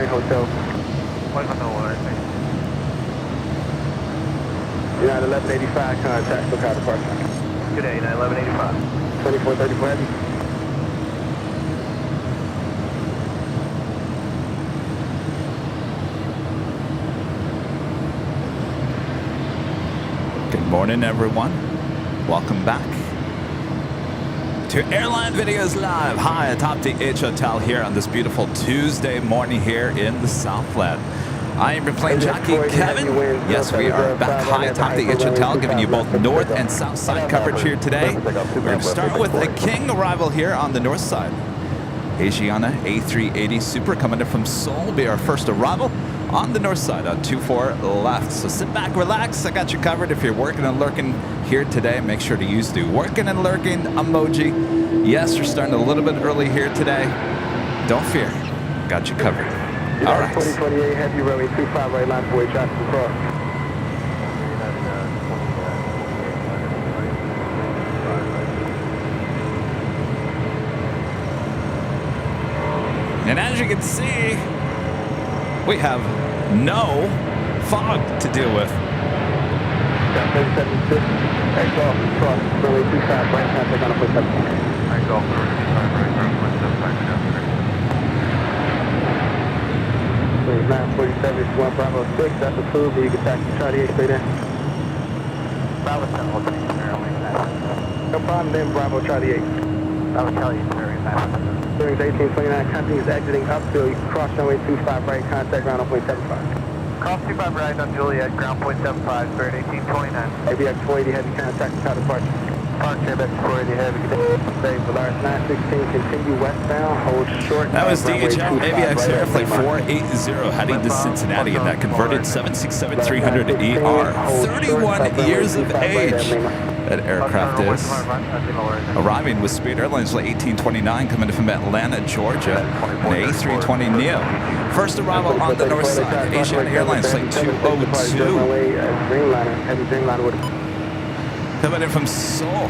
Hotel. United 1185, contact for car departure. Good day, United 1185. 2434 heavy. Good morning, everyone. Welcome back to Airline Videos Live. Hi, atop the H Hotel here on this beautiful Tuesday morning here in the Southland. I am your plane jockey, Kevin. Yes, we are back high atop the H Hotel, giving you both north and south side coverage here today. We're going to start with a King arrival here on the north side. Asiana A380 Super coming in from Seoul will be our first arrival on the north side on 24 left. So sit back, relax. I got you covered. If you're working and lurking here today, make sure to use the working and lurking emoji. Yes, you're starting a little bit early here today. Don't fear. Got you covered. All right. 2028 heavy runway 25 right line for traffic across. And as you can see, we have no fog to deal with. 37.6, exhaust across runway 25 right, contact on a 47. Exhaust runway 25 right, ground 47, 947 is 1 Bravo 6, that's approved, and you can taxi Charlie 8 straight in. Bravo 7, what's the name? No problem then, Bravo Charlie 8. Bravo Charlie 8, Bearings 1829, company is exiting upfield, cross runway 25 right, contact ground on 0.75. Cross 25 right on Juliet, ground 0.75, bearing 1829. ABX 480 heavy, contact and car departure. Departure, ABX 480 heavy, good day. Save Volaris 916, continue westbound, hold short. That was DHL ABX Airflight 480 heading to Cincinnati in that converted 767-300ER. 31 years of age. That aircraft is arriving with Spirit Airlines Flight 1829 coming in from Atlanta, Georgia, an A320neo. First arrival on the north side, Asiana Airlines Flight 202. Coming in from Seoul.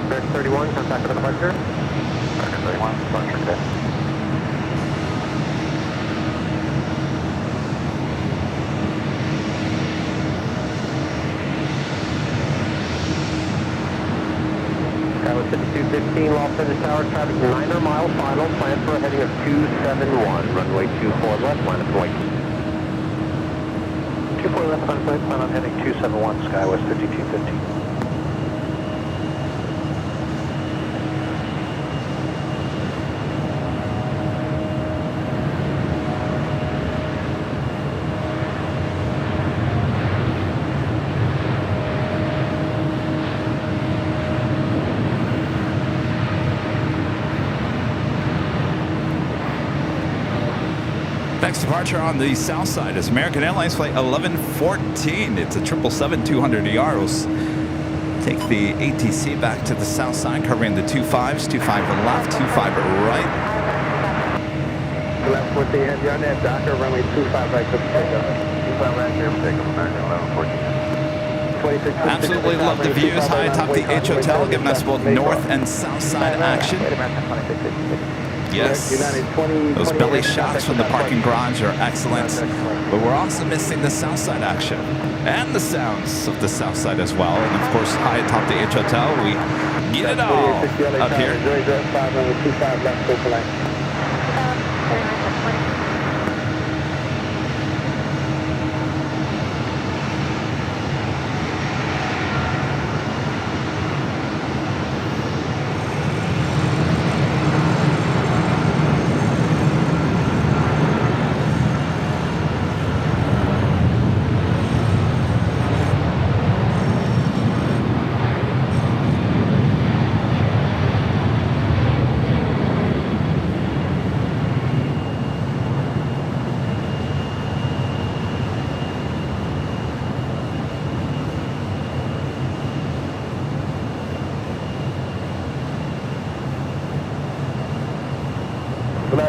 Bearing 31, contact with the departure. Bearing 31, departure, good day. Tower 5215, Los Angeles Tower, traffic 9 mile final, plan for a heading of 271, runway 24 left, line of white. 24 left, plan on heading 271, Skywest 5215. Next departure on the south side is American Airlines Flight 1114. It's a 777-200ER. We'll take the ATC back to the south side, covering the 25s, 25 left, 25 right. Left 14 heavy on that, Docker, runway 25 right, good takeoff. 25 right, here, take up American 1114. Absolutely love the views high atop the H Hotel, giving us both north and south side action. Yes, those belly shots from the parking garage are excellent, but we're also missing the south side action and the sounds of the south side as well. And of course, high atop the H Hotel, we get it all up here.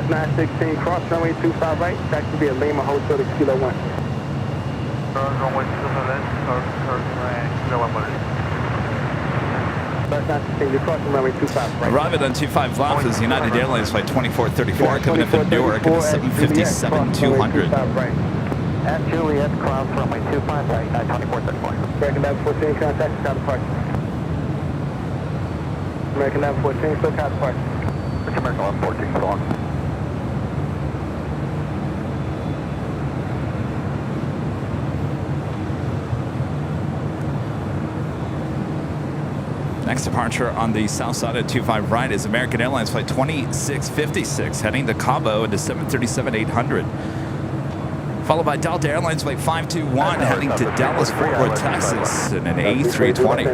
That's 916, cross runway 25 right. That should be a Lima Hotel to Kilo 1. Runway 25 left, turn right, Kilo 1. That's 916, you're crossing runway 25 right. Arriving on 25 left is United Airlines flight 2434 coming in from Newark at 757-200. Right. At Juliet, cross runway 25 right, 2434. American 1114, contact your counterpart. American 1114, still counterpart. American 1114, so long. Next departure on the south side of 25 right is American Airlines flight 2656 heading to Cabo into 737-800. Followed by Delta Airlines flight 521 heading to Dallas, Fort Worth, Texas in an A320.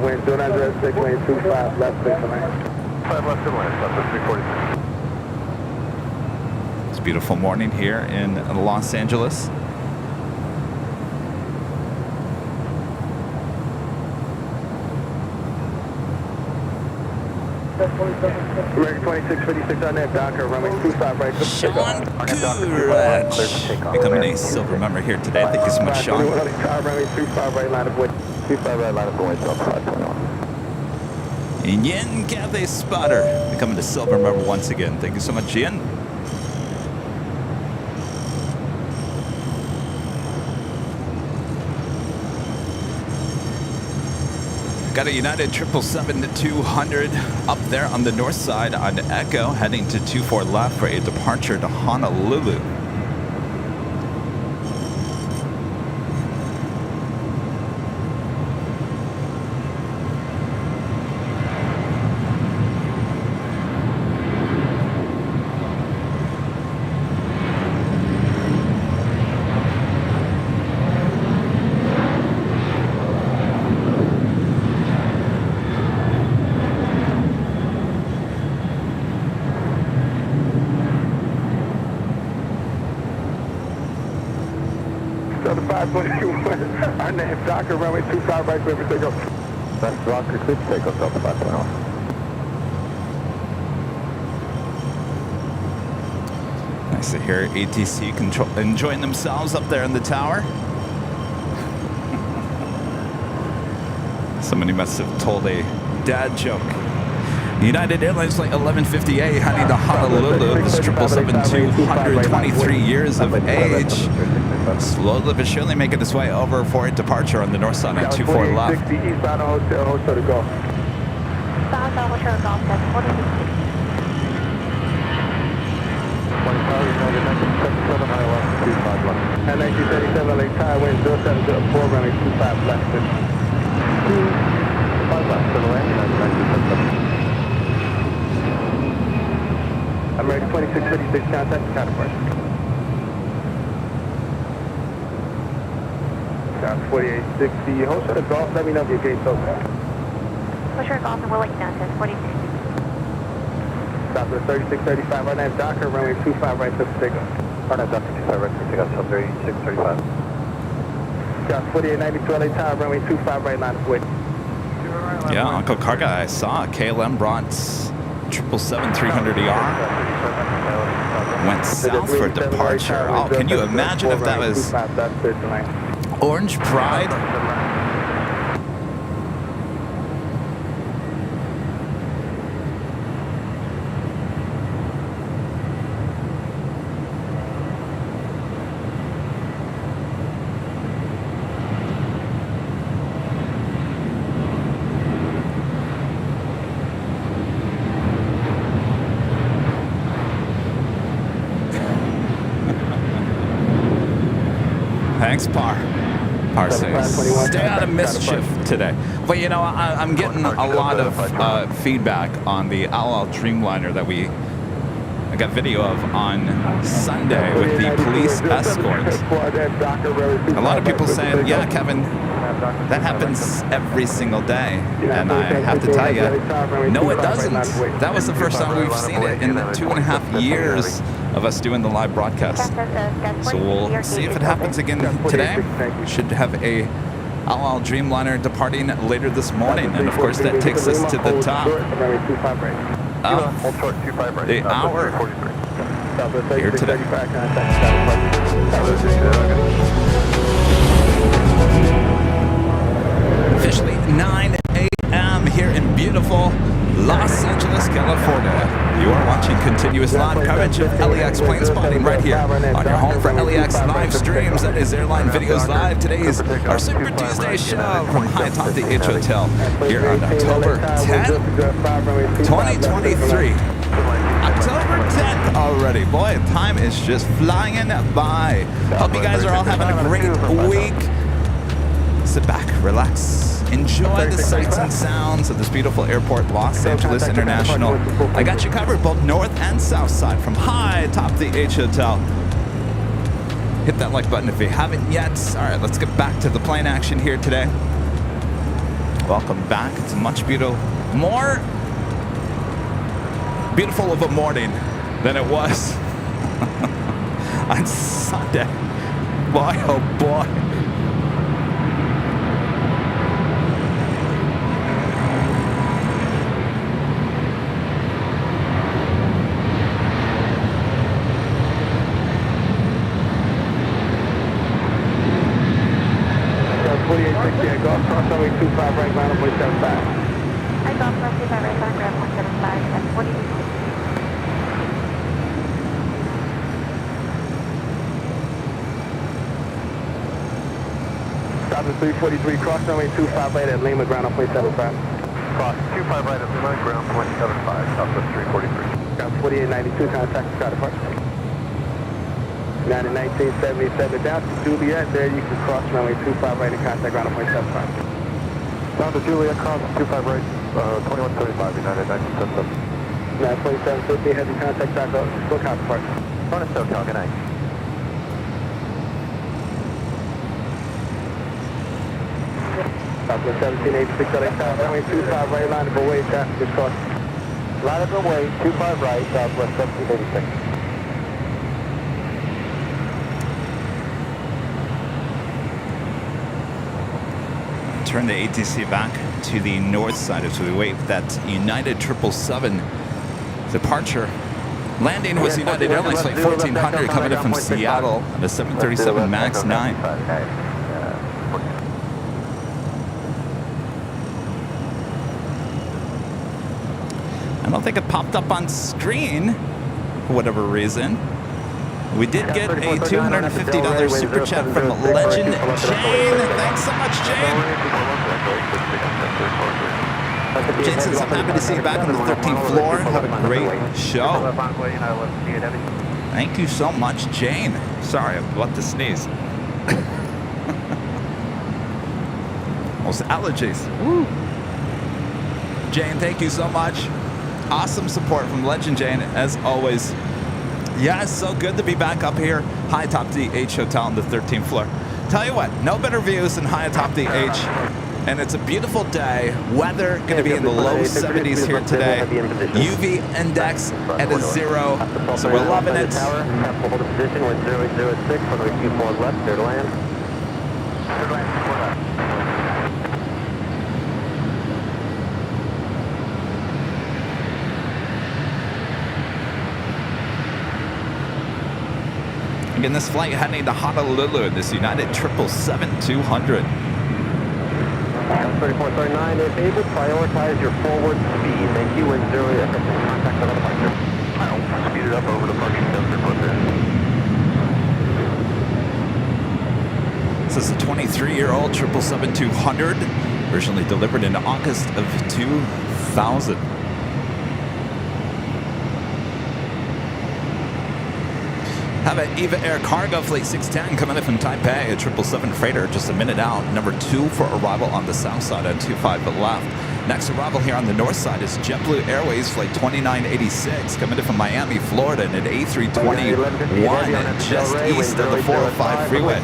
Wind 206, lane 25 left, clear for land. 5 left to land, left 346. It's a beautiful morning here in Los Angeles. American 2656 on that Docker, runway 25 right. Sean Courage becoming a silver member here today. Thank you so much, Sean. Runway 25 right, line of wood. 25 right, line of wood, 521. And Yen Cathay Spotter becoming a silver member once again. Thank you so much, Yen. Got a United 777-200 up there on the north side on Echo, heading to 24 left for a departure to Honolulu. Delta 521, our name Docker, runway 25 right, clear for takeoff. That's Rocker, clear for takeoff, Delta 521. Nice to hear ATC control enjoying themselves up there in the tower. Somebody must have told a dad joke. United Airlines flight 1158 heading to Honolulu. This 777-200, 23 years of age. Slowly but surely making its way over for a departure on the north side on 24 left. 60 eastbound hotel to golf. Southbound hotel to golf, that's 4660. 25 United 1977, high left, 25 left. And 1937 LA Tire, wind 0704, runway 25 left. 5 left to the land, United 1977. American 2656, contact the counterpart. Got 4860, hold short of golf, let me know if your gate's open. Hotel golf and we'll let you know, that's 4660. Stop at 3635, our name Docker, runway 25 right, clear for takeoff. Our name Docker, 25 right, clear for takeoff, 3635. Got 4892 LA Tire, runway 25 right, line of wood. Yeah, Uncle Car Guy, I saw KLM brought 777-300ER. Went south for departure. Oh, can you imagine if that was Orange Pride? Thanks, Par. Par says, stay out of mischief today. But you know, I'm getting a lot of feedback on the Al Dreamliner that I got video of on Sunday with the police escort. A lot of people saying, yeah, Kevin, that happens every single day. And I have to tell you, no, it doesn't. That was the first time we've seen it in the 2.5 years of us doing the live broadcast. So we'll see if it happens again today. Should have a Al Dreamliner departing later this morning. And of course, that takes us to the top of the hour. here today. Officially 9 a.m. here in beautiful Los Angeles, California. You are watching continuous live coverage of LAX plane spotting right here on your home for LAX live streams. That is Airline Videos Live. Today is our Super Tuesday show from high atop the H Hotel here on October 10th, 2023. October 10th already. Boy, time is just flying by. Hope you guys are all having a great week. Sit back, relax, enjoy the sights and sounds of this beautiful airport, Los Angeles International. I got you covered both north and south side from high atop the H Hotel. Hit that like button if you haven't yet. All right, let's get back to the plane action here today. Welcome back. It's a much more beautiful of a morning than it was on Sunday. Boy, oh boy. Cross runway 25 right, ground up 175. I got cross 25 right, ground 175 at 40. Stop at 343, cross runway 25 right at Lima, ground up 175. Cross 25 right at Lima, ground 0.75, southwest 343. Ground 4892, contact the sky departure. 1977 down to Juliet, there you can cross runway 25 right and contact ground 0.75. Down to Juliet, cross 25 right, 2135, United 1977. 92750, heavy contact SoCal departure. On to SoCal, good night. Southwest 1786 LA Tower, runway 25 right, line of away, traffic is crossed. Line of away, 25 right, southwest 1786. Turn the ATC back to the north side as we wait for that United 777 departure. Landing was United Airlines Flight 1400 coming in from Seattle on the 737 MAX 9. I don't think it popped up on screen for whatever reason. We did get a $250 super chat from Legend Jane. Thanks so much, Jane. Jane says, I'm happy to see you back on the 13th floor. Have a great show. Thank you so much, Jane. Sorry, I'm about to sneeze. Almost allergies. Woo. Jane, thank you so much. Awesome support from Legend Jane, as always. Yeah, it's so good to be back up here, high atop the H Hotel on the 13th floor. Tell you what, no better views than high atop the H, and it's a beautiful day. Weather going to be in the low 70s here today. UV index at a 0, so we're loving it. Hold a position with 006, runway 24 left, clear to land. Again, this flight heading to Honolulu, this United 777-200. 3439, if able, prioritize your forward speed. Thank you, wind 0, contact on departure. Speed it up over the parking sensor foot there. This is a 23-year-old 777-200, originally delivered in August of 2000. Have an EVA Air Cargo Flight 610 coming in from Taipei, a 777 freighter, just a minute out. Number 2 for arrival on the south side on 25 but left. Next arrival here on the north side is JetBlue Airways Flight 2986 coming in from Miami, Florida, in an A321 just east of the 405 freeway.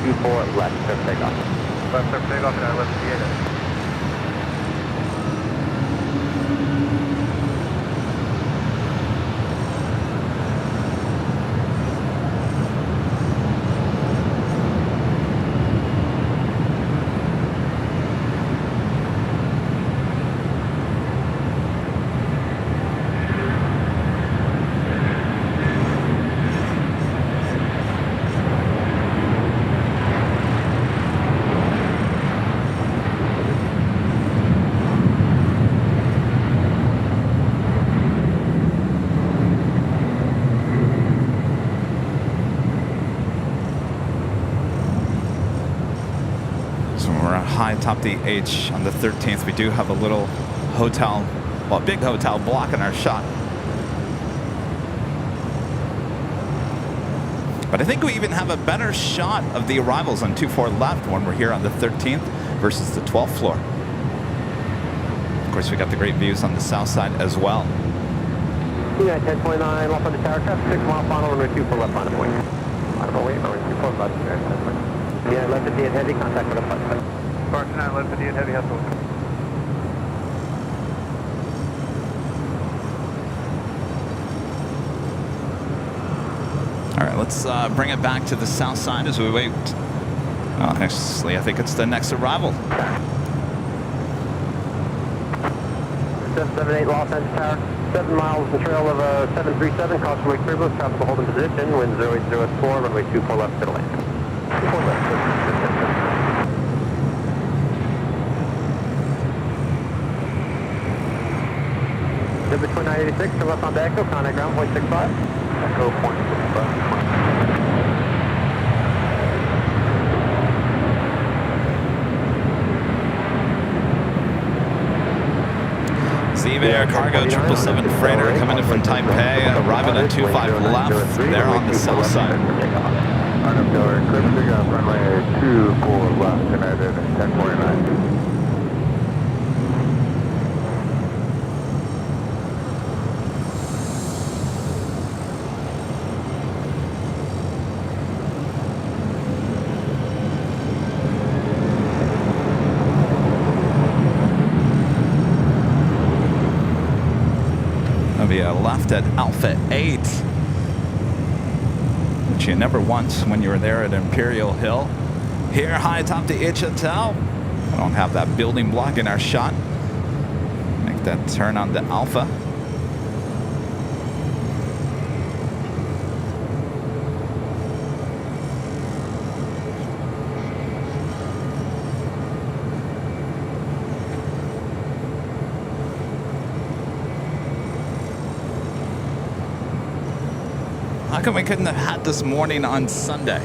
Left takeoff. Left takeoff and I left theater. atop the H on the 13th. We do have a little hotel, well, a big hotel blocking our shot. But I think we even have a better shot of the arrivals on 24 left when we're here on the 13th versus the 12th floor. Of course, we got the great views on the south side as well. Yeah, 1029, left on the tower, traffic 6 mile final, runway 24 left line of point. Line of wait, runway 24 left, yeah, left 50 and heavy, contact with a 55. Spark 9, left 50 and heavy, hustle. All right, let's bring it back to the south side as we wait. Oh, actually, I think it's the next arrival. 778 Los Angeles Tower, 7 miles the trail of 737, caution wake turbulence, traffic will hold in position, wind 080 runway 24 left to the land. 24 left. Between 986, turn left on Echo, contact ground point 65. Echo point 65. Air Cargo 777 freighter coming in from Taipei, arriving at 25 left. They're on the south side. Runway 24 left, United 1049. Left at Alpha 8, which you never want when you were there at Imperial Hill. Here high atop the H Hotel, we don't have that building block in our shot. Make that turn on the Alpha. How come we couldn't have had this morning on Sunday?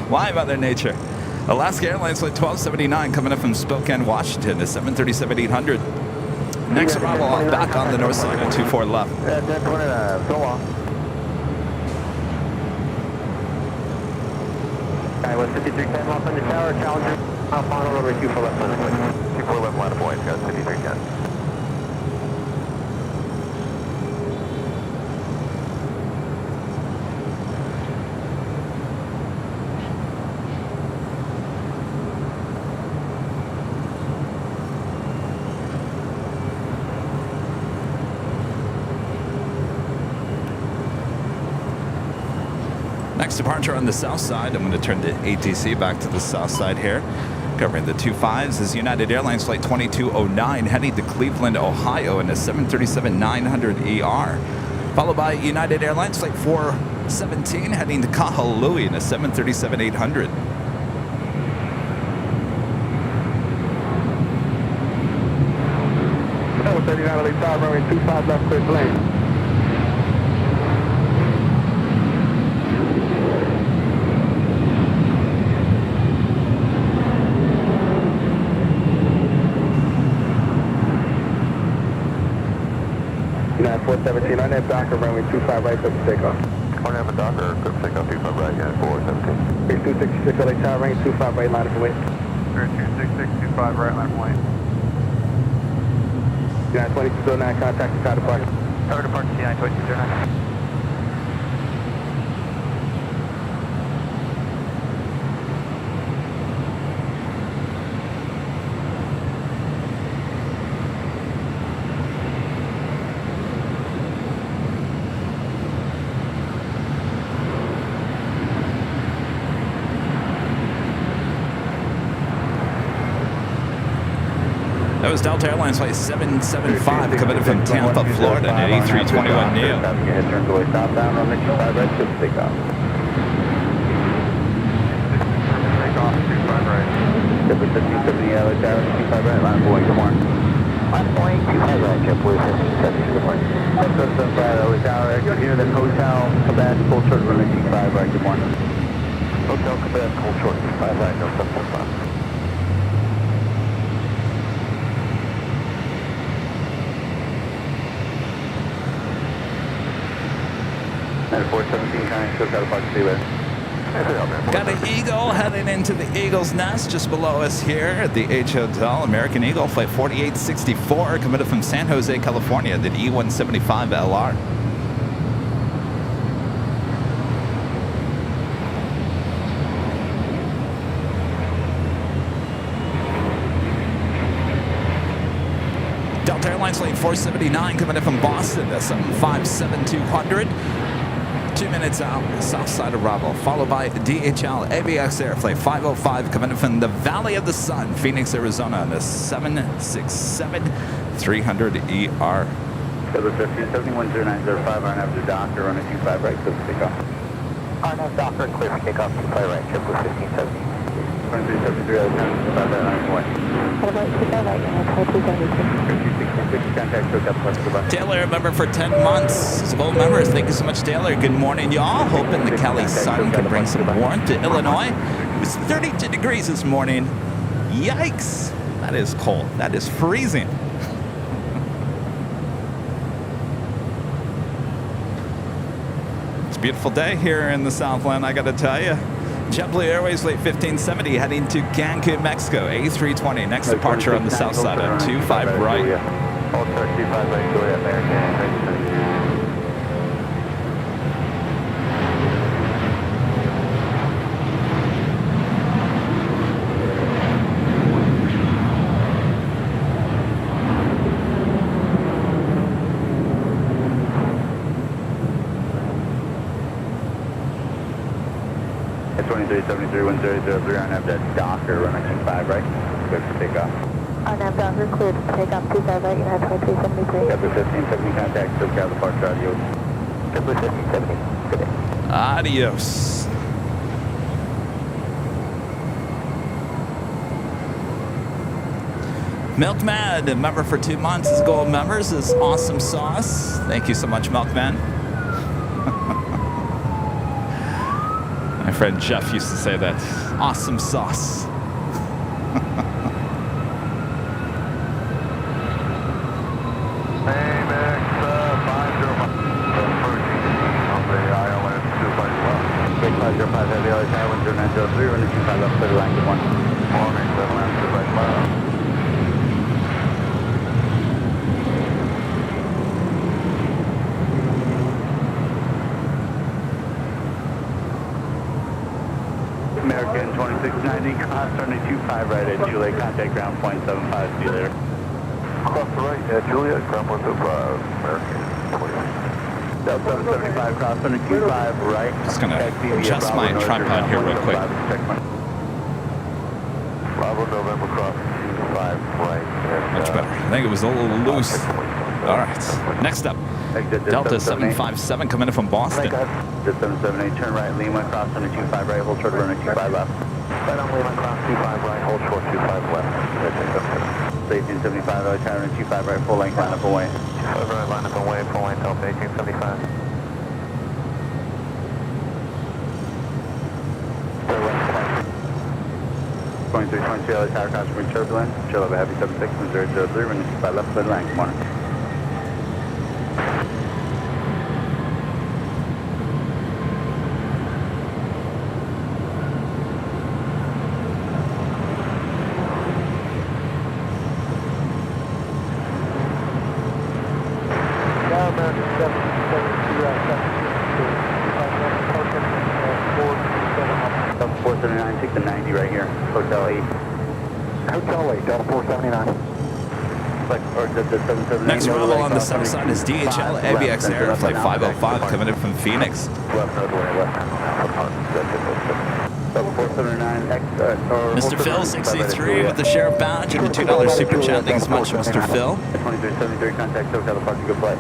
Why, Mother Nature? Alaska Airlines Flight 1279 coming up from Spokane, Washington, a 737-800. Next arrival back on the north side at 24 left. Go off. Alright, 5310 off on the tower, Challenger, final runway 24 left line of point. 24 left line of point, got 5310. Next departure on the south side, I'm going to turn the ATC back to the south side here. Covering the 25s is United Airlines Flight 2209 heading to Cleveland, Ohio in a 737-900ER. Followed by United Airlines Flight 417 heading to Kahului in a 737-800. Tower 39 LA Tower, runway 25 left, clear to lane. United 417, on that Docker, runway 25 right, clear for takeoff. On have a Docker, clear for takeoff, 25 right, United 417. 266 LA Tower, range 25 right, line of wait. 266, 25 right, line of point. United 2209, contact the car departure. Tower departure, United 2209. That was Delta Airlines Flight 775 coming in from Tampa, Florida, an A321 Neo. Turn away southbound on 25 right, clear for takeoff. Takeoff, 25 right. 750 LA Tower, 25 right, line of Boeing, good morning. Line of Boeing, 25 right, JetBlue 770, good morning. 775 LA Tower, you're near the hotel, Quebec, full turn runway 25 right, good morning. Hotel Quebec, hold short, 25 right, no 745. And 417, kind of still got a bunch to see there. Got an Eagle heading into the Eagle's Nest just below us here at the H Hotel. American Eagle, flight 4864, committed from San Jose, California, the E175 LR. Delta Airlines flight 479, committed from Boston, that's 57200. 2 minutes out, south side of Bravo, followed by DHL ABX Air Flight 505, coming from the Valley of the Sun, Phoenix, Arizona, on the 767-300ER. Double 15710905, RNAV to Docker, runway 25 right, clear for takeoff. RNAV Docker, clear for takeoff, 25 right, triple 1570. 2373 out of 10, 25 right, on way. What about 25 right, United 2272? Contact, SoCal, goodbye. Taylor, a member for 10 months. As gold members, thank you so much, Taylor. Good morning, y'all. Hoping the Cali sun can bring some warmth to Illinois. It's 32 degrees this morning. Yikes. That is cold. That is freezing. It's a beautiful day here in the Southland, I got to tell you. JetBlue Airways flight 1570 heading to Cancun, Mexico. A320, next departure on the south side at 25 right. Hold short, 25 right, go ahead, American. At 2373-1003, RNAV to Docker, runway 25 right, clear for takeoff. RNAV Docker, cleared to take off 25 right, United 2373. Double 1570, contact, SoCal, departure, adios. Double 1570, good day. Adios. Milkman, a member for 2 months, is gold members, is awesome sauce. Thank you so much, Milkman. My friend Jeff used to say that. Awesome sauce. AMX 505, approaching on the ILS 251. Big 505 Heavy LA Tower 10903, running 25 left, clear to line 1. Morning, 7 line 255. American 2690, cross runway 25 right at Juliet, contact ground point 75, see you later. Cross the right at Juliet, ground point 75, American 26. Delta 775, cross runway 25 right. Just gonna adjust my tripod here real quick. Bravo November, cross 25 right. Much better. I think it was a little loose. All right. Next up, Delta 757 coming in from Boston. Delta 778, turn right, Lima, cross runway 25 right, hold short, runway 25 left. Right on Lima, cross 25 right, hold short, 25 left. 1875, LA Tower, 25 right, full length, line up away. 25 right, line up away, full length, Delta 1875. 2322, LA Tower, cross runway turbulence, chill over heavy 76, 1003, runway 25 left, clear to land, good morning. American 479, take the 90 right here, Hotel 8. Hotel 8, Delta 479. Next arrival on the south side is DHL ABX Air Flight 505 coming in from Phoenix. Mr. Phil 63 with the sheriff badge and the $2 super chat. Thanks so much, Mr. Phil. 2373, contact SoCal, departure, good flight.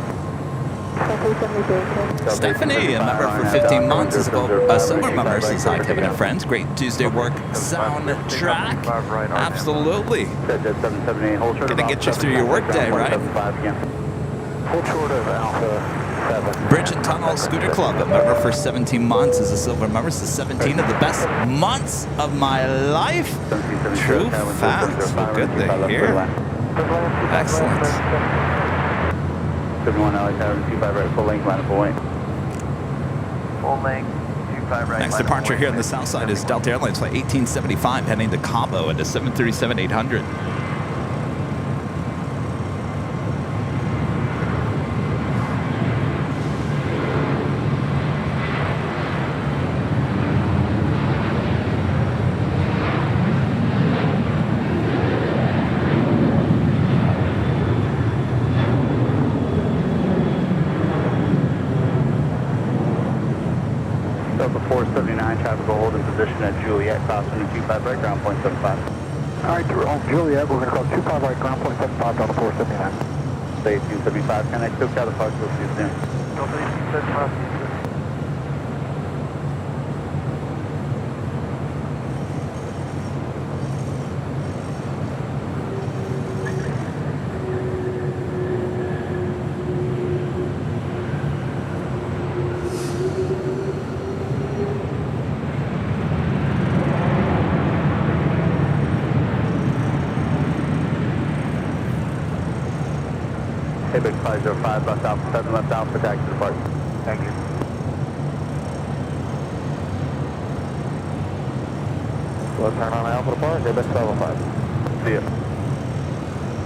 Stephanie, a member for 15 months, is a silver member, says hi, Kevin and friends. Great Tuesday work soundtrack. Absolutely. Gonna get you through your work day, right? Hold short of Alpha Bridge and Tunnel Scooter Club, a member for 17 months, is a silver member. It's the 17 of the best months of my life. True facts. Well, good to hear. Excellent. 71 LA Tower, 25 right, full length, line up away. Full length, 25 right. Next departure here on the south side is Delta Airlines Flight 1875 heading to Cabo at a 737-800. Delta 479, traffic will hold in position at Juliet, crossing 25 right, ground point 75. All right, we're on Juliet. We're going to call 25 right, ground point 75, Delta 479. Stay 1875, can I still count the park? We'll see you soon. Delta 1875. Quebec 505, left Alpha 7, left Alpha, taxi to the park. Thank you. We'll turn on Alpha to park, Quebec 505. See ya.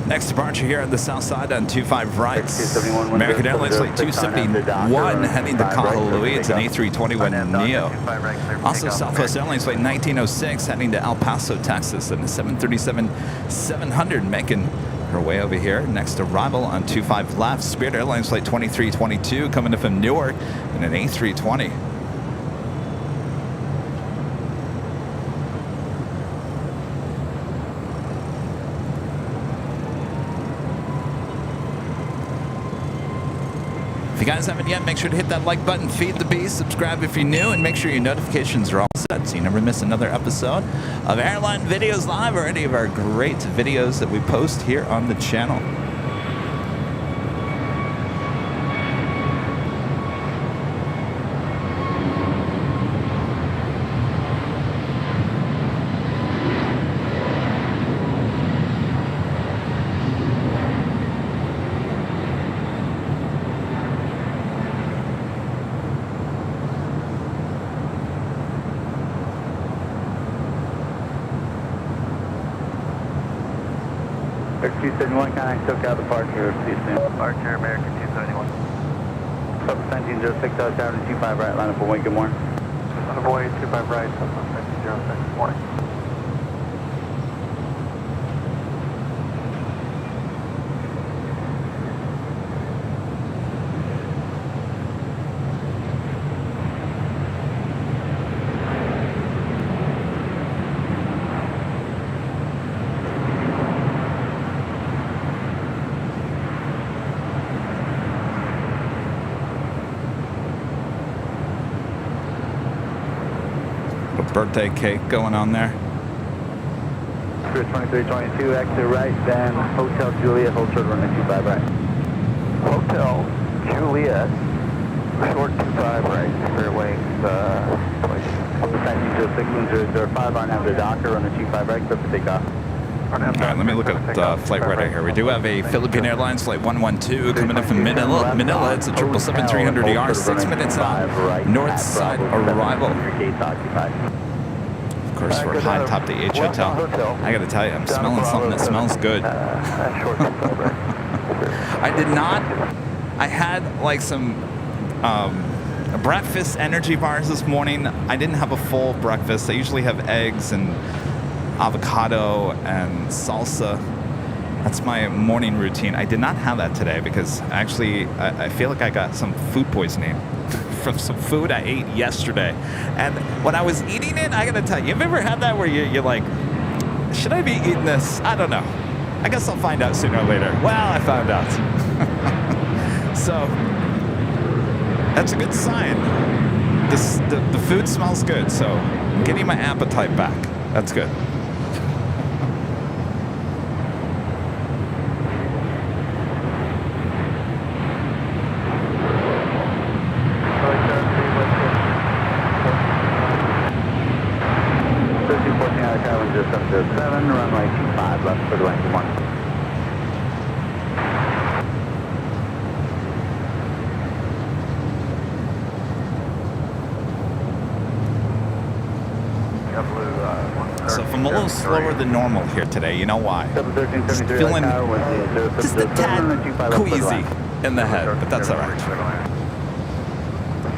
Next departure here on the south side on 25 right. 271, American Airlines Flight 271 heading to Kahului. It's an A321neo. Also Southwest Airlines Flight 1906 heading to El Paso, Texas, and a 737-700 making her way over here. Next arrival on 25 left, Spirit Airlines Flight 2322 coming in from Newark in an A320. If you guys haven't yet, make sure to hit that like button, feed the beast, subscribe if you're new, and make sure your notifications are all set so you never miss another episode of Airline Videos Live or any of our great videos that we post here on the channel. American 271, can I still count the departure? See you soon. Departure, American 271. Southwest 1906, Tower 25 right, line up away, good morning. On the boy, 25 right, Southwest 1906, morning. Birthday cake going on there. Spirit 2322, exit right, then Hotel Juliet, hold short run 25 right. Hotel Juliet, short 25 right, fairway, place. 1906, on have the Docker, run 25 right, clip to take off. All right, let me look at flight radar here. We do have a Philippine Airlines Flight 112 coming in from Manila. It's a 777-300ER, 6 minutes out, north side arrival. Of course, we're high atop the H Hotel. I got to tell you, I'm smelling something that smells good. I did not. I had like some breakfast energy bars this morning. I didn't have a full breakfast. I usually have eggs and avocado and salsa. That's my morning routine. I did not have that today because actually I feel like I got some food poisoning from some food I ate yesterday. And when I was eating it, I gotta tell you, have you ever had that where you're like, should I be eating this? I don't know. I guess I'll find out sooner or later. Well, I found out. So that's a good sign. The food smells good, so I'm getting my appetite back. That's good. Good morning. So if I'm a little slower than normal here today, you know why? Just feeling just a tad queasy in the head, but that's all right.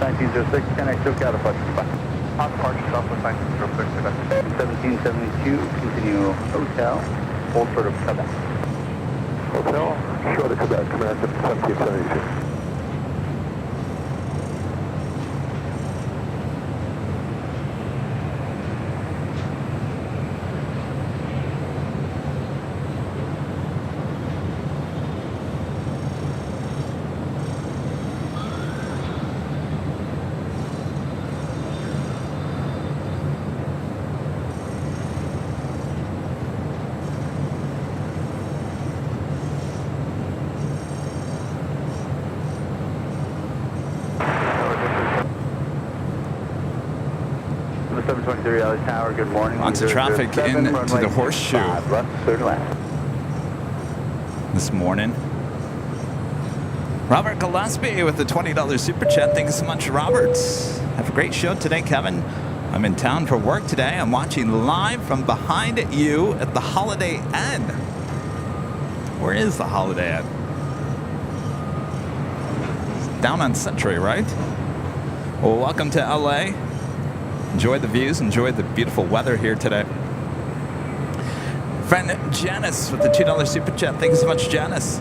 1906, connect to California. Hot departure Southwest 1906. 1772, continue hotel, hold short of Quebec. Hotel, short of Quebec, command 1772. Tower, good morning. Lots of traffic into the Horseshoe this morning. Robert Gillespie with the $20 super chat. Thank you so much, Robert. Have a great show today, Kevin. I'm in town for work today. I'm watching live from behind you at the Holiday Inn. Where is the Holiday Inn? It's down on Century, right? Well, welcome to LA. Enjoy the views, enjoy the beautiful weather here today. Friend Janice with the $2 super chat. Thank you so much, Janice.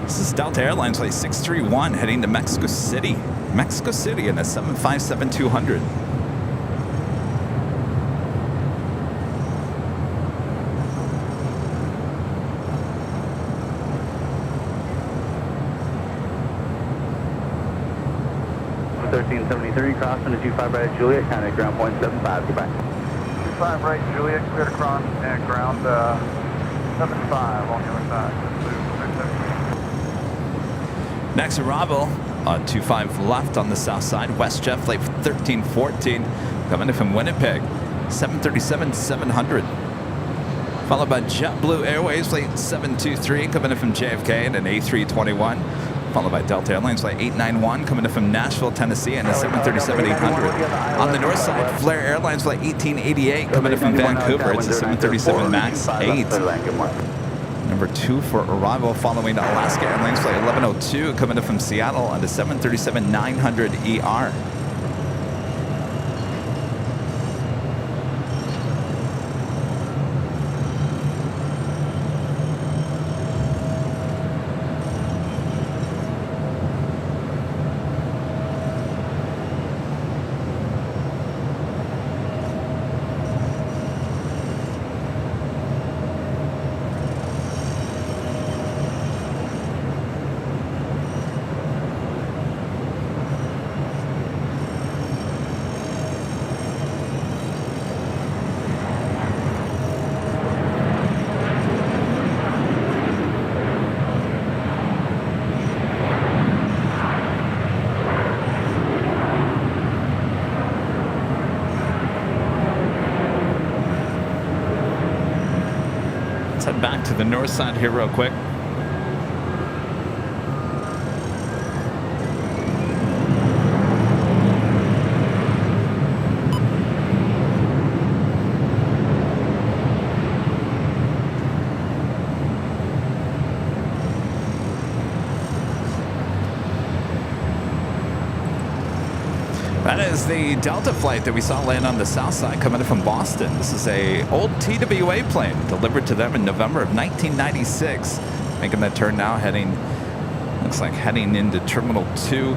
This is Delta Airlines flight 631 heading to Mexico City. Mexico City in a 757-200. Crossing to 25 right Juliet, kind of ground point 75, goodbye. 25 right Juliet, clear to cross and ground 75 on the other side. Next arrival, 25 left on the south side, WestJet flight 1314, coming in from Winnipeg, 737-700. Followed by JetBlue Airways flight 723, coming in from JFK in an A321. Followed by Delta Airlines flight 891, coming in from Nashville, Tennessee, and a 737-800. On the north side, Flair Airlines flight 1888, coming in from Vancouver. It's a 737 MAX 8. Number 2 for arrival, following Alaska Airlines flight 1102, coming in from Seattle on the 737-900ER. Let's head back to the north side here real quick. That is the Delta flight that we saw land on the south side coming in from Boston. This is a old TWA plane delivered to them in November of 1996. Making that turn now, looks like heading into Terminal 2.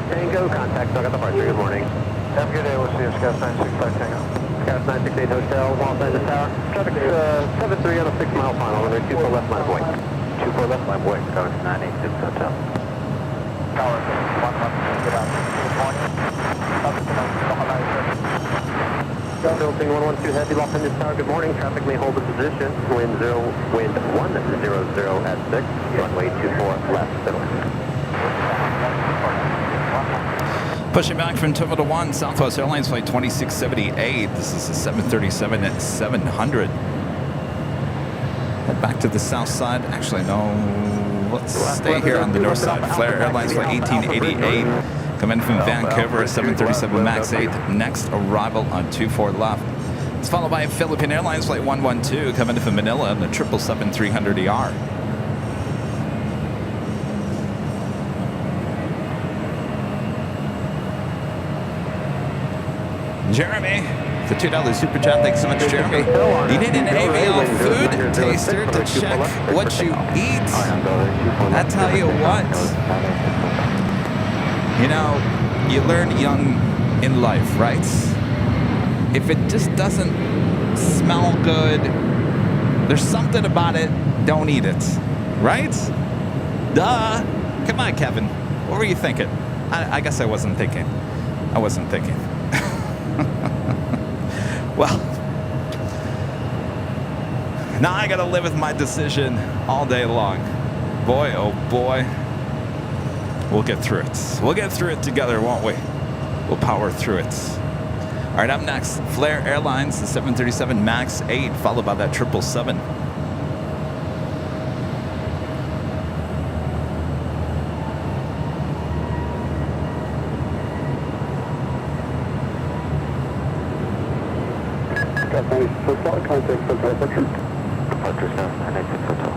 Tango, contact Doug at departure. Good morning. Have a good day. We'll see you. Scout 965 Tango. Scout 968 Hotel, Los Angeles Tower. Traffic 73 on a 6-mile final, runway 24 left line of wing. 24 left line wing, going 986 Hotel. Tower 1 get out. Good morning. Building 112 Heavy, Los Angeles Tower, good morning. Traffic may hold the position. Wind 100 at 6, runway 24 left, middle. Pushing back from Tova to 1, Southwest Airlines flight 2678. This is a 737 at 700. Head back to the south side. Actually, no. Let's stay here on the north side. Flair Airlines flight 1888. Coming from Vancouver, 737 MAX 8. Next arrival on 24 left. It's followed by Philippine Airlines flight 112 coming from Manila on the 777-300ER. Jeremy, the $2 super chat. Thanks so much, Jeremy. You need an AVL food taster to check what you eat. I tell you what, you know, you learn young in life, right? If it just doesn't smell good, there's something about it, don't eat it, right? Duh. Come on, Kevin. What were you thinking? I guess I wasn't thinking. Well, now I gotta live with my decision all day long. Boy, oh boy. We'll get through it. We'll get through it together, won't we? We'll power through it. All right, up next, Flair Airlines, the 737 MAX 8, followed by that 777. Contact for departure. Departure 986 Hotel.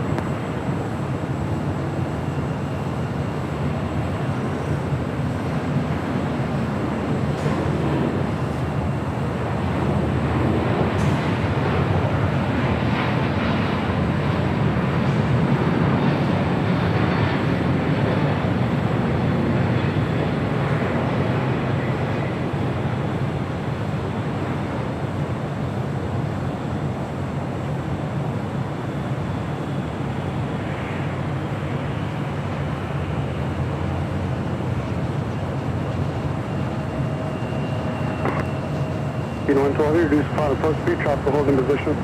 Speed 112, reduce final approach speed, tropical holding position.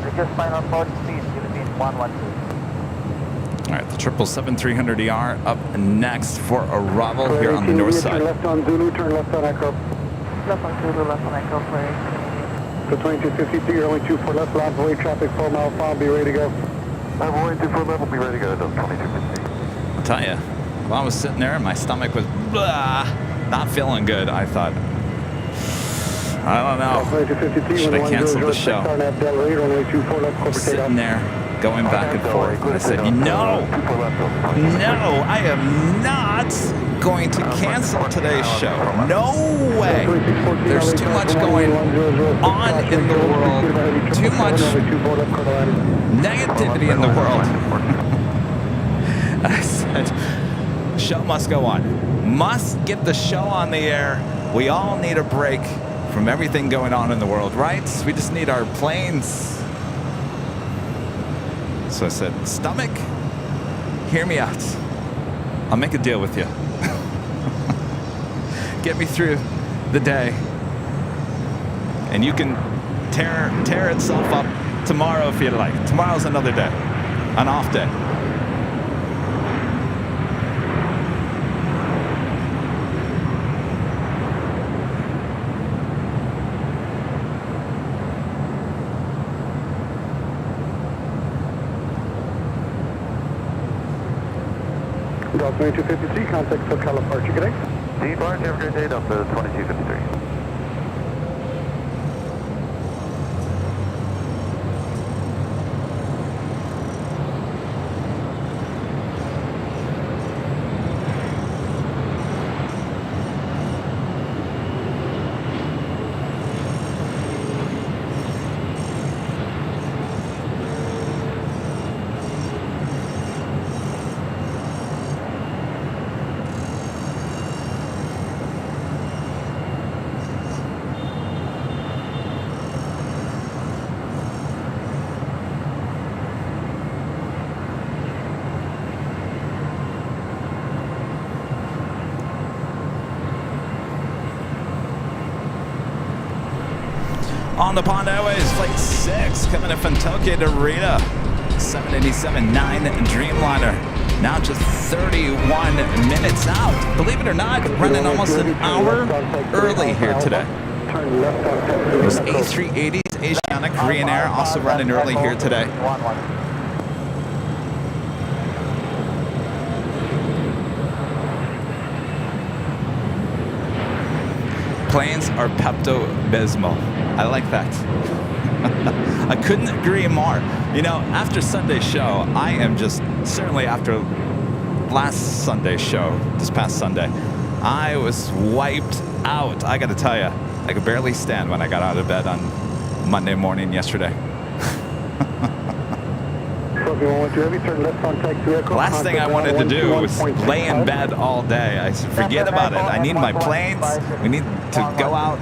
Reduce final approach speed, Philippines 112. All right, the 777-300ER up next for arrival here on the north side. Turn left on Zulu, turn left on Echo. Left on Zulu, left on Echo, Flair. So 2253, you're only 24 left, line away traffic, 4-mile final, be ready to go. Level 24 level, be ready to go, 2250. I'll tell you, while I was sitting there and my stomach was not feeling good, I thought, I don't know, should I cancel the show? Sitting there, going back and forth. I said, no, I am not going to cancel today's show. No way. There's too much going on in the world, too much negativity in the world. I said, the show must go on. Must get the show on the air. We all need a break from everything going on in the world, right? We just need our planes. So I said, stomach, hear me out. I'll make a deal with you. Get me through the day. And you can tear itself up tomorrow if you like. Tomorrow's another day, an off day. Delta 2253, contact SoCal departure, good day. Departure, have a great day, Delta 2253. On the Pond Airways, Flight 6 coming in from Tokyo to Rita. 787-9 Dreamliner. Now just 31 minutes out. Believe it or not, running almost an hour early here today. Those A380s, Asiana Korean Air, also running early here today. Planes are Pepto-Bismol. I like that. I couldn't agree more. You know, after Sunday's show, I am just, certainly after last Sunday's show, this past Sunday, I was wiped out. I got to tell you, I could barely stand when I got out of bed on Monday morning yesterday. Last thing I wanted to do was lay in bed all day. I said, forget about it. I need my planes. We need to go out,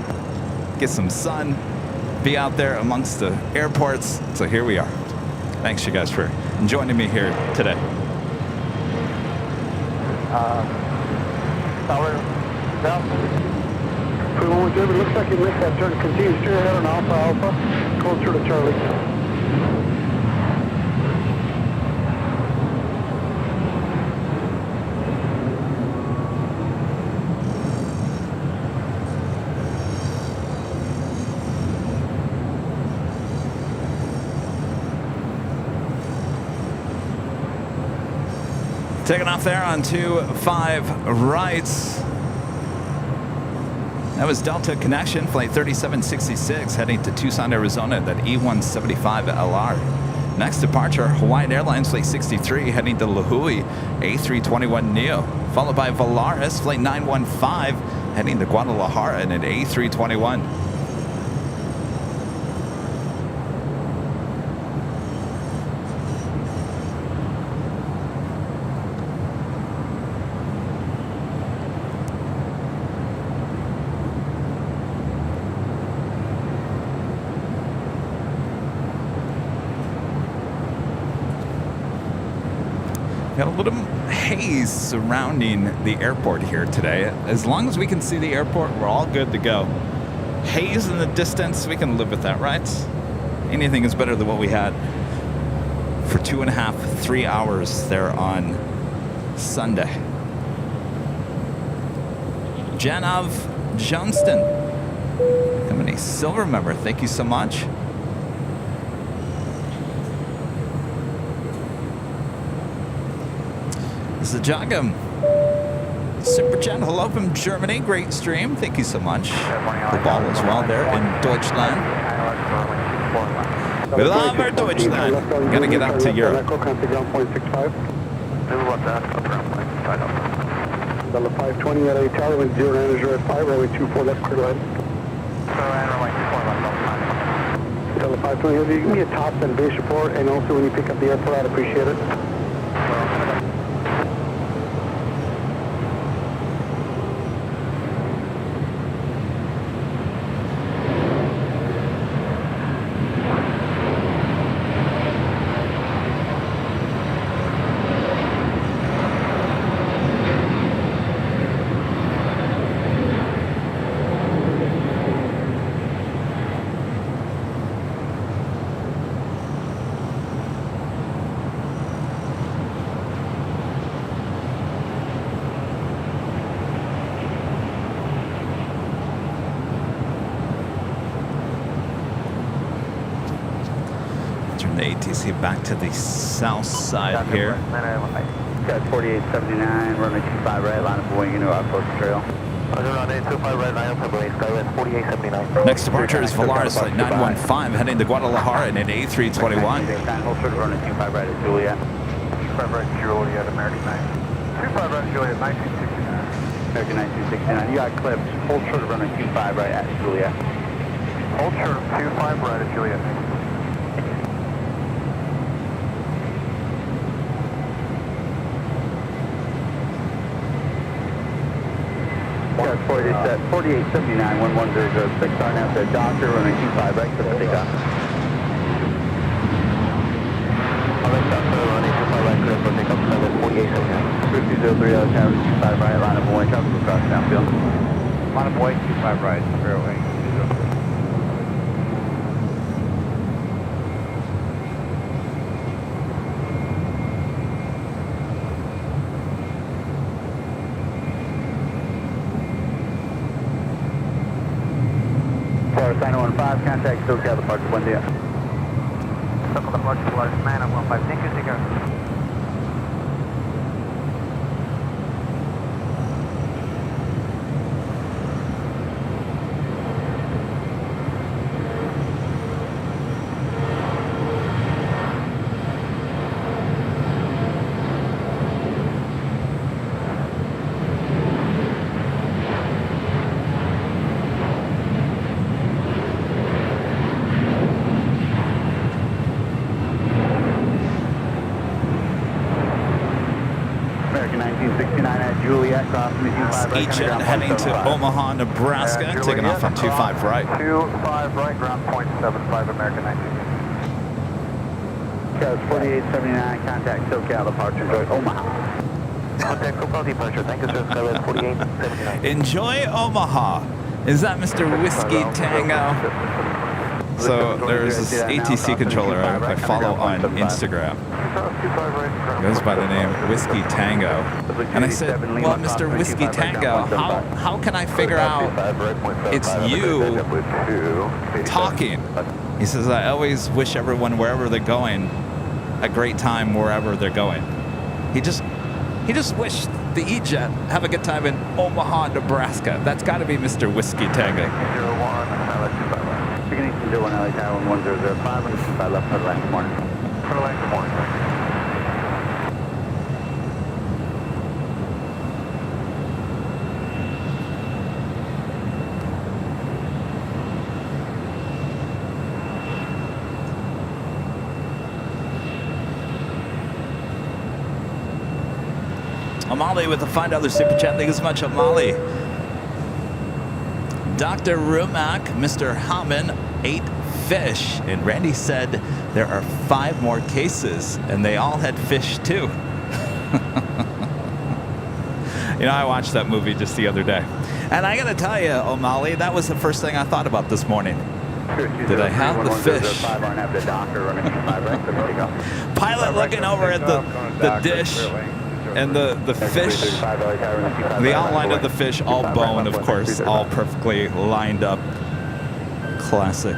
get some sun, be out there amongst the airports. So here we are. Thanks, you guys, for joining me here today. It looks like you missed that turn. Continue straight ahead on Alpha, closer to Charlie. Taking off there on 25 rights. That was Delta Connection, Flight 3766, heading to Tucson, Arizona, that E175LR. Next departure, Hawaiian Airlines, Flight 63, heading to La Hui, A321neo. Followed by Volaris, Flight 915, heading to Guadalajara in an A321. Got a little haze surrounding the airport here today. As long as we can see the airport, we're all good to go. Haze in the distance, we can live with that, right? Anything is better than what we had for 2.5, 3 hours there on Sunday. Janov Johnston, becoming a silver member. Thank you so much. Zajagam, Super Chat, hello from Germany, great stream, thank you so much. The ball as well there in Deutschland. We love our Deutschland. Gonna get out to Europe. Delta 520 at a tower with 090 at 5, runway 24 left, clear line. Delta 520, if you give me a top and base report, and also when you pick up the airport, I'd appreciate it. Back to the south side here. Got 4879, runway 25 right, line up wing into our coast trail. On 825 right, line up Skywest 4879. Next departure is Volaris Flight 915, heading to Guadalajara in an A321. Hold short of runway 25 right at Juliet. 25 right, Juliet, American 9. 25 right, Juliet, 1969. American 1969. You got clipped. Hold short of runway 25 right at Juliet. Hold short of 25 right at Juliet. Got 4879, 11006, starting out there, Doctor, runway 25 right, clip the takeoff. Alexa, runway 25 right, clear for takeoff, 4879. 5203, tower 25 right, line up wing, traffic across downfield. Line up wing, 25 right, clear wing, 203. Florida Sign 15, contact SoCal departure, buen día. Local departure, Florida Sign 15, thank you, take care. American 1969 at Juliet, crossing the 25 right. E-Jet heading to Omaha, Nebraska, taking off on 25 right. 25 right, ground point 75, American 1969. Coast 4879, contact SoCal departure, enjoy Omaha. Contact SoCal departure, thank you, sir. 4879. Enjoy Omaha. Is that Mr. Whiskey Tango? So there's this ATC controller I follow on Instagram. He goes by the name Whiskey Tango. And I said, well, Mr. Whiskey Tango, how can I figure out it's you talking? He says, I always wish everyone wherever they're going a great time wherever they're going. He just wished the E-Jet have a good time in Omaha, Nebraska. That's got to be Mr. Whiskey Tango. 01, Beginning from 01 LA Tower 1005, and 25 left for the last morning. for the length of morning. Amali with the $5 super chat. Thank you so much, Amali. Dr. Rumack, Mr. Hammond, 8 fish. And Randy said there are 5 more cases, and they all had fish too. You know, I watched that movie just the other day. And I got to tell you, O'Malley, that was the first thing I thought about this morning. Did I have the fish? Pilot looking over at the dish. And the fish, the outline of the fish, all bone, of course, all perfectly lined up. Classic.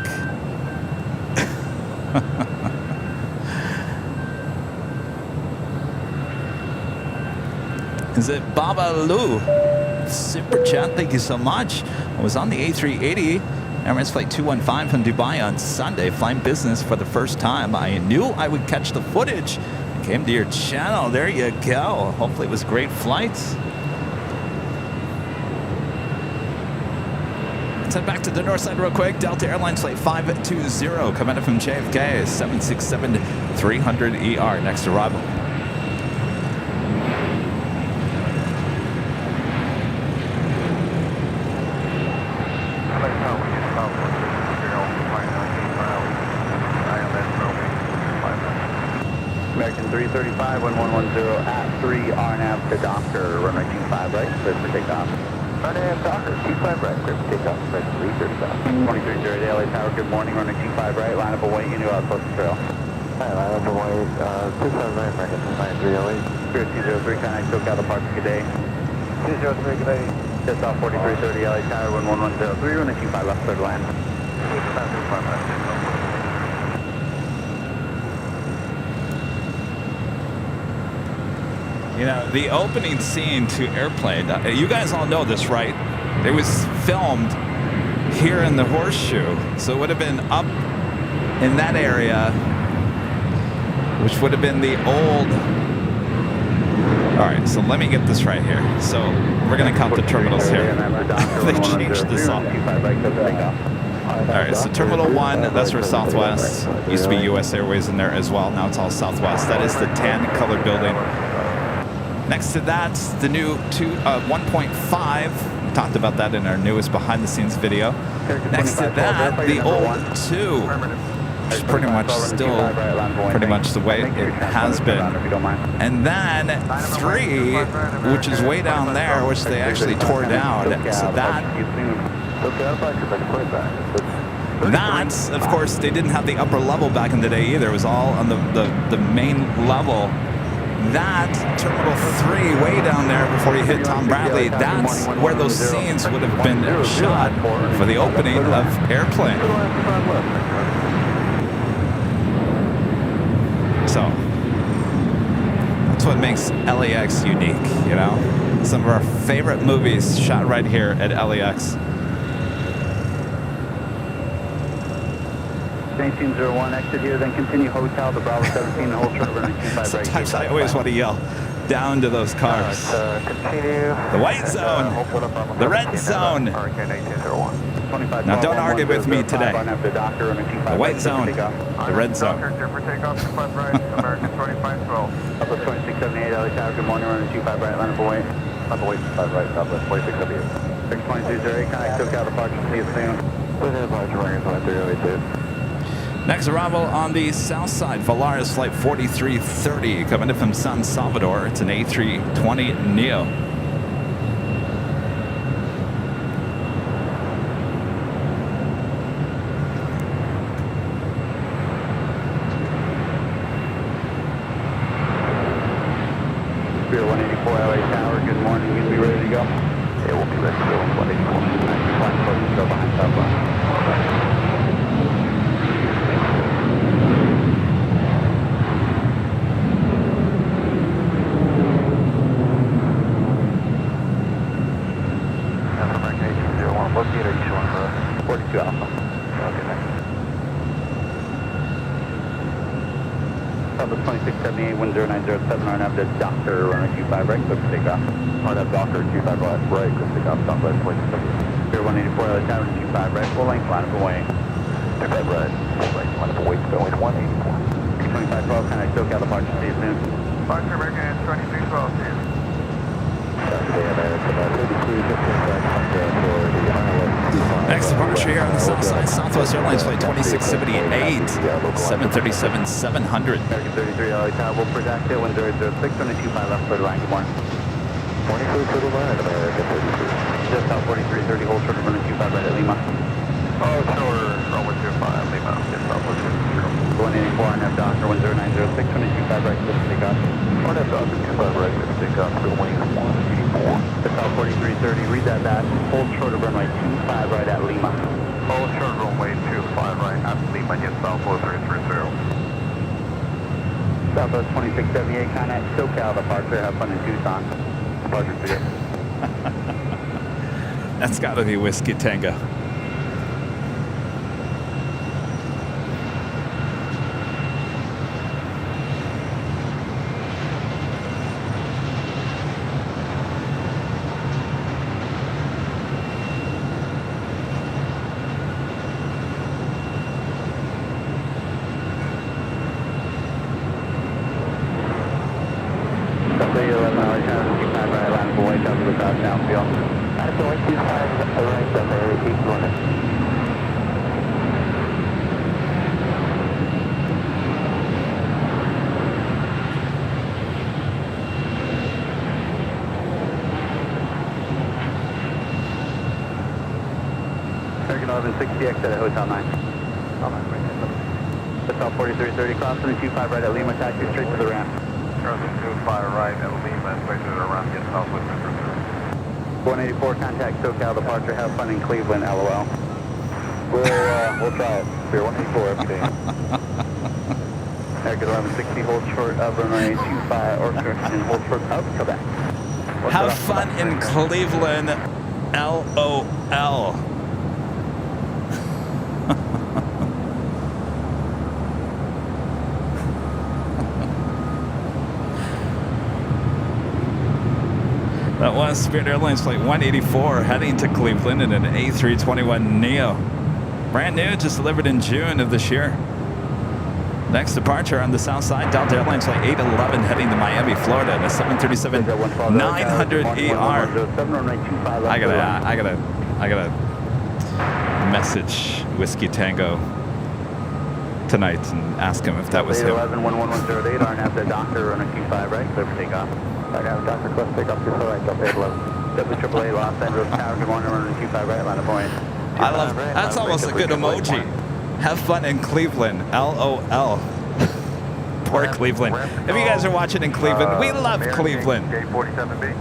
Is it Baba Lou? Super chat, thank you so much. I was on the A380, Emirates Flight 215 from Dubai on Sunday, flying business for the first time. I knew I would catch the footage. Came to your channel. There you go. Hopefully it was a great flight. Let's head back to the north side real quick. Delta Airlines Flight 520 coming in from JFK, 767-300ER, next arrival. American 335, 1110 at 3 RNAV to Docker, runway 25 right, clear for takeoff. RNAV Docker, 25 right, clear for takeoff, American 335. 2330 LA Tower, good morning, runway 25 right, line up await, into outpost trail. Hi, line up await, 279, American 93 LA. Spirit 203, contact SoCal departure, good day. 203, good day. Just off 4330 LA Tower, 1110, 3 runway 25 left, third line. You know, the opening scene to Airplane, you guys all know this, right? It was filmed here in the Horseshoe. So it would have been up in that area, which would have been the old... All right, so let me get this right here. So we're going to count the terminals here. They changed this up. All right, so Terminal 1, that's where Southwest. Used to be U.S. Airways in there as well. Now it's all Southwest. That is the tan-colored building. Next to that, the new 1.5. We talked about that in our newest behind-the-scenes video. Next to that, the old 2, which is pretty much still pretty much the way it has been. And then 3, which is way down there, which they actually tore down. So that, of course, they didn't have the upper level back in the day either. It was all on the main level that Terminal 3 way down there before you hit Tom Bradley, that's where those scenes would have been shot for the opening of Airplane. So that's what makes LAX unique, you know? Some of our favorite movies shot right here at LAX. 1801, exit here, then continue hotel to Bravo 17 and hold short over 925. Sometimes I always want to yell down to those cars. Continue. The white zone. The red zone. Now don't argue with me today. The white zone. The red zone. Jennifer takeoff, 25 right, American 2512. Up 2678, LA Tower, good morning, running 25 right, line up away. Up away, 25 right, Southwest, 2678. 62208, connect, SoCal departure, see you soon. Within departure, running 2302. Next arrival on the south side, Volaris flight 4330 coming in from San Salvador. It's an A320 Neo. Spirit 184 LA Tower, good morning, you'll be ready to go? It will be ready to go. 184. Flying close to go behind Southwest. What gate are you showing for us? 42 Alpha. Okay, thanks. Southwest 2678, wind 0907, RNAV to Doctor, runner 25 right, clip takeoff. RNAV Doctor, 25 right, clip takeoff, Southwest 2678. Spirit 184 LA Tower, 25 right, full length, line up away. 25 right, full right, line up away, going 184. 2512, connect, SoCal departure, see you soon. Departure, American 2312, see you. Next departure here on the south side, Southwest Airlines flight 2678, 737-700. American 33 LA Tower, will project it, wind 006, running 25 left, clear to line, good morning. 23 to the line, American 33. Just out 4330, hold short of running 25 right at Lima. Oh, sure, runway 25, Lima, yes, Southwest 0. 184 RNAV Doctor, wind 0906, running 25 right, clip takeoff. RNAV Doctor, 25 right, clip takeoff, going 184. Just out 4330, read that back, hold short of runway 25 right at Lima. Hold short runway 25 right at Lima, yes, Southwest 330. Southwest 2678, connect, SoCal departure, have fun in Tucson. Departure to you. That's got to be Whiskey Tango. American 1160, exit at Hotel 9. Hotel 4330, crossing the 25 right at Lima, taxi straight to the ramp. Crossing 25 right at Lima, straight to the ramp, yes, Southwest 330. 184, contact SoCal departure, have fun in Cleveland, LOL. We'll try it. Spirit 184, everything. American 1160, hold short of runway 25, or correction, hold short of Quebec. Have fun in Cleveland, LOL. That was Spirit Airlines flight 184 heading to Cleveland in an A321 Neo. Brand new, just delivered in June of this year. Next departure on the south side, Delta Airlines flight 811 heading to Miami, Florida in a 737-900ER. I gotta message Whiskey Tango tonight and ask him if that was him. 811-11108, RNAV to Doctor, running 25 right, clear for takeoff. RNAV Doctor, clip takeoff, 25 right, Delta 811. AAA Los Angeles Tower, good morning, running 25 right, line of point. I love, that's almost a good emoji. Have fun in Cleveland, LOL. Poor Cleveland. If you guys are watching in Cleveland, we love Cleveland. Gate 47B.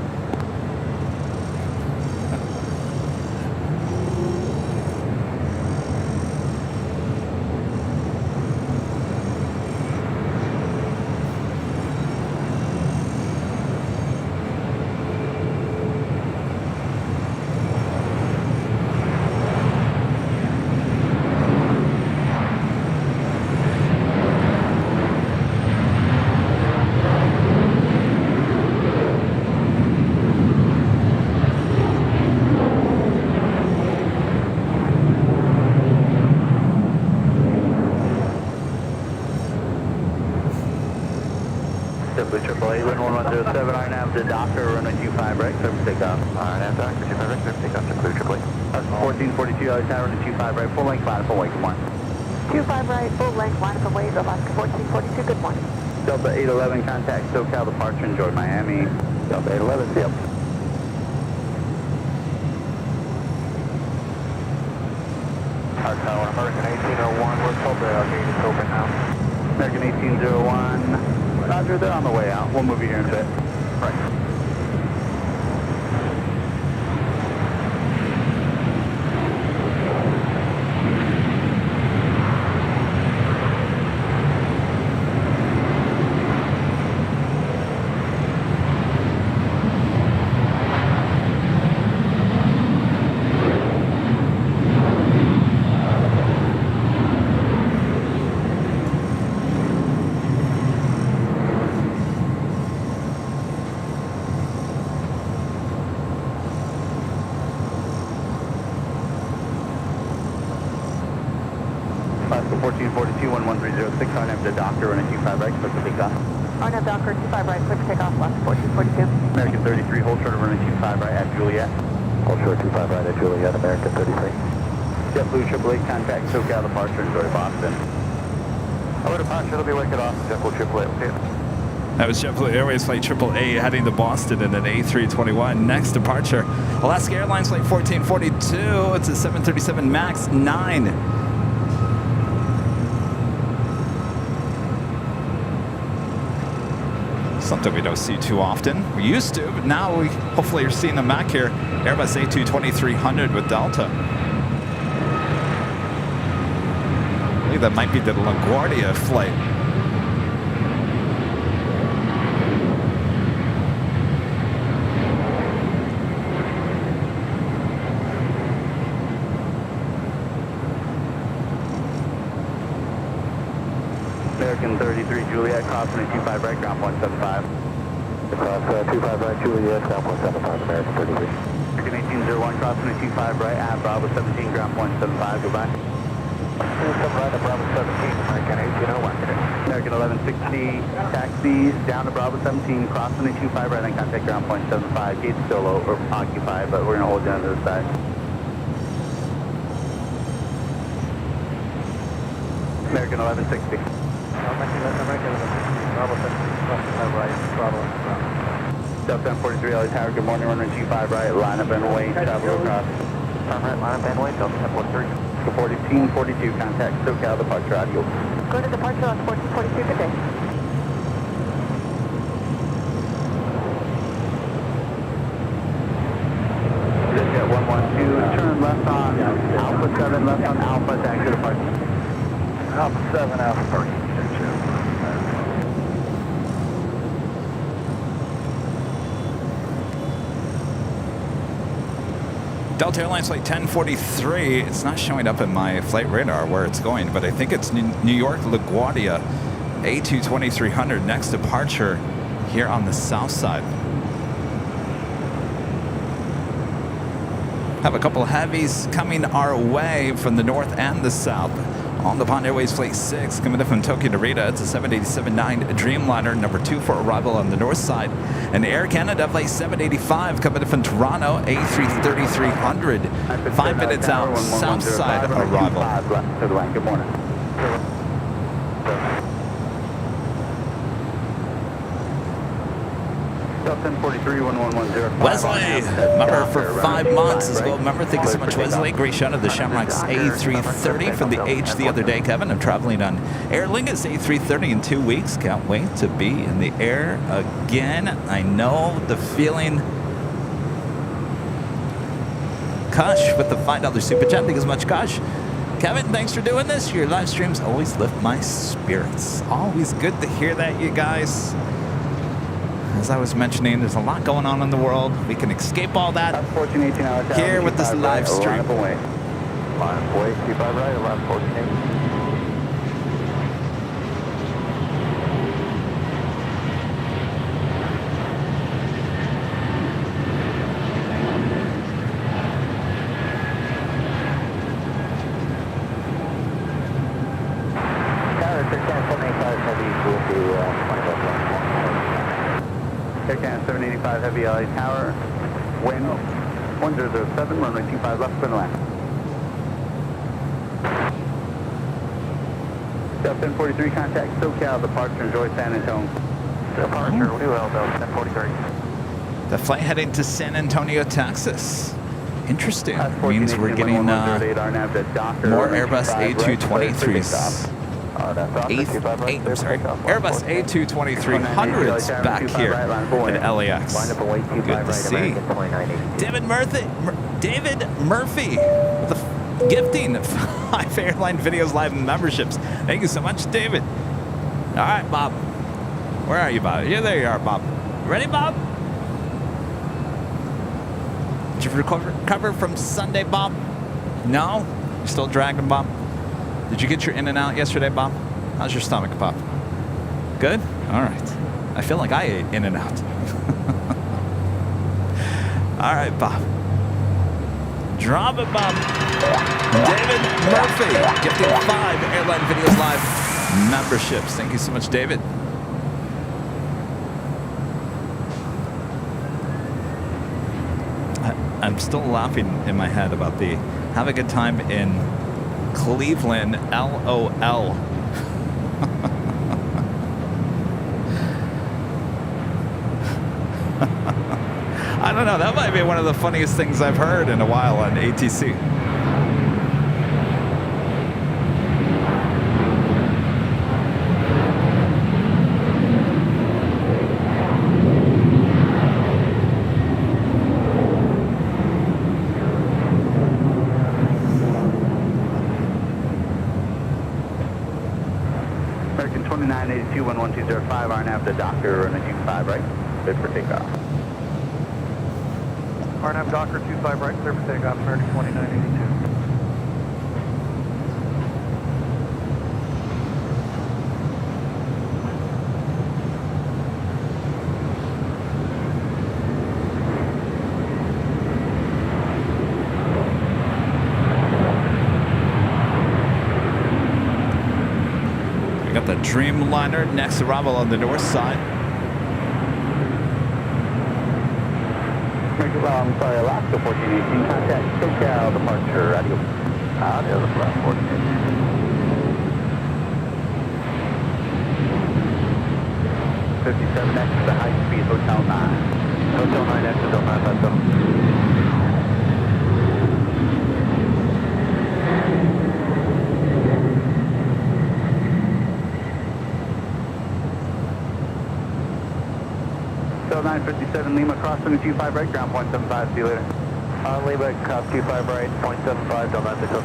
AAA, wind 1107, iron nav to Docker, runway 25 right, clear for takeoff. Iron nav Docker, 25 right, clear for takeoff to clear AAA. 1442, runway 25 right, full length, line up away, good morning. 25 right, full length, line up and wave, Alaska 1442, good morning. Delta 811, contact SoCal departure, enjoy Miami. Delta 811, see ya. Tower, American 1801, we're told the gate is open now. American 1801, Roger, they're on the way out. We'll move you here in a bit. Right. Alaska 1442, 11306, iron nav to Docker, runway 25 right, clear for takeoff. Arnav Docker 25 right, clear for takeoff, Alaska 1442. American 33, hold short of runway 25 right at Juliet. Hold short 25 right at Juliet, American 33. JetBlue AAA, contact SoCal departure, enjoy Boston. Over departure, it'll be wicked off. JetBlue AAA, okay. That was JetBlue Airways Flight AAA heading to Boston in an A321. Next departure, Alaska Airlines Flight 1442. It's a 737 MAX 9. Something we don't see too often. We used to, but now we hopefully are seeing them back here. Airbus A220-300 with Delta. I believe that might be the LaGuardia flight. American 33, Juliet, crossing at 25 right, ground point 75. Across 25 right, Juliet, ground point 75, American 33. American 1801, crossing at 25 right, at Bravo 17, ground point 75, goodbye. Come right at Bravo 17, American 1801. American 1160, taxis down to Bravo 17, crossing at 25 right, and contact ground point 75. Gate's still occupied, but we're going to hold you on to the side. American 1160. American 1160, Bravo 17, crossing right, Bravo. Delta 43, LA Tower, good morning, runway 25 right, line up and wait, travel across. Right, line up and wait, Delta 1043. 1442, contact SoCal departure, adios. Go to departure on 1442, good day. Jet 112, turn left on Alpha 7, left on Alpha, taxi departure. Alpha 7, Alpha 30. Delta Airlines Flight 1043. It's not showing up in my flight radar where it's going, but I think it's New York LaGuardia A220-300. Next departure here on the south side. Have a couple of heavies coming our way from the north and the south. On the Bond Airways Flight 6, coming up from Tokyo Narita, it's a 787-9 Dreamliner, number 2 for arrival on the north side. And Air Canada Flight 785, coming up from Toronto, A330-300, 5 minutes out, south side arrival. Left to the line, good morning. Delta 1043, 11105. Wesley, member for 5 months as well. Remember, thank you so much, Wesley. Great shot of the Shamrock's A330 from the H the other day, Kevin. I'm traveling on Air Lingus A330 in 2 weeks. Can't wait to be in the air again. I know the feeling. Kush with the $5 super chat. Thank you so much, Kush. Kevin, thanks for doing this. Your live streams always lift my spirits. Always good to hear that, you guys. As I was mentioning, there's a lot going on in the world. We can escape all that here with this live stream. Line up away. Line up away, 25 right, line 14. Aircan 785 Heavy LA Tower, wind 1007, runway 25 left, clear the land. Delta 1043, contact SoCal, departure, enjoy San Antonio. Departure, we will, Delta 1043. The flight heading to San Antonio, Texas. Interesting. Means we're getting more Airbus A223s. Airbus A22300s back here at LAX. Good to see. David Murphy with the gifting of 5 Airline Videos Live memberships. Thank you so much, David. All right, Bob. Where are you, Bob? Yeah, there you are, Bob. Ready, Bob? Did you recover from Sunday, Bob? No? You're still dragging, Bob? Did you get your in and out yesterday, Bob? How's your stomach, Bob? Good? All right. I feel like I ate in and out. All right, Bob. Drop it, Bob. David Murphy, gifting 5 Airline Videos Live memberships. Thank you so much, David. I'm still laughing in my head about the have a good time in Cleveland, LOL. I don't know. That might be one of the funniest things I've heard in a while on ATC. American 2982, 11205, RNAV to Docker, runway 25 right, clear for takeoff. RNAV Docker 25 right, clear for takeoff, American 2982. We got the Dreamliner next arrival on the north side. I'm sorry, Alaska 1418, contact SoCal, departure, adios. Adios, Alaska 1418. 57X to high speed, Hotel 9. Hotel 9X, Hotel 957. Hotel 957 Lima, cross 725 right, ground point 75, see you later. Lima, cross 25 right, point 75, don't have to go.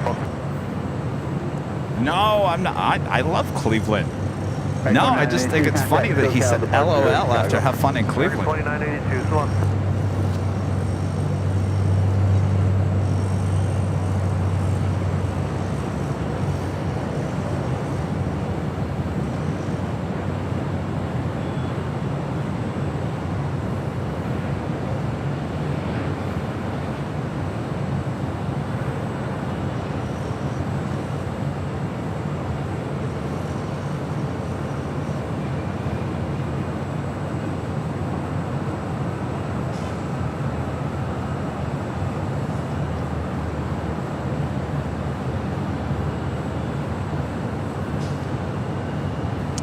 No, I'm not. I love Cleveland. No, I just think it's funny that he said LOL after have fun in Cleveland. 2982, so long.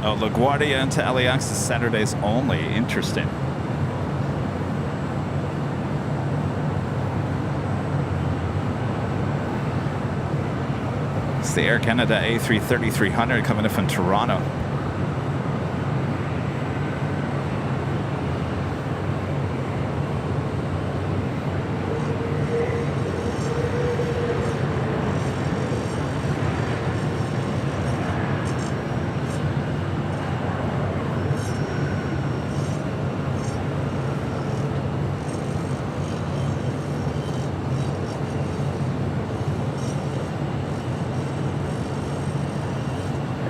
Oh, LaGuardia into LAX is Saturdays only. Interesting. It's the Air Canada A330-300 coming in from Toronto.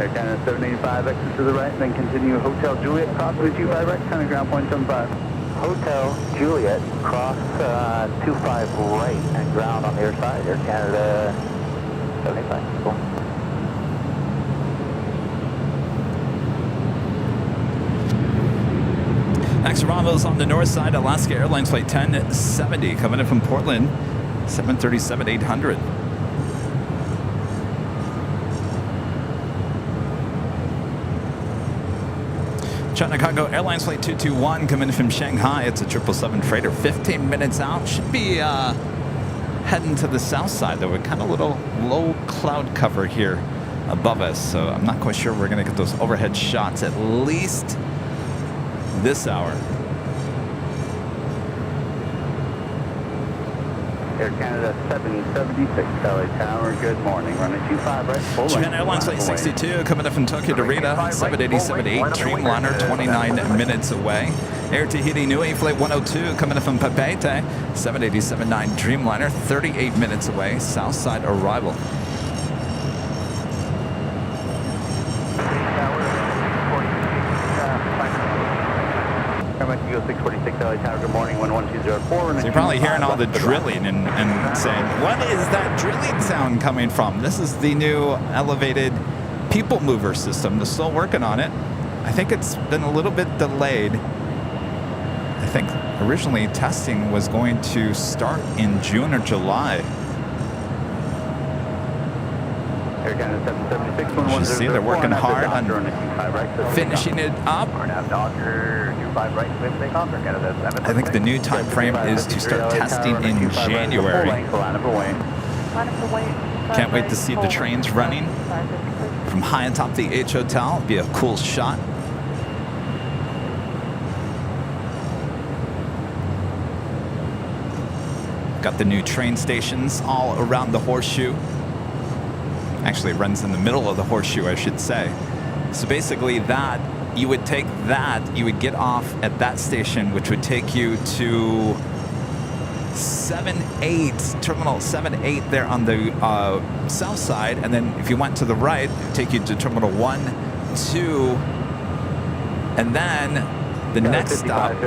Air Canada 785, exit to the right, then continue Hotel Juliet, cross 25 right, turn ground point 75. Hotel Juliet, cross 25 right and ground on the air side. Air Canada 75. Cool. Next arrivals on the north side, Alaska Airlines Flight 1070 coming in from Portland, 737-800. China Cargo Airlines Flight 221 coming in from Shanghai. It's a 777 freighter, 15 minutes out. Should be heading to the south side, though. We're kind of a little low cloud cover here above us, so I'm not quite sure we're going to get those overhead shots at least this hour. Air Canada 776, LA Tower, good morning. Running 25 right, full length. Japan Airlines Flight 62 coming up from Tokyo to Rita, 787-8 Dreamliner, 29 minutes away. Air Tahiti Nui Flight 102 coming up from Papeete, 787-9 Dreamliner, 38 minutes away, south side arrival. Echo 646 LA Tower, good morning, 11204. So you're probably hearing all the drilling and saying, what is that drilling sound coming from? This is the new elevated people mover system. They're still working on it. I think it's been a little bit delayed. I think originally testing was going to start in June or July. Air Canada 776, You see they're working hard on finishing it up. I think the new time frame is to start testing in January. Can't wait to see the trains running from high atop the H Hotel. It'll be a cool shot. Got the new train stations all around the horseshoe. Actually, it runs in the middle of the horseshoe, I should say. So basically that, you would take that, you would get off at that station, which would take you to 7-8, Terminal 7-8 there on the south side. And then if you went to the right, it would take you to Terminal 1, 2, and then the next stop, a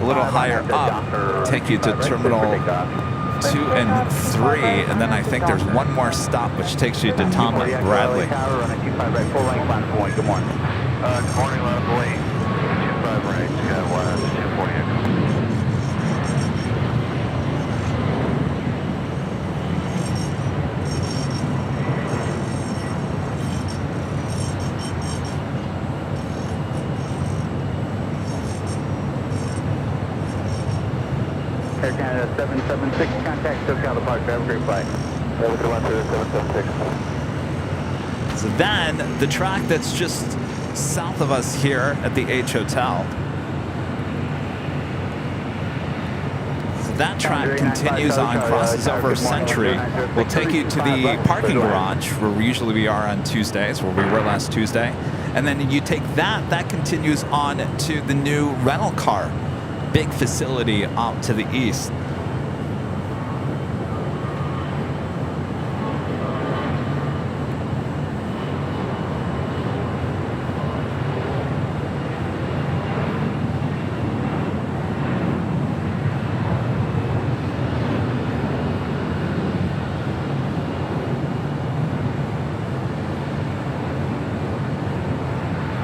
little higher up, take you to Terminal 2 and 3, and then I think there's one more stop which takes you to Tom Bradley. Good morning. Good morning, Line of Lane. 25 right, Sky West, 240 Echo. Air Canada 776, contact SoCal departure. Have a great flight. 776. So then the track that's just south of us here at the H Hotel. So that track continues on, crosses over Century, will take you to the parking garage where usually we are on Tuesdays, where we were last Tuesday. And then you take that, that continues on to the new rental car, big facility out to the east.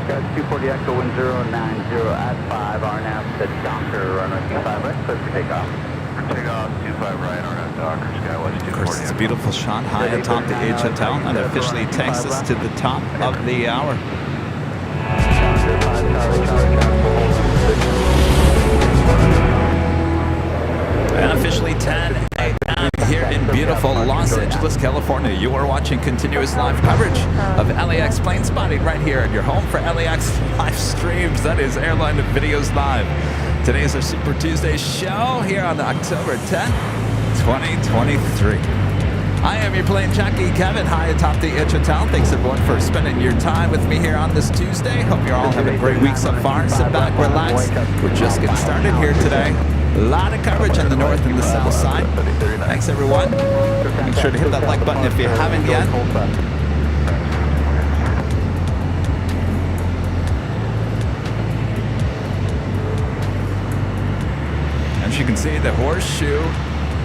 Guys, 240 Echo 1090 at 5, RNAV to Docker, runway 25 right, clear for takeoff. Takeoff, 25 right, RNAV Docker, Sky West, 240 Of course, it's a Echo. beautiful shot high atop the H Hotel and officially takes us to the top of the hour. And officially 10 a.m. here in beautiful Los Angeles, California. You are watching continuous live coverage of LAX plane spotting right here at your home for LAX live streams. That is Airline Videos Live. Today is our Super Tuesday show here on October 10th, 2023. I am your plane jockey, Kevin, high atop the Hotel. Thanks everyone for spending your time with me here on this Tuesday. Hope you're all having a great week so far. Sit back, relax. We're just getting started here today. A lot of coverage on the north and the south side. Thanks everyone. Make sure to hit that like button if you haven't yet. As you can see, the horseshoe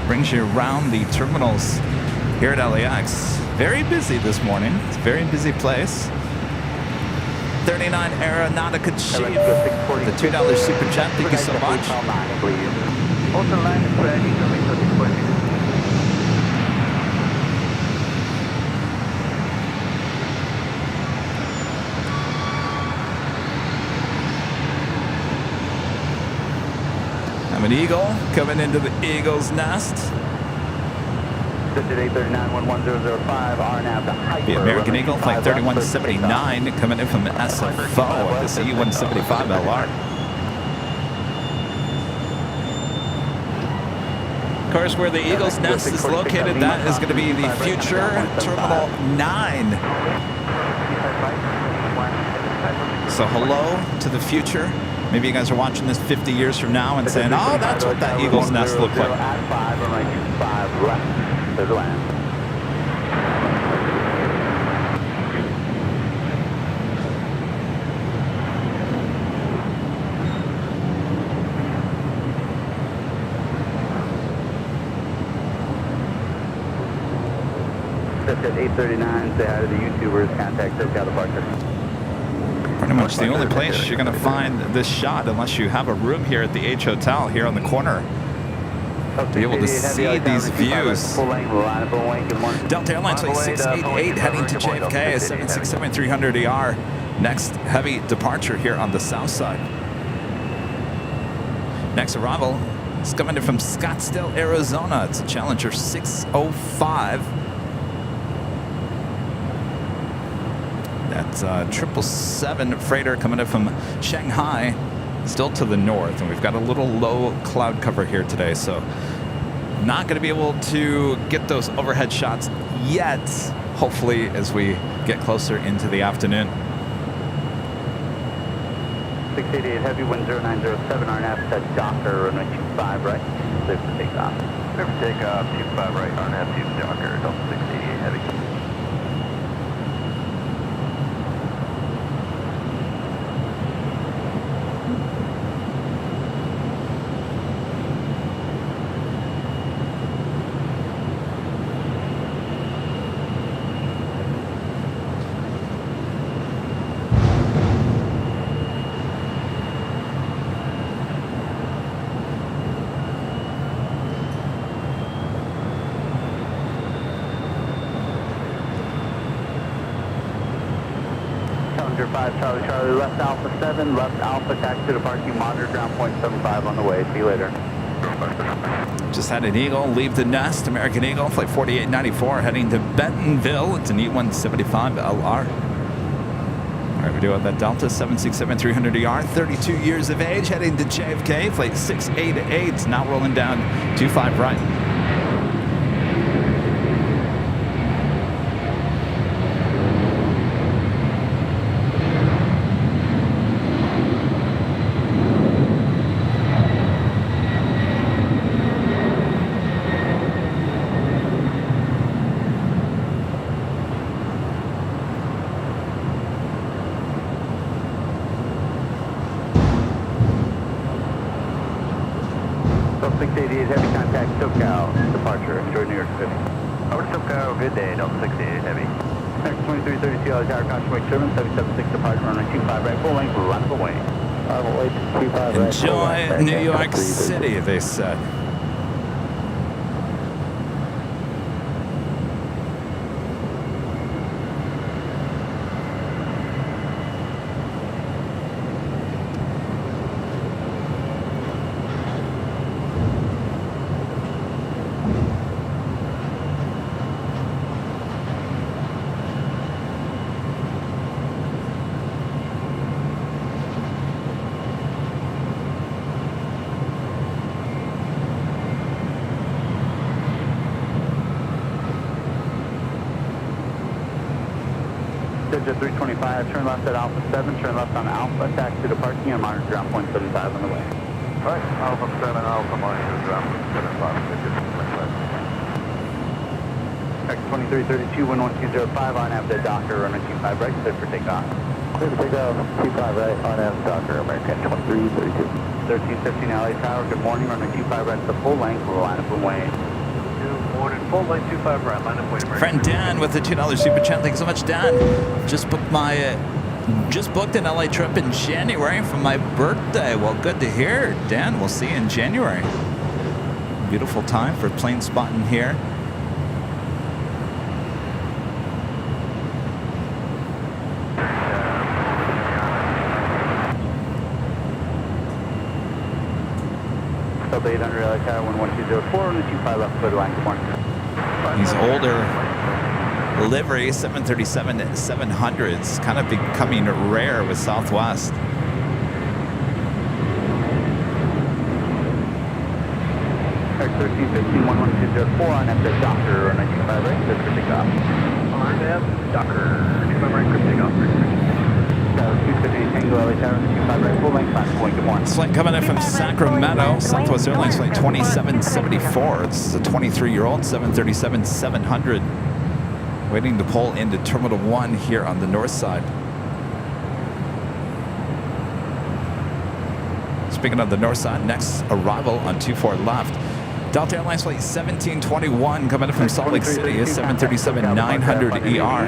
brings you around the terminals here at LAX. Very busy this morning. It's a very busy place. 39 Aeronautica Chief, the $2 super chat. Thank you so much. I'm an eagle coming into the eagle's nest. The American Eagle, flight 3179, coming in from the SFO at this E175LR. Of course, where the Eagle's nest is located, that is going to be the future Terminal 9. So hello to the future. Maybe you guys are watching this 50 years from now and saying, oh, that's what that Eagle's nest looked like. There's a land. That's at 8:39. Say hi to the YouTubers. Contact SoCal departure. Pretty much the only place you're going to find this shot, unless you have a room here at the H Hotel here on the corner, be able to see these views. Delta Airlines flight 688 heading to JFK, 767-300ER. Next heavy departure here on the south side. Next arrival is coming in from Scottsdale, Arizona. It's a Challenger 605. That's a 777 freighter coming in from Shanghai. Still to the north, and we've got a little low cloud cover here today, so not going to be able to get those overhead shots yet, hopefully as we get clear into the afternoon. 688 heavy wind 0907 RNAV set Docker runway 25 right, clear for takeoff. Clear for takeoff 25 right RNAV 2 Docker Delta 688 heavy. Challenger 5, Charlie, Charlie, left Alpha 7, left Alpha, taxi to departure, monitor ground point 75 on the way. See you later. Just had an Eagle leave the nest, American Eagle, flight 4894, heading to Bentonville. It's an E175LR. All right, we do have that Delta 767-300ER, 32 years of age, heading to JFK, flight 688, now rolling down 25 right. So 688 heavy contact SoCal departure, enjoy New York City. Over to SoCal, good day, Delta 688 heavy. Next 2332 tower caution wake service, 776 departure runway 25 right, full length, run away. Enjoy New York City, they said. Digit 325, turn left at Alpha 7, turn left on Alpha, taxi to parking and monitor ground point 75 on the way. Right, Alpha 7, Alpha monitor ground 75, X2332, 11205 on F at Docker, runway 25 right, clear for takeoff. Clear to take off, 25 right, on M, Docker, American 2332. 1315 LA Tower, good morning, runway 25 right, the full length, we'll line up and wait. Good morning, full length 25 right, line up wait, American. Friend Dan with the $2 super chat. Thanks so much, Dan. Just booked an LA trip in January for my birthday. Well, good to hear, Dan. We'll see you in January. Beautiful time for plane spotting here. Sub 800 LA Tower, 11204, and the 25 left, clear to line, good morning. These older livery 737-700s kind of becoming rare with Southwest. X1315, 11204 on F at Docker, runway 25 right, clear for takeoff. On F, Docker, 25 right, clear takeoff. 258 Tango LA Tower, 25 right, full length, line point, good morning. This flight coming in from Sacramento, Southwest Airlines flight 2774. This is a 23-year-old 737-700 waiting to pull into Terminal 1 here on the north side. Speaking of the north side, next arrival on 24 left. Delta Airlines flight 1721 coming in from Salt Lake City is 737-900ER.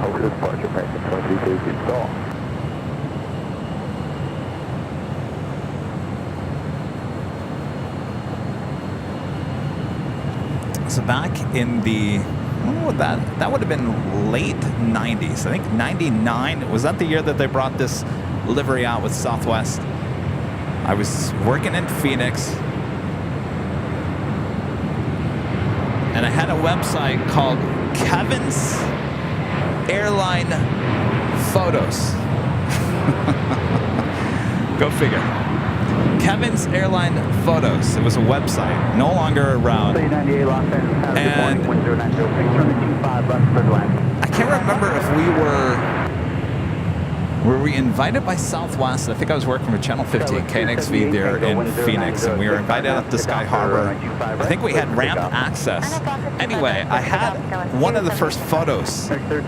Over to departure, American 2332, stall. So back in the, that would have been late 90s. I think 99, was that the year that they brought this livery out with Southwest? I was working in Phoenix, and I had a website called Kevin's Airline Photos. Go figure. Kevin's Airline Photos. It was a website, no longer around. And I can't remember if we were we invited by Southwest. I think I was working for Channel 15 KNXV there in Phoenix, and we were invited up to Sky Harbor. I think we had ramp access. Anyway, I had one of the first photos of the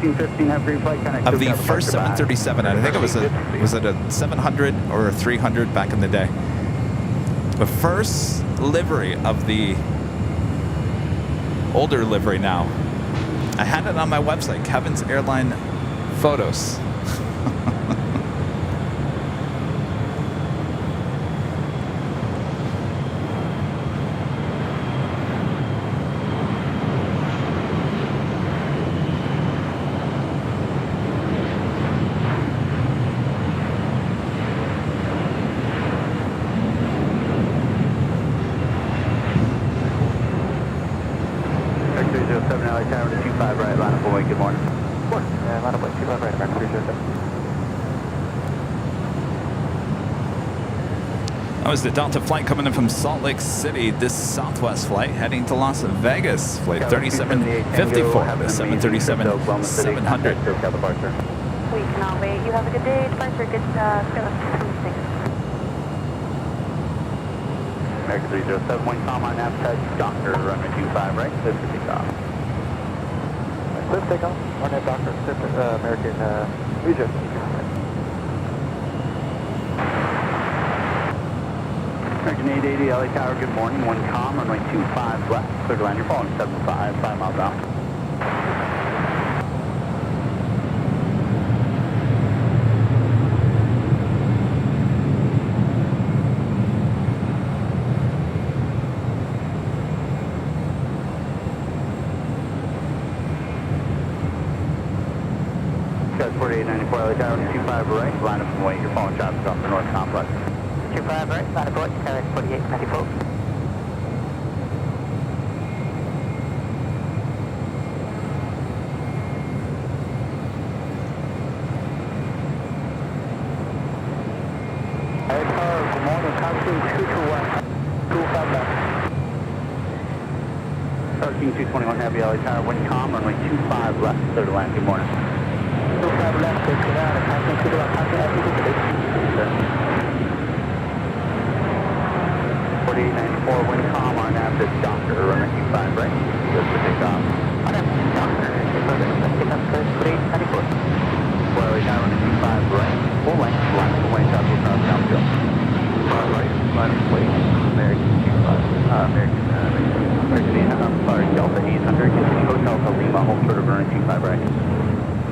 first 737, and I think it was a 700 or a 300 back in the day. The first livery of the older livery now. I had it on my website, Kevin's Airline Photos. That was the Delta flight coming in from Salt Lake City. This Southwest flight heading to Las Vegas. Flight 3754, the 737-700. We cannot wait. You have a good day. Departure, good Philip 26. American 307, one com on F, Docker, runway 25 right, clear for takeoff. Clear for takeoff, on that Docker, American Region. American 880 LA Tower, good morning, one com, runway 25 left, clear to land, you're following 75, 5 miles out. Got 4894 LA Tower, 25 right, line up and wait, you're following traffic off the north complex. 25 right, line of right, carry 4894. LA Tower, good morning, taxi 221, 25 left. Parking 221 Heavy LA Tower, wind calm, runway 25 left, clear to land, good morning. left, disconnect, passing to the left, passing to the left. 4894, wind calm, on nav to Doctor, runway 25 right. Good for takeoff. On up, Doctor, take up to 4894. Runway down, runway 25 right. Full length, line of way, top across downfield. Right, line of way, American 25, American, sorry, Delta 800, continue Hotel to Lima, hold short of runway 25 right.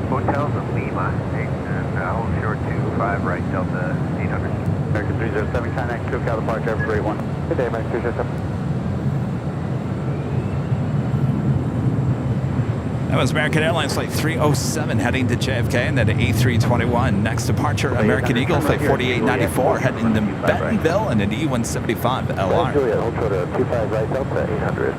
Hotels of Lima, and hold short 25 right, Delta 800. American 307, contact SoCal departure, have a great one. Good day, American 307. That was American Airlines Flight 307 heading to JFK, and then to A321. Next departure, American Eagle Flight 4894 heading to Bentonville, and an E175 LR. Juliet, hold short of 25 right, Delta 800.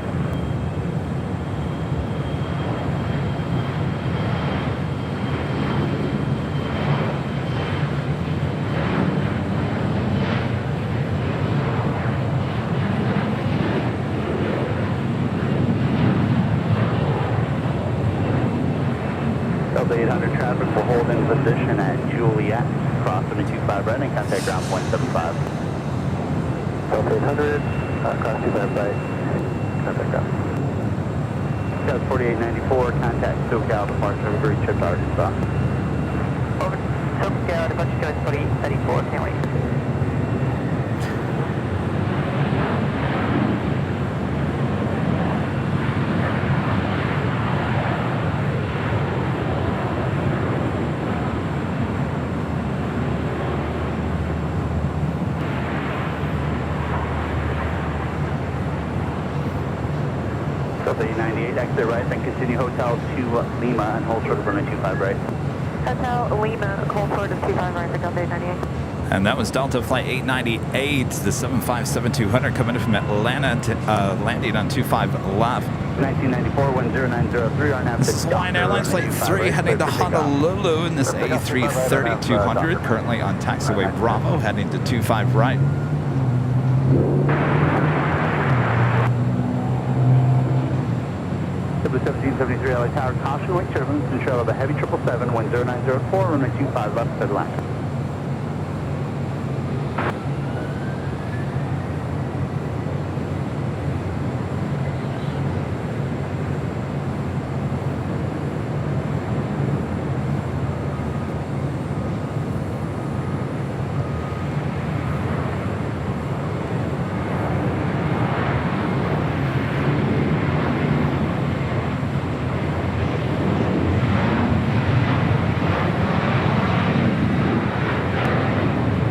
Delta 800 traffic will hold in position at Juliet, cross 25 right, and contact ground point 75. Delta 800, cross 25 right, contact ground. Delta 4894, contact SoCal departure, have a great trip to Arkansas. Over, SoCal, departure guys 4894, can't wait. Delta 898, exit right, then continue Hotel to Lima and hold short of runway 25 right. Hotel Lima, hold short of 25 right for Delta 898. And that was Delta Flight 898, the 757-200 coming in from Atlanta, to, landing on 25 left. 1994, 10903, on This is Hawaiian Airlines Flight 3 heading to Honolulu in this A330-200, currently on taxiway Bravo, heading to 25 right. W1773 LA Tower, caution wing turbulence, control of a heavy 777, 10904, runway 25 left, clear line.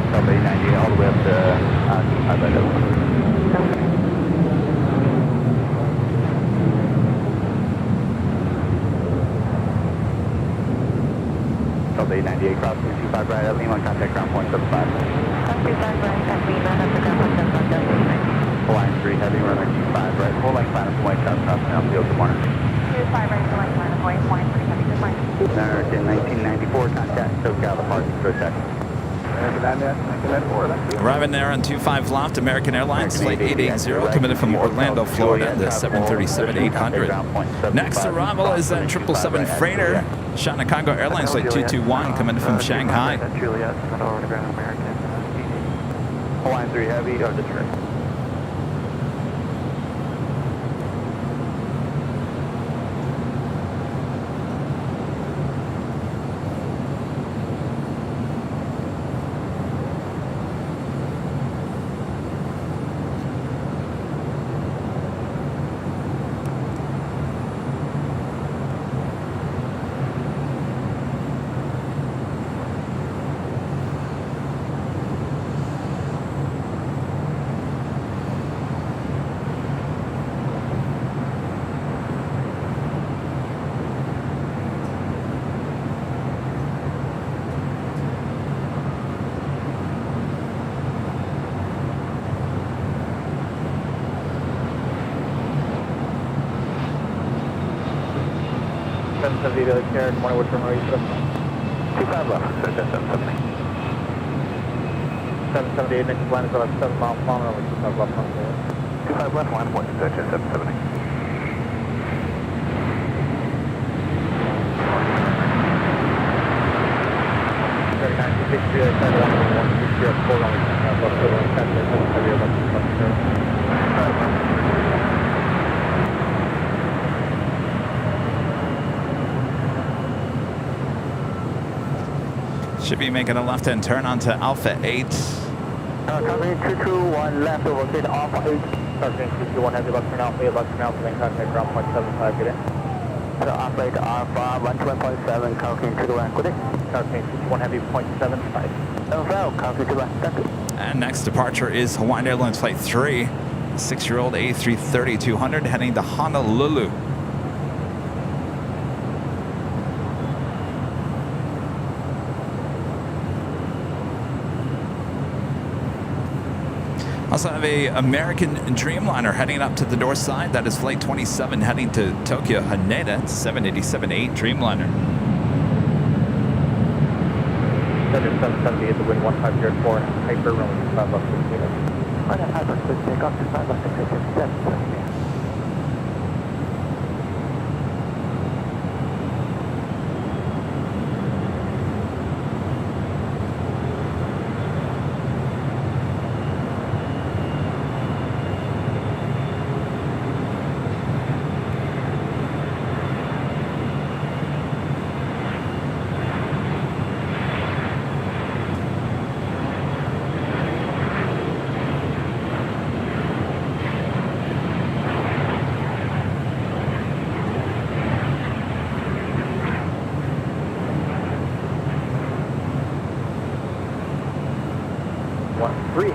Delta 898 all the way up to 25 right over. Delta 898 crossing 25 right at Lima, contact ground point 75. Cross 25 right at Lima, that's the ground point 75, Delta 898. Line 3 heavy, runway 25 right, full length final white top crossing outfield, good morning. 25 right to line line of way, morning, pretty heavy, good morning. American 1994, contact SoCal departure for a second. Arriving there on 25 left, American Airlines Flight 880 coming in from Orlando, Florida, the 737-800. Next arrival is that 777 freighter, Chicago Airlines Flight 221 coming in from Shanghai. Juliet, not over the ground, American. Line 3 heavy, Detroit. Good morning, what's your number? 25 left, 770. 778, next line is about 7 miles per hour, 25 left. 25 left, line point, 770. Juliet, Kevin, 114, runway 10 left, clear 1, catch right, heavy left, Should be making a left-hand turn onto Alpha 8. Company 221 left over gate Alpha 8. Company 221 heavy left turn Alpha 8, left turn Alpha, then contact ground point 75, get in. So Alpha 8 Alpha 121.7, Company 221, good day. Company 221 heavy 0.75. Well, Company 221, thank you. And next departure is Hawaiian Airlines Flight 3, 6-year-old A330-200 heading to Honolulu. Also have a American Dreamliner heading up to the north side. That is Flight 27 heading to Tokyo Haneda, 787-8 Dreamliner. 770 at the wind 1504, hyper runway 5 left 16. On a hyper, please take off to 5 left 16.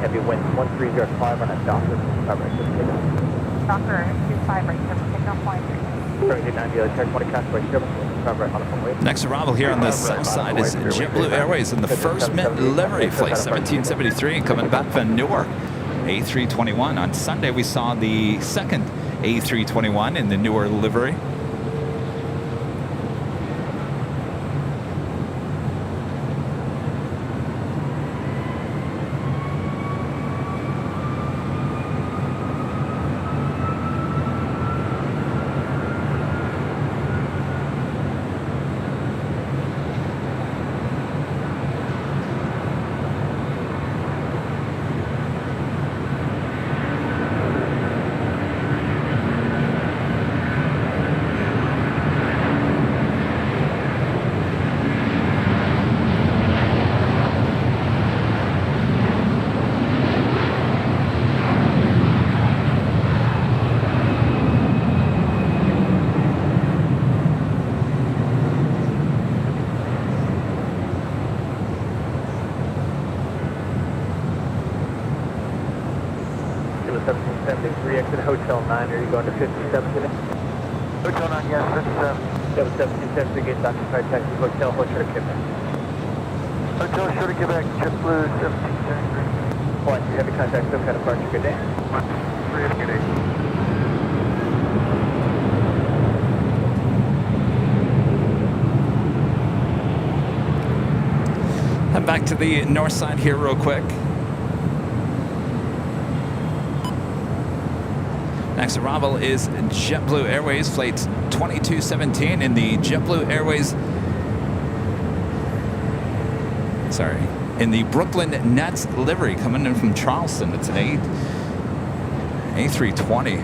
Heavy wind 1305 on a Docker. Docker 25 right, 7 signal point. Sorry, 90, check 20 catch right, 7 right on the runway. Next arrival here on the south side is JetBlue Airways in the first mint livery, Flight 1773, coming back from Newark, A321. On Sunday, we saw the second A321 in the newer livery. Exit Hotel 9, are you going to 57 today? Hotel 9, yes, 57. 1773, gate occupied, taxi, Hotel, Hotel Quebec. Hotel, Hotel Quebec, JetBlue 1773. One, you have a contact, some kind of departure, good day. 3, good day. Head back to the north side here real quick. Next arrival is JetBlue Airways Flight 2217 in the JetBlue Airways, in the Brooklyn Nets livery coming in from Charleston. It's an A320.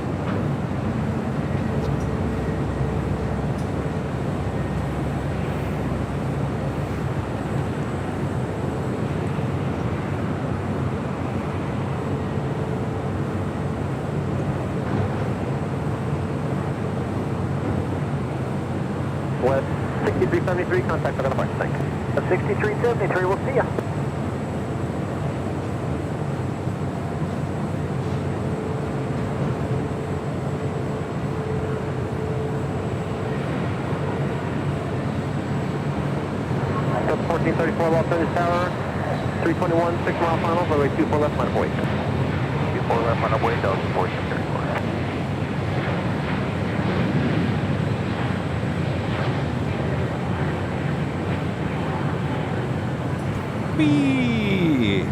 West 6373, contact for the departure, thanks. 6373, we'll see ya. So 1434 Los Angeles Tower, 321, 6 mile final, runway 24 left, line of weight. 24 left, line of weight, 1434. Whee!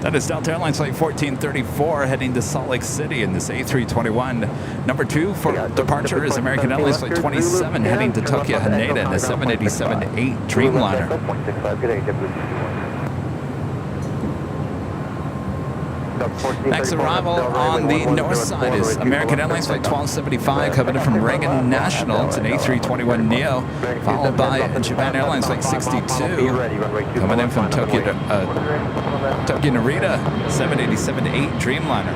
That is Delta Airlines Flight 1434 heading to Salt Lake City in this A321. Number 2 for departure is American Airlines Flight 27 heading to Tokyo Haneda in a 787-8 Dreamliner. Next arrival on the north side is American Airlines Flight 1275 coming in from Reagan National. It's an A321neo, followed by Japan Airlines Flight 62 coming in from Tokyo Narita, 787-8 Dreamliner.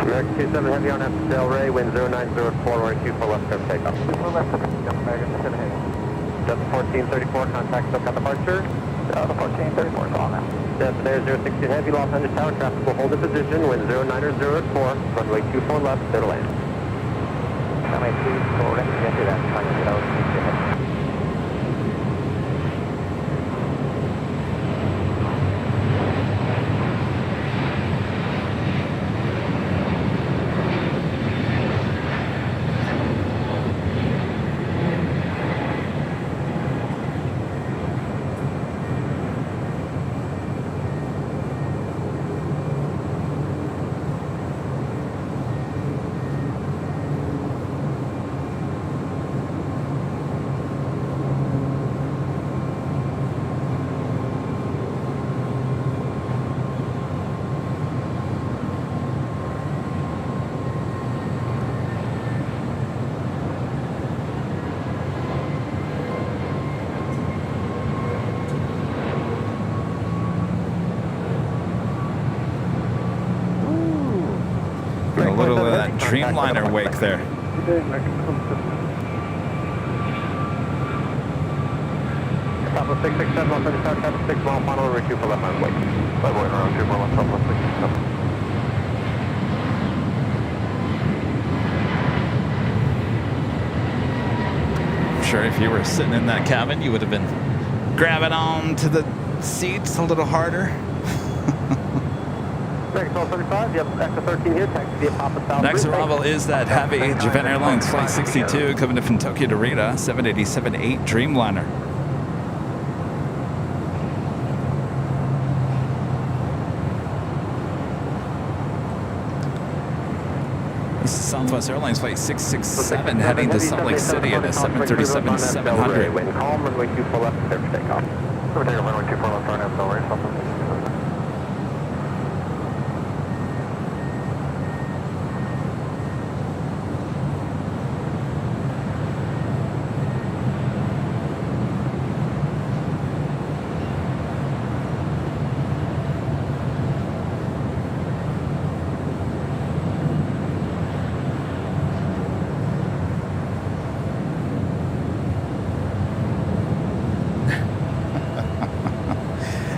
American 27 Heavy on F Del Rey, wind 0904, runway 24 left turn takeoff. Delta 1434, contact SoCal departure. Delta 1434 is on now. Delta there 060 Heavy, Los Angeles Tower, traffic will hold in position, wind 0904, runway 24 left, clear to land. Runway 24 left, get to that, trying to get out of the A little of that Dreamliner wake there. Top of 667, Los Angeles Tower, traffic 6 mile final, runway 24 left, on wait. By going around 2 left, top of 667. I'm sure if you were sitting in that cabin, you would have been grabbing on to the seats a little harder. American 1235, you have extra 13 here, taxi via Papa South. Next Bridge. arrival is that heavy Japan Airlines Flight 62 coming in from Tokyo Narita, 787-8 Dreamliner. This is Southwest Airlines Flight 667 heading to Salt Lake City in a 737-700. Wind calm, runway 24 left, clear for takeoff. Clear for takeoff, runway 24 left, turn F Del Rey, Southwest 667.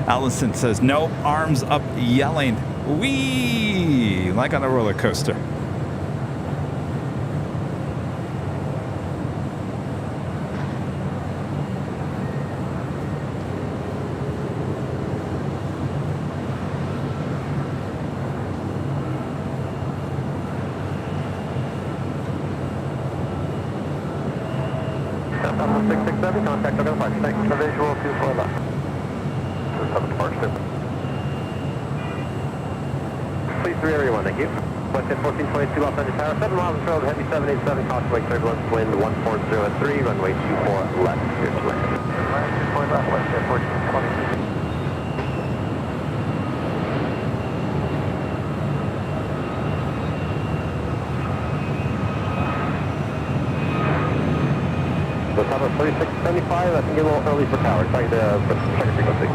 Allison says, no, arms up yelling. Wee! Like on a roller coaster. Southwest 667, contact over the flight. Thanks. The visual 24 left. 7 departure. Please 3 everyone, thank you. West 1422 Los Angeles Tower, 7 miles of trail, heavy 787, caution turbulence, wind 1403, runway 24 left, clear to land. Runway 24 left, West 1422. The top of 3675, I think you're a little early for tower. Trying to check the frequency.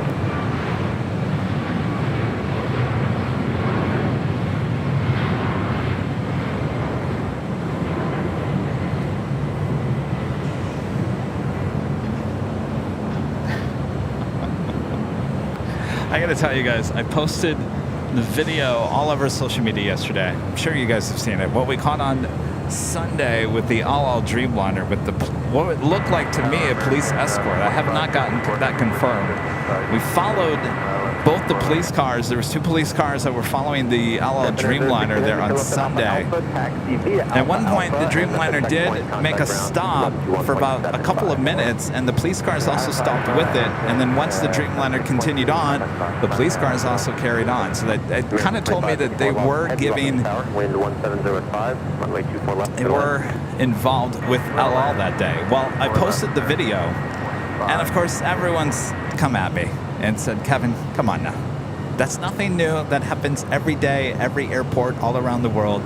I gotta tell you guys, I posted the video all over social media yesterday. I'm sure you guys have seen it. What we caught on Sunday with the all Dreamliner with what it looked like to me a police escort. I have not gotten that confirmed. We followed both the police cars. There was 2 police cars that were following the all Dreamliner there on Sunday. At one point, the Dreamliner did make a stop for about a couple of minutes, and the police cars also stopped with it. And then once the Dreamliner continued on, the police cars also carried on. So that it kind of told me that they were giving, they were involved with LL that day. Well, I posted the video, and of course, everyone's come at me and said, Kevin, come on now. That's nothing new. That happens every day, every airport all around the world.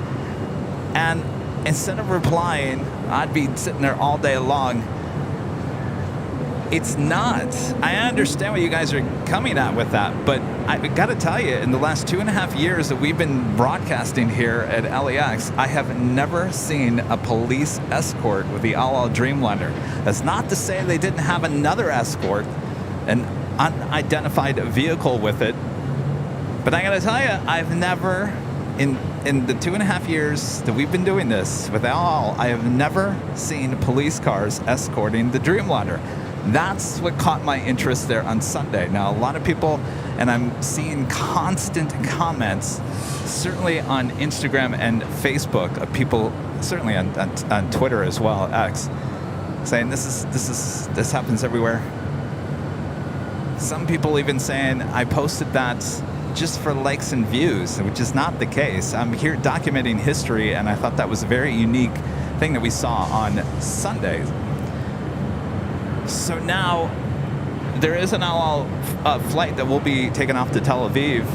And instead of replying, I'd be sitting there all day long. It's not. I understand what you guys are coming at with that, but I got to tell you, in the last 2.5 years that we've been broadcasting here at LAX, I have never seen a police escort with the all Dreamliner. That's not to say they didn't have another escort, an unidentified vehicle with it. But I gotta tell you, I've never, in the 2.5 years that we've been doing this with all, I have never seen police cars escorting the Dreamliner. That's what caught my interest there on Sunday. Now, a lot of people, and I'm seeing constant comments, certainly on Instagram and Facebook, of people, certainly on Twitter as well, X, saying this happens everywhere. Some people even saying I posted that just for likes and views, which is not the case. I'm here documenting history, and I thought that was a very unique thing that we saw on Sunday. So now there is an all flight that will be taken off to Tel Aviv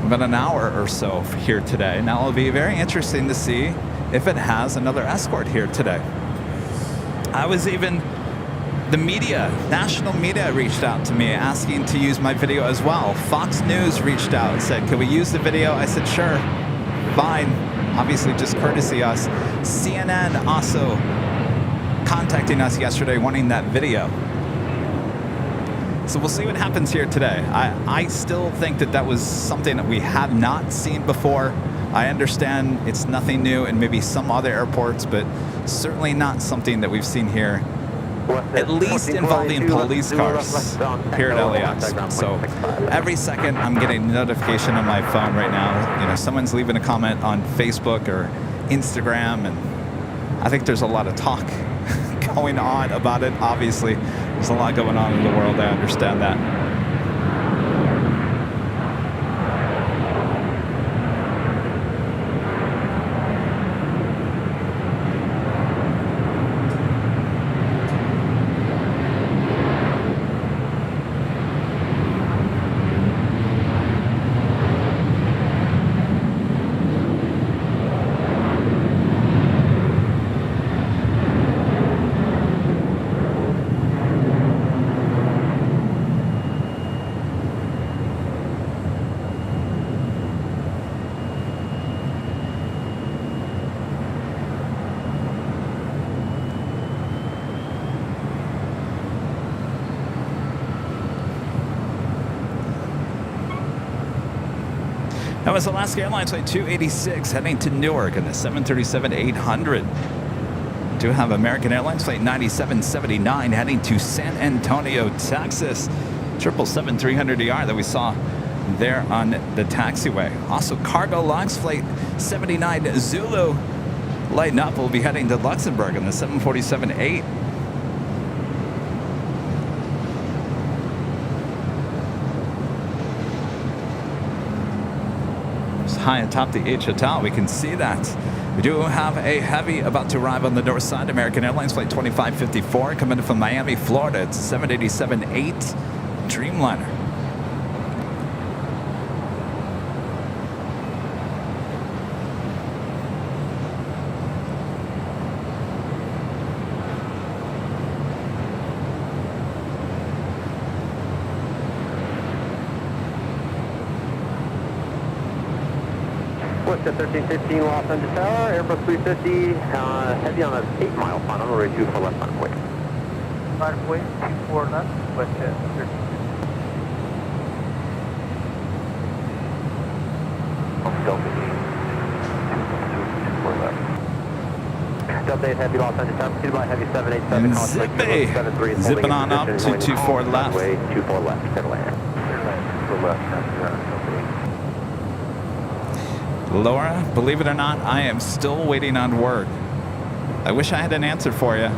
about an hour or so here today. Now it'll be very interesting to see if it has another escort here today. The media, national media, reached out to me asking to use my video as well. Fox News reached out and said, can we use the video? I said, sure, fine. Obviously, just courtesy us. CNN also contacting us yesterday wanting that video. So we'll see what happens here today. I still think that was something that we have not seen before. I understand it's nothing new in maybe some other airports, but certainly not something that we've seen here, at least involving police cars here at LAX. So every second I'm getting a notification on my phone right now. You know, someone's leaving a comment on Facebook or Instagram, and I think there's a lot of talk going on about it. Obviously, there's a lot going on in the world. I understand that. That was Alaska Airlines Flight 286 heading to Newark in the 737-800. We do have American Airlines Flight 9779 heading to San Antonio, Texas. 777-300ER that we saw there on the taxiway. Also, Cargo LAX Flight 79 Zulu lighting up. We'll be heading to Luxembourg in the 747-8. High atop the H Hotel, we can see that. We do have a heavy about to arrive on the north side. American Airlines Flight 2554 coming in from Miami, Florida. It's 787-8 Dreamliner. At 1315 Los Angeles Tower, Airbus 350, heavy on an 8-mile final, runway 24 left on way. Runway 24 left, west at 13. Delta 8, 2 left. Delta 8 Heavy, Los Angeles Tower, pursued by Heavy 787. And zippy. Zipping on up to 24 left. Runway 24 left, clear to land. To the left, Laura, believe it or not, I am still waiting on word. I wish I had an answer for you.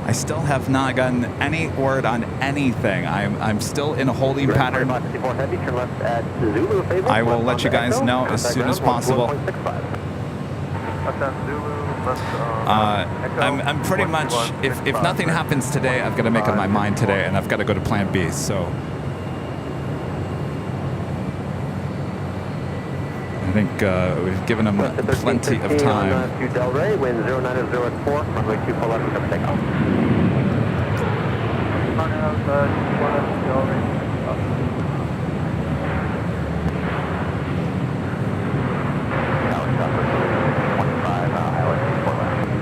I still have not gotten any word on anything. I'm still in a holding pattern. Heavy, turn left at Zulu, I will let you guys know as soon as possible. I'm pretty much, if nothing happens today, I've got to make up my mind today, and I've got to go to Plan B. So I think we've given them plenty of time. To Delray, wind 090 at 4, runway 24 left, come take off.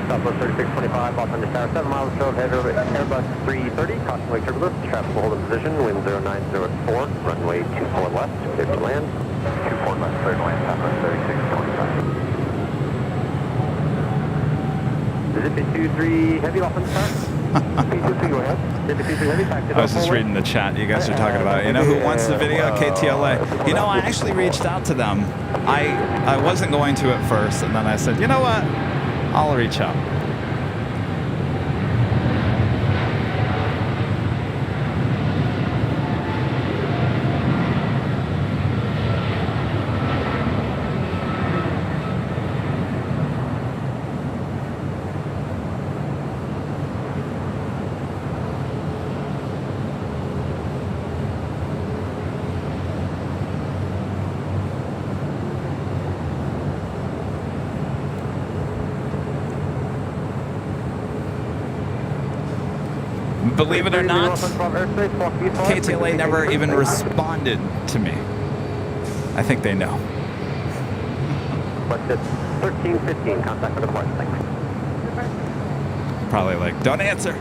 Southwest 3625, Los Angeles Tower, 7 miles short of Airbus 330, caution wake turbulence, traffic will hold in position, wind 090 at 4, runway 24 left, clear to land. 24 left, clear to land, Southwest 3625. Zippy 23 Heavy, Los Angeles Tower. Zippy 23 Heavy, back to I was just reading the chat you guys are talking about. You know who wants the video? KTLA. You know, I actually reached out to them. I wasn't going to at first, and then I said, you know what? I'll reach out. Believe it or not, KTLA never even responded to me. I think they know. What's it? 1315, contact for the flight, thanks. Probably like, don't answer.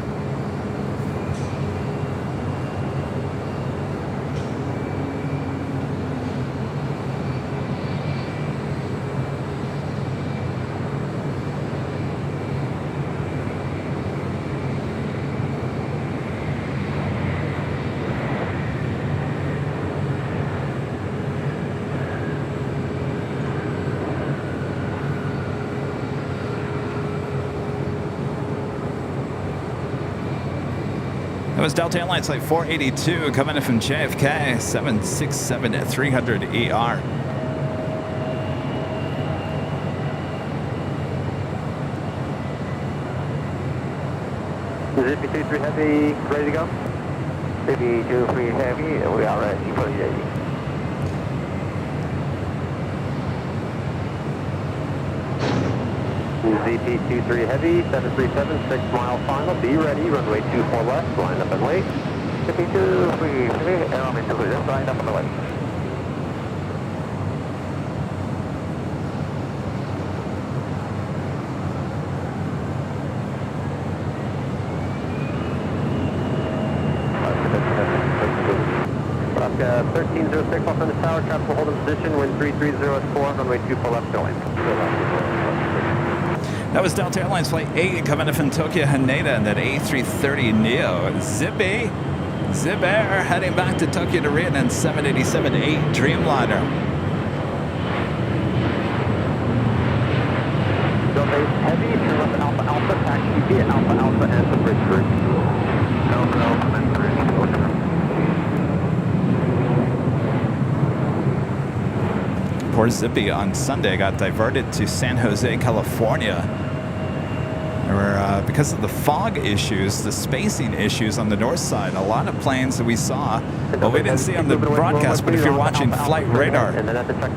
That was Delta Airlines Flight 482 coming in from JFK, 767 at 300 ER. Zippy 23 Heavy, ready to go? Zippy 23 Heavy, we are ready for the ZP23 Heavy, 737, 6 mile final, be ready, runway 24 left, line up and wait. ZP23 Heavy, Airline 2 left, line up and wait. Alaska 1306 off on the tower, traffic will hold in position, wind 330 at 4, runway 24 left, going. That was Delta Airlines Flight 8 coming in from Tokyo Haneda in that A330neo. Zippy, Zip Air heading back to Tokyo to Rio in 787-8 Dreamliner. Delta 8 Heavy, turn left Alpha Alpha, taxi B at Alpha Alpha and the bridge group. Alpha Alpha and bridge, Poor Zippy on Sunday got diverted to San Jose, California. There were, because of the fog issues, the spacing issues on the north side, a lot of planes that we saw, well, we didn't see on the broadcast, but if you're watching Flight Radar,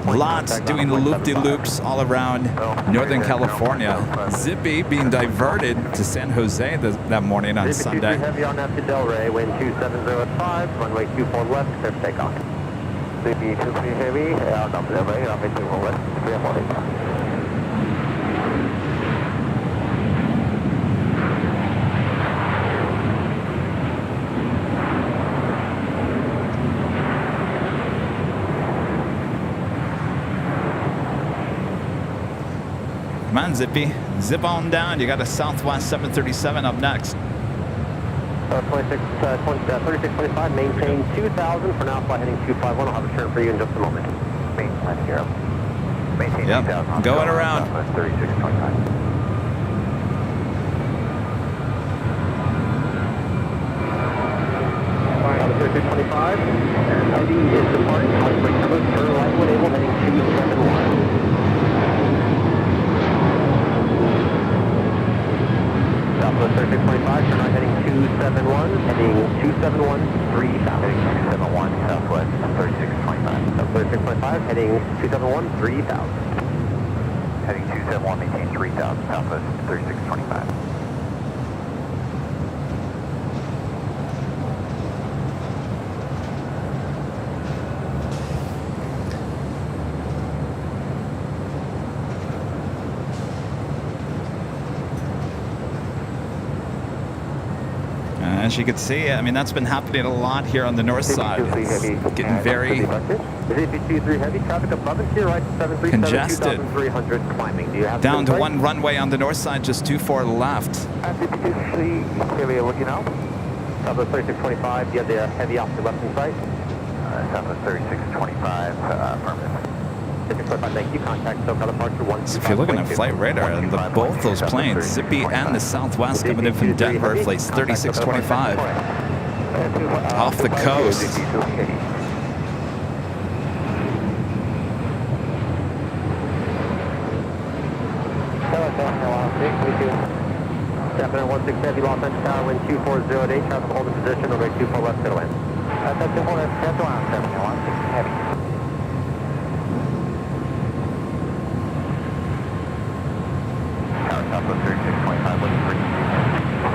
lots doing loop-de-loops all around Northern California. Zippy being diverted to San Jose that morning on Sunday. Heavy on up to Delray, wind 270 runway 24 left, clear for takeoff. Zippy 23 Heavy, out of Delray, runway 24 left, clear for takeoff. on, Zippy. Zip on down. You got a Southwest 737 up next. 3625, maintain 2000. For now, fly heading 251. I'll have a turn for you in just a moment. Maintain 0. Maintain Yep. 2000. Going around. 3625. Southwest 3625. ID is departing. Outbreak number, turn right when able, heading 271. Southwest 3625, turn right heading 271, heading 271, 3000. Heading 271, Southwest 3625. Southwest 3625, heading 271, 3000. Heading 271, maintain 3000, Southwest 3625. As you can see, I mean, that's been happening a lot here on the north side. It's getting very heavy traffic above and to your right, 737, congested. 2300 climbing. Do you have Down to one runway on the north side, just 24 left. Heavy looking out. Southwest 3625, do you have the heavy off the left in sight? Southwest 3625, affirmative. 3625, thank you. Contact SoCal departure 125. So if you're looking at flight radar, and both those planes, Zippy and the Southwest coming in from Denver, flights 3625 off the coast. Definite 16 heavy, Los Angeles Tower, wind 2408, traffic hold in position, runway 24 left, clear to land. That's the whole, that's around 71, 16 heavy. Southwest 3625, looking for you.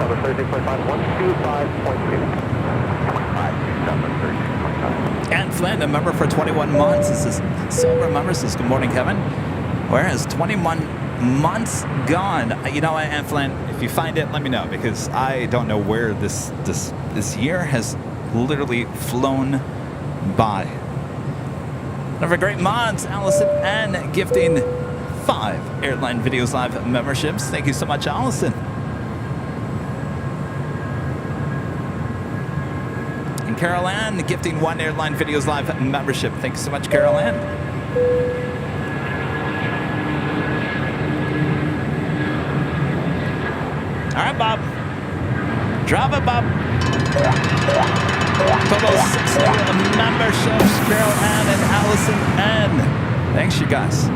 Southwest 3625, 125.2. 25, Southwest 3625. And Flynn, a member for 21 months. This is Silver member, says, good morning, Kevin. Whereas 21 months gone. You know what, Aunt Flynn, if you find it, let me know, because I don't know where this year has literally flown by. Have a great month, Allison, and gifting 5 Airline Videos Live memberships. Thank you so much, Allison. And Carol Ann gifting 1 Airline Videos Live membership. Thank you so much, Carol Ann. All right, Bob. Drop it, Bob. Total 6 memberships, Carol Ann and Allison N. Thanks, you guys.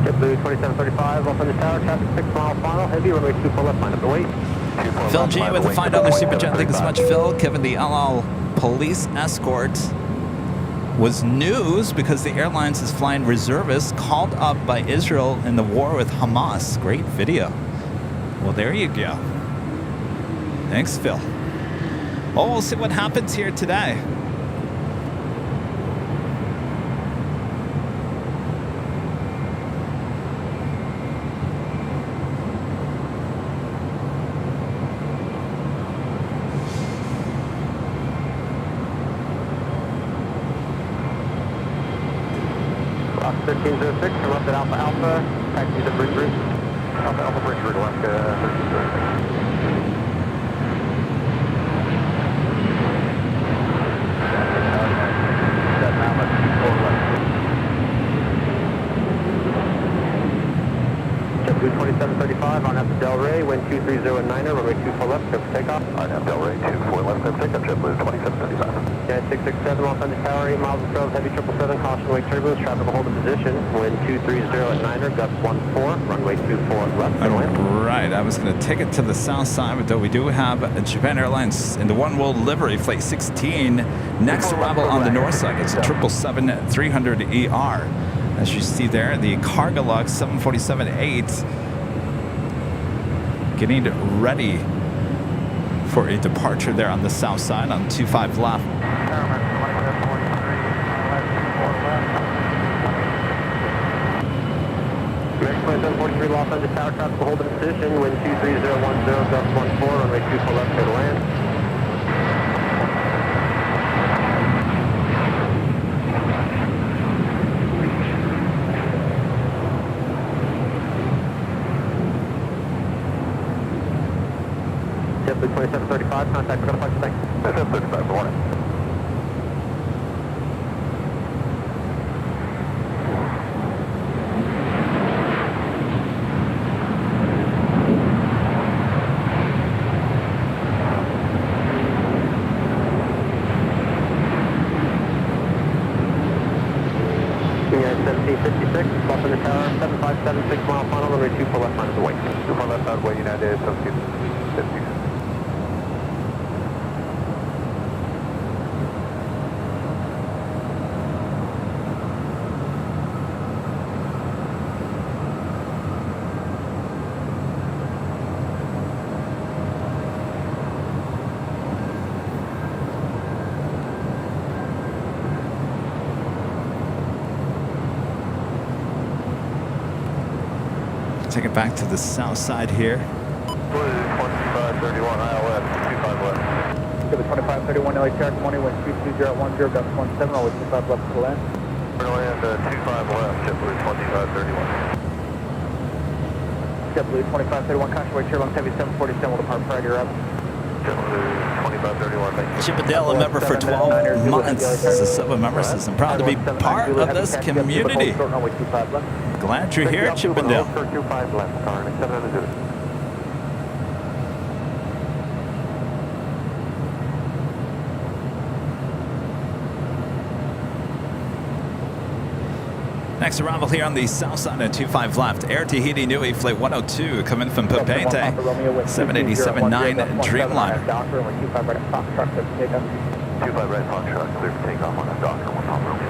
JetBlue 2735, Los Angeles Tower, traffic 6 mile final, heavy, runway 24 left, line up the wait. Phil G with a $5 super chat. Thank you so much, Phil. Kevin, the LL police escort was news because the airlines is flying reservists called up by Israel in the war with Hamas. Great video. Well, there you go. Thanks, Phil. Oh, we'll see what happens here today. Fox 1306, come up at Alpha Alpha, taxi to bridge route. Alpha Alpha Bridge Route, Alaska 1306. JetBlue 2735 on up to Delray, wind 23019er, runway 24 left, clear for takeoff. On Delray 24 left, clear for takeoff, JetBlue 2735. Jet 667, Los Angeles Tower, 8 miles of trails, heavy 777, caution wake turbulence, traffic will hold in position, wind 23019er, gust 14, runway 24 left, clear to land. Right, I was going to take it to the south side, but though we do have Japan Airlines in the One World livery, flight 16, next arrival on the north side. It's a 777-300ER. As you see there, the Cargolux 747-8 getting ready for a departure there on the south side on 25 left. American 2743 Los Angeles Tower, traffic will hold in position, wind 23010, gust 14, runway 24 left, clear to land. JetBlue 2735, contact for departure, thanks. 2735, good morning. United 1756, lost in the tower, 7576 mile final, runway 24 left minus the weight. 24 left out, way United 1750. Take it back to the south side here. 2531, aisle left, 25 left. Give it 2531 LA Charlie morning, wind 22010, gust 17, always 25 left to the land. We're going to land 25 left, JetBlue 2531. JetBlue 2531, caution weight, Sherlock Heavy 747 will depart Friday, you're up. JetBlue 2531, thank you. Chippendale, a member for 12 months. As a sub-member says, I'm proud to be part of this community. Glad you're here, Chippendale. 25 left, car, 700. Next arrival here on the south side of 25 left, Air Tahiti Nui Flight 102 coming from Papeete, 787-9 Dreamliner. 25 right, Foxtrot, clear for takeoff on that Docker, 1 Papa Romeo.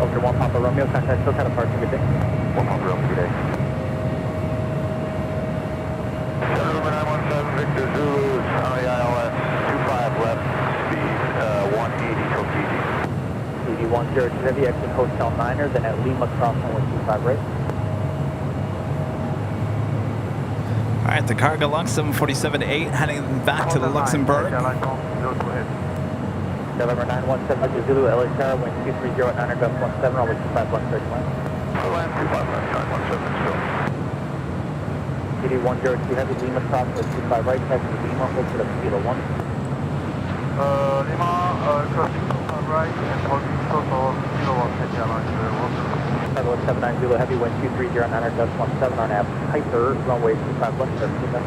Over 1 Papa Romeo, contact still kind of parking, good day. 1 Papa Romeo, good day. Number 917, Victor Zulu, on the ILS, 25 left, speed 180 till PG. PD10 Heavy, exit Hotel Niner, then at Lima cross runway 25 right. All right, the cargo log 747-8 heading back to the Luxembourg. November 917 Victor Zulu, LA Tower, wind 230 at 9er, gust 17, always 25 left 31. Land 25 left, 917 still. PD10 Heavy, Lima cross runway 25 right, taxi Lima, hold to the Kilo 1. Lima, crossing 25 right, and holding total Kilo 1, Teddy Airline, 790 Heavy, wind 230 at 9er, gust 17 on app, Piper, runway 25 left 32.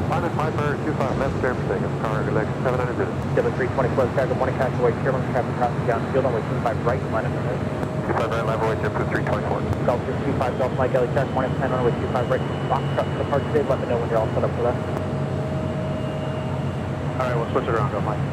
Pilot Piper 25 left, clear for takeoff, car, LAX 700. Double 324 cargo, morning caution weight, Sherman traffic crossing downfield, runway 25 right, minus a minute. 25 right, level weight, JetBlue 324. Gulf 25 Gulf Mike, LA Charlie morning 10 runway 25 right, box truck to the park today, let me know when you're all set up for that. Alright, we'll switch it around, Gulf Mike.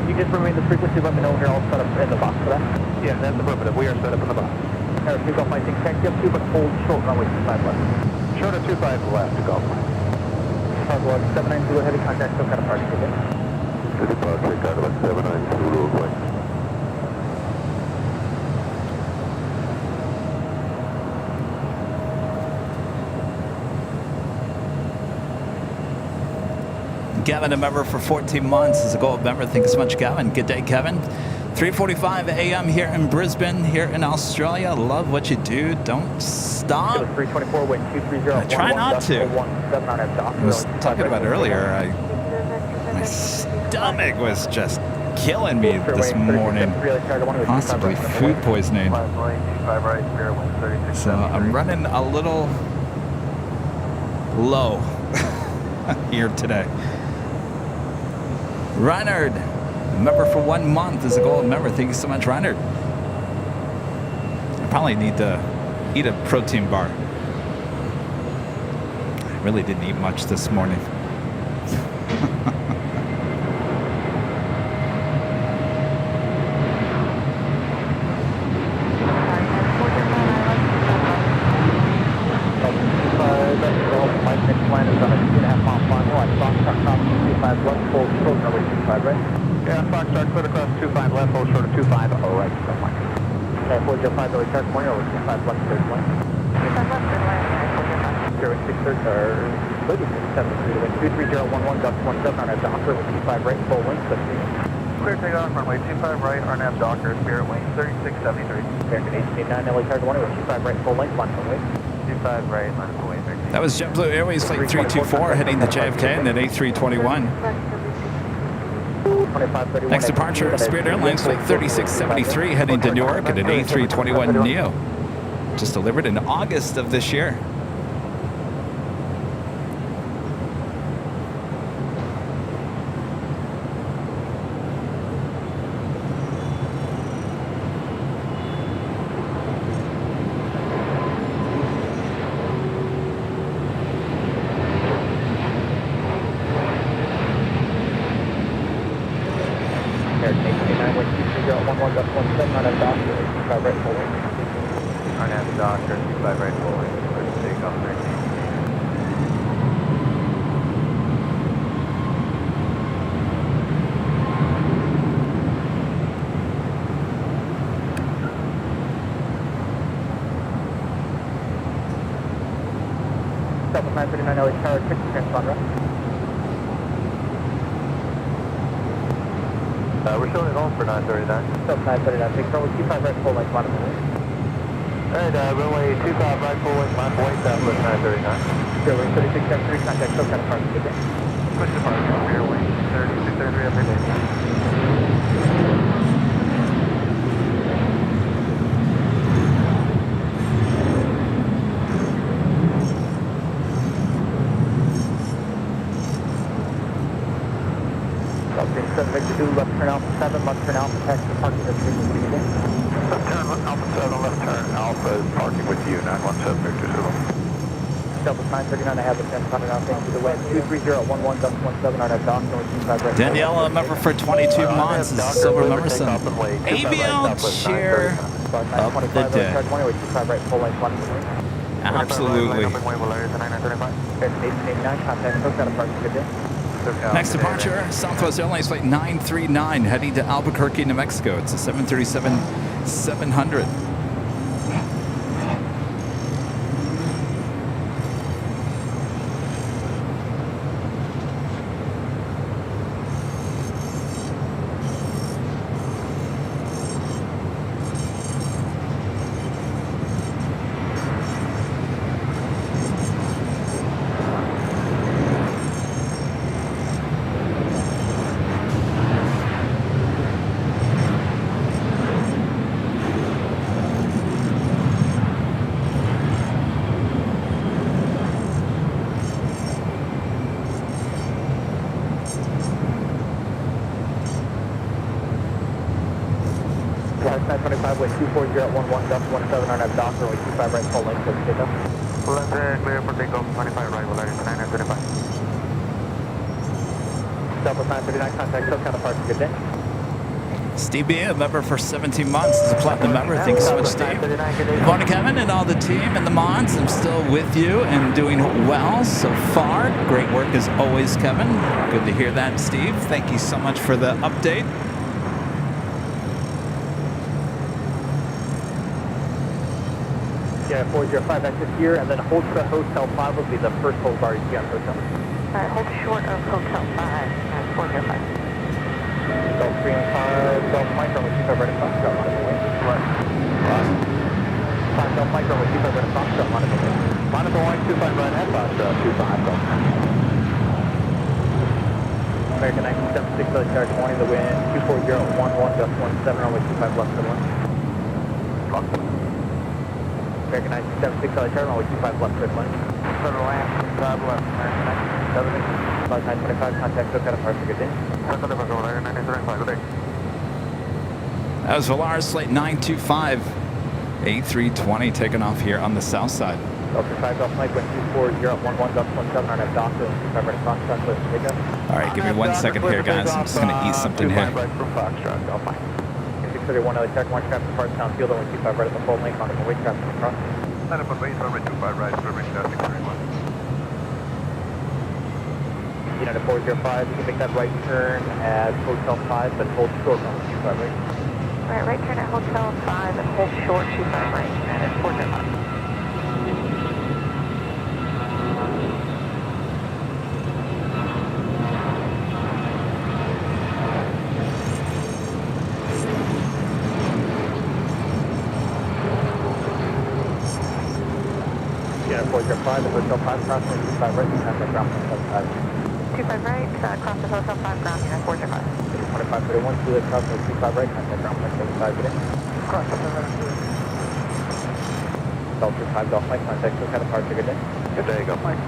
You just remain the frequency, let me know when you're all set up in the box for that. Yeah, that's affirmative. We are set up in the box. Air 2 Gulf Mike, taxi up 2, but hold short runway 25 left. Short of 25 left, Gulf Mike. Cargo 790 Heavy, contact still kind of parking today. The departure, Cargo 790 West. Gavin, a member for 14 months, is a gold member. Thank you so much, Gavin. Good day, Kevin. 3:45 a.m. here in Brisbane, here in Australia. Love what you do. Don't stop. 324, wind 230. I try not to. I was talking about earlier. My stomach was just killing me this morning. Possibly food poisoning. So I'm running a little low here today. Reinhard, member for 1 month is a gold member. Thank you so much, Reinhard. I probably need to eat a protein bar. I really didn't eat much this morning. Yeah, Foxtrot, clear across 25 left, hold short of 25, oh right, so much. Okay, 405 Billy Charge 20 over 25 left, third one. 25 left, third line. 06 third, or 3673 to wind 23011, Ducks 17 on a Docker with 25 right, full wind, 15. Clear takeoff, runway 25 right, RNAV Docker, Spirit Wing 3673. American 889, LA Charge 1 with 25 right, full length, line full weight. 25 right, line full weight, 13. That was JetBlue Airways Flight 324 heading to JFK and then A321. Next departure, Spirit Airlines Flight 3673 heading to Newark at an A321neo. Just delivered in August of this year. RNAV Docker, 25 right, full wing, clear takeoff, 13. South 939 LA Tower, 6 transponder. We're showing it home for 939. South 939, take control with 25 right, full length, line full weight. Alright, runway 25 right, full wing, line full weight, Southwest 939. Spirit Wing 3673, contact SoCal departure, good day. Push departure, Spirit Wing 3673, up midday. Victor 2, left turn Alpha 7, left turn Alpha, taxi departure, that's good day. Left turn Alpha 7, left turn Alpha is parking with you, 917 Victor 2. Delta 939, I have the 10 coming out, thanks to the wind. 23011, Ducks 17 on that dock, north 25 right. Daniela, member for 22 months, is a silver member. Some ABL cheer of the day. Absolutely. Next departure, Southwest Airlines Flight 939 heading to Albuquerque, New Mexico. It's a 737-700. Last 925, wind 24011, Ducks 17 on that dock, runway 25 right, full length, clear takeoff. Left clear for takeoff, 25 right, Valeria 935. Southwest 939, contact SoCal departure, good day. Steve B, a member for 17 months, is a platinum member. Thank you so much, Steve. Good morning, Kevin, and all the team and the mods. I'm still with you and doing well so far. Great work as always, Kevin. Good to hear that, Steve. Thank you so much for the update. Yeah, 405, exit here, and then hold to Hotel 5 will be the first hold bar you see on Hotel. Hold short of Hotel 5, 405. Golf 3 and 5, Golf Mike, runway 25 right at Foxtrot, monitor wing. Right. 5 Golf Mike, runway 25 right at Foxtrot, monitor wing. Monitor 125 right at Foxtrot, 25 Golf. American 976, Philly Charge 20, the wind 24011, gust 17, runway 25 left to 1. American 976, Philly Charge, runway 25 left to 1. Center land, 25 left, American 976. About 925, contact SoCal departure, good day. That was Volaris Flight 925, A320 taking off here on the south side. Delta 5 Golf Mike, wind 24011, gust 17, on that doctor, 25 right at Foxtrot, clear for takeoff. All right, give me 1 second here, guys. I'm just going to eat something here. 25 right from Foxtrot, Golf Mike. 631, LA check, 1 traffic departs down field, only 25 right at the full link, on the way traffic across. Line up on base, runway 25 right, permission at 631. United 405, you can make that right turn at Hotel 5, but hold short on 25 right. Alright, right turn at Hotel 5 and hold short 25 right. United 405. United 405, the Hotel 5, crossing 25 right, contact ground point 75. 25 right, cross the Hotel 5 ground, United 405. 2531, Juliet crossing 25 right, contact ground point 75 good day. Cross the river. Delta 5 Golf Mike, contact SoCal departure, good day. Good day, Golf Mike.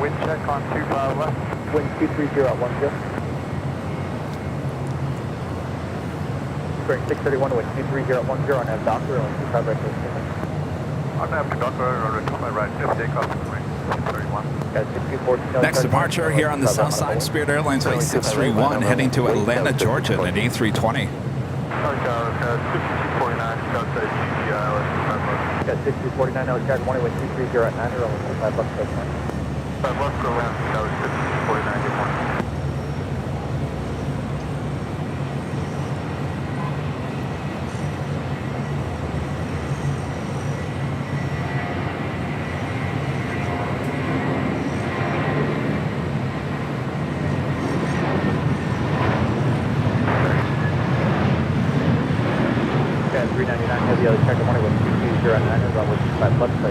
Wind check on 25 left. Wind 230 at 10. Bearing 631, wind 230 at 10 on that doctor, only 25 right to the station. On that doctor, runway 25 right, takeoff on the wing, 631. Got 6214. Next departure here on the south side, Spirit Airlines Flight 631, heading to Atlanta, Georgia, at A320. 6249, outside GTI, Got 6249, LA Charge 1, wind 230 at 9, only 25 left to 1. 5 left for land, that was 6249, good morning. Got 399, heavy LA Charge 1, wind 230 at 9, runway 25 left to 1.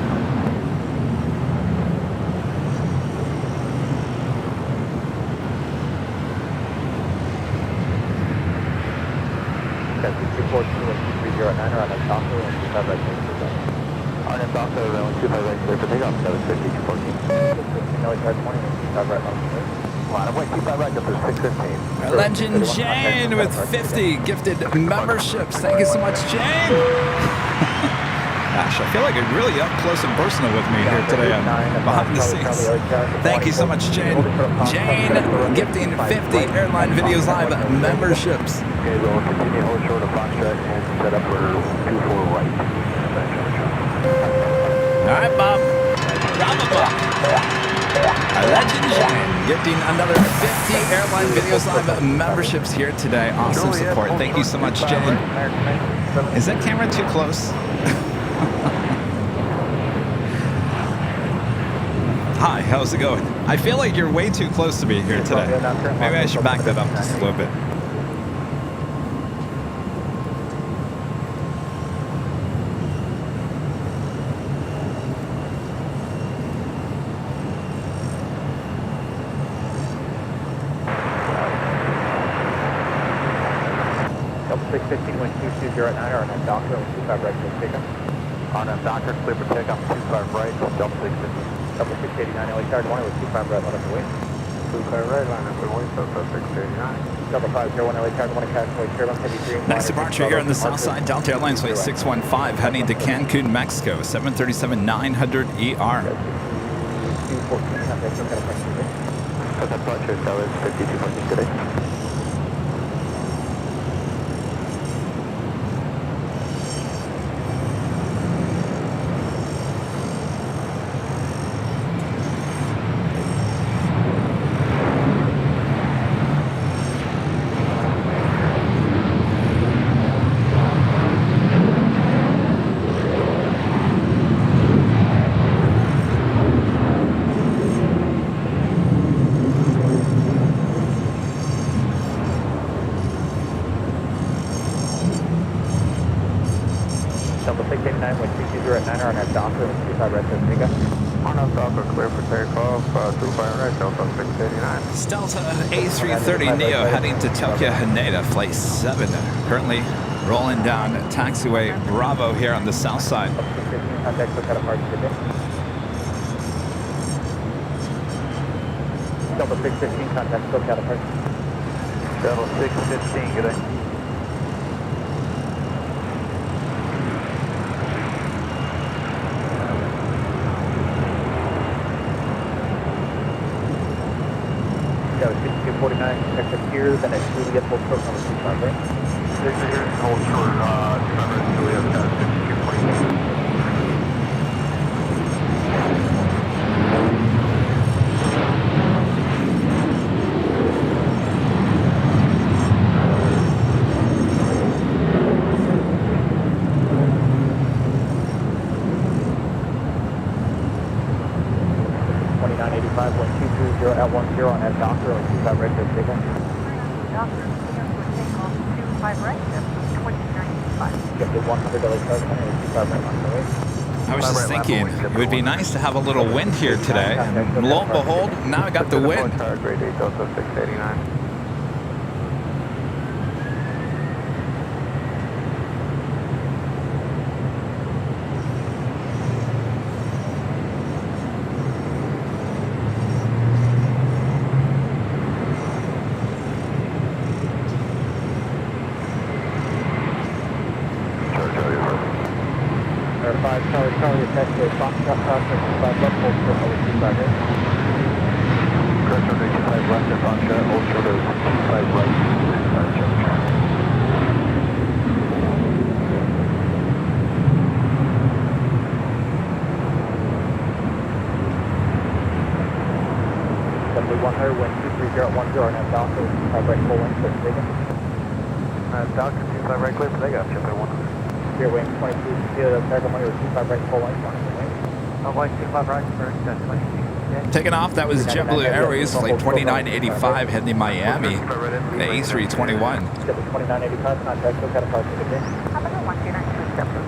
Got 6214, wind 230 at 9, on that doctor, only 25 right to the station. On that doctor, runway 25 right, clear for takeoff, 750, 214. LA Charge 20, wind 25 right left to 1. Line up, wait, 25 right, up to 615. Our legend Jane with 50 gifted memberships. Thank you so much, Jane. Gosh, I feel like you're really up close and personal with me here today on behind the scenes. Thank you so much, Jane. Jane gifting 50 Airline Videos Live memberships. Okay, we'll continue hold short of Foxtrot and set up for 24 right. All right, Bob. Bravo, Bob. Our legend Jane gifting another 50 Airline Videos Live memberships here today. Awesome support. Thank you so much, Jane. Is that camera too close? Hi, how's it going? I feel like you're way too close to me here today. Maybe I should back that up just a little bit. Delta 615, wind 220 at 9, on that doctor, only 25 right to the station. On that doctor, clear for takeoff, 25 right, Delta 615. Delta 689, LA Charge 1, with 25 right, let us away. Blue car right line up and wing Delta 689. Delta 50 LA target 1 Castaway, Turbine Heavy Dreamliner. Next departure here on the south side, Delta Airlines flight 615 heading to Cancun, Mexico, 737-900 ER. 214, contact SoCal approach today. Delta departure, Dallas 52 today. Delta 689, wind 220 at 9 on that Docker, 25 right to Omega. On up Docker, clear for takeoff, 25 right, Delta 689. It's Delta A330 Neo heading to Tokyo Haneda, flight 7. Currently rolling down taxiway Bravo here on the south side. 615, contact SoCal approach today. Delta 615, contact SoCal approach. Delta 615, good day. That was 6249, exit here, then it's Juliet, full stroke number 25, right? 6 here, hold short, Trevor, Juliet, 5249. At 10 on that Docker or 25 right to signal. Doctor, takeoff 25 right, that's 2985. Get the $100 charge money or 25 right on the way. I was just thinking, it would be nice to have a little wind here today. And lo and behold, now I got the wind. Grade 8, Delta 689. Charlie attached to a box truck process 25 left, hold short over 25 right. Correct, 25 left, and on short, hold short over 25 right. W100, wind 230 at 10 on that Docker, 25 right, full length, clear for takeoff. Docker, 25 right, clear for takeoff, chip at 100. Here, wing 22, the target money was 25 right, full length, on the wing. White 25 right, first, 22. Taking off, that was JetBlue Airways, flight 2985 heading to Miami, the A321. Get the 2985, contact SoCal approach today. How about the 1292, JetBlue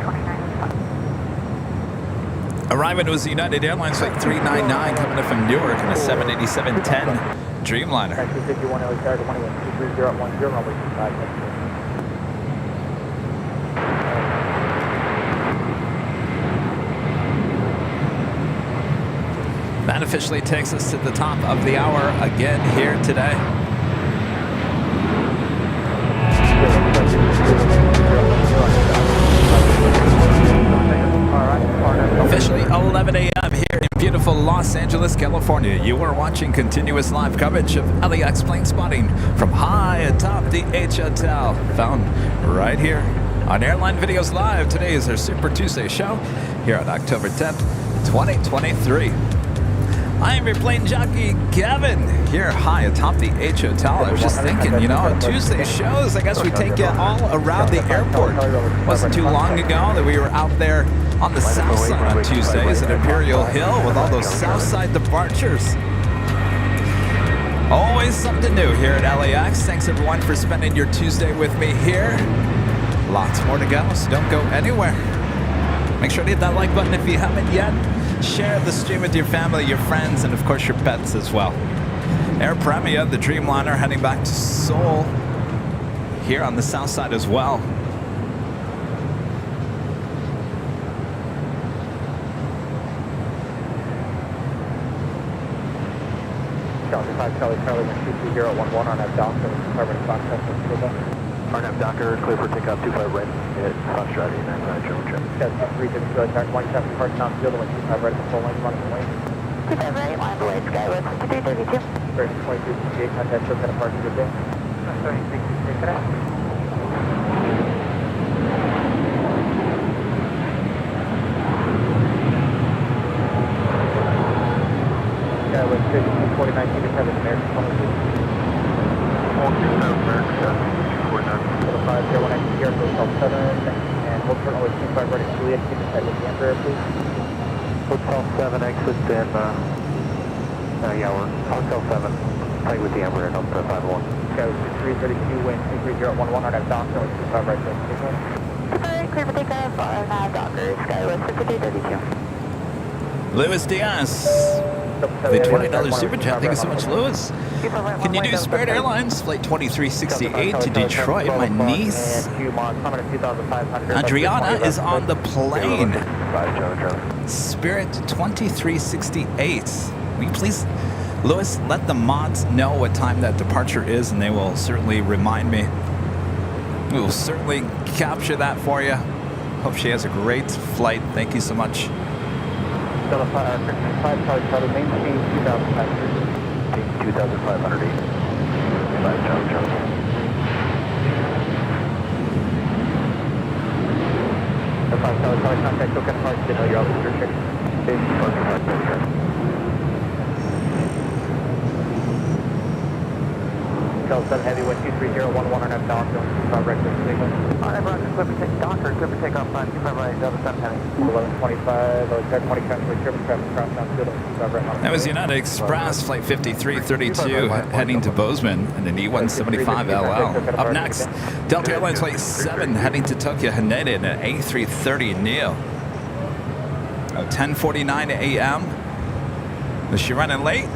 2985? Arriving was United Airlines flight 399 coming in from Newark in a 787-10 Dreamliner. 251 LA target money was 230 at 10, runway 25. That officially takes us to the top of the hour again here today. Officially 11 a.m. here in beautiful Los Angeles, California. You are watching continuous live coverage of LAX plane spotting from high atop the H Hotel, found right here on Airline Videos Live. Today is our Super Tuesday show here on October 10th, 2023. I am your plane jockey, Kevin, here high atop the H Hotel. I was just thinking, you know, on Tuesday shows, I guess we take you all around the airport. It wasn't too long ago that we were out there on the south side on Tuesdays at Imperial Hill with all those south side departures. Always something new here at LAX. Thanks everyone for spending your Tuesday with me here. Lots more to go, so don't go anywhere. Make sure to hit that like button if you haven't yet. Share the stream with your family, your friends, and of course your pets as well. Air Premia, the Dreamliner, heading back to Seoul here on the south side as well. Delta 5 Charlie Charlie 123.011 on that dock, so covered in Fox Test. RNAV Docker, clear for takeoff 25 right at Foxtrot 899 German check. That's 350 Charlie Charlie 17 parts down field, 125 right at the full length, running the lane. 25 right, line away, Skywest 5332. Version 2368, contact short kind of parking good day. 3668, connect. Skywest 5049, independent American 22. 427 American 249. 501 here, Hotel 7, and we'll turn over 25 right at Juliet, keep in sight with the Embraer, please. Hotel 7 exit in, yeah, we're Hotel 7, tight with the Embraer, up to 501. Skywest 332, wind 23011 on that dock, no 25 right, so signal. 25 right, clear for takeoff, RNAV Docker, Skywest 5332. Lewis Diaz, the $20 super chat. Thank you so much, Lewis. Can you do Spirit Airlines Flight 2368 to Detroit? My niece Adriana is on the plane. Spirit 2368. Will you please, Lewis, let the mods know what time that departure is, and they will certainly remind me. We will certainly capture that for you. Hope she has a great flight. Thank you so much. 5 Charlie Charlie, main speed 2,500. 2,508. 5 Charlie Charlie. The 5 Charlie Charlie, contact Token Park, didn't know you're out of restriction. Hotel 7 Heavy, wind 23011 on F dock, 25 right, signal. On everyone, clip for Docker, clip for takeoff, 25 right, Delta 7 Heavy. 1125, check 20 transfer, traffic cross down field, 25 right. That was United Express Flight 5332 heading to Bozeman and an E175LL. Up next, Delta Airlines Flight 7 heading to Tokyo Haneda in an A330 Neo. 10:49 a.m. Is she running late?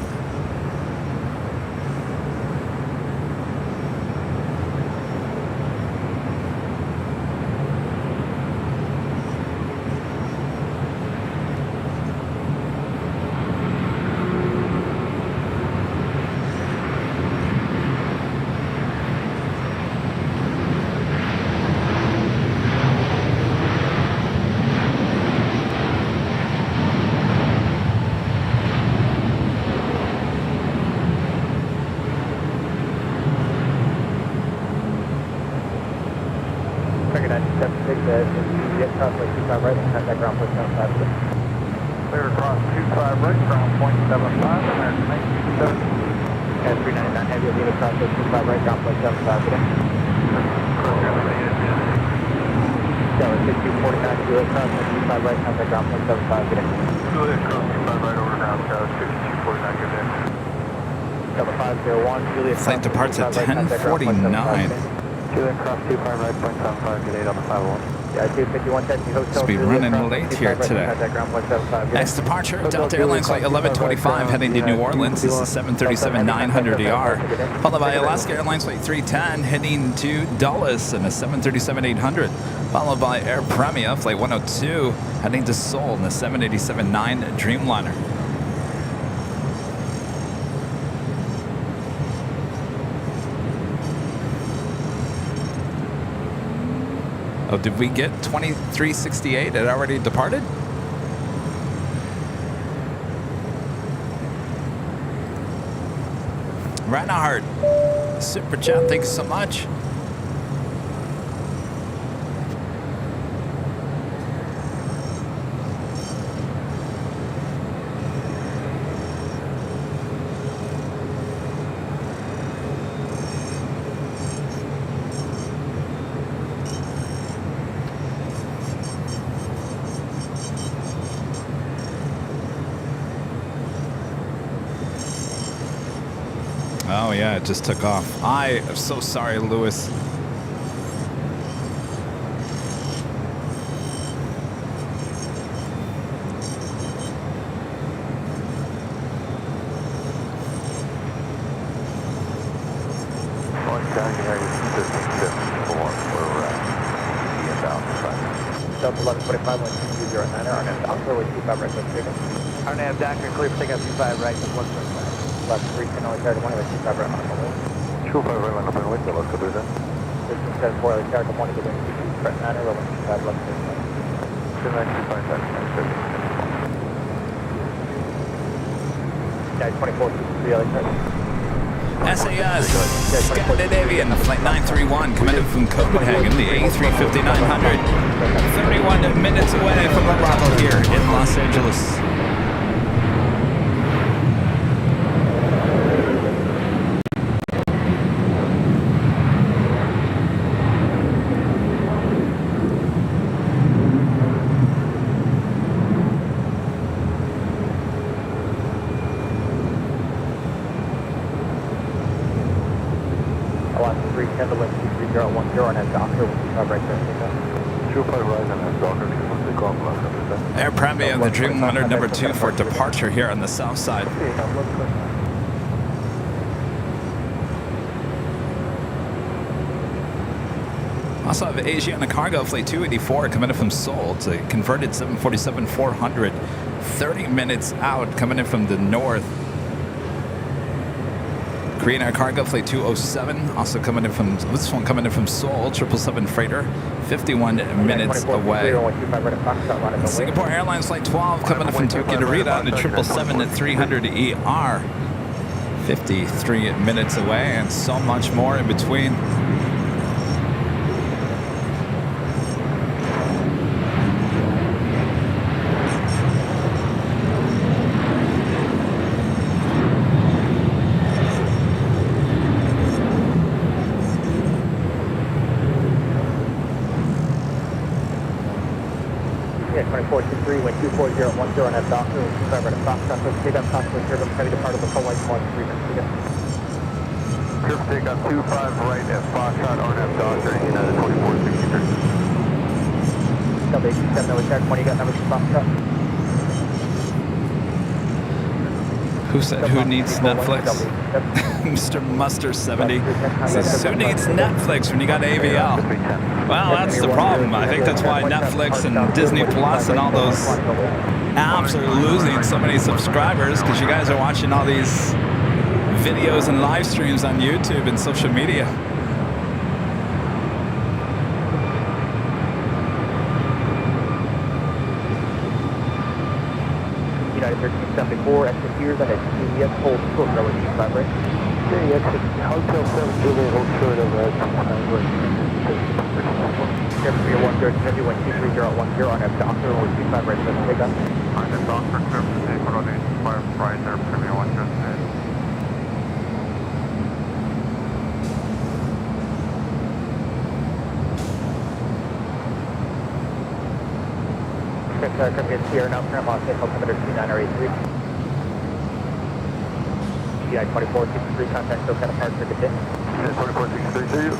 Clear across 25 right, ground point 75, American 927. And 399 Heavy, lead across 25 right, ground point 75 today. Tower 6249, Juliet cross 25 right, contact ground point 75 today. Juliet cross 25 right over ground, Tower 6249, good day. Tower 501, Juliet Flight departs at 10:49. Juliet cross 25 right, point 75, good 8 on the 501. Yeah, 251 Taxi Hotel. Be running late here today. Next departure, Delta Airlines Flight 1125 heading to New Orleans. This is 737-900ER. Followed by Alaska Airlines Flight 310 heading to Dulles and a 737-800. Followed by Air Premia Flight 102 heading to Seoul in the 787-9 Dreamliner. Oh, did we get 2368? It already departed? Reinhardt, super chat, thank you so much. Oh yeah, it just took off. I am so sorry, Lewis. Delta 1125, 1209, RNAV Docker with 25 right, let's take it. RNAV Docker, clear for takeoff 25 right, 125. Left 3, Canal Charter 1, 25 right on the way. 25 right on the runway, let's go do that. 1374, Charter 1, get in, front 9, 11, 25 left 24, 3, other Charter. SAS Scandinavian Flight 931 coming in from Copenhagen, the A350-900. 31 minutes away from the Bravo here in Los Angeles. Air Premium, the Dreamliner number 2 for departure here on the south side. Also have Asiana Cargo Flight 284 coming in from Seoul. It's a converted 747-400, 30 minutes out coming in from the north. Korean Air Cargo Flight 207, also coming in from, this one coming in from Seoul, 777 freighter, 51 minutes away. Singapore Airlines Flight 12 coming in from Tokyo to Rita on the 777-300ER, 53 minutes away, and so much more in between. Wind 24010 on that doctor, 25 right at Foxtrot, so take up possible service, heavy departure of the Hawaii 13 minutes. Trip take up 25 right at Foxtrot, RNF Doctor, United 2463. Double 87, over check 20, you got numbers for Foxtrot? Who said who needs Netflix? Mr. Muster 70 says, who needs Netflix when you got AVL? Well, that's the problem. I think that's why Netflix and Disney Plus and all those apps are losing so many subscribers, because you guys are watching all these videos and live streams on YouTube and social media. United 1374, exit here, then it's CVS, hold short, runway 25 right. Okay, exit Hotel 7 Juliet, hold short of Air Premier 130, heavy 12310 on that doctor, runway 25 right, let's take up. On the doctor, service, take on 85 right, Air Premier 130. Come get Sierra now, Paramount, take altimeter 2983. GI 2463, contact SoCal departure, good day. 2463, see you.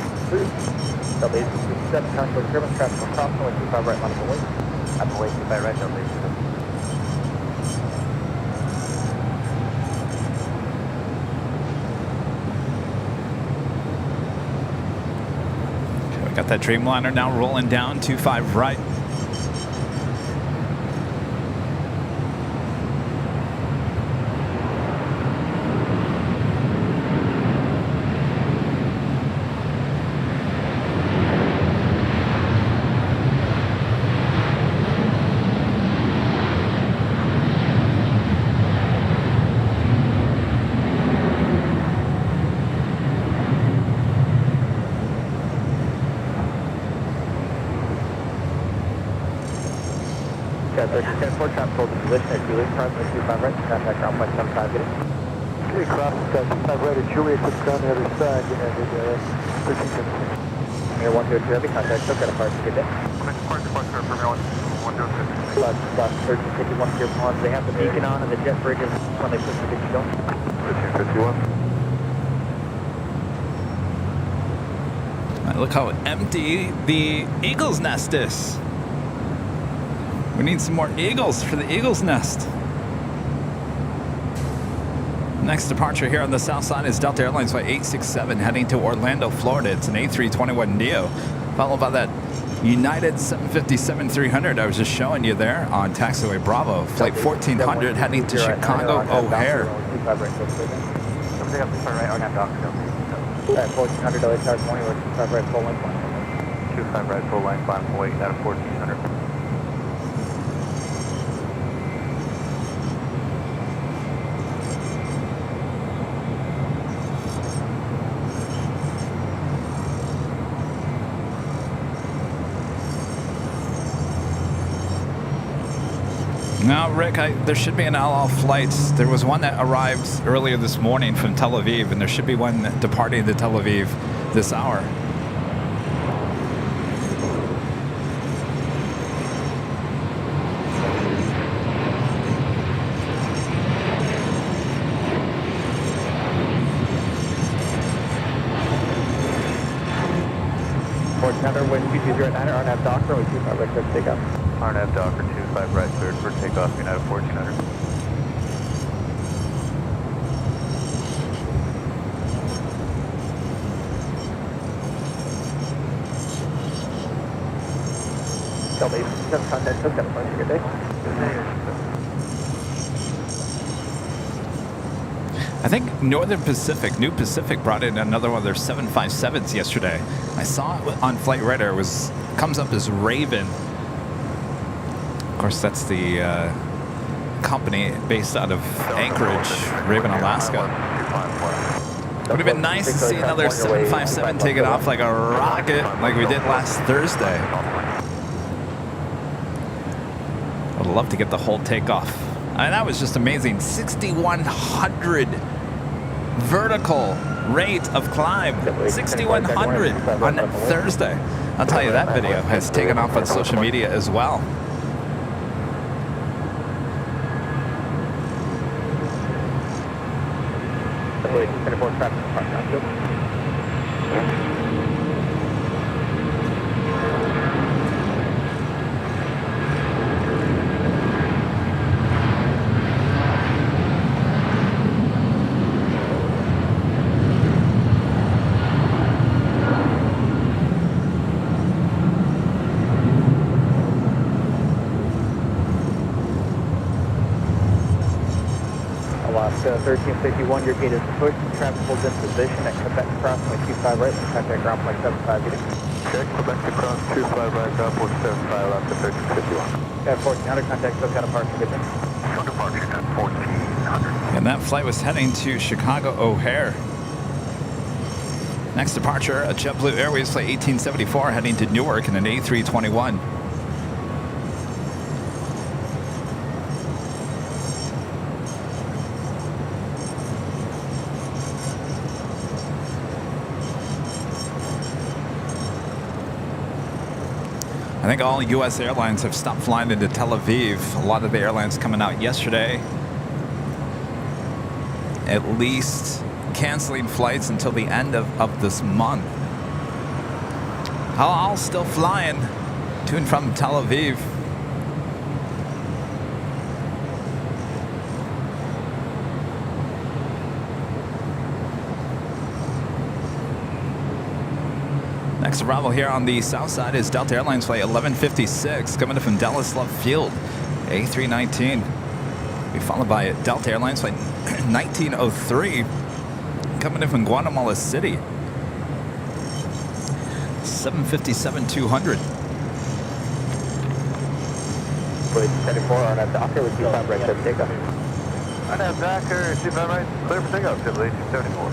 Double 867, contact service, traffic across, runway 25 right, line of the way. On the way, 25 right, double 867. Okay, we got that Dreamliner now rolling down 25 right. Traffic hold the position at Juliet, crossing 25 right, contact ground point 75, get it. Okay, crossing 25 right at Juliet, took down the other side, and did 13. Air 102 heavy, contact SoCal departure, good day. Departure, Premier 102. Plus 1351 Pier Pond, they have the beacon on and the jet bridge is when they push the beacon going. 1351. Look how empty the Eagle's Nest is. We need some more eagles for the Eagle's Nest. Next departure here on the south side is Delta Airlines Flight 867 heading to Orlando, Florida. It's an A321neo, followed by that United 757-300 I was just showing you there on taxiway Bravo. Flight 1400 heading to Chicago O'Hare. take off, turn right, RNAV dock. At 1400 LA Tower 20, we're 25 right, full length line. 25 right, full length line, wait out of 1400. No, Rick, there should be an LL flight. There was one that arrived earlier this morning from Tel Aviv, and there should be one departing to Tel Aviv this hour. Wind 2209, RNAV Docker, we 25 right, clear for takeoff. RNAV Docker 25 right, cleared for takeoff, United 1400. Delta 87 contact, took that approach, good day. I think Northern Pacific, New Pacific, brought in another one of their 757s yesterday. I saw it on Flight Radar. Comes up as Raven. Of course, that's the company based out of Anchorage, Raven, Alaska. Would have been nice to see another 757 take it off like a rocket, like we did last Thursday. I'd love to get the whole takeoff. And that was just amazing. 6,100 vertical rate of climb. 6,100 on Thursday. I'll tell you, that video has taken off on social media as well. Alaska 1351, your gate is pushed, traffic holds in position at Quebec crossing 25 right, contact ground point 75 getting. Okay, Quebec to cross 25 right, ground point 75 left to 1351. At 1400, contact SoCal departure, good day. Departure at 1400. And that flight was heading to Chicago O'Hare. Next departure, a JetBlue Airways flight 1874 heading to Newark in an A321. I think all U.S. airlines have stopped flying into Tel Aviv. A lot of the airlines coming out yesterday, at least canceling flights until the end of this month. All still flying to and from Tel Aviv. Next arrival here on the south side is Delta Airlines flight 1156 coming in from Dallas Love Field, A319. Be followed by Delta Airlines flight 1903 coming in from Guatemala City, 757-200. Wait, 74 on that Docker with 25 right, clear for takeoff. RNAV Docker 25 right, clear for takeoff, 74.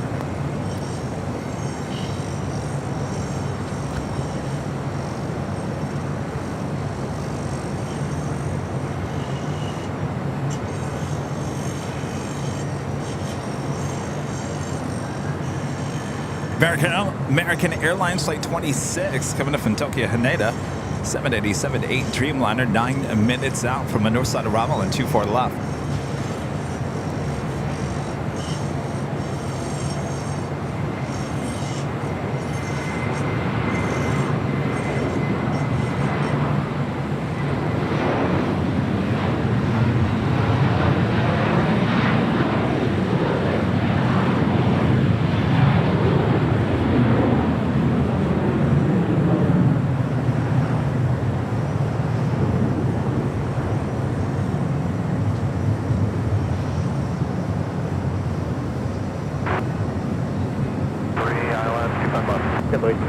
American Airlines flight 26 coming up from Tokyo Haneda, 787-8 Dreamliner, 9 minutes out from a north side arrival and 24 left.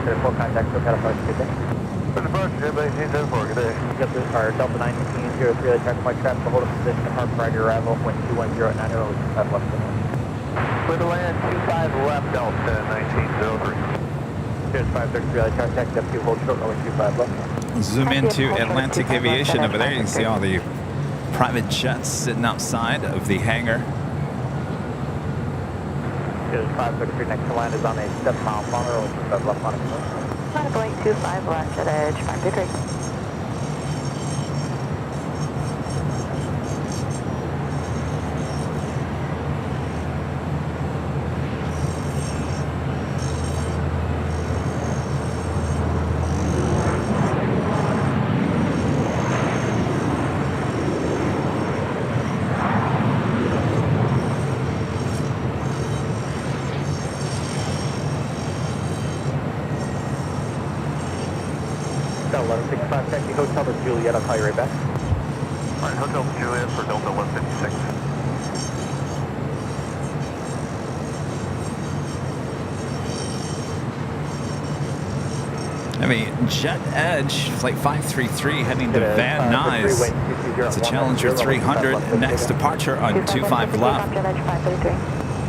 34 contact, so got a park, good day. Departure, everybody, 1834, good day. Yep, this is our Delta 1903, track point traffic, hold up position, depart prior to your arrival, wind 210 at 90, 25 left. Clear to land, 25 left, Delta 1903. Here's 533, contact, W, hold short, runway 25 left. Zoom into Atlantic Aviation over there. You can see all the private jets sitting outside of the hangar. Here's 533, next to land is on a 7-mile funnel, runway 25 left on a Flight Blake 25 left at edge, 523. Delta 1165, taxi Hotel to Juliet, I'll call you right back. Alright, Hotel Juliet for Delta 156. I mean, Jet Edge, flight 533 heading to Van Nuys. It's a Challenger 300. Next departure on 25 left. Jet Edge 533.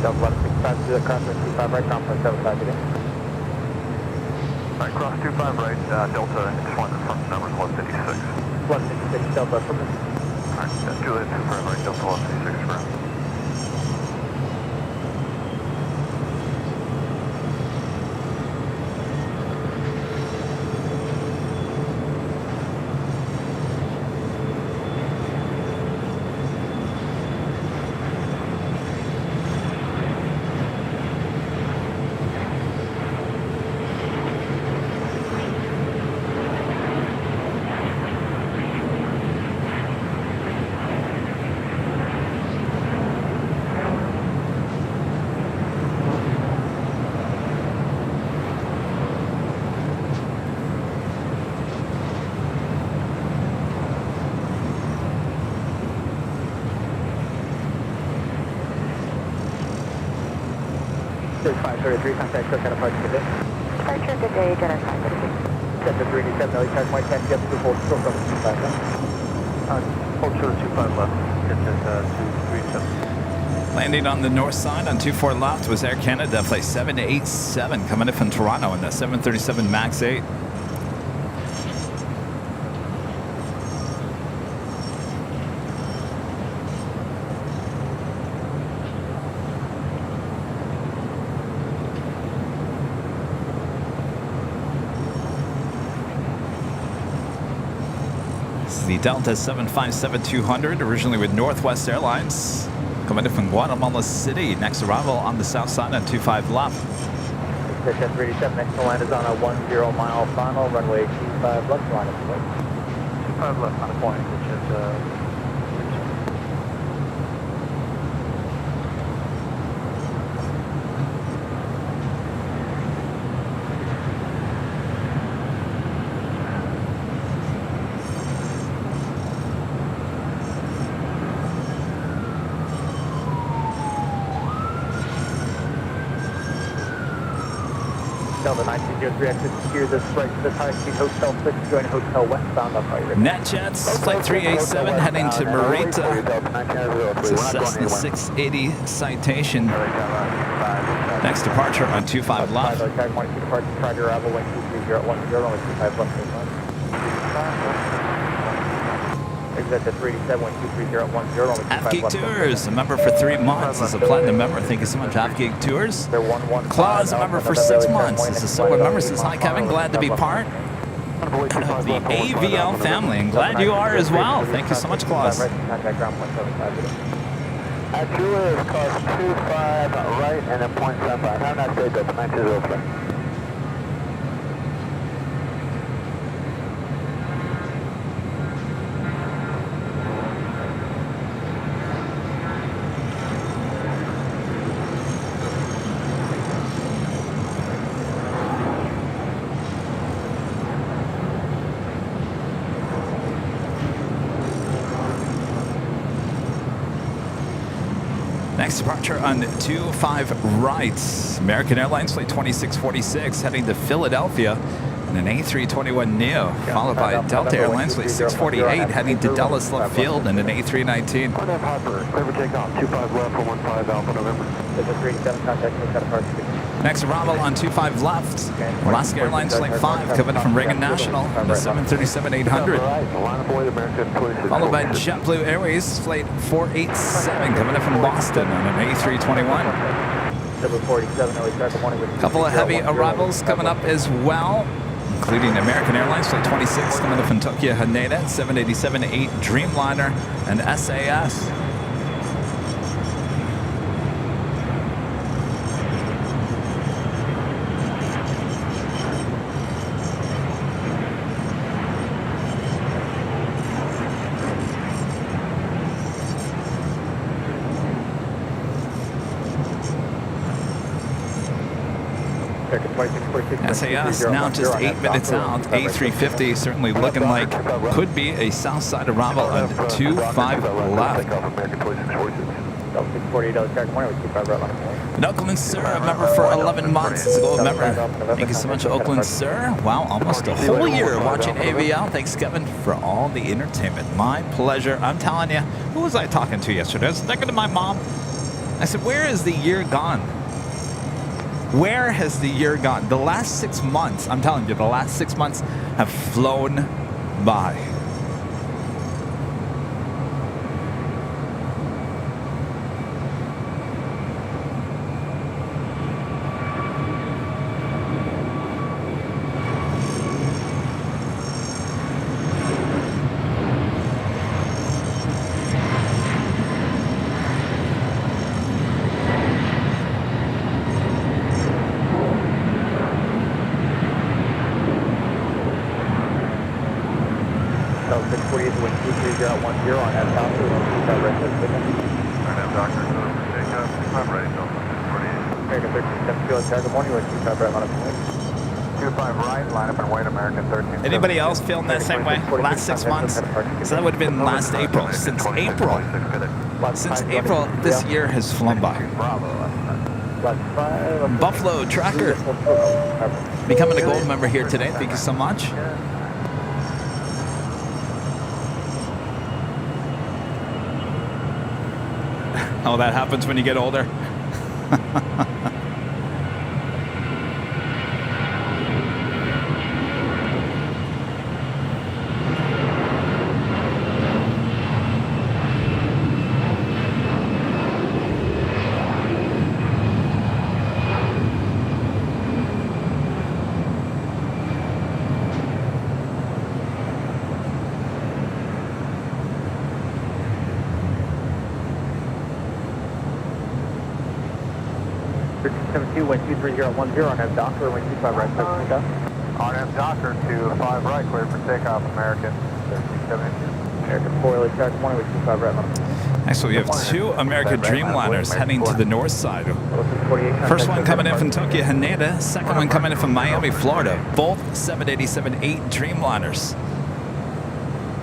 Delta 1165 to the crosswind 25 right, ground 75 today. Alright, cross 25 right, Delta, just wanted to confirm the numbers 156. 156, Delta, from the Alright, Juliet 25 right, Delta 156 for There's 533, contact Cook, got a park, good day. Departure, good day, Jet Edge 533. Delta 387, LA track point taxi up to hold short, runway 25 left. Hold short 25 left, get to 237. Landing on the north side on 24 left was Air Canada, flight 787 coming in from Toronto in the 737 MAX 8. The Delta 757-200, originally with Northwest Airlines, coming in from Guatemala City. Next arrival on the south side on 25 left. Jet 387, next to land is on a 10-mile final, runway 25 left, line of flight. 25 left on a point, which is, Delta 1903, exit secure this right to this high-speed Hotel 6, join Hotel westbound, I'll call you right back. NetJets, flight 387 heading to Marita. It's a Cessna 680 citation. Next departure on 25 left. Tag 12 departure, try to arrival, wind 230 at 10, only 25 left. Exit to 387, wind 230 at 10, only 25 AFGeek left. Tours, a member for 3 months, is a platinum member. Thank you so much, AFGeek Tours. Claus, a member for 6 months, is a silver member. Says, hi Kevin, glad to be part of the AVL family, and glad you are as well. Thank you so much, Claus. Contact ground 175. Juliet is course 25 right and then 0.75. Have a nice day, Delta 1903. Next departure on 25 right. American Airlines flight 2646 heading to Philadelphia in an A321neo, followed by Delta Airlines flight 648 heading to Dallas Love Field in an A319. RNAV Hopper, clear for takeoff, 25 left, 115 Alpha November. 37 contact, no departure. Next arrival on 25 left. Alaska Airlines flight 5 coming from Reagan National on the 737-800. Followed by JetBlue Airways flight 487 coming in from Boston on an A321. A couple of heavy arrivals coming up as well, including American Airlines flight 26 coming in from Tokyo Haneda, 787-8 Dreamliner, and SAS. SAS now just 8 minutes out. A350 certainly looking like could be a south side arrival on 25 left. And Oakland Sir, a member for 11 months. As a gold member. Thank you so much, Oakland Sir. Wow, almost a whole year watching AVL. Thanks, Kevin, for all the entertainment. My pleasure. I'm telling you, who was I talking to yesterday? I was talking to my mom. I said, where is the year gone? Where has the year gone? The last 6 months, I'm telling you, the last 6 months have flown by. Anybody else feeling that same way? Last 6 months? So that would have been last April. Since April, this year has flown by. Buffalo Tracker, becoming a gold member here today. Thank you so much. Oh, that happens when you get older. on RNAV Docker, wind 25 right, clear for takeoff. RNAV Docker to 5 right, clear for takeoff, American 1372. American 4 LA track 1, wind 25 right, Actually, we have 2 American Dreamliners heading to the north side. First one coming in from Tokyo Haneda, second one coming in from Miami, Florida. Both 787-8 Dreamliners.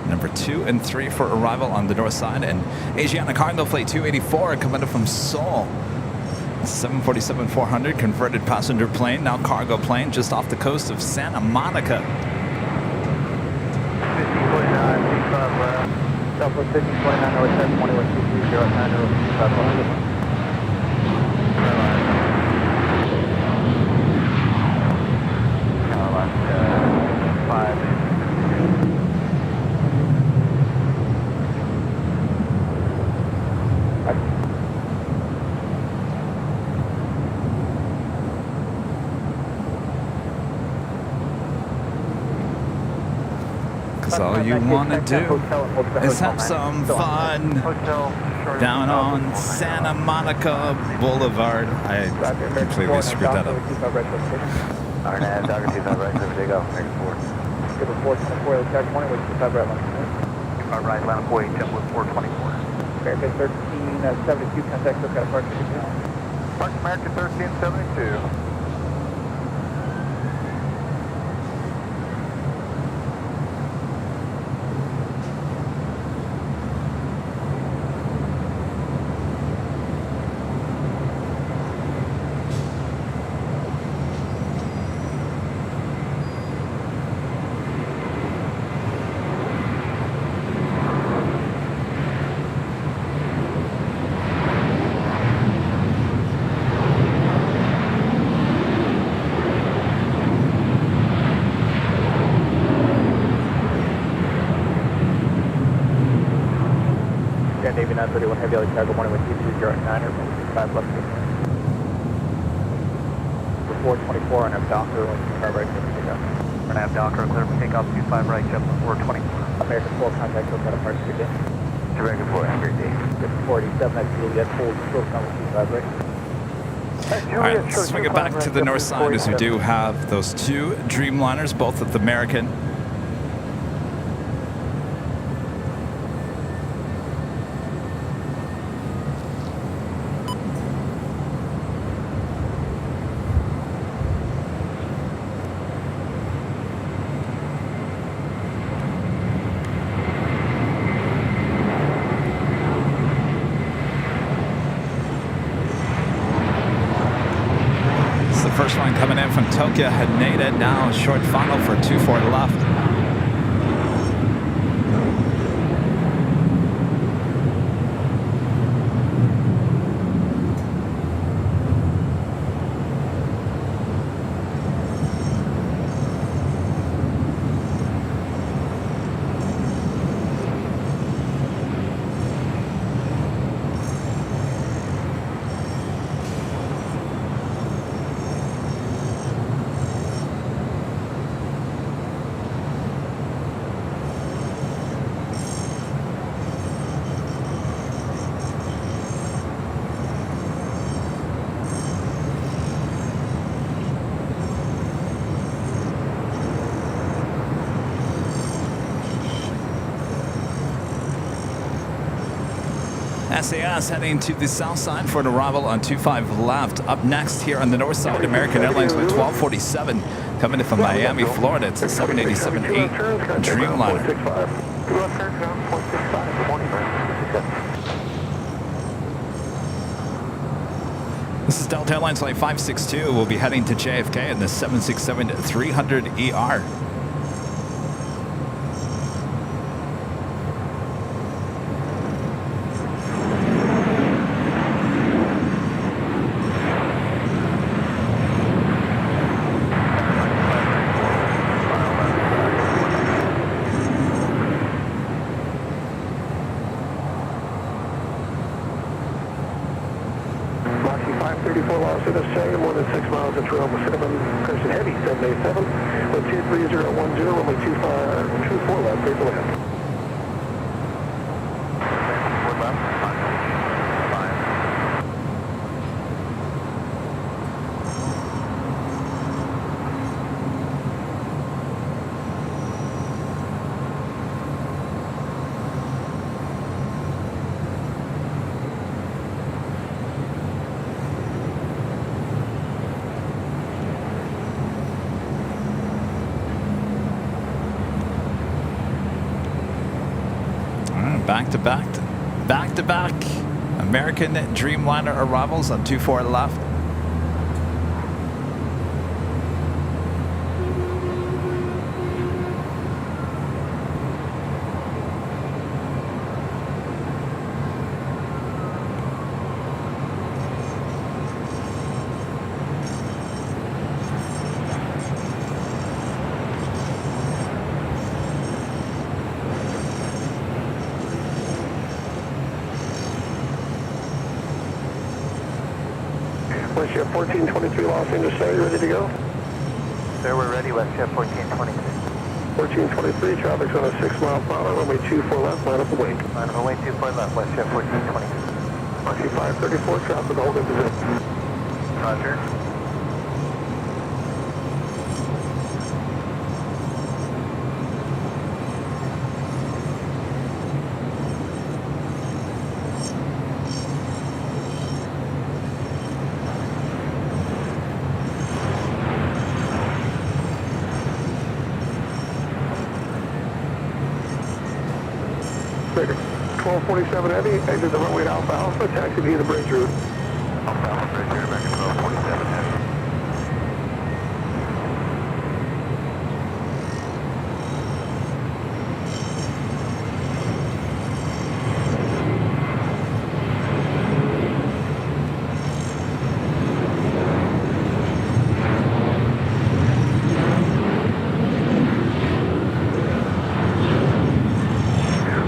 Number 2 and 3 for arrival on the north side, and Asiana Cargo Flight 284 coming in from Seoul. 747-400 converted passenger plane, now cargo plane, just off the coast of Santa Monica. 1549, Southwest 1549, north 721, 230, All you want to do is have some fun down on Santa Monica Boulevard. I completely screwed that up. RNAV Docker 25 right, clear for takeoff, American 4. Good report, 4 LA track 20, wind 25 right, 25 right, Atlanta 48, JetBlue 424. American 1372, contact SoCal departure. Park American 1372. 31 Heavy LA Cargo, morning with 220 or 5 left. 424 and have Docker, 25 right, clear for takeoff. We're going to have Docker, clear for takeoff, 25 right, jet 420. American 4, contact Hotel departure again. American 4, have a great day. 47 at Juliet, hold short number 25 right. All right, let's swing it back to the north side as we do have those two Dreamliners, both of the American. First one coming in from Tokyo had made it. Now short final for 24 left. SAS heading to the south side for an arrival on 25 left. Up next here on the north side, American Airlines with 1247 coming in from Miami, Florida. It's a 787-8 Dreamliner. This is Delta Airlines Flight 562. We'll be heading to JFK in the 767-300ER. More than 6 miles of trail with 7, Crescent Heavy, 787, with 23010, runway 24 left, clear for land. Back-to-back American Dreamliner arrivals on 24 left. WestJet 1423 Los Angeles, are you ready to go? Sir, we're ready, WestJet 1423. 1423, traffic's on a 6-mile final, runway 24 left, line up away. Line up away, 24 left, WestJet 1423. Moxie 534, traffic, hold in position. Roger. Breaker 1247 Heavy, exit the runway to Alpha Alpha, taxi via the bridge route. Alpha Alpha, bridge here, American 1247 Heavy.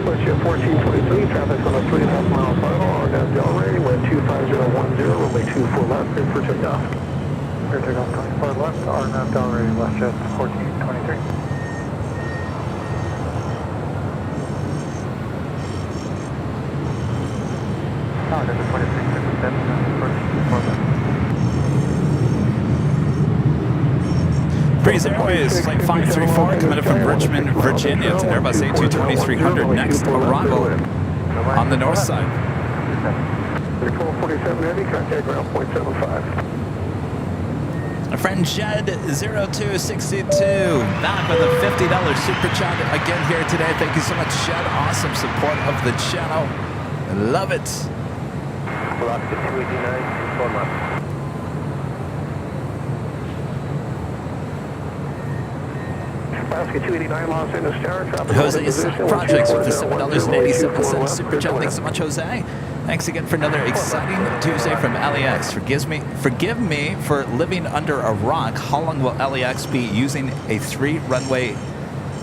WestJet 1423, traffic's on a 3.5 mile 3010, runway 24 left, cleared for takeoff. Clear takeoff 24 left, RNAV down ready, left jet 1423. No, there's a 2657 and 1424 left. Breeze Airways, Flight 534, coming in from Richmond, Virginia. It's an Airbus A220-300. Next arrival on the north side. 1247 Heavy, contact ground point 75. Our friend Jed0262 back with a $50 super chat again here today. Thank you so much, Jed. Awesome support of the channel. Love it. Velocity 289, 4 left. Alaska 289, Los Angeles Tower, traffic. Jose Side Projects with the $7.87 super chat. Thanks so much, Jose. Thanks again for another exciting Tuesday from LAX. Forgive me for living under a rock. How long will LAX be using a 3-runway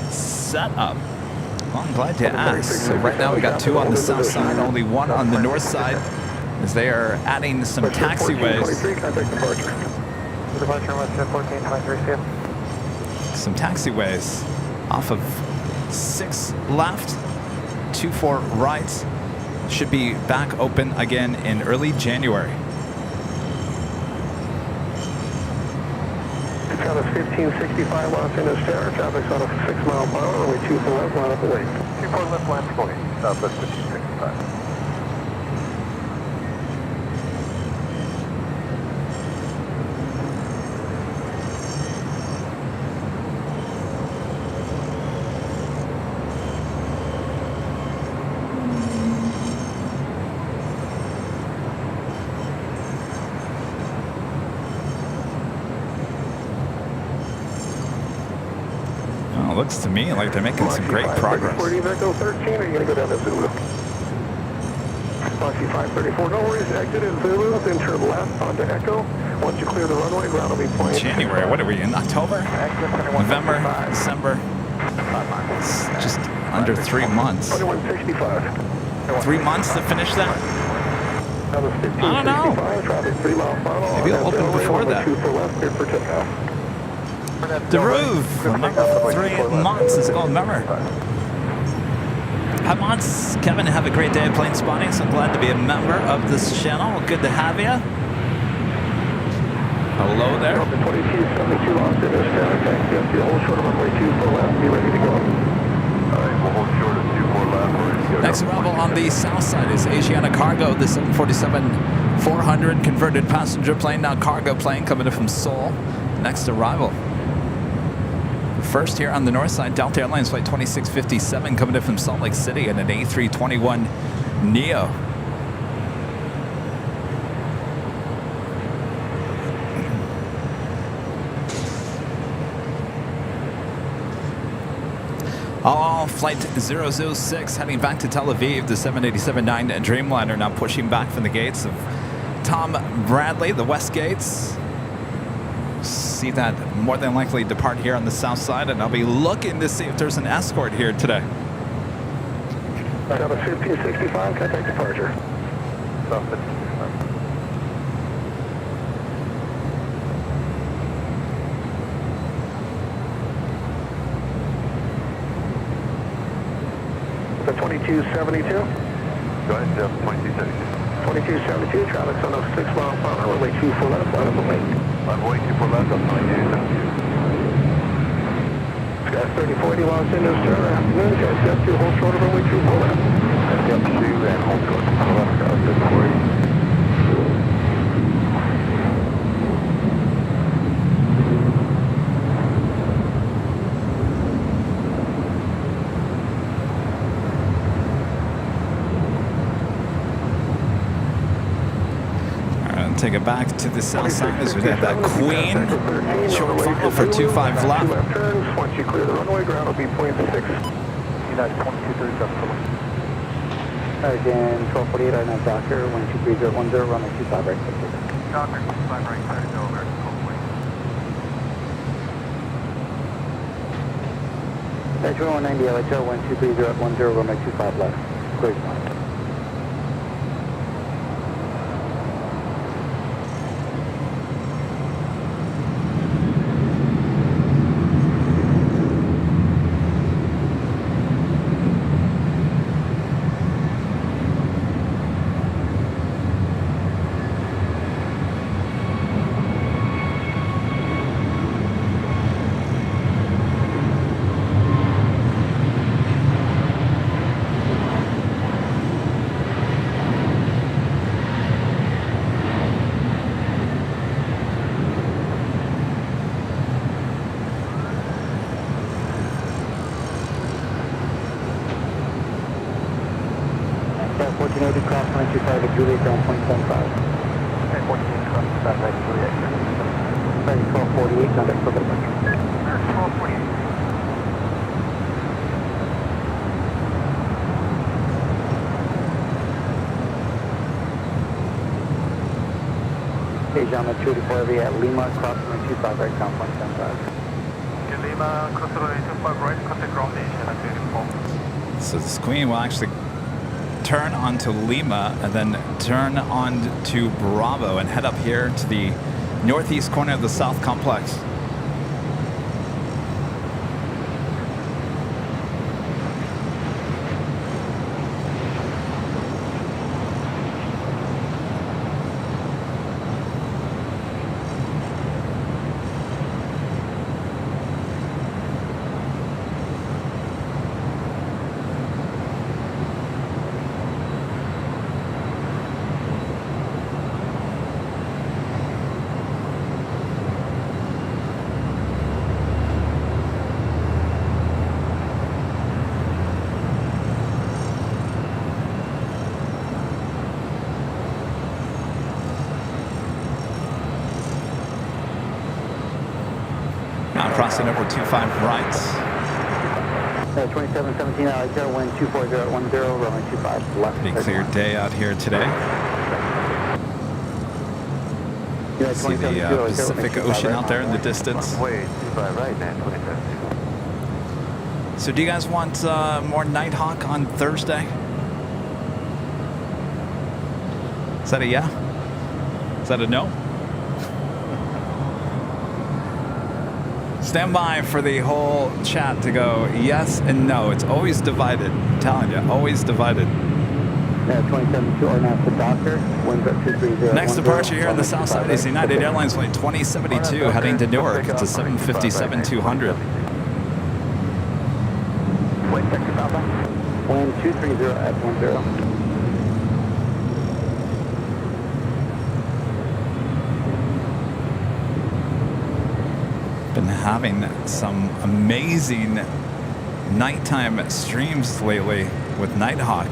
setup? Well, I'm glad to ask. So right now we got 2 on the south side, only 1 on the north side, as they are adding some taxiways. Departure Westjet 1423, Some taxiways off of 6 left, 24 right. Should be back open again in early January. Travis 1565, Los Angeles Tower, traffic's on a 6 mile per hour, runway 24 left, line up the way. 24 left, land 20, southwest 1565. Looks to me like they're making some great progress. 13, are you going to go down to Zulu? Foxy 534, no worries, exit at Zulu, then turn left onto Echo. Once you clear the runway, ground will be pointing. January, what are we in? October? November? December? It's just under 3 months. 2165. 3 months to finish that? I don't know. Maybe it'll open before that. The roof, remember, 3 months is called, remember. Hi, Mons. Kevin, have a great day at Plane Spotting. So glad to be a member of this channel. Good to have you. Hello there. 2272 Los Angeles Tower, taxi up to hold short of runway 24 left, be ready to go. Alright, we'll hold short of 24 left. Next arrival on the south side is Asiana Cargo, the 747-400 converted passenger plane, now cargo plane coming in from Seoul. Next arrival. First here on the north side, Delta Airlines Flight 2657 coming in from Salt Lake City in an A321 Neo. All Flight 006 heading back to Tel Aviv, the 787-9 Dreamliner now pushing back from the gates of Tom Bradley, the west gates. See that more than likely depart here on the south side, and I'll be looking to see if there's an escort here today. Right out of 1565, contact departure. South 1565. The 2272. Go ahead, Jeff, 2272. 2272, traffic's on a 6 mile per hour, runway 24 left, line up the way. Runway 24 left, up 2272. Sky 3040, Los Angeles Tower, afternoon, guys, step 2, hold short of runway 24 left. Step 2 and hold short of left, Sky 3040. Take it back to the south side as we have that Queen short final for 25 left. Left turns. Once you clear the runway, ground will be point 6. United 2230, Again, 1248, I know Docker, 123010, runway 25 right. Docker 25 right, clear to go, American Coldway. 2190 LHL, 123010, runway 25 left. Clear to line. ground.75. Okay, 14 cross Southwest Juliet. American 1248, contact for departure. 1248. Asia 284 via Lima, cross runway 25 right, ground point 75. Lima, cross runway 25 right, contact ground Asia 284. So this queen will actually turn onto Lima and then turn on to Bravo and head up here to the northeast corner of the South Complex. Now crossing over 25 right. 2717 LAX, wind 24010, runway 25 left. Pretty clear day out here today. See the Pacific Ocean out there in the distance. Way 25 right, man, 27. So do you guys want more Nighthawk on Thursday? Is that a yeah? Is that a no? Stand by for the whole chat to go yes and no. It's always divided. I'm telling you, always divided. 272 ordinance to Doctor, winds at 230. Next departure here on the south side is United Airlines flight 2072 heading to Newark. It's a 757-200. Wind check your Papa. Wind 230 at 10. Been having some amazing nighttime streams lately with Nighthawk.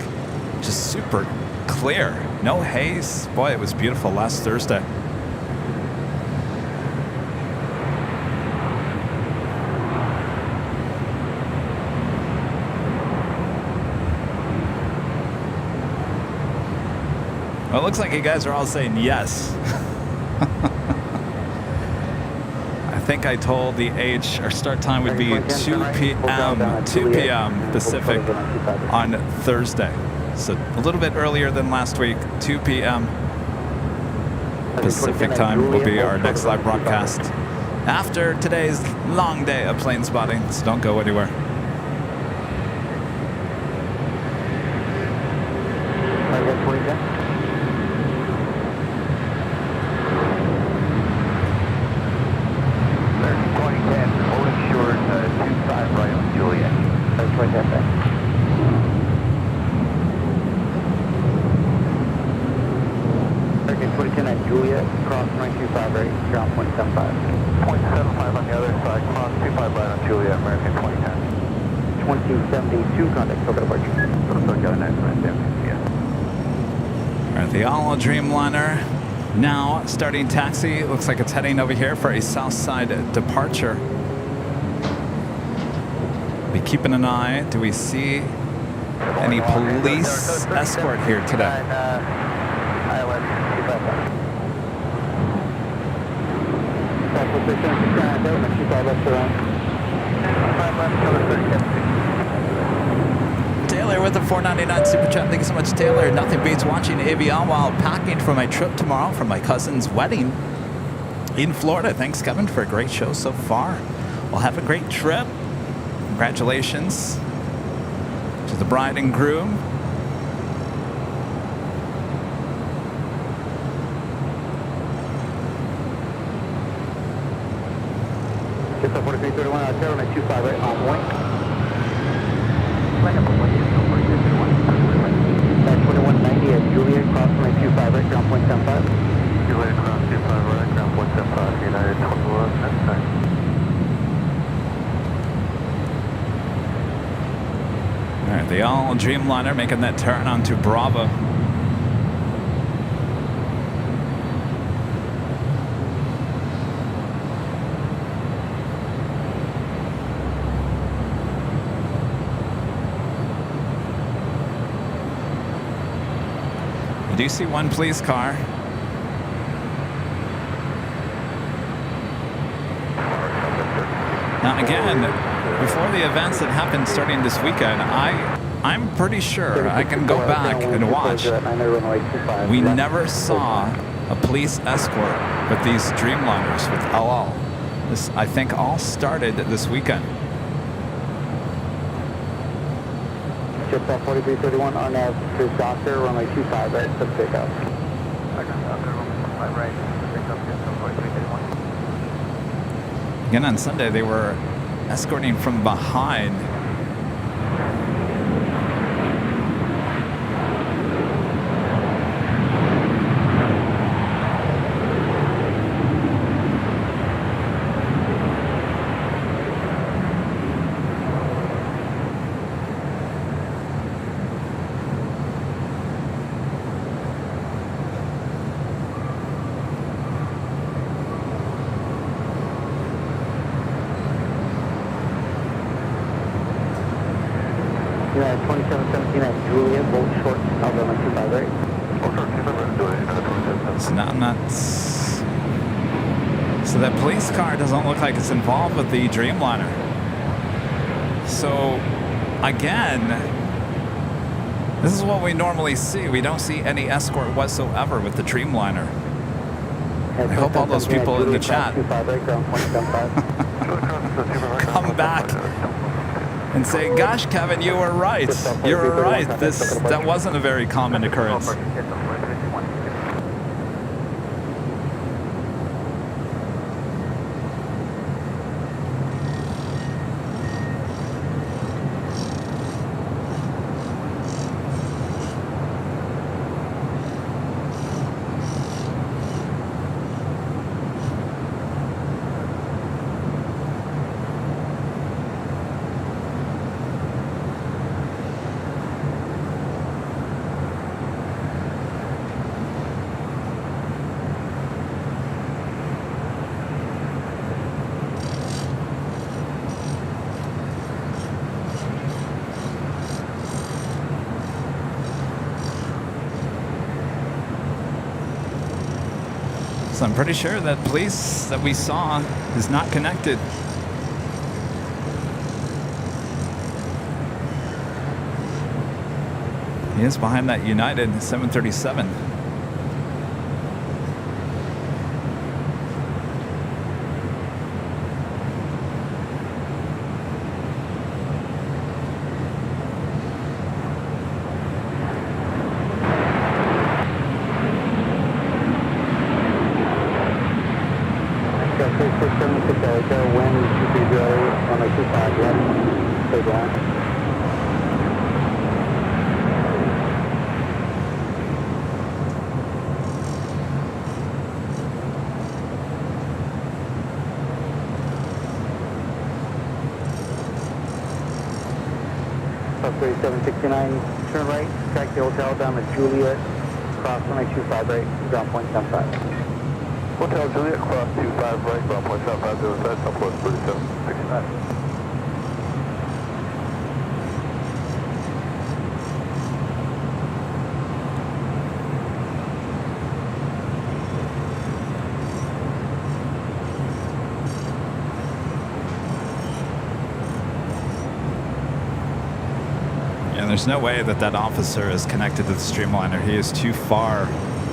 Just super clear. No haze. Boy, it was beautiful last Thursday. Well, it looks like you guys are all saying yes. I think I told the our start time would be 2 p.m. Pacific on Thursday. So a little bit earlier than last week, 2 p.m. Pacific time will be our next live broadcast after today's long day of plane spotting. So don't go anywhere. Juliet, cross 925 right, ground point 75. 0.75 on the other side, cross 25 right on Juliet, American 2010. 2072, contact for departure. So got a nice right there, yeah. All right, the All Dreamliner now starting taxi. Looks like it's heading over here for a south side departure. Be keeping an eye. Do we see any police escort here today? Taylor with the $4.99 super chat. Thank you so much, Taylor. Nothing beats watching Avion while packing for my trip tomorrow for my cousin's wedding in Florida. Thanks, Kevin, for a great show so far. Well, have a great trip. Congratulations to the bride and groom. Just up 4331 out there on a 25 right on point. Line up on 2190 at Juliet, cross runway 25 right, ground point 75. Juliet, cross 25 right, ground point 75, United 21, that's nice. All right, the All Dreamliner making that turn onto Bravo. do see one police car. Now again, before the events that happened starting this weekend, I'm pretty sure I can go back and watch. We never saw a police escort with these Dreamliners with LL. This, I think, all started this weekend. Just off 4331 on that to Doctor, runway 25, right, to pick up. Right, pick up, just off 4331. Again, on Sunday, they were escorting from behind. Yeah, 2717 at Julia, both short, I'll go on 25, right? So now I'm not. So that police car doesn't look like it's involved with the Dreamliner. So again, this is what we normally see. We don't see any escort whatsoever with the Dreamliner. I hope all those people in the chat come back and say, "Gosh, Kevin, you were right. You were right. That wasn't a very common occurrence." So I'm pretty sure that police that we saw is not connected. He is behind that United 737. Subway 769, turn right, track the hotel down to Juliet, cross runway 25 right, ground point 75. Hotel Juliet, cross 25 right, ground point 75, Southwest 3769. There's no way that that officer is connected to the Streamliner. He is too far,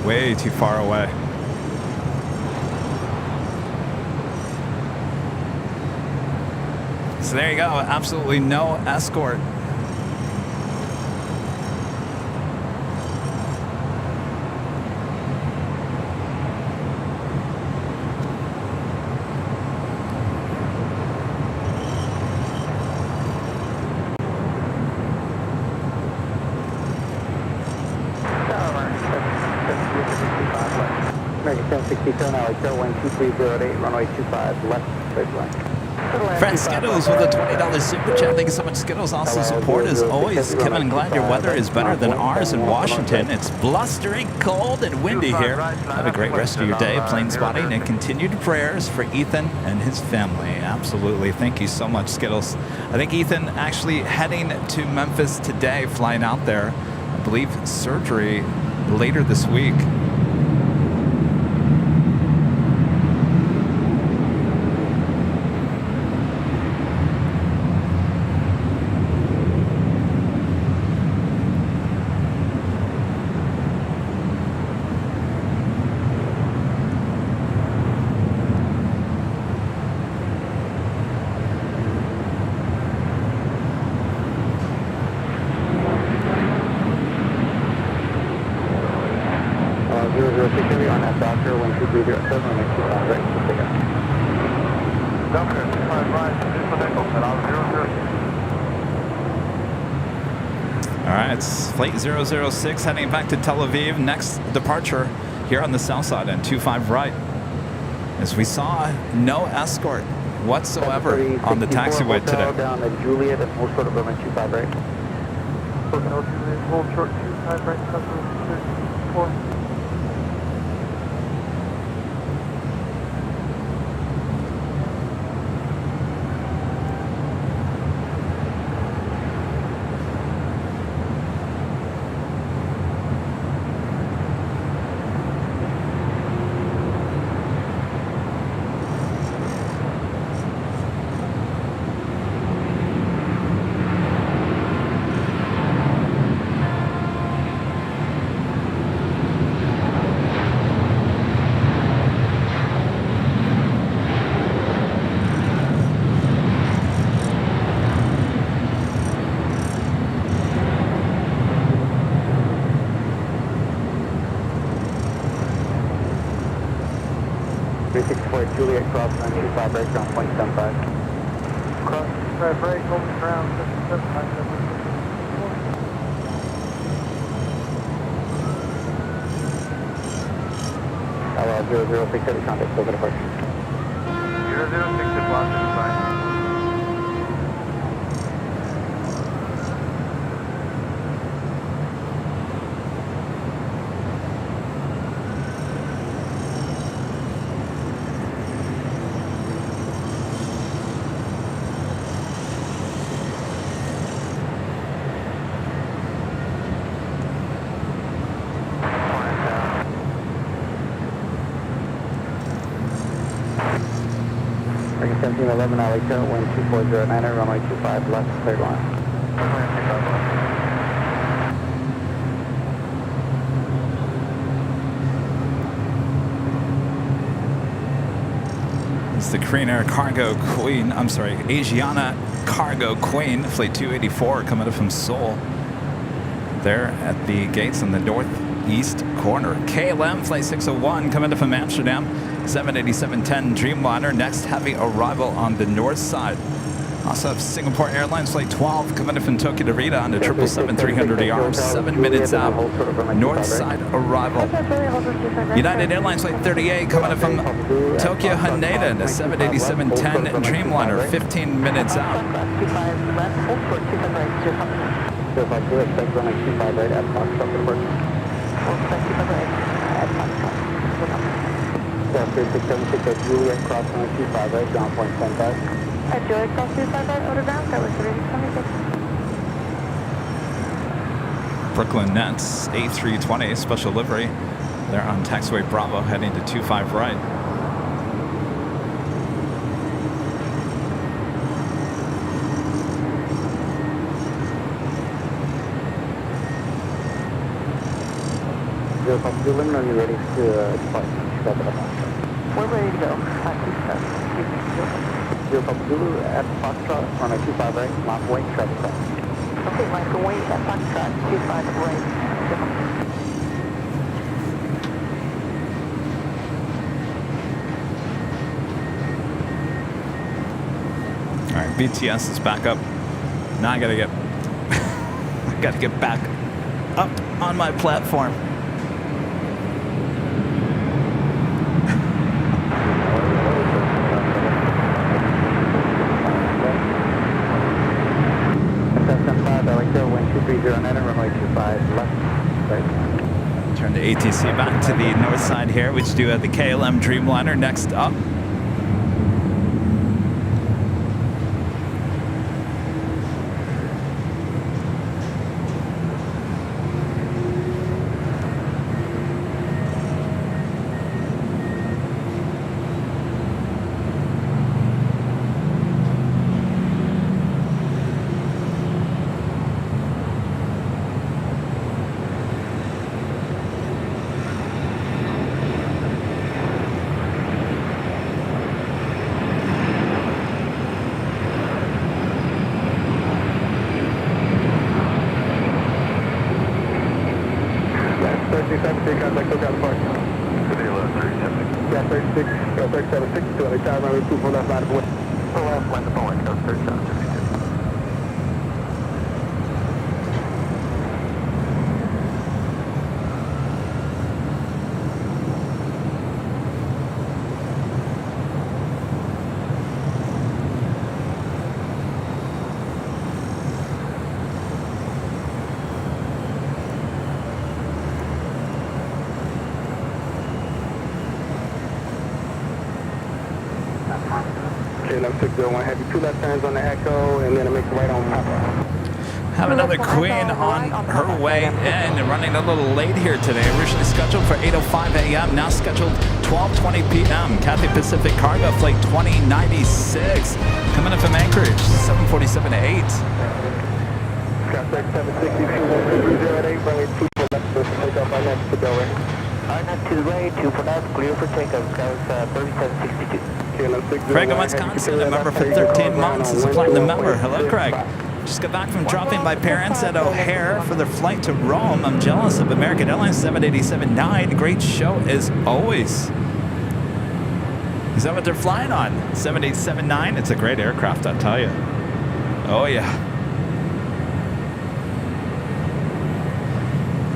way too far away. So there you go, absolutely no escort. American 760, turn out, tailwind 2308, runway 25, left, straight line. Friend Skittles with a $20 super chat. Thank you so much, Skittles. Also support as always. Kevin, glad your weather is better than ours in Washington. It's blustering cold and windy here. Have a great rest of your day, plane spotting, and continued prayers for Ethan and his family. Absolutely. Thank you so much, Skittles. I think Ethan actually heading to Memphis today, flying out there. I believe surgery later this week. On that doctor, 1230, 7, make 25 right, just take out. Doctor, 25 right, disconnect, and I'll 00. All right, it's flight 006 heading back to Tel Aviv. Next departure here on the south side and 25 right. As we saw, no escort whatsoever on the taxiway today. Down at Juliet and hold short of Berlin 25 right. Hold short 25 right, customer 4. Juliet cross 925 right, ground point 75. Cross 25 right, hold the ground, 7757. LL 006 heavy contact, still got a departure. 006 is lost in fine. Bring 1711 alley to wind 2409, runway 25 left, cleared line. It's the Korean Air Cargo Queen, Asiana Cargo Queen, flight 284 coming up from Seoul. There at the gates on the northeast corner. KLM flight 601 coming up from Amsterdam. 787-10 Dreamliner, next heavy arrival on the north side. Also have Singapore Airlines flight 12 coming in from Tokyo to Rita on the 777-300ER, 7 minutes out, north side arrival. United Airlines flight 38 coming in from Tokyo Haneda, the 787-10 Dreamliner, 15 minutes out. 25 left, hold short 25 right, 05 2, expect runway 25 right at Foxtrot report. Hold short 25 right at Foxtrot. 3676 at Juliet, cross runway 25 right, ground point 75. At Juliet, cross 25 right, order ground, that was 3676. Brooklyn Nets A320 special livery. They're on taxiway Bravo heading to 25 right. Are you ready to depart? We're ready to go. 0 Zulu at Foxtrot, runway 25 right, line wait, traffic cross. Okay, line for wait at Foxtrot, 25 right. All right, BTS is back up. Now I gotta get, I gotta get back up on my platform. Turn the ATC back to the north side here, which do have the KLM Dreamliner next up. Yeah, 36, 3762, they try runway 24 left line of wind. Full left, line of Boeing, goes 3762. KLM 601, have you 2 left turns on the Echo, and then it makes a right on top. Have another queen on her way in, running a little late here today. Originally scheduled for 8:05 a.m., now scheduled 12:20 p.m. Cathay Pacific Cargo Flight 2096, coming in from Anchorage, 747 to 8. Scott 760, 208, runway 24 left, take off right next to Delray. Right to the right, 2 for left, clear for takeoff, goes 3762. Craig in Wisconsin, a member for 13 months, is a platinum member. Hello, Craig. Just got back from dropping my parents at O'Hare for their flight to Rome. I'm jealous of American Airlines 787-9. Great show as always. Is that what they're flying on? 787-9? It's a great aircraft, I'll tell you. Oh, yeah.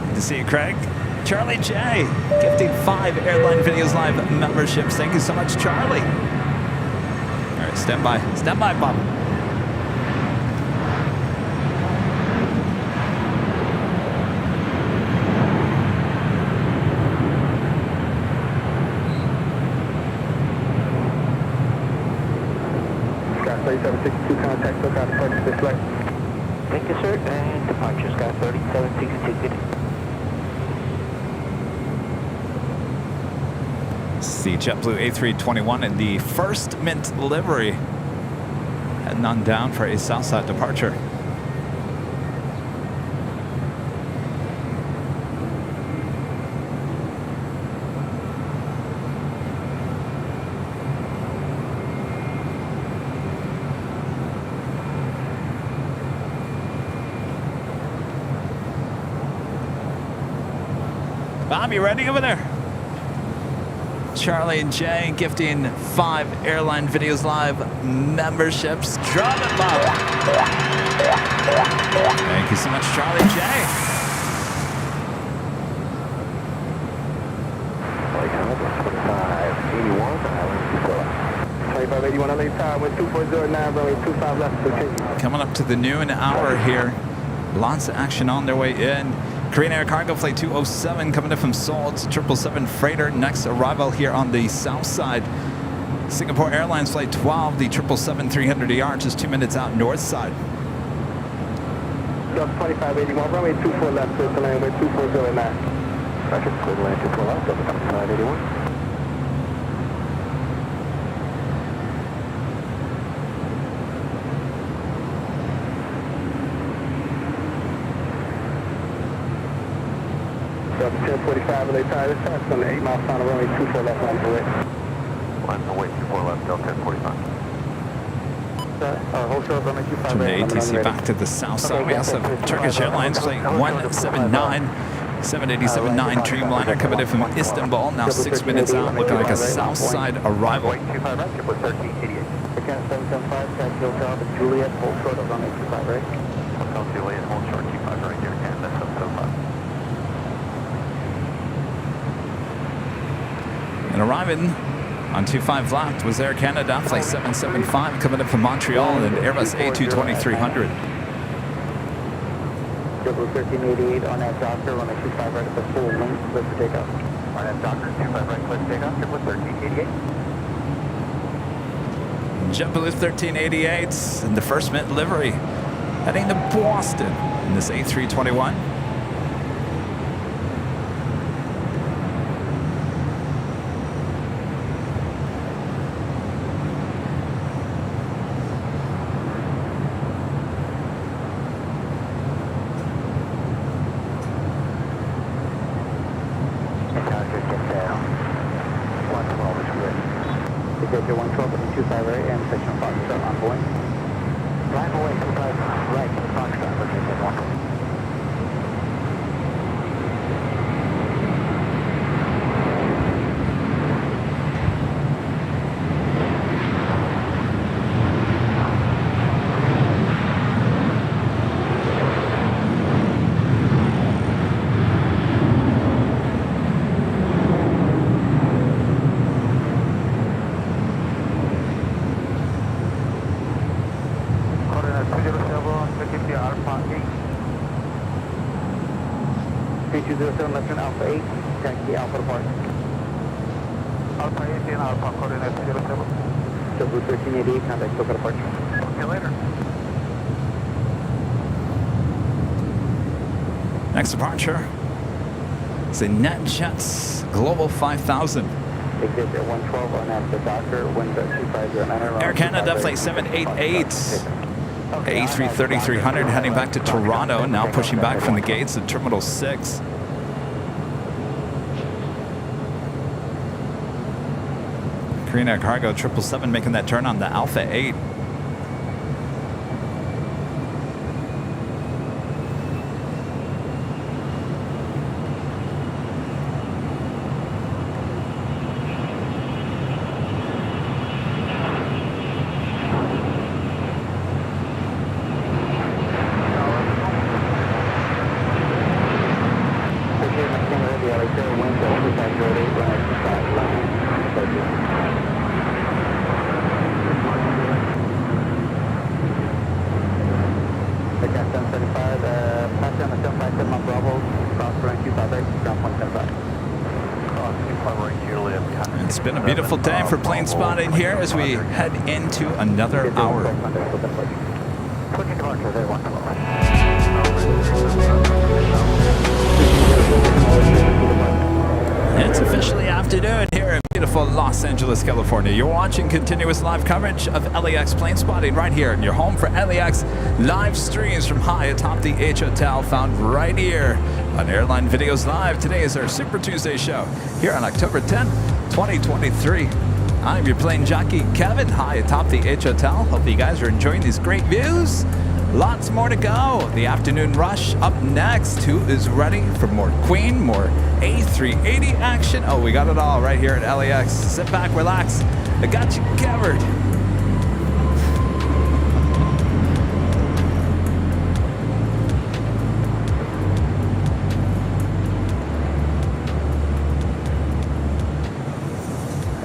Good to see you, Craig. Charlie J, gifting 5 Airline Videos Live memberships. Thank you so much, Charlie. All right, stand by. Stand by, Bob. Scott 3762, contact SoCal departure this flight. Thank you, sir, and departure, Scott 3762. The JetBlue A321 in the first mint livery, heading on down for a Southside departure. Bob, you ready over there? Charlie and Jay gifting 5 Airline Videos Live memberships. Drop it, Bob. Thank you so much, Charlie and Jay. 2581 LA Tower, wind 2409, runway 25 left, continue. Coming up to the noon hour here. Lots of action on their way in. Korean Air Cargo Flight 207 coming in from Seoul. It's a 777 freighter. Next arrival here on the south side. Singapore Airlines Flight 12, the 777-300ER, just 2 minutes out north side. 2581, runway 24 left, clear to land, wind 2409. Roger, clear to land 24 left, 2581. Delta 1045 LA Tower, this time it's on the 8 mile final runway 24 left, line away. Line away 24 left, Delta 1045. Hold short, runway 25 From the ATC back to the south side, we also have Turkish Airlines Flight 179, 787-9 Dreamliner coming in from Istanbul, now 6 minutes out, looking like a south side arrival. 25 right, triple 1388. Again, 775, Hotel Delta Juliet, hold short of runway 25 right. Hotel Juliet, hold short, 25 right there, Canada 775. And arriving on 25 left was Air Canada Flight 775 coming up from Montreal and Airbus A220-300. Triple 1388 on that doctor, runway 25 right at the full length, clear for takeoff. On that doctor, 25 right, clear for takeoff, triple 1388. JetBlue 1388 in the first mint livery, heading to Boston in this A321. Executive 112 with 25 right and section 5 start on Boeing. Line away 25 right, Foxtrot, Virginia 1. 07 left turn Alpha 8, taxi Alpha to park. Alpha 18, Alpha, coordinate 07. Blue 1388, contact Boca departure. Okay, later. Next departure is a NetJets Global 5000. Exit 112 on at the Docker, wind 2509. Air Canada Flight 788. A330-300 heading back to Toronto, now pushing back from the gates at Terminal 6. Korean Air Cargo 777 making that turn on the Alpha 8. It's been a beautiful day for plane spotting here as we head into another hour. It's officially afternoon here in beautiful Los Angeles, California. You're watching continuous live coverage of LAX plane spotting right here in your home for LAX live streams from high atop the H Hotel, found right here on Airline Videos Live. Today is our Super Tuesday show here on October 10th, 2023. I'm your plane jockey, Kevin, high atop the H Hotel. Hope you guys are enjoying these great views. Lots more to go. The afternoon rush up next. Who is ready for more Queen, more A380 action? Oh, we got it all right here at LAX. Sit back, relax. I got you covered.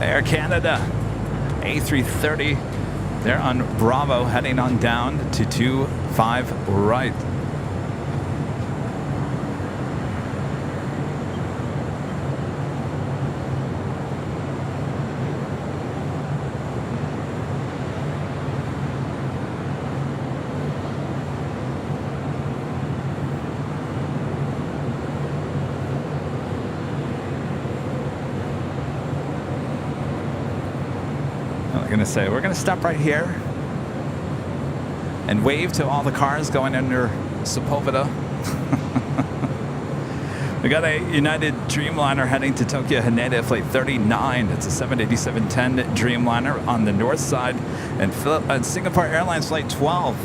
Air Canada, A330. They're on Bravo, heading on down to 25 right. We're going to stop right here and wave to all the cars going under Sepulveda. We got a United Dreamliner heading to Tokyo Haneda Flight 39. It's a 787-10 Dreamliner on the north side, and Singapore Airlines Flight 12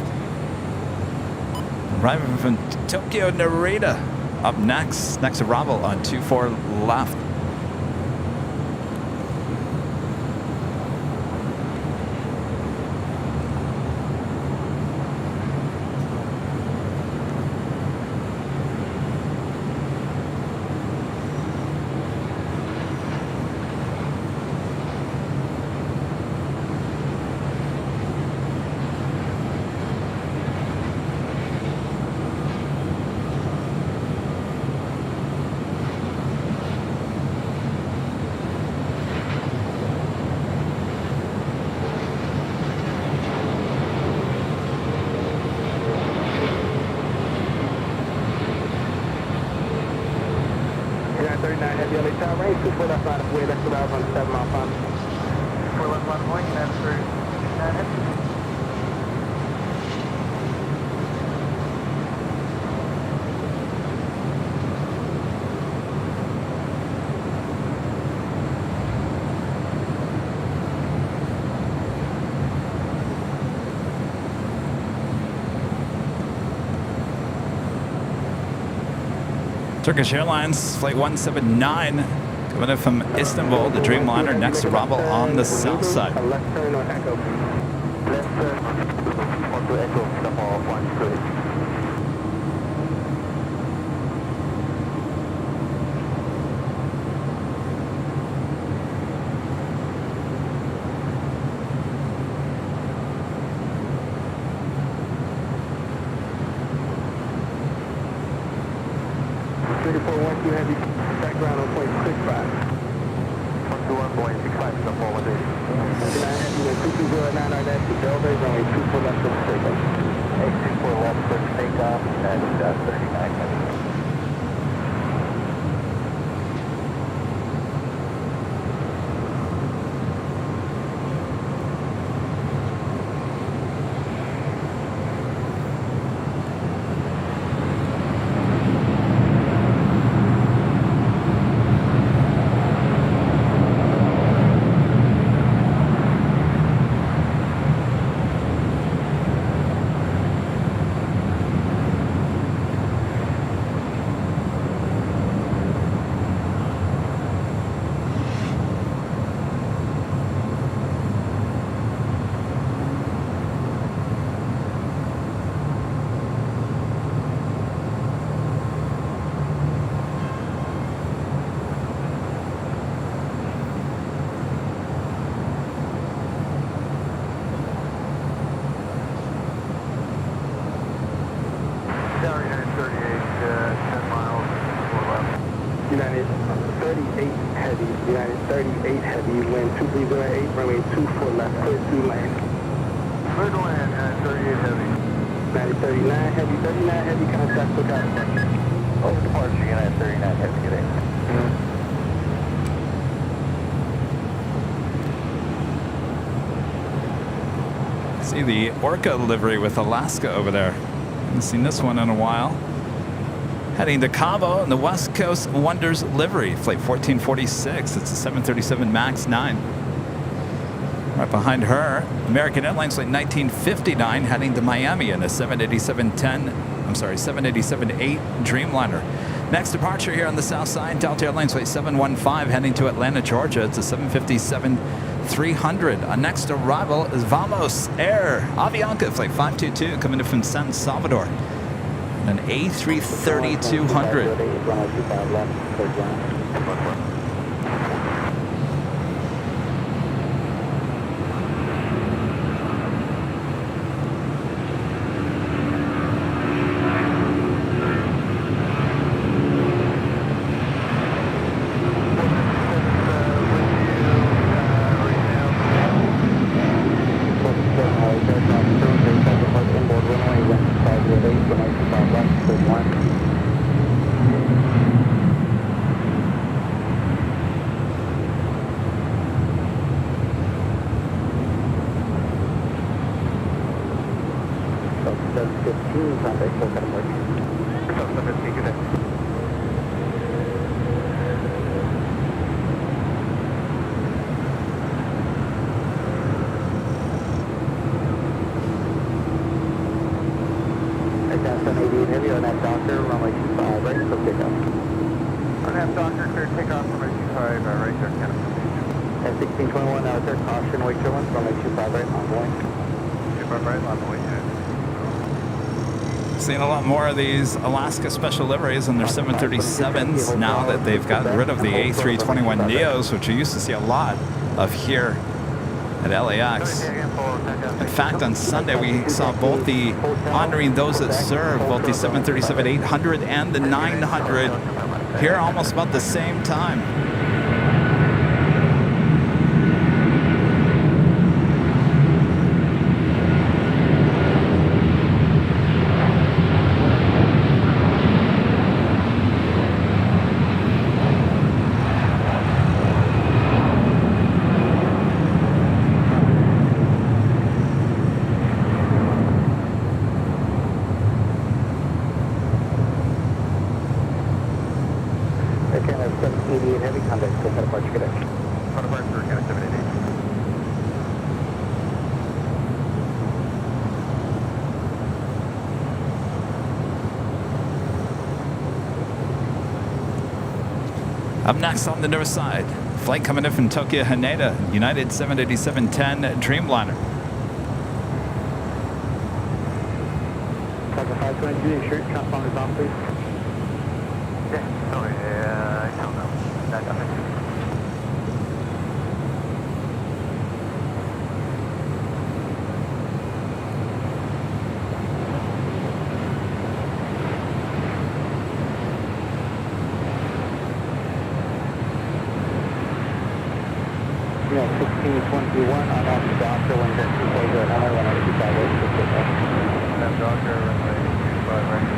arriving from Tokyo Narita. Up next arrival on 24 left. Turkish Airlines Flight 179 coming in from Istanbul, the Dreamliner, next arrival on the south side. Left turn on Echo. Left turn onto Echo, number 1 34-1 runway 65 to 4180. United Heavy, wind 2209 on that to Delta, runway 24 left for takeoff. 824 left for takeoff at 39 Heavy. United 38 Heavy, United 38 Heavy, wind 2308, runway 24 left, clear to land. Clear to land, United 38 Heavy. United 39 Heavy, 39 Heavy, contact for departure. Over departure, United 39 Heavy, good day. See the Orca livery with Alaska over there. Haven't seen this one in a while. Heading to Cabo in the West Coast Wonders livery, flight 1446. It's a 737 MAX 9. Right behind her, American Airlines flight 1959 heading to Miami in a 787-8 Dreamliner. Next departure here on the south side, Delta Airlines flight 715 heading to Atlanta, Georgia. It's a 757-300. Our next arrival is Vamos Air Avianca flight 522 coming in from San Salvador. An A330-200. Seeing a lot more of these Alaska special liveries on their 737s now that they've gotten rid of the A321neos, which we used to see a lot of here at LAX. In fact, on Sunday we saw both the honoring those that serve, both the 737-800 and the 900 here almost about the same time. Up next on the north side, flight coming in from Tokyo Haneda, United 787-10 Dreamliner. Talking 523, insurance transponders on, please. Yeah, sorry, I don't know. Yeah, 1621 on that doctor, when that 240 another one at 258. That doctor, runway 25 right.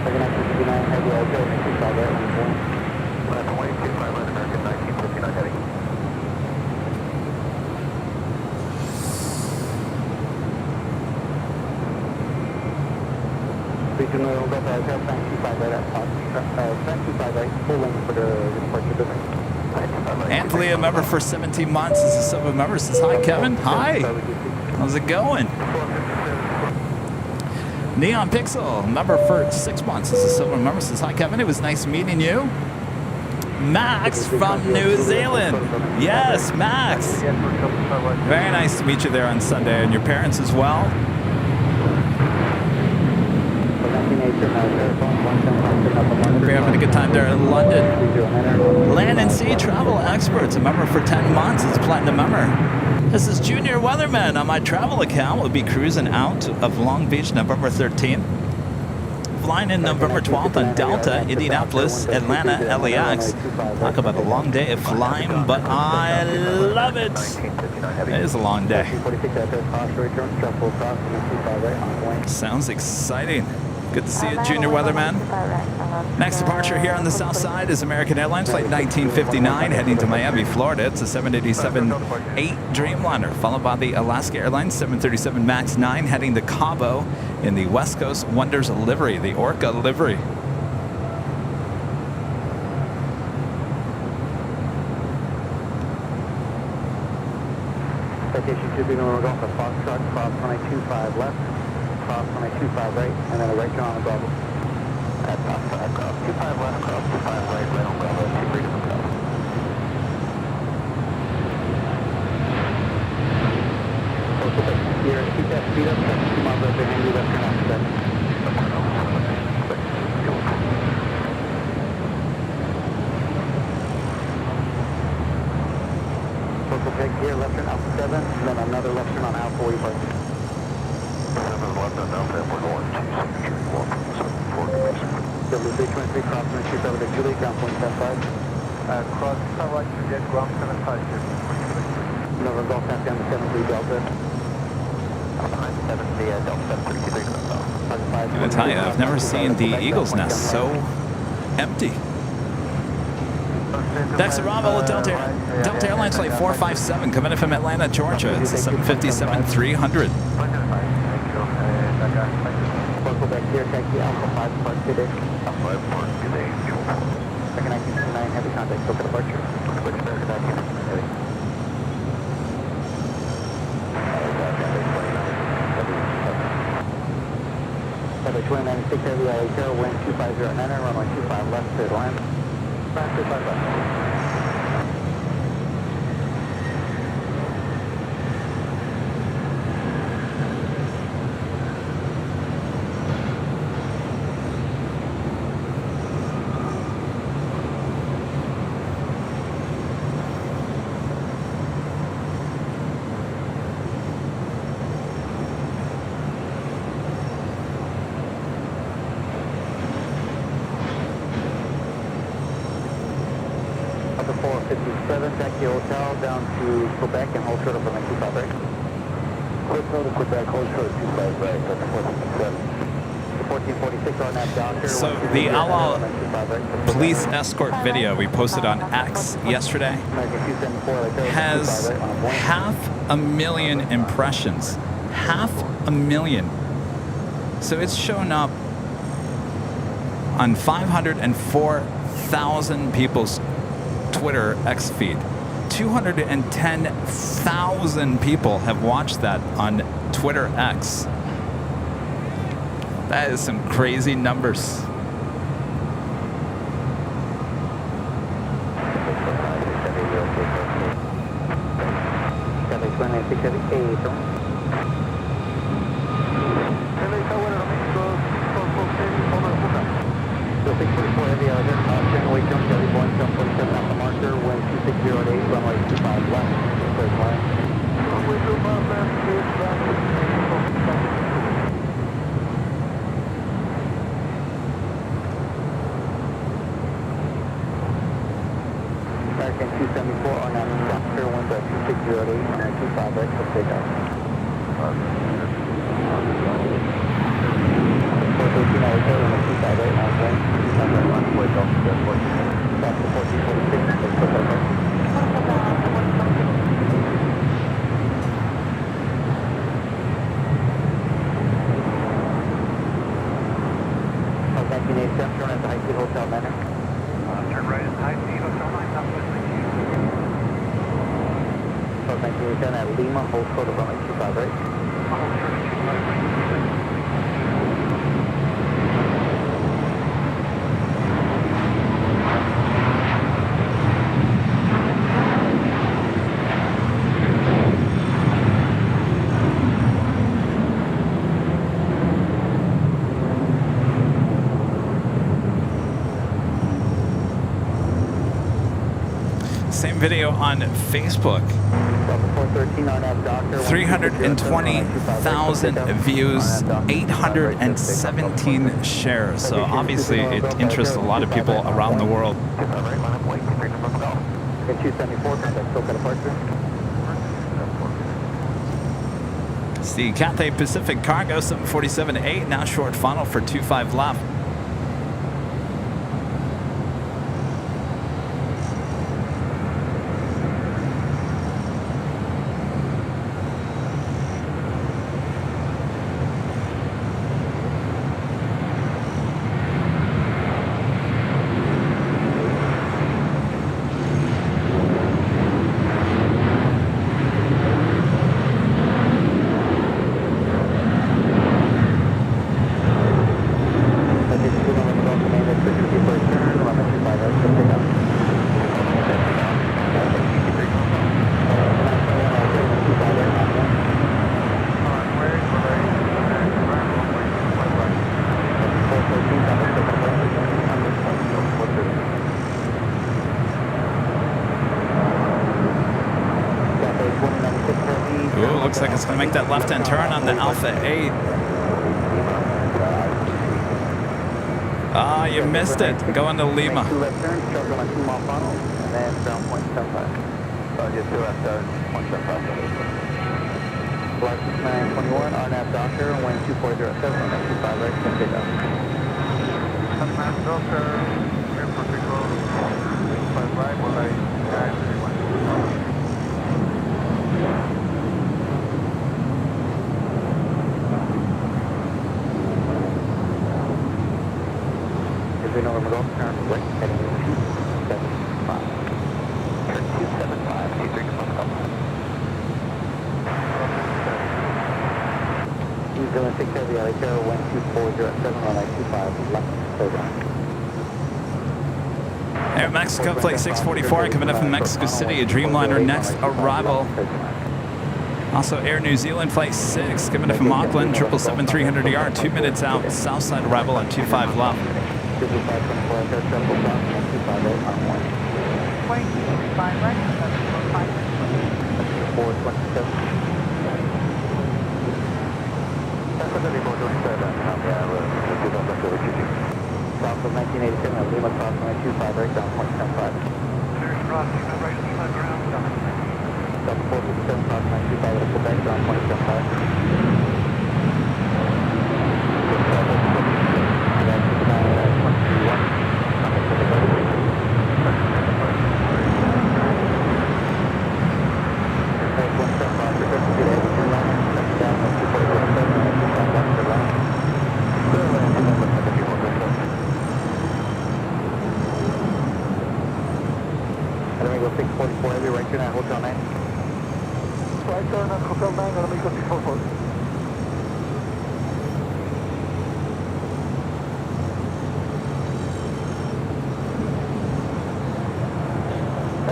Second after 59 heavy, I'll go to 258. Runway 25 right, American 1959 heading. Regional Golf Aircraft 925 right at top. 925 right, full length for the departure business. Anthony, a member for 17 months. This is some of members. Says hi, Kevin. Hi. How's it going? Neon Pixel, member for 6 months. This is some of members. Says hi, Kevin. It was nice meeting you. Max from New Zealand. Yes, Max. Very nice to meet you there on Sunday, and your parents as well. Hope you're having a good time there in London. Land and Sea Travel Experts, a member for 10 months. It's a platinum member. This is Junior Weatherman on my travel account. We'll be cruising out of Long Beach November 13th. Flying in November 12th on Delta, Indianapolis, Atlanta, LAX. Talk about a long day of flying, but I love it. It is a long day. Sounds exciting. Good to see you, Junior Weatherman. Next departure here on the south side is American Airlines Flight 1959 heading to Miami, Florida. It's a 787-8 Dreamliner, followed by the Alaska Airlines 737 MAX 9 heading to Cabo in the West Coast Wonders livery, the Orca livery. Citation should be going off the Foxtrot, cross 225 left. Cross 25 right, and then a right turn on the Bravo. At Foxtrot, cross 25 left, cross 25 right, right on Bravo, 23 to the Bravo. Here, keep that speed up, that's 2 miles up behind you, left turn after that. Local take here, left turn Alpha 7, and then another left turn on Alpha 45. W323 cross 2 over to Julie, ground point 75. Cross right to get ground 75. November Golf Tango 73 Delta. 70 Delta 733. I'm going to tell you, I've never seen the Eagle's Nest so empty. Dexter Bravo, Delta Airlines Flight 457 coming in from Atlanta, Georgia. It's a 757-300. Local back here, taxi Alpha 5 Park today. Alpha 5 Park today. Second 1959, heavy contact, local departure. Switch back back in. Heavy. Heavy 2996 heavy, LA wind 250 runway 25 left, clear to land. 25 left. Up to 457, taxi hotel down to Quebec and hold short of the 25 right. Hotel to Quebec, hold short of 25 right, that's 457. 1446 on that doctor. So the LA police escort video we posted on X yesterday has 500,000 impressions. 500,000. So it's shown up on 504,000 people's Twitter X feed. 210,000 people have watched that on Twitter X. That is some crazy numbers. American 274 on that doctor, winds at 2608 on that 25 right, let's take off. 413 hotel on the 25 right, on wind, 25 right, runway Delta 14. Back to 1446, let's put that there. Turn at the High Seat Hotel Manor. Turn right at High Seat Hotel 9, southwest 1987 at Lima, hold short of runway 25 right. Same video on Facebook. 320,000 views, 817 shares. So obviously it interests a lot of people around the world. It's the Cathay Pacific Cargo 747-8, now short funnel for 25 left. Ooh, looks like it's going to make that left-hand turn on the Alpha 8. Ah, you missed it. Going to Lima. Two left turns, sharp on 2 mile funnel, and then ground point 75. Just 2 left turns, 175. Flight 6921, RNAV Doctor, wind 2407, and 25 right, can take off. RNAV Doctor, wind particle, 25 right, will I guide 31. November Golf, turn right, heading 275. Turn 275, 23 to New Zealand 6 Heavy LHO, wind 2407, on 25, left, clear down. Air Mexico, flight 644, coming up from Mexico City, a Dreamliner next arrival. Also Air New Zealand, flight 6, coming up from Auckland, 777-300ER, 2 minutes out, Southside arrival on 25 left. 524, air triple cross, 25 right, on 1. Wait, 5 right, 745. 427. That's a very important step, South of 1987 at Lima, cross 25 right, down point 75. There's crossing the right Lima ground, South 457, cross 95 at Quebec, down point 75.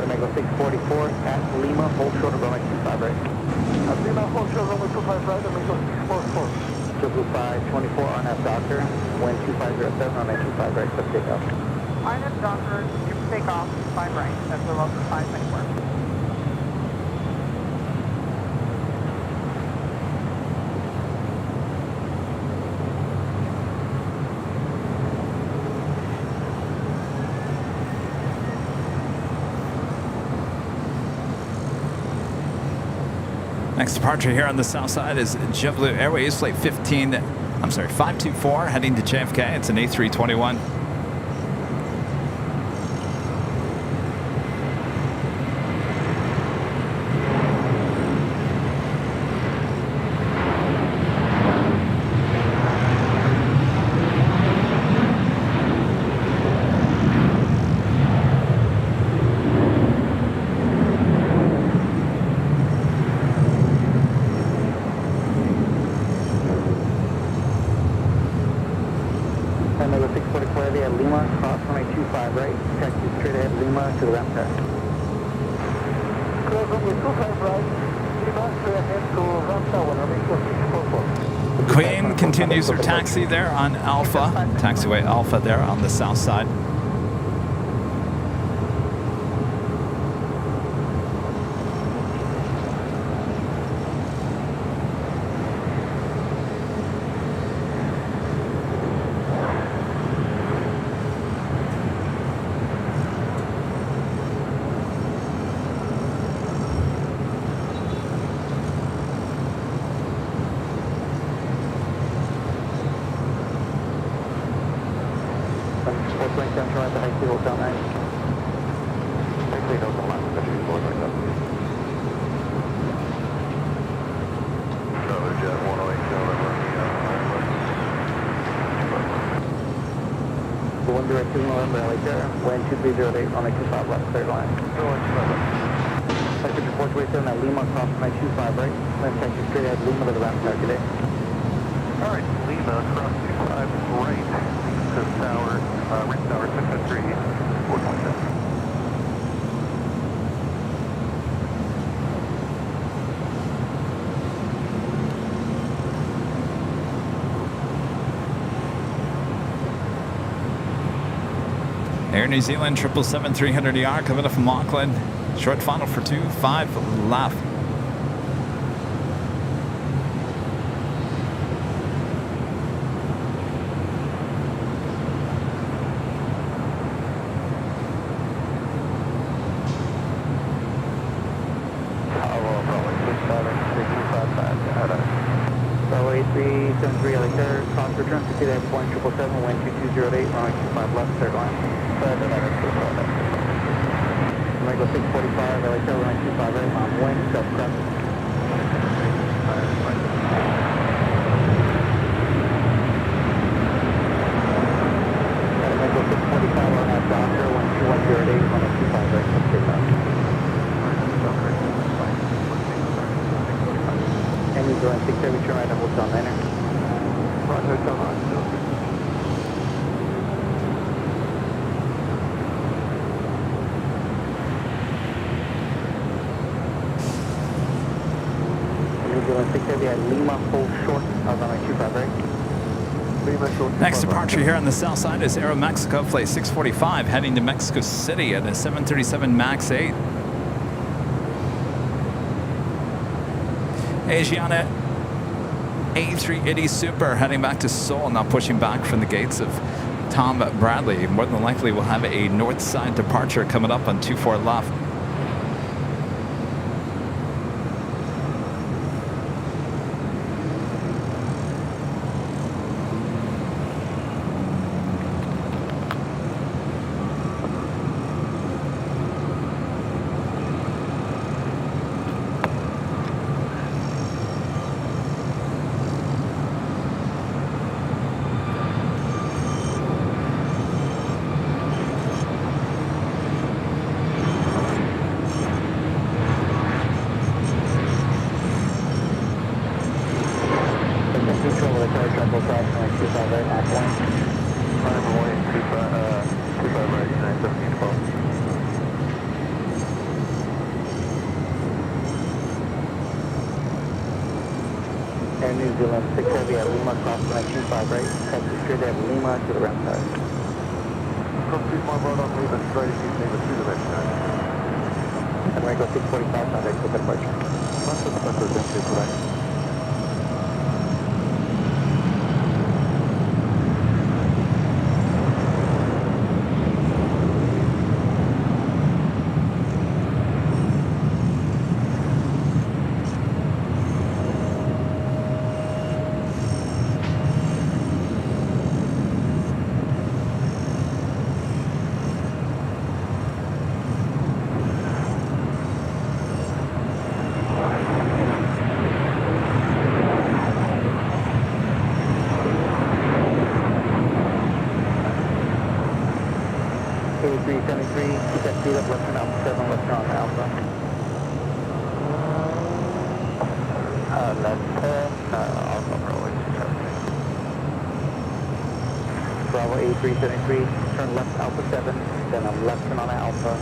Mexico 644 at Lima, hold short of runway 25 right. At Lima, hold short of runway 25 right, Mexico 644. 524 RNAV Doctor, wind 2507, runway 25 right, let's take off. RNAV Doctor, you take off 5 right, that's the level 524. Next departure here on the south side is JetBlue Airways, flight 524, heading to JFK. It's an A321. Queen continues her taxi there on Alpha, taxiway Alpha there on the south side. Air New Zealand 777-300ER coming up from Auckland. Short final for 2-5 left. Next departure here on the south side is Aeromexico, flight 645, heading to Mexico City at a 737 MAX 8. Asiana A380 Super heading back to Seoul, now pushing back from the gates of Tom Bradley. More than likely we'll have a north side departure coming up on 24 left. keep that speed up, left turn Alpha 7, left turn on Alpha. Left turn, Alpha runway 273. Bravo 8373, turn left Alpha 7, then I'm left turn on Alpha.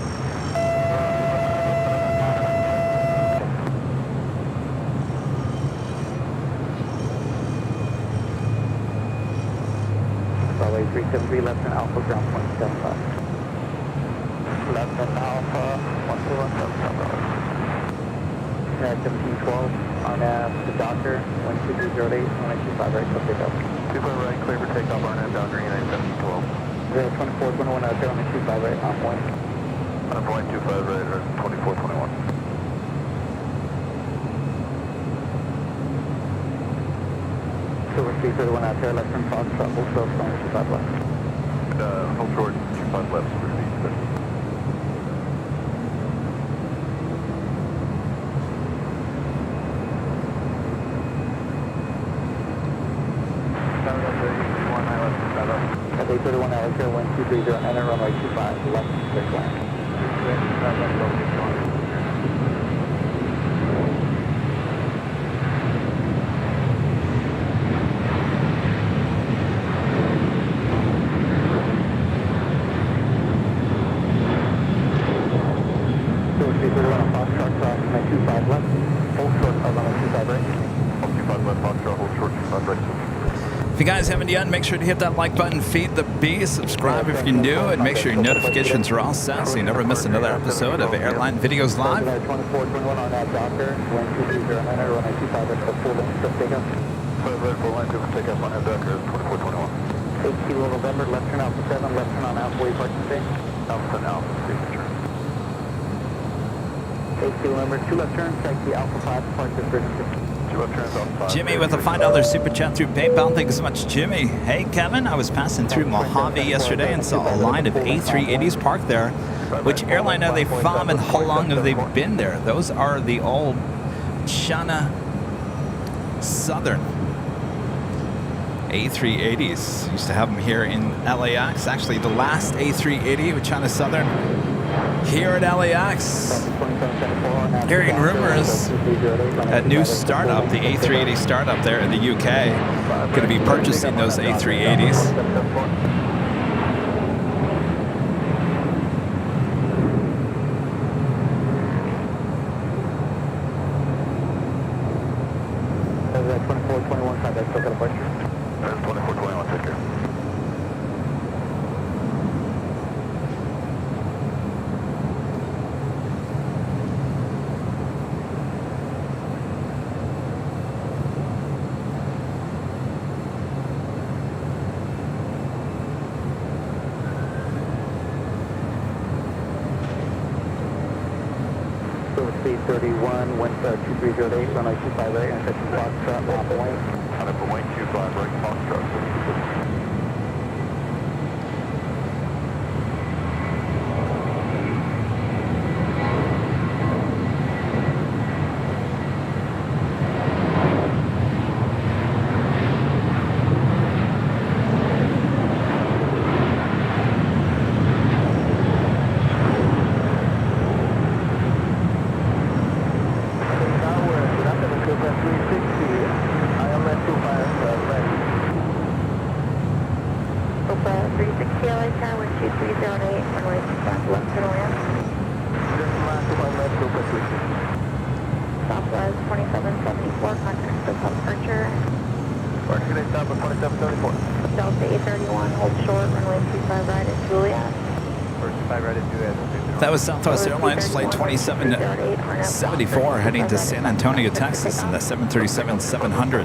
Bravo 8373, left turn Alpha, ground point 75. Left turn Alpha, 12175. 1712 on the Docker, 12308, 125 right, so pick up. 25 right, clear for takeoff, RNAV Docker, United 1712. 2421 out there on the 25 right, on point. On point 25 right, or 2421. Silver 331 out there, left turn Foxtrot, hold short, on the 25 left. Hold short, 25 left, super speed. At 831 out there, 1230, enter runway 25, left, straight line. Silver 331 on Foxtrot, crossing my 25 left, hold short, on my 25 right. 25 left, Foxtrot, hold short, 25 right. If you guys haven't yet, make sure to hit that like button, feed the bee, subscribe if you're new, and make sure your notifications are all set so you never miss another episode of Airline Videos Live. 2421 on that Docker, 1230, enter runway 25 right, full length, just take up. 5 right, full line, super takeoff, RNAV Docker, 2421. 8 Kilo November, left turn Alpha 7, left turn on Alpha, way parking space. Alpha, Alpha, signature. 8 Kilo November, 2 left turns, taxi Alpha 5, departure 36. 2 left turns, Alpha 5. Jimmy with a $5 super chat through PayPal. Thank you so much, Jimmy. Hey, Kevin, I was passing through Mojave yesterday and saw a line of A380s parked there. Which airline are they from and how long have they been there? Those are the old China Southern A380s. Used to have them here in LAX. Actually, the last A380 with China Southern here at LAX. Hearing rumors a new startup, the A380 startup there in the UK, going to be purchasing those A380s. That's 2421, contact, still got a departure. That's 2421, take care. Speed 31, went 2308, runway 25 right, intersection Foxtrot, on point. On a point 25 right, Foxtrot, 66. Southwest 2774, contact Delta departure. Departure stop at 2774. Delta 831, hold short, runway 25 right at Juliet. 25 right at Juliet. That was Southwest Airlines Flight 2774 heading to San Antonio, Texas in the 737-700.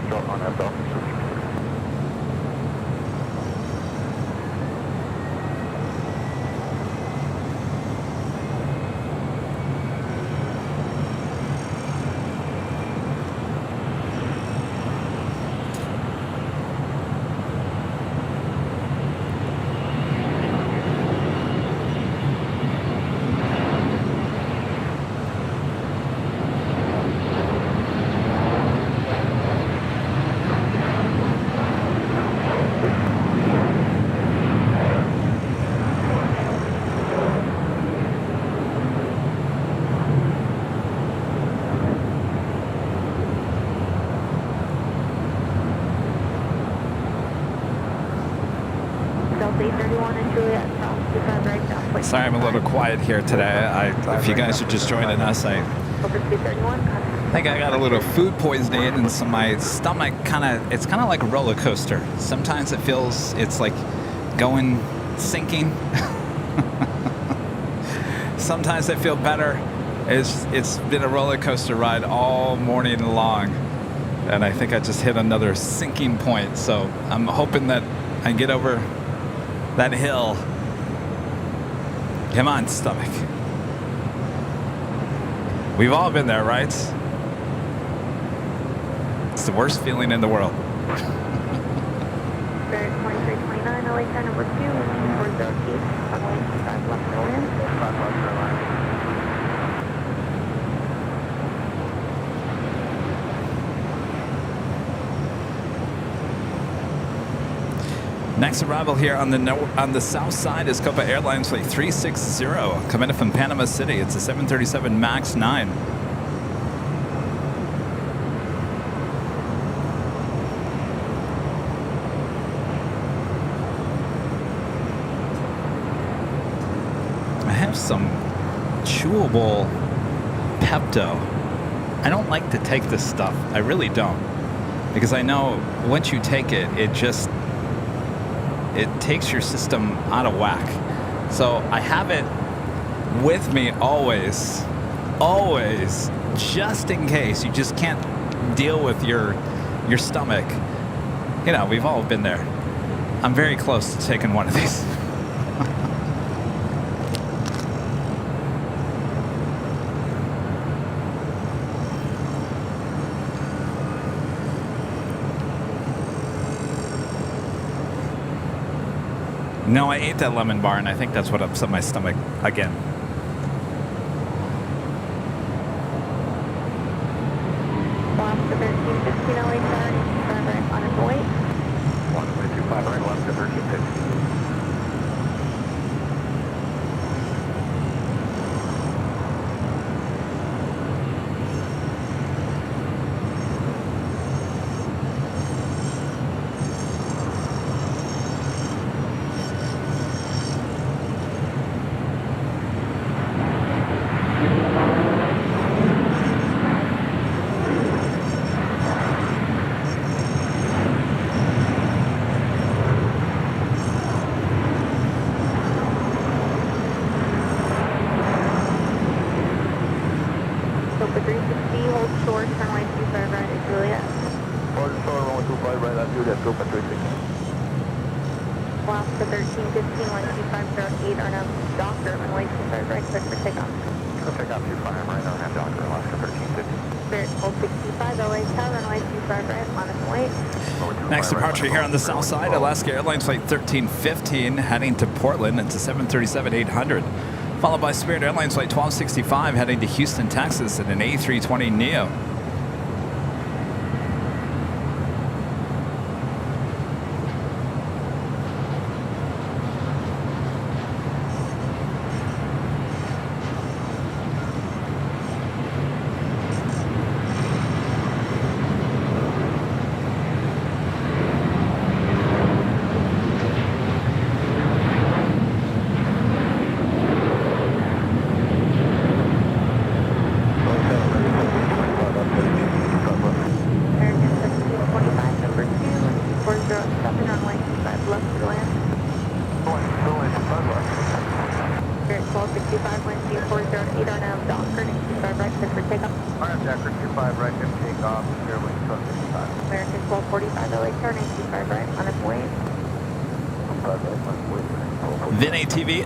Sorry, I'm a little quiet here today. If you guys are just joining us, I Over 231. think I got a little food poisoning, and so my stomach it's kind of like a roller coaster. Sometimes it feels it's like sinking. Sometimes I feel better. It's been a roller coaster ride all morning long, and I think I just hit another sinking point. So I'm hoping that I get over that hill. Come on, stomach. We've all been there, right? It's the worst feeling in the world. Spirit 2329, LA car number 2, 408, runway 25 left to land. 5 left to land. Next arrival here on the south side is Copa Airlines flight 360, coming in from Panama City. It's a 737 MAX 9. I have some chewable Pepto. I don't like to take this stuff. I really don't, because I know once you take it, it takes your system out of whack. So I have it with me always, just in case you just can't deal with your stomach. You know, we've all been there. I'm very close to taking one of these. No, I ate that lemon bar, and I think that's what upset my stomach again. Left to 1315, LA car, right on its way. 125 right left to 1350. Left to 1315, 12508, are now Docker, runway 25 right, clear for takeoff. Take off 25 right now, have Docker, Alaska 1350. Spirit 1265, LA car, runway 25 right, on its way. Next departure here on the south side, Alaska Airlines flight 1315, heading to Portland. It's a 737-800. Followed by Spirit Airlines flight 1265, heading to Houston, Texas, in an A320neo.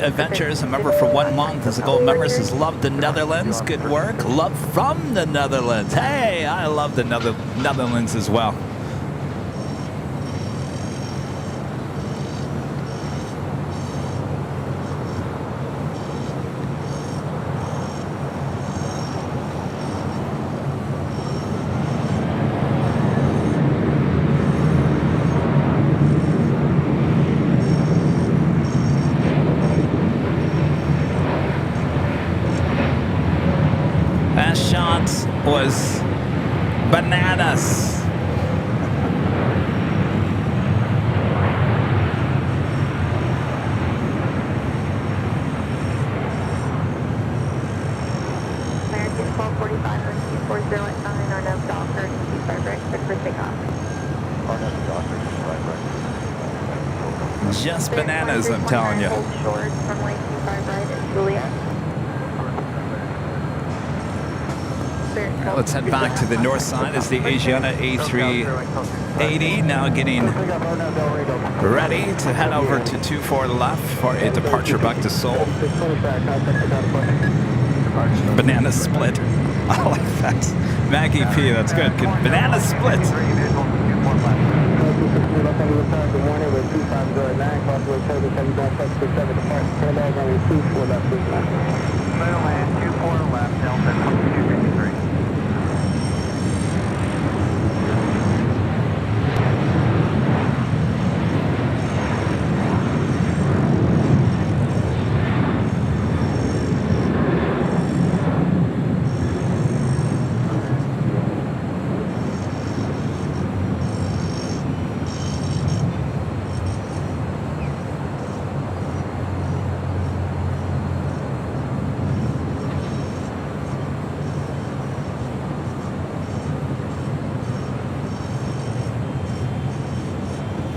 Adventures, a member for 1 month as a gold member, says love the Netherlands, good work. Love from the Netherlands. Hey, I love the Netherlands as well. Was bananas. 25 at 9 on a Docker, 25 right, set for takeoff. Just bananas, I'm telling you. Hold short, runway 25 right at Juliet. Let's head back to the north side as the Asiana A380 now getting ready to head over to 24 left for a departure back to Seoul. Banana split. I like that. Maggie P, that's good. Banana split. Land 24 left, Delta 2253.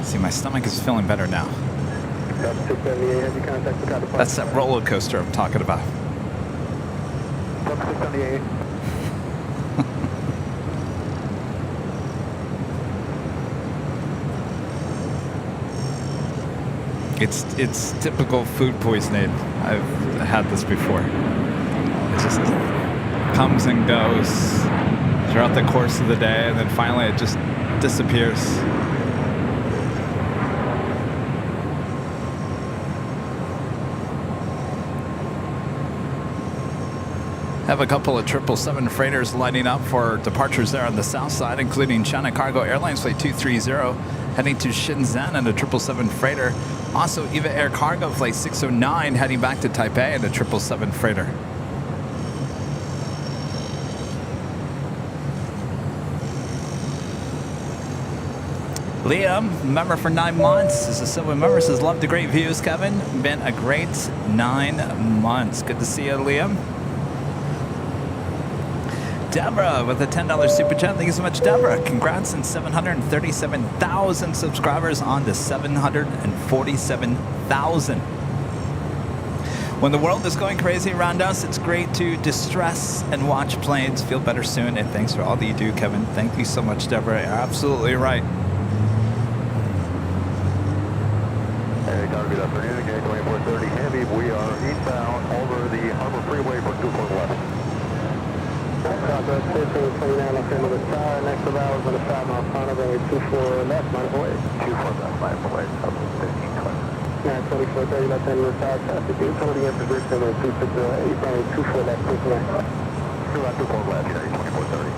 See, my stomach is feeling better now. That's that roller coaster I'm talking about. It's typical food poisoning. I've had this before. It just comes and goes throughout the course of the day, and then finally it just disappears. Have a couple of 777 freighters lining up for departures there on the south side, including China Cargo Airlines Flight 230 heading to Shenzhen and a 777 freighter. Also, EVA Air Cargo Flight 609 heading back to Taipei and a 777 freighter. Liam, member for 9 months, is a silver member, says, love the great views, Kevin. Been a great 9 months. Good to see you, Liam. Deborah with a $10 super chat. Thank you so much, Deborah. Congrats on 737,000 subscribers on the 747,000. When the world is going crazy around us, it's great to distress and watch planes. Feel better soon, and thanks for all that you do, Kevin. Thank you so much, Deborah. You're absolutely right. Hey, target up 2430 Heavy. We are eastbound over the Harbor Freeway for 24 left. Southwest 1529 up into the tower. Next of ours on the 5 mile final, runway 24 left, minus away. 24 left, minus away, Southwest 1520. Yeah, 2430 left end of the tower. Traffic utility in position, runway 268, runway 24 left, 2 left, 24 left, here, 2430.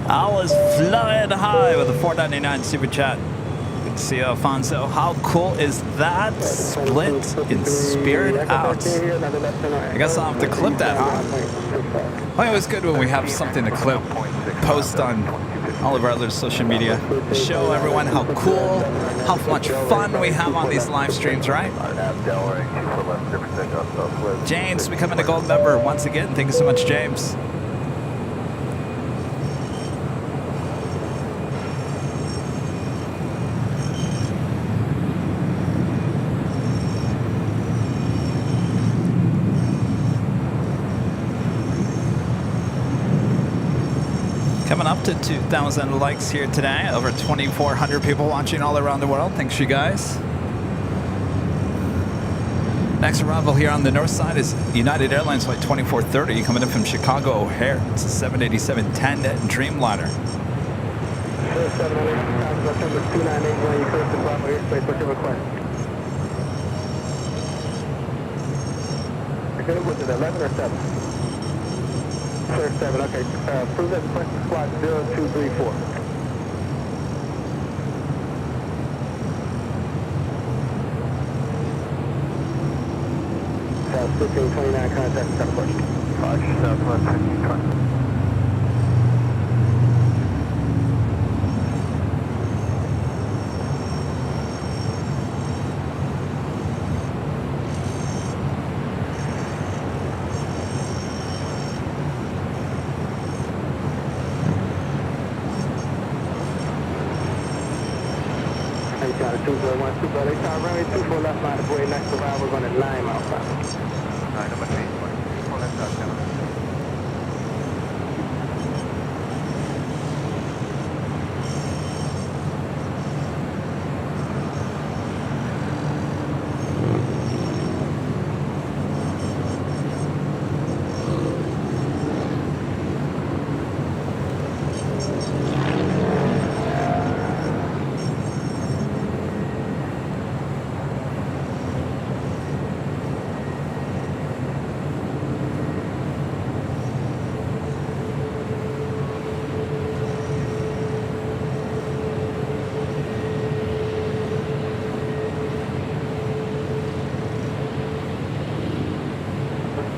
I was flying high with a $4.99 super chat. Good to see you, Alfonso. How cool is that? Split in Spirit out. I guess I'll have to clip that, huh? Well, it was good when we have something to clip, post on all of our other social media, to show everyone how cool, how much fun we have on these live streams, right? James becoming a gold member once again. Thank you so much, James. Coming up to 2,000 likes here today. Over 2,400 people watching all around the world. Thanks, you guys. Next arrival here on the north side is United Airlines Flight 2430 coming in from Chicago O'Hare. It's a 787-10 Dreamliner. Was it 11 or 7? Sir, 7, okay. Prove that request to slot 0234. South 1529, contact, got a question. Southwest 1520. 201 Super. They start runway 24 left line of way. Next arrival on at 9 miles per hour. Alright, number 3, 24 left out, gentlemen.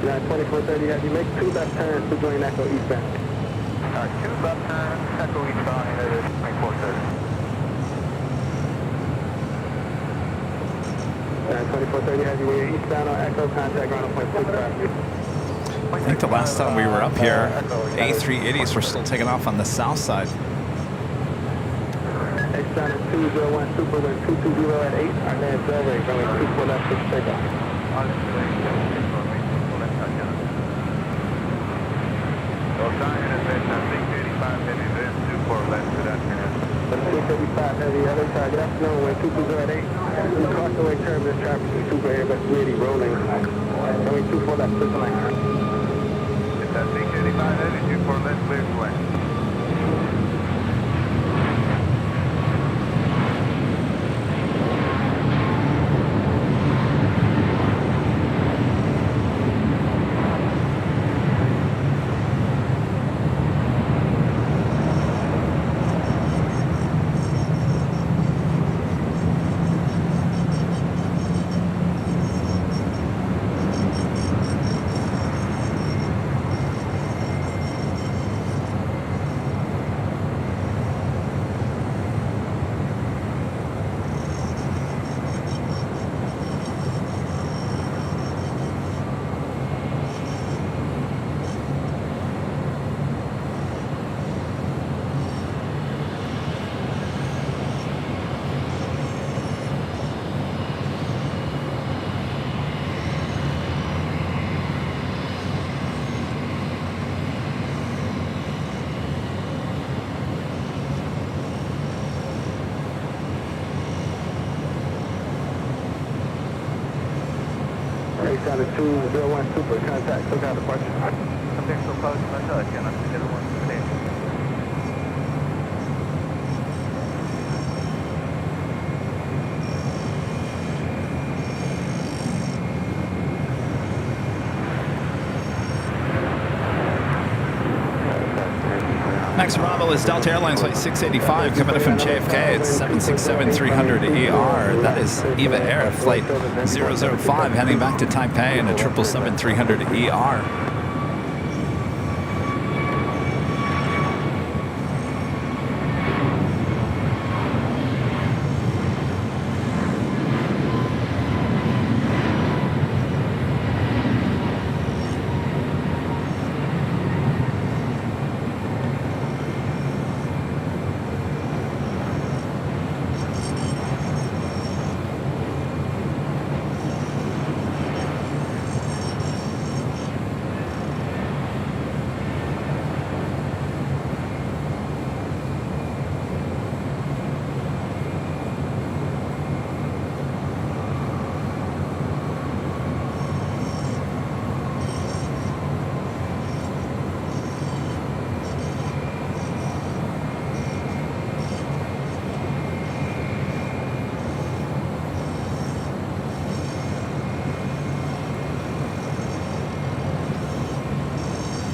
Yeah, 2430, have you make 2 left turns to join Echo eastbound. 2 left turn, Echo eastbound, headed 2430. 2430, have you made eastbound on Echo, contact ground on point 65. I think the last time we were up here, A380s were still taking off on the south side. Eastbound at 201 Super, wind 220 at 8, our land survey, runway 24 left, 6 takeoff. But 685 heavy, other side, good afternoon, wind 220 at 8. We crossed the way turbulent traffic in Super area, but really rolling. Runway 24 left, 6 lane. It's at 685 heavy, 24 left, clear to land. Down to 201 Super, contact, so down departure. Context approach, Massage, and I'm still one today. Next arrival is Delta Airlines Flight 685 coming in from JFK. It's 767-300ER. That is EVA Air Flight 005 heading back to Taipei in a 777-300ER.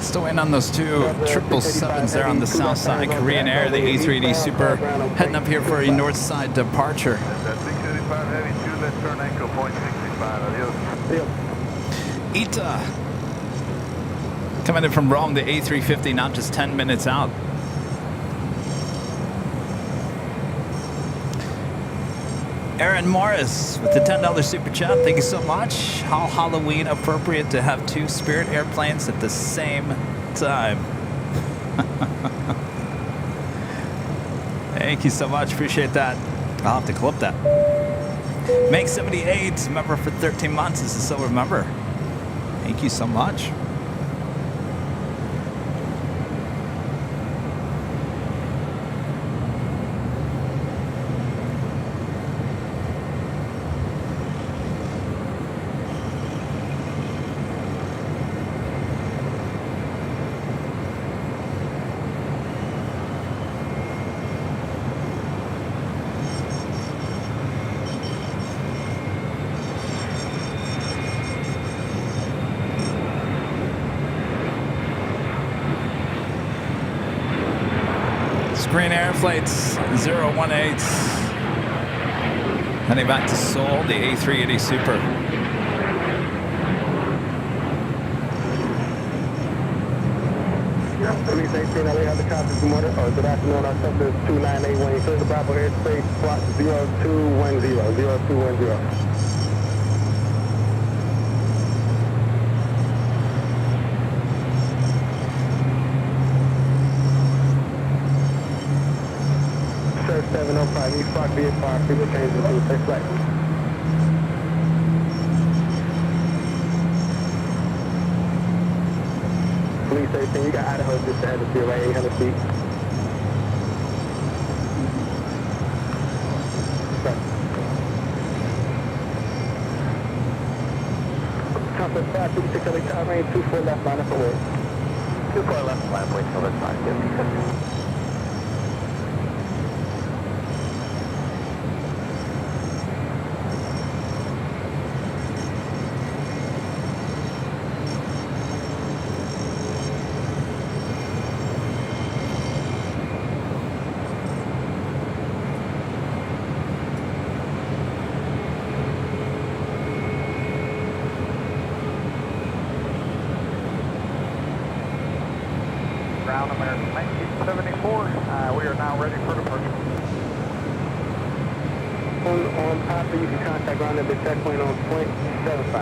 Still waiting on those 2 777s there on the south side. Korean Air, the A380 Super, heading up here for a north side departure. That's 685 heavy, 2 left turn, anchor point 65. Adios. Ita coming in from Rome, the A350, not just 10 minutes out. Aaron Morris with the $10 super chat. Thank you so much. How Halloween appropriate to have 2 Spirit airplanes at the same time. Thank you so much. Appreciate that. I'll have to clip that. Make 78, member for 13 months is a silver member. Thank you so much. Green Air Flights 018. Heading back to Seoul, the A380 Super. Police 18, LA have the cops this morning. Good afternoon, our subject is 298 clear the Bravo airspace, plot 0210, 0210. Sir 705, East Park, VFR, people change to take flight. Police 18, you got Idaho just ahead of you, right 800 feet. Compass 556 LA tower range, 24 left line up away. 24 left line, wait till it's 550. Ground American 1974. We are now ready for departure. On Papa, you can contact ground at the checkpoint on point 75.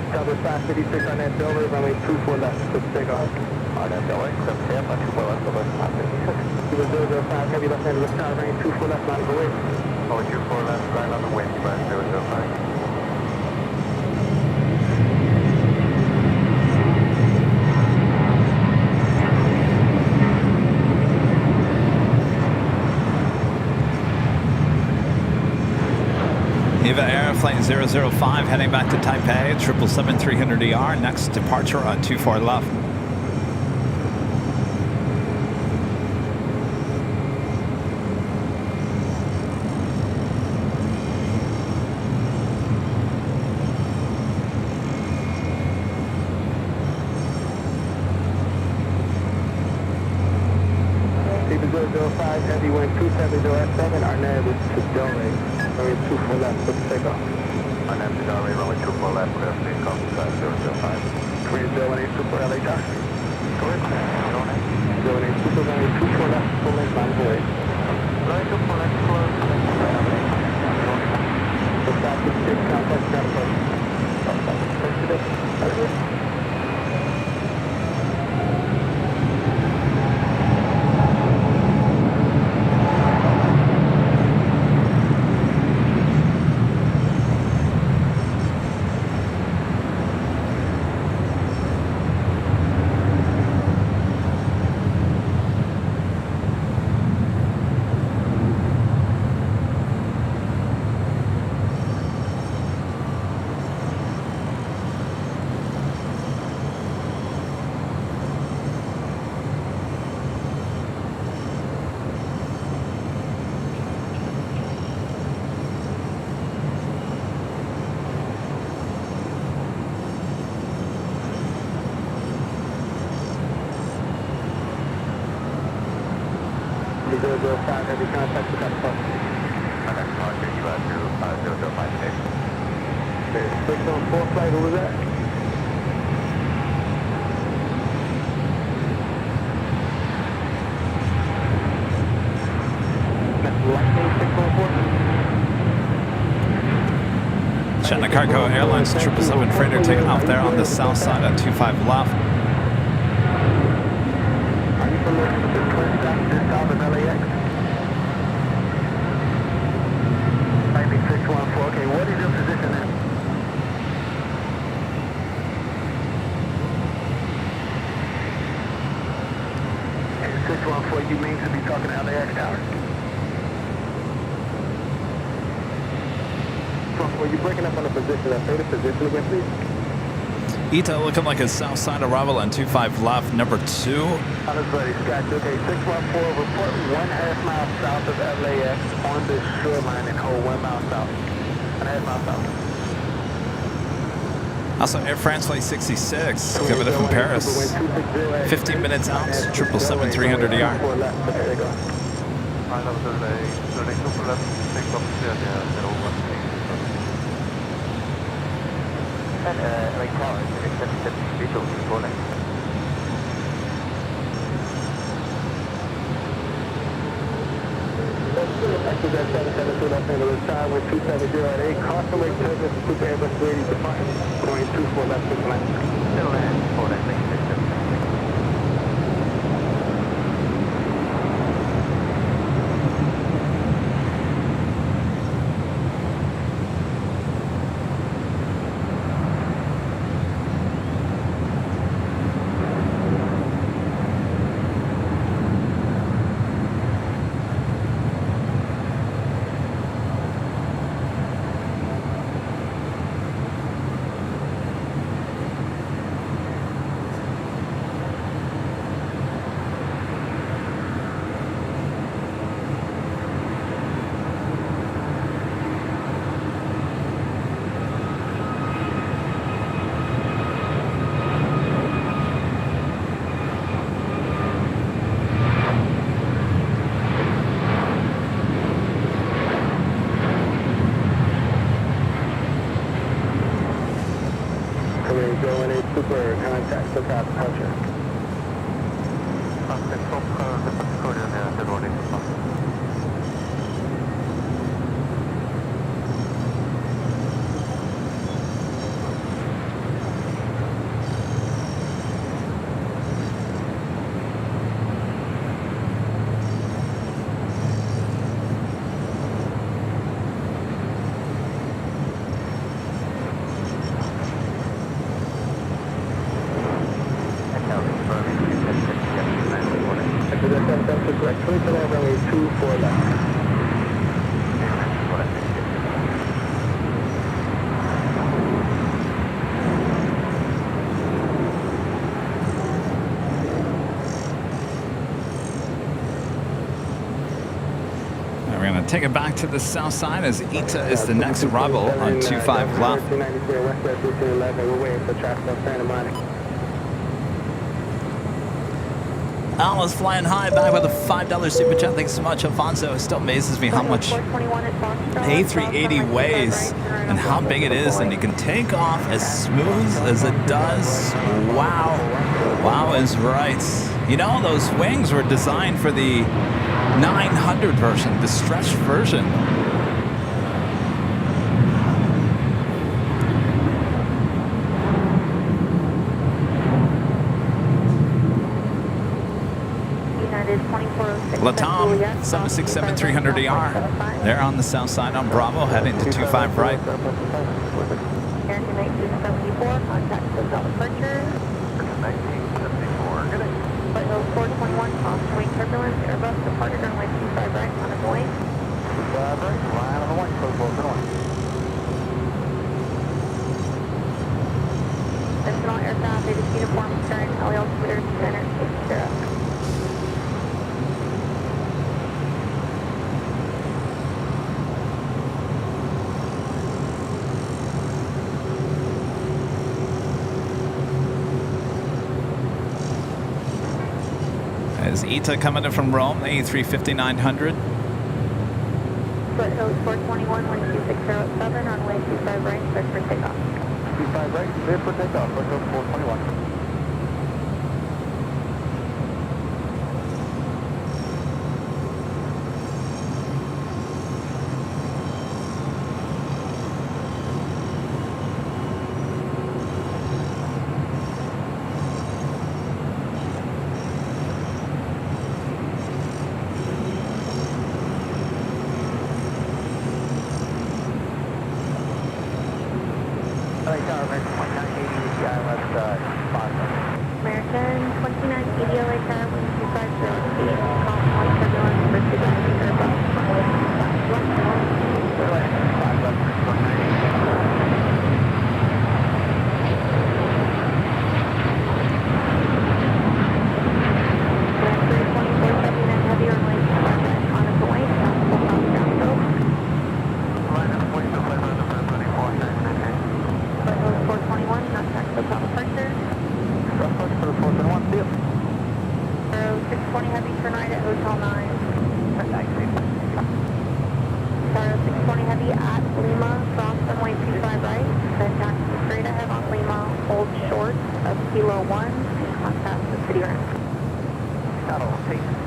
Cover 556 on that Dover, runway 24 left, quick takeoff. On that Dover, quick takeoff, 24 left, over 556. Cuba 005, heavy left hand of the tower range, 24 left line of the way. Over 24 left, right on the wind, right 005. Eva Airplane 005 heading back to Taipei, 777-300ER, next departure on 24 left. Eva 005, heavy wind 270 our nav is to Delray. Runway 24 left, quick takeoff. On that Delray, runway 24 left, clear takeoff, 005. 3018 Super LA Dock. Correct, 018 Super, runway 24 left, full length line of the way. Runway 24 left, close, So 556, contact ground approach. Heavy 005, heavy contact with that bus. On that departure, you have your 005 station. 614 flight, who was that? That's Lightning 614? China Cargo Airlines 777 freighter taking off there on the south side at 25 left. Are you familiar with the twin stop just south of LAX? 614, you mean to be talking to LAX Tower? 614, you breaking up on the position. Say the position again, please. ETA looking like a south side arrival on 25 left, number 2. Alles ready, Scott. Okay, 614, report 1.5 miles south of LAX on the shoreline and hold 1 mile south. 1.5 miles south. Also, Air France Flight 66 coming in from Paris. 15 minutes out, 777-300ER. Like tower, except visual controlling. After that 772 Los Angeles time with 270 at 8, crossing wake turbulence, super Airbus ready to fire. Going 24 left 6 left. Still land for that thing. Super contact for top departure. Correct. 27 runway 24 left. We're going to take it back to the south side as ETA is the next arrival on 25 left. 293 Westwest 1811. We're waiting for traffic on Santa Monica. Al is flying high, back with a $5 super chat. Thanks so much, Alfonso. It still amazes me how much A380 weighs and how big it is, and you can take off as smooth as it does. Wow. Wow is right. You know, those wings were designed for the 900 version, the stretched version. Latam, 767-300ER. They're on the south side on Bravo, heading to 25 right. Air 1974, contact South departure. 1974, good day. Flight level 421, crossing wake turbulence, Airbus departed runway 25 right, on its way. 25 right, line on the one, close both in one. Sentinel aircraft, Davis uniform, stern, LEL Twitter, center, 60. Is ETA coming in from Rome, the A350-900? Foot Hills 421, 12607, runway 25 right, cleared for takeoff. 25 right, clear for takeoff, Foot Hills 421. LA Tower, American 1980, left 5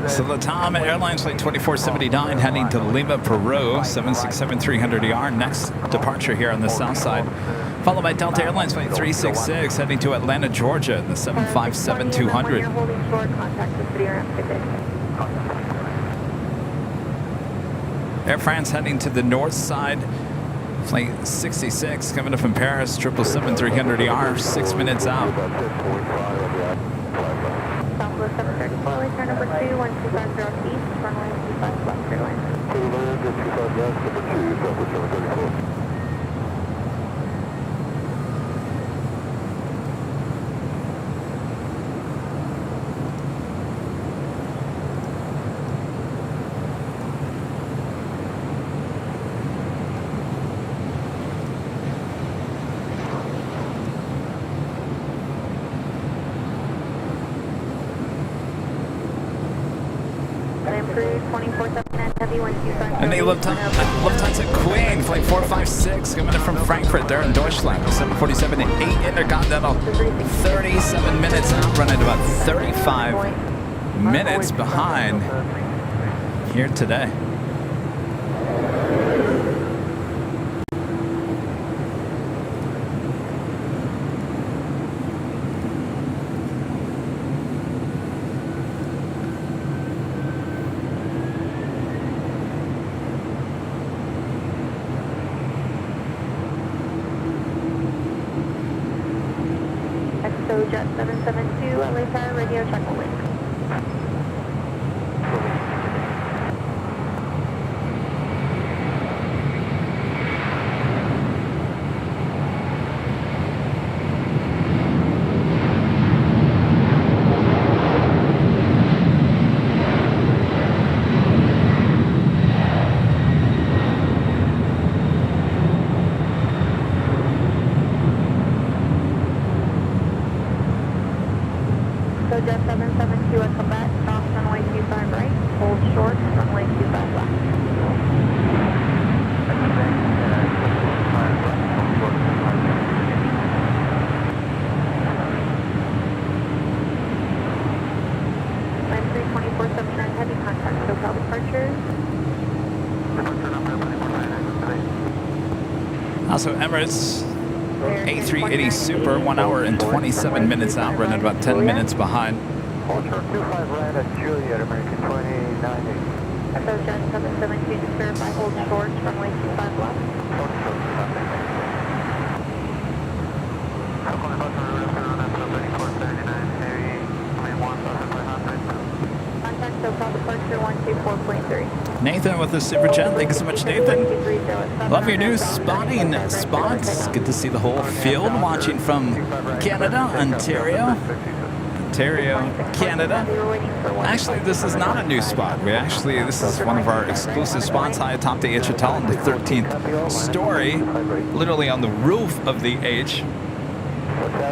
So Latam Airlines Flight 2479 heading to Lima, Peru, 767-300ER. Next departure here on the south side. Followed by Delta Airlines Flight 366 heading to Atlanta, Georgia, in the 757-200. Holding short, contact the city ramp. Air France heading to the north side. Flight 66 coming up from Paris, 777-300ER, 6 minutes out. Southwest 734, return number 2, 1250 east, runway 25 left, Airline. And the Lufthansa Queen, Flight 456, coming in from Frankfurt there in Deutschland, 747-8 Intercontinental, 37 minutes out, running about 35 minutes behind here today. Jet 772, LA Tower, radio check link. Jet 772 at Quebec, cross runway 25 right, hold short, runway 25 left. Line 32479 heavy contact, SoCal departure. Also Emirates A380 Super, 1 hour and 27 minutes out, running about 10 minutes behind. Hold short 25 right at Juliet, American 2090. So Jet 772 to verify hold short, runway 25 left. Hold short, nothing. Contact SoCal departure 124.3. Nathan with the super chat. Thank you so much, Nathan. Love your new spotting spots. Good to see the whole field watching from Canada, Ontario, Canada. Actually, this is not a new spot. This is one of our exclusive spots high atop the H Hotel on the 13th story, literally on the roof of the H.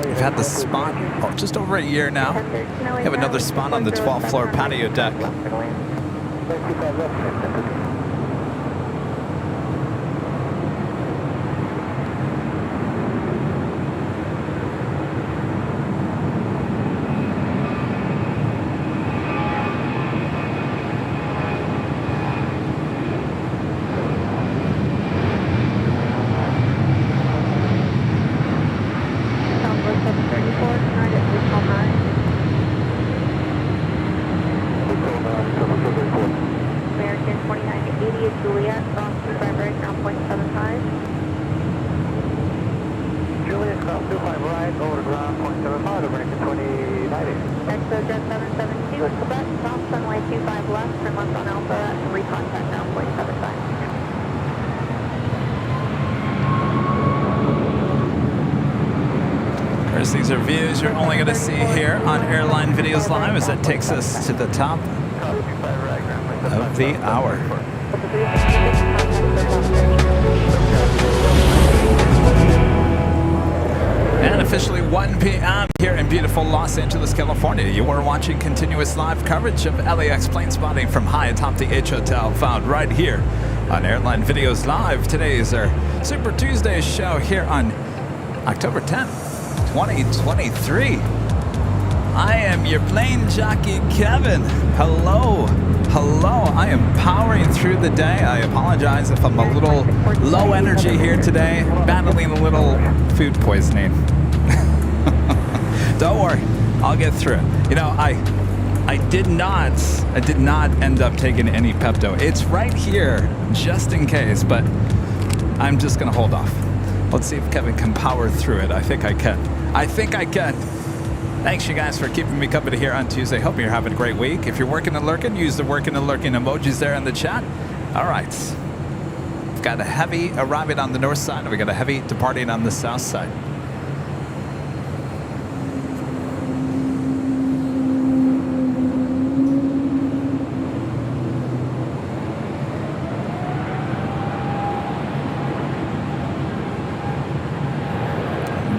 We've had the spot just over a year now. We have another spot on the 12th floor patio deck. These are views you're only going to see here on Airline Videos Live as that takes us to the top of the hour. And officially 1 p.m. here in beautiful Los Angeles, California. You are watching continuous live coverage of LAX plane spotting from high atop the H Hotel, found right here on Airline Videos Live. Today is our Super Tuesday show here on October 10th. 2023. I am your plane jockey, Kevin. Hello. Hello. I am powering through the day. I apologize if I'm a little low energy here today, battling a little food poisoning. Don't worry. I'll get through it. You know, I did not end up taking any Pepto. It's right here just in case, but I'm just going to hold off. Let's see if Kevin can power through it. I think I can. Thanks, you guys, for keeping me company here on Tuesday. Hope you're having a great week. If you're working and lurking, use the working and lurking emojis there in the chat. All right. We've got a heavy arriving on the north side, and we got a heavy departing on the south side.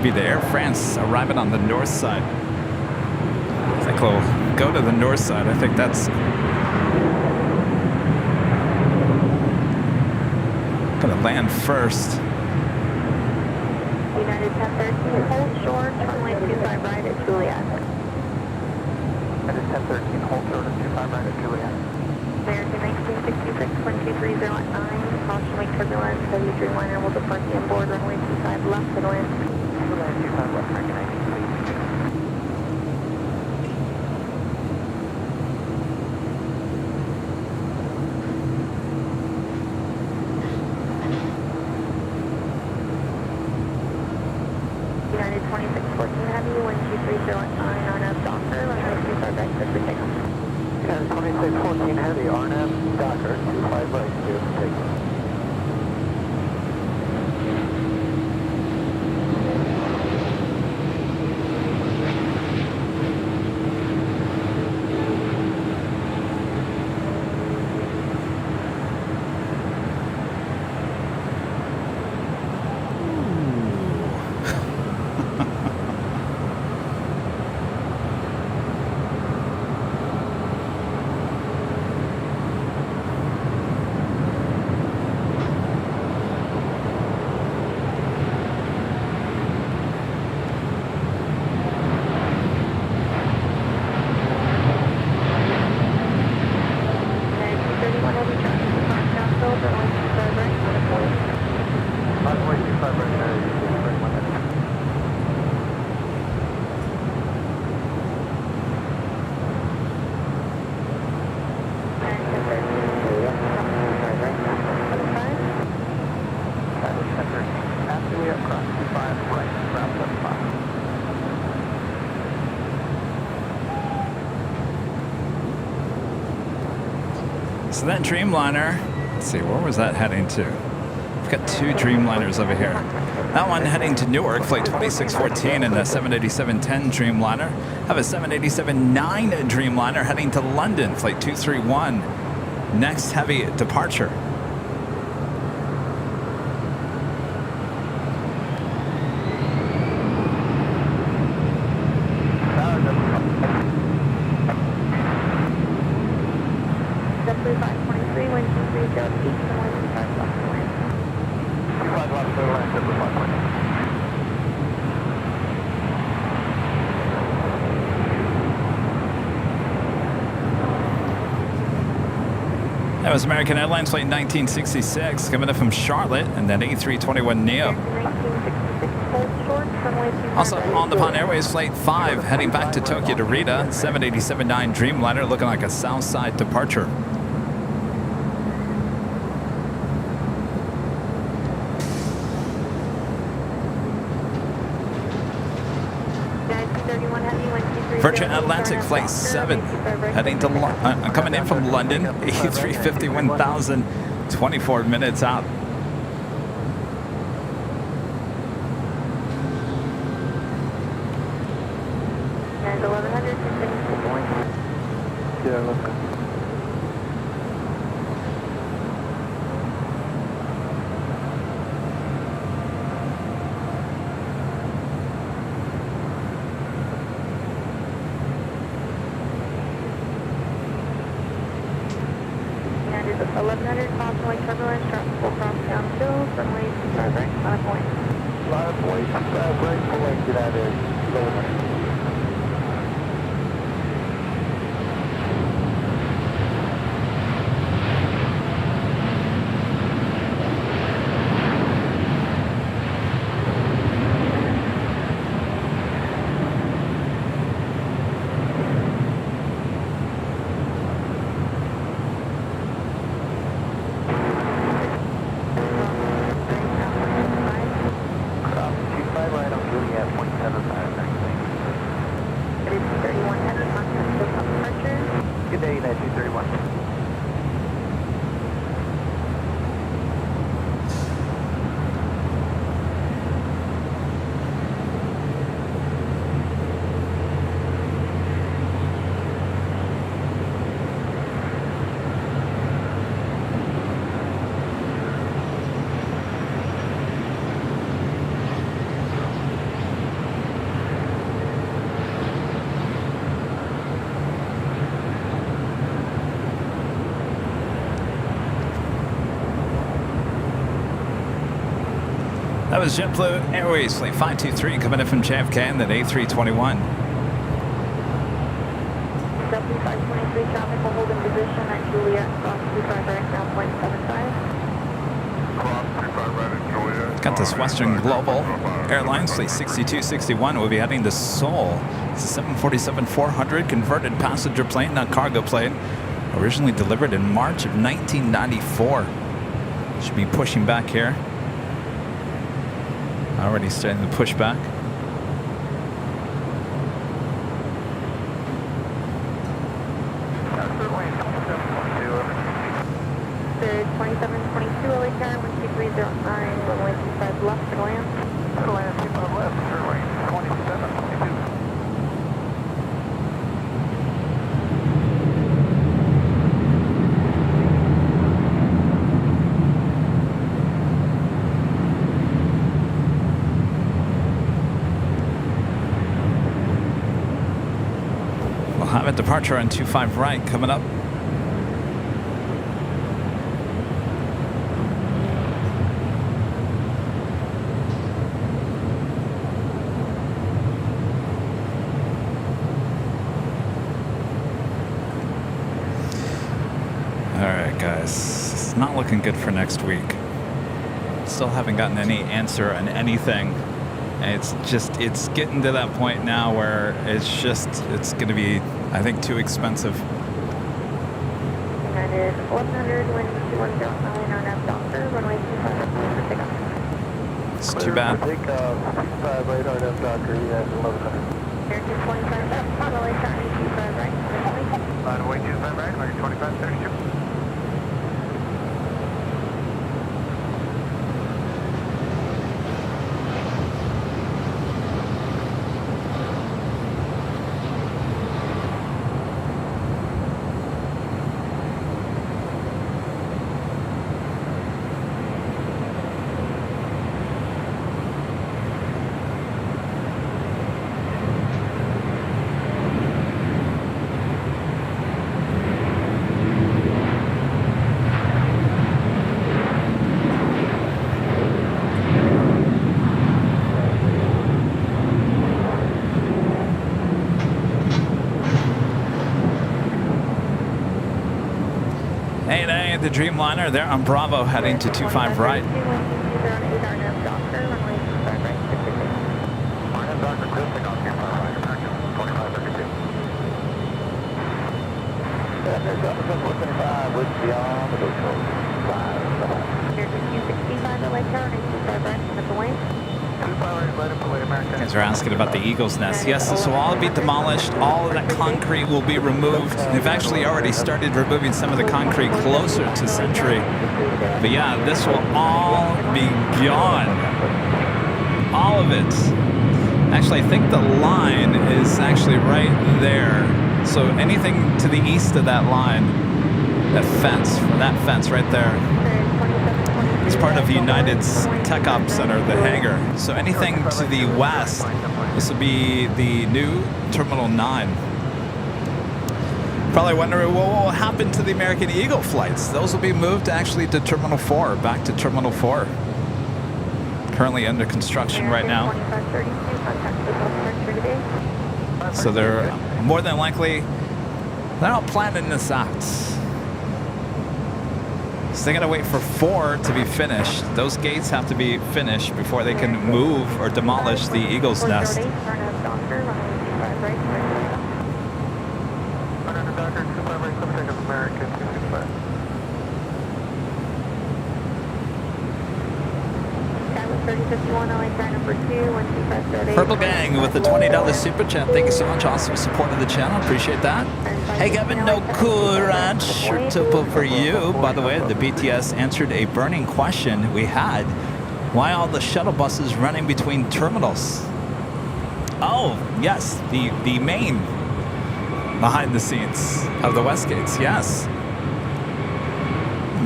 Be the Air France arriving on the north side. I think we'll go to the north side. I think that's gonna land first. United 1013, hold short, runway 25 right at Juliet. United 1013, hold short at 25 right at Juliet. American 1966, 12309, caution wake turbulence, heavy Dreamliner will depart the inboard, runway 25 left and wind. Juliet 25 left, American 1966. United 2614 heavy, 12309 on up Docker, runway 25 right, clear for takeoff. United 2614 heavy, RNAV, Docker, 25 right, clear for takeoff. So that Dreamliner, let's see, where was that heading to? We've got two Dreamliners over here. That one heading to Newark, flight 2614 in the 787-10 Dreamliner. Have a 787-9 Dreamliner heading to London, flight 231. Next heavy departure. That was American Airlines flight 1966 coming up from Charlotte, and then A321neo. Also on the Nippon Airways flight 5 heading back to Tokyo to Rita, 787-9 Dreamliner looking like a south side departure. Virgin Atlantic flight 7 heading to coming in from London, A350 1000, 24 minutes out. And 1100, Yeah, look. United 1100, caution wake turbulence, full cross downhill, runway 25 right, 5 point. 5 point, right, pulling United 1100. was JetBlue Airways Flight 523 coming in from JFK in the A321. W523 traffic will hold in position at Juliet, cross 25 right now, 0.75. Cross 35 right at Juliet. Got this Western Global Airlines Flight 6261. We'll be heading to Seoul. It's a 747-400 converted passenger plane, not cargo plane. Originally delivered in March of 1994. Should be pushing back here. Already starting to push back. The 2722 LA Tower, 12309, runway 25 left to land. To land 25 left, runway 2722. We'll have a departure on 25 right coming up. Alright guys, it's not looking good for next week. Still haven't gotten any answer on anything. And it's getting to that point now where it's going to be, I think, too expensive. United 1100, wind 2109 on F Doctor, runway 25 left for takeoff. It's too bad. Take 65 right on F Doctor, United 1100. Air 225 left, LA Tower, 25 right, Runway 25 right, American 2532. The Dreamliner there on Bravo heading to 25 right. Guys are asking about the Eagle's Nest. Yes, this will all be demolished. All of that concrete will be removed. They've actually already started removing some of the concrete closer to Century. But yeah, this will all be gone. All of it. Actually, I think the line is actually right there. So anything to the east of that line, that fence right there, it's part of United's Tech Ops Center, the hangar. So anything to the west, this will be the new Terminal 9. Probably wondering what will happen to the American Eagle flights. Those will be moved actually to Terminal 4, back to Terminal 4. Currently under construction right now. So they're more than likely, they're not planning this out. So they gotta wait for 4 to be finished. Those gates have to be finished before they can move or demolish the Eagle's Nest. Purple Gang with the $20 super chat. Thank you so much. Awesome support of the channel. Appreciate that. Hey Kevin, no cool ranch shirt topo for you. By the way, the BTS answered a burning question we had. Why all the shuttle buses running between terminals? Oh, yes, the main behind the scenes of the Westgates, yes.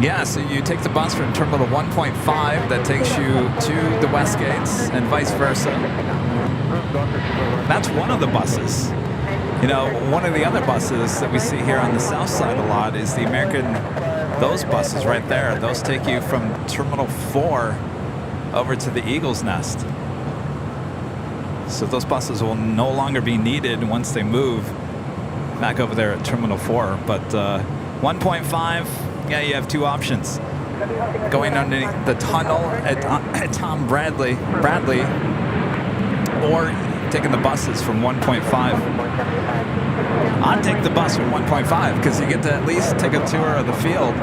Yeah, so you take the bus from Terminal 1.5 that takes you to the Westgates and vice versa. That's one of the buses. You know, one of the other buses that we see here on the south side a lot is the American, those buses right there. Those take you from Terminal 4 over to the Eagle's Nest. So those buses will no longer be needed once they move back over there at Terminal 4. But 1.5, yeah, you have two options. Going underneath the tunnel at Tom Bradley, or taking the buses from 1.5. I'd take the bus from 1.5 because you get to at least take a tour of the field,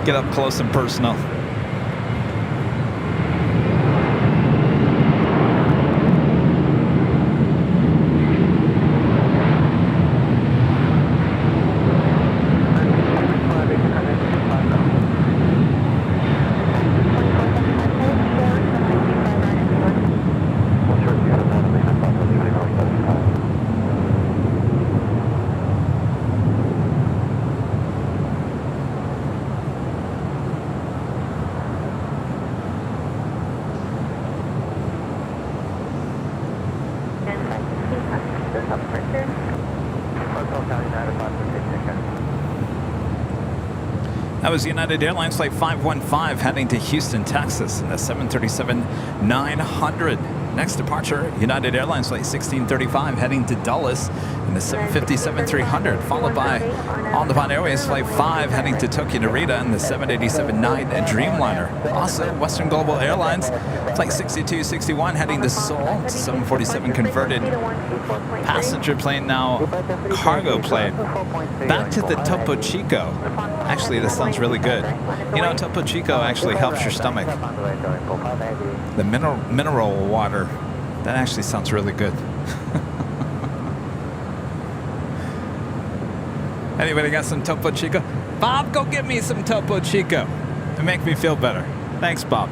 get up close and personal. That was United Airlines Flight 515 heading to Houston, Texas in the 737-900. Next departure, United Airlines Flight 1635 heading to Dulles in the 757-300, followed by On the Pond Airways Flight 5 heading to Tokyo Narita in the 787-9 Dreamliner. Also, Western Global Airlines Flight 6261 heading to Seoul, 747 converted passenger plane, now cargo plane. Back to the Topo Chico. Actually, this sounds really good. You know, Topo Chico actually helps your stomach. The mineral water, that actually sounds really good. Anybody got some Topo Chico? Bob, go get me some Topo Chico. It makes me feel better. Thanks, Bob.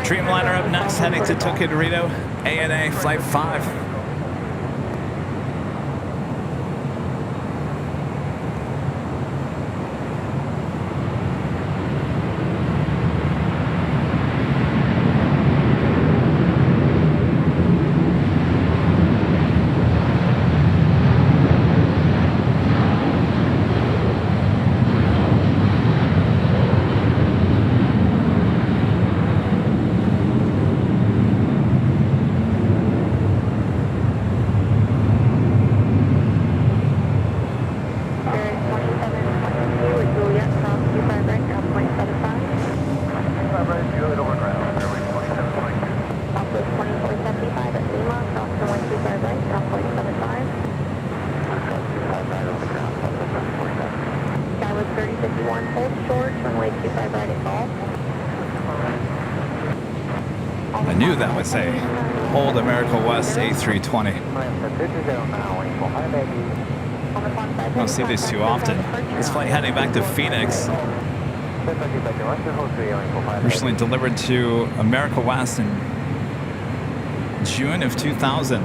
Dreamliner up next, heading to Tokyo Dorito, ANA Flight 5. I knew that would say Old America West A320. I don't see these too often. This flight heading back to Phoenix. Originally delivered to America West in June of 2000.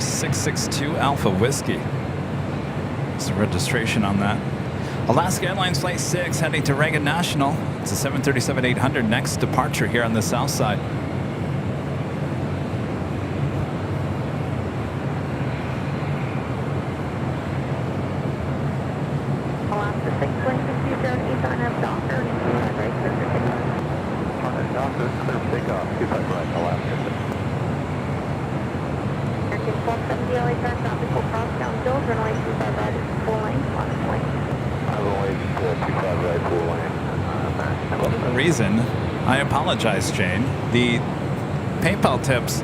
Six 662 Alpha Whiskey. It's the registration on that. Alaska Airlines Flight 6 heading to Reagan National. It's a 737-800 next departure here on the south side. Alaska 61208 on up Doctor, and 25 right, clear for takeoff. Doctor, clear for takeoff, 25 right, Alaska. American 1270 LA turn traffic will cross downhill, runway 25 right at full length, on its way. Runway 25 right, full lane. For whatever reason, I apologize, Jane. The PayPal tips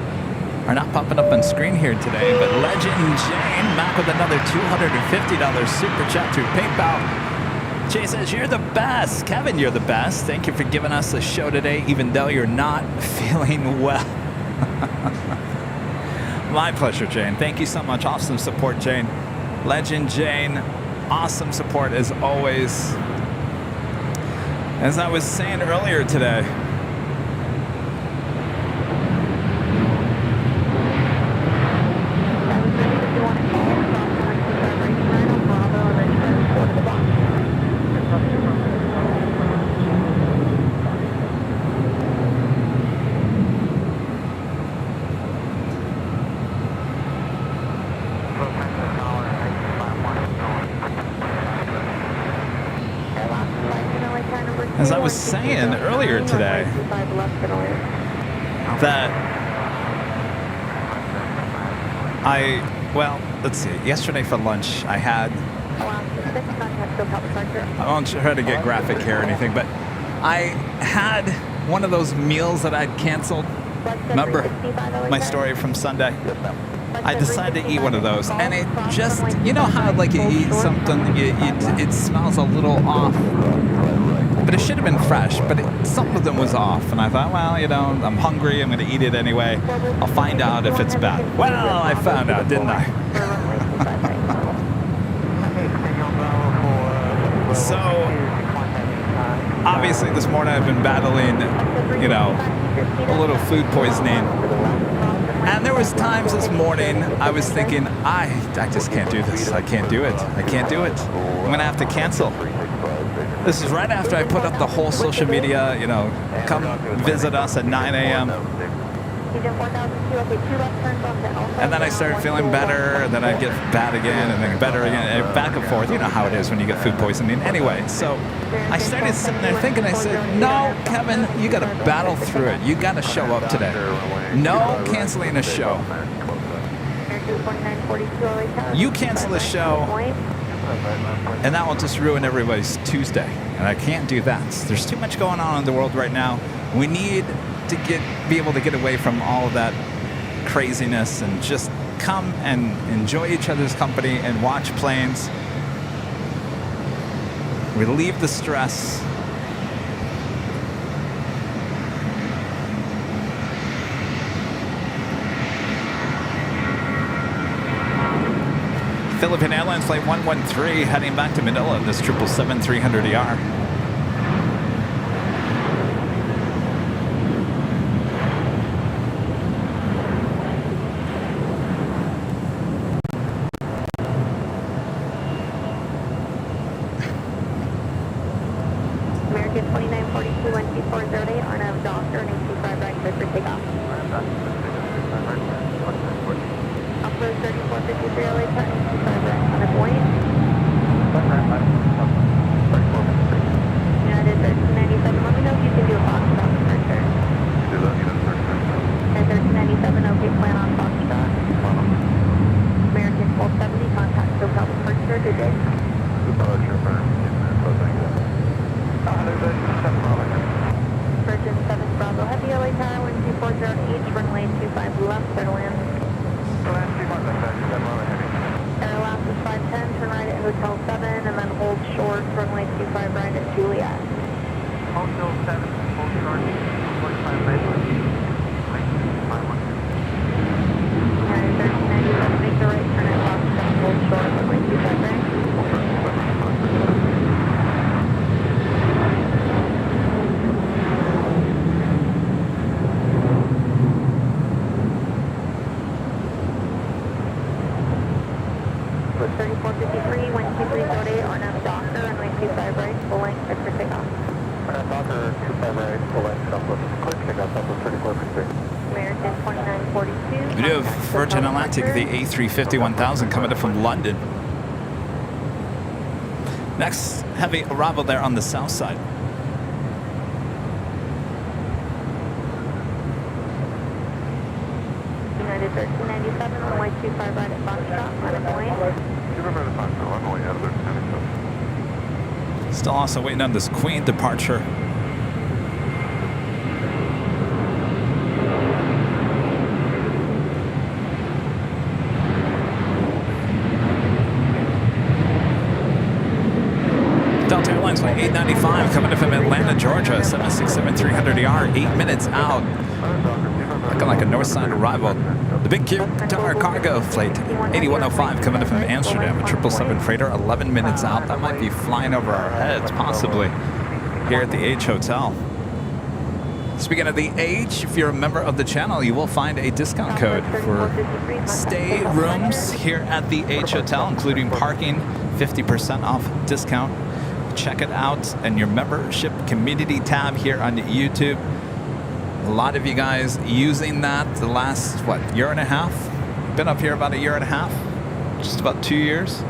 are not popping up on screen here today, but Legend Jane back with another $250 super chat through PayPal. Jay says, you're the best. Kevin, you're the best. Thank you for giving us a show today, even though you're not feeling well. My pleasure, Jane. Thank you so much. Awesome support, Jane. Legend Jane, awesome support as always. As I was saying earlier today, as I was saying earlier today, that well, let's see. Yesterday for lunch, I had, I won't try to get graphic here or anything, but I had one of those meals that I'd canceled. Remember my story from Sunday? I decided to eat one of those, and it just, you know how like you eat something, it smells a little off. But it should have been fresh, but some of them was off. And I thought, well, you know, I'm hungry. I'm going to eat it anyway. I'll find out if it's bad. Well, I found out, didn't I? So, obviously this morning I've been battling, you know, a little food poisoning. And there was times this morning I was thinking, I just can't do this. I can't do it. I can't do it. I'm going to have to cancel. This is right after I put up the whole social media, you know, come visit us at 9 a.m. And then I started feeling better, and then I'd get bad again, and then better again, and back and forth. You know how it is when you get food poisoning. Anyway, so I started sitting there thinking, I said, no, Kevin, you got to battle through it. You got to show up today. No canceling a show. You cancel a show, and that will just ruin everybody's Tuesday. And I can't do that. There's too much going on in the world right now. We need to be able to get away from all of that craziness and just come and enjoy each other's company and watch planes. Relieve the stress. Philippine Airlines Flight 113 heading back to Manila, this 777-300ER. American 2942-12408 on a Doctor and 825 right, clear for takeoff. Upload 3453 LA turn, 825 right on its way. United 1397, let me know if you can do a Foxtrot departure. And 1397, okay, plan on Foxtrot. American 1270, contact SoCal departure, good day. Virgin 7 Bravo Heavy LA Tower 12408, runway 25 left, clear to land. Air Alaska 510, turn right at Hotel 7, and then hold short, runway 25 right at Juliet. Hotel 7, hold short, 45 right. United 1397, make the right turn at Foxtrot, hold short, runway 25 right. With 3453, 12308 on up Doctor, runway Walker, 25 right, LAX Southwest. Quick takeoff, Southwest 34 for 3. American 2942. We do have Virgin Atlantic, the A350-1000 coming in from London. Next heavy arrival there on the south side. United 1397, runway 25 right at Foxtrot, runway. Still also waiting on this Queen departure. Delta Airlines flight 895 coming in from Atlanta, Georgia, 767-300ER, 8 minutes out. Looking like a north side arrival. The Big Q Tower Cargo flight 8105 coming in from Amsterdam, a 777 freighter, 11 minutes out. That might be flying over our heads, possibly, here at the H Hotel. Speaking of the H, if you're a member of the channel, you will find a discount code for stay rooms here at the H Hotel, including parking, 50% off discount. Check it out in your membership community tab here on YouTube. A lot of you guys using that the last, what, year and a half? Been up here about a year and a half, just about 2 years.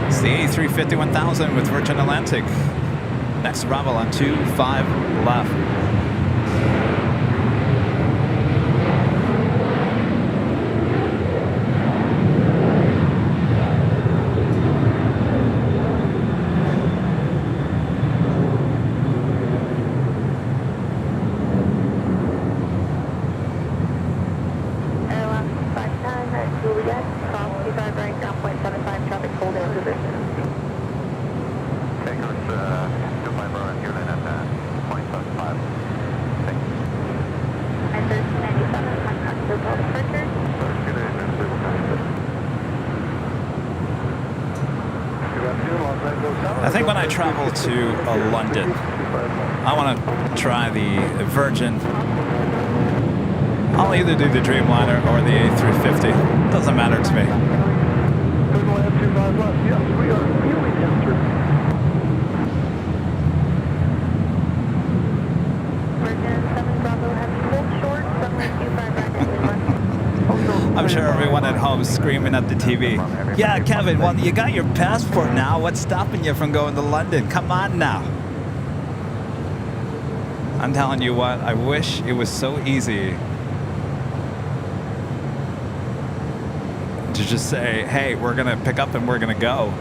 It's the A350-1000 with Virgin Atlantic. Next arrival on 25 left. I think when I travel to London, I want to try the Virgin. I'll either do the Dreamliner or the A350. Doesn't matter to me. I'm sure everyone at home is screaming at the TV. Yeah, Kevin, well, you got your passport now. What's stopping you from going to London? Come on now. I'm telling you what, I wish it was so easy to just say, hey, we're going to pick up and we're going to go.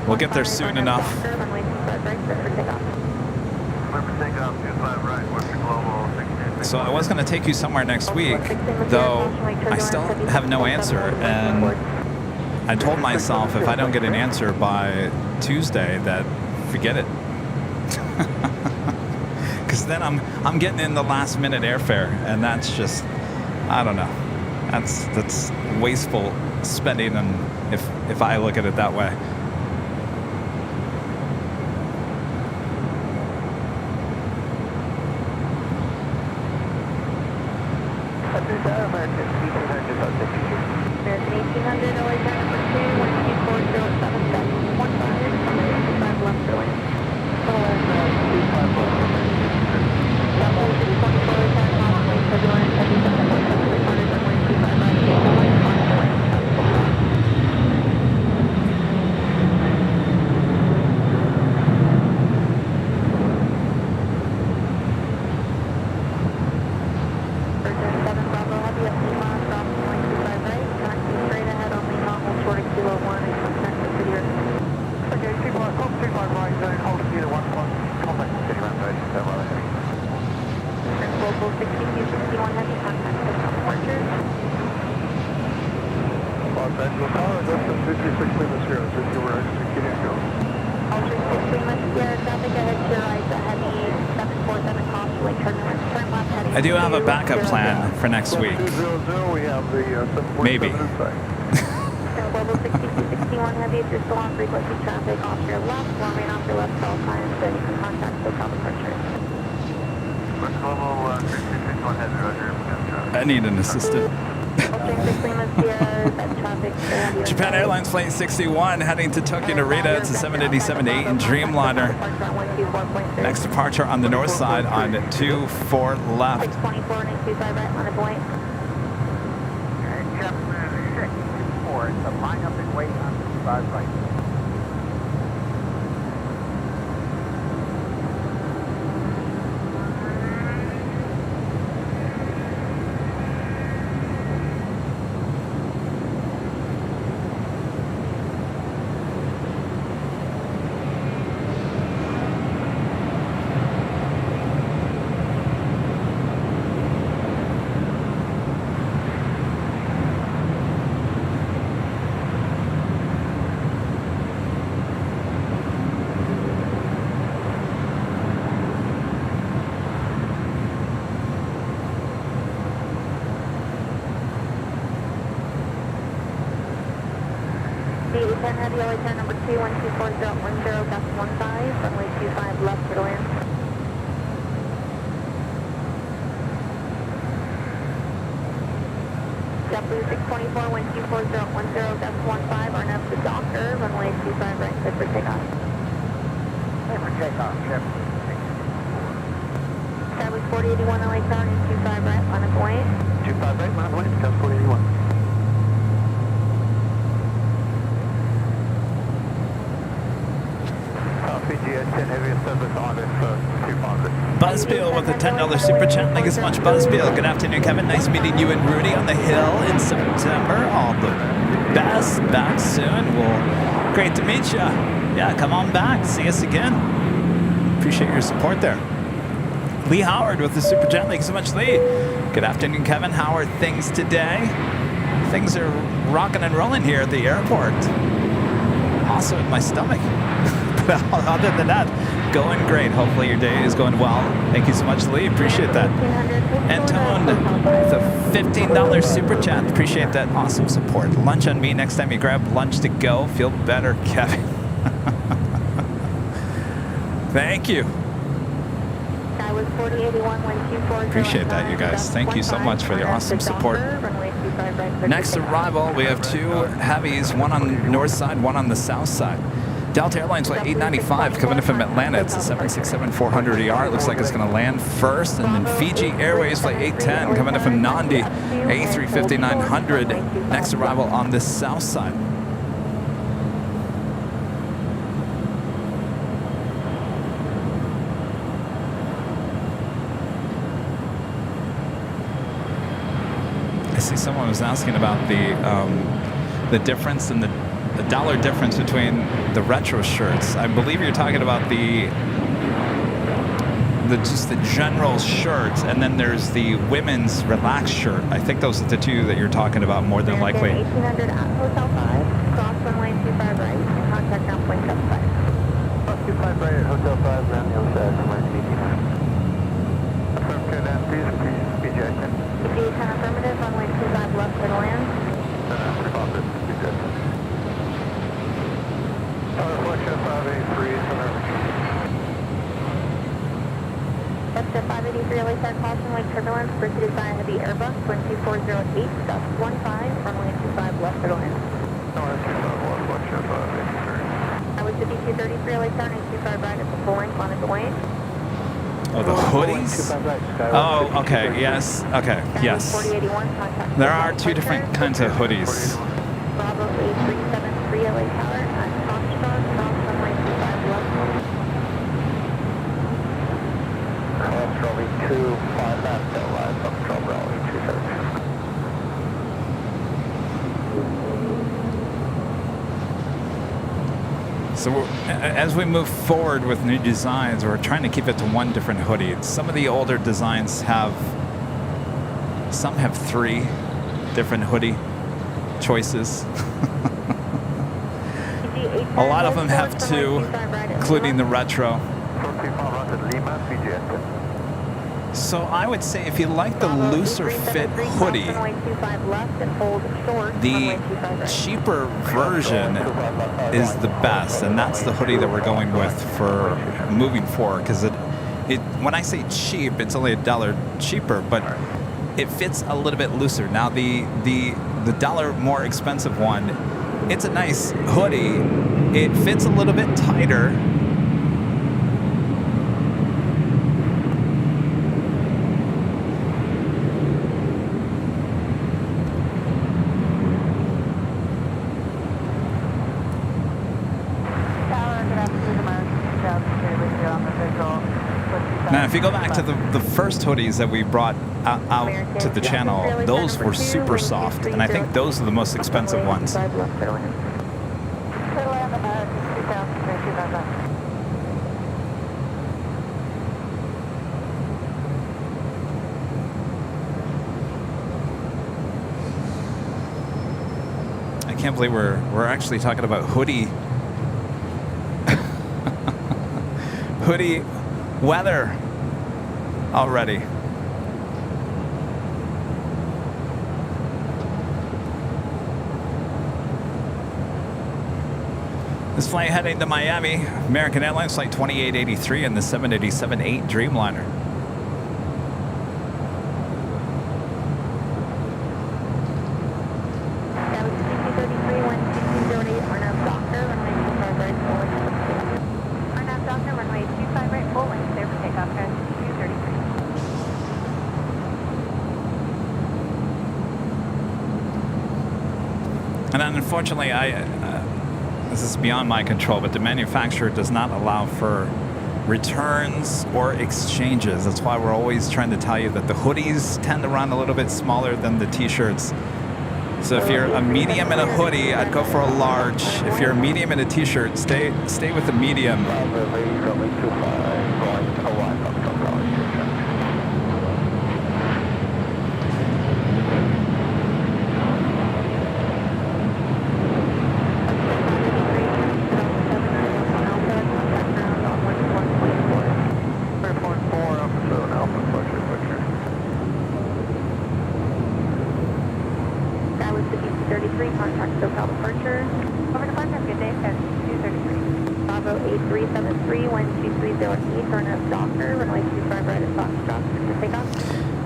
We'll get there soon enough. So I was going to take you somewhere next week, though I still have no answer. And I told myself if I don't get an answer by Tuesday, that forget it. Because then I'm getting in the last minute airfare, and that's just, I don't know. That's wasteful spending, and if I look at it that way. American 1800, LA number 2, 1240777, 15 left to land. 25 left. Southwest 24 time off, lane turbulence, heavy 747 recorded, runway 25 right, 8 left, I do have a backup plan for next week. Maybe. 61 Heavy, if you're still on frequency traffic off your left, or remain off your left at all times, then you can contact hotel departure. What's level 61 Heavy, roger. I need an assistant. Japan Japan Airlines Plane 61 heading to Tokyo Narita. It's a 787-8 in Dreamliner. Next departure on the north side on 24 left. 624 and 25 right on a point. JetBlue 624, it's a line up and wait on 25 right. Japan Heavy, LA number 2, 124.010, gust 15, runway 25 left for the land. JetBlue 624, 124.010, gust 15, RNF to Docker, runway 25 right, clear for takeoff. Clear for takeoff, Chip. Skyway 4081, LA Tower, 25 right, on a point. 25 right, line of point, Sky 4081. PGS 10 Heavy service on this 200. Buzzbill with a $10 super chat. Thank you so much, Buzzbill. Good afternoon, Kevin. Nice meeting you and Rudy on the hill in September. All the best. Back soon. Well, great to meet you. Yeah, come on back. See us again. Appreciate your support there. Lee Howard with the super chat. Thank you so much, Lee. Good afternoon, Kevin. How are things today? Things are rocking and rolling here at the airport. Also in my stomach. Other than that, going great. Hopefully your day is going well. Thank you so much, Lee. Appreciate that. Antone with a $15 super chat. Appreciate that awesome support. Lunch on me next time you grab lunch to go. Feel better, Kevin. Thank you. Appreciate that, you guys. Thank you so much for your awesome support. Next arrival, we have two heavies, one on the north side, one on the south side. Delta Airlines Flight 895 coming in from Atlanta. It's a 767-400ER. It looks like it's going to land first. And then Fiji Airways Flight 810 coming in from Nandi, A350-900. Next arrival on the south side. I see someone was asking about the difference in the dollar difference between the retro shirts. I believe you're talking about the just the general shirt, and then there's the women's relaxed shirt. I think those are the two that you're talking about more than likely. 1800 at Hotel 5, cross runway 25 right, and contact ground point 75. Cross 25 right at Hotel 5, around the other side, runway 85. Affirm clear please, PGI 10. PGI 10 affirmative, runway 25 left for the land. Office, PGI 10. Reflection 583, center. That's at 583 LA Star, caution light turbulence, pursued by a heavy Airbus 12408, gust 15, runway 25 left for the land. No, that's 251, reflection 583. I was to BQ33 LA Star, 25 right at the full length on its way. Oh, the hoodies? Oh, okay, yes, okay, yes. There are two different kinds of hoodies. Bravo 8373 LA Tower at Foxtrot, cross runway 25 left. Foxtrot 25 left, LY, Foxtrot Bravo 272. So as we move forward with new designs, we're trying to keep it to one different hoodie. Some of the older designs some have 3 different hoodie choices. A lot of them have 2, including the retro. So I would say if you like the looser fit hoodie, the cheaper version is the best, and that's the hoodie that we're going with for moving forward. Because when I say cheap, it's only $1 cheaper, but it fits a little bit looser. Now the $1 more expensive one, it's a nice hoodie. It fits a little bit tighter. Now, if you go back to the first hoodies that we brought out to the channel, those were super soft, and I think those are the most expensive ones. I can't believe we're actually talking about hoodie weather already. This flight heading to Miami, American Airlines flight 2883 and the 787-8 Dreamliner. And unfortunately, this is beyond my control, but the manufacturer does not allow for returns or exchanges. That's why we're always trying to tell you that the hoodies tend to run a little bit smaller than the t-shirts. So if you're a medium in a hoodie, I'd go for a large. If you're a medium in a t-shirt, stay with the medium.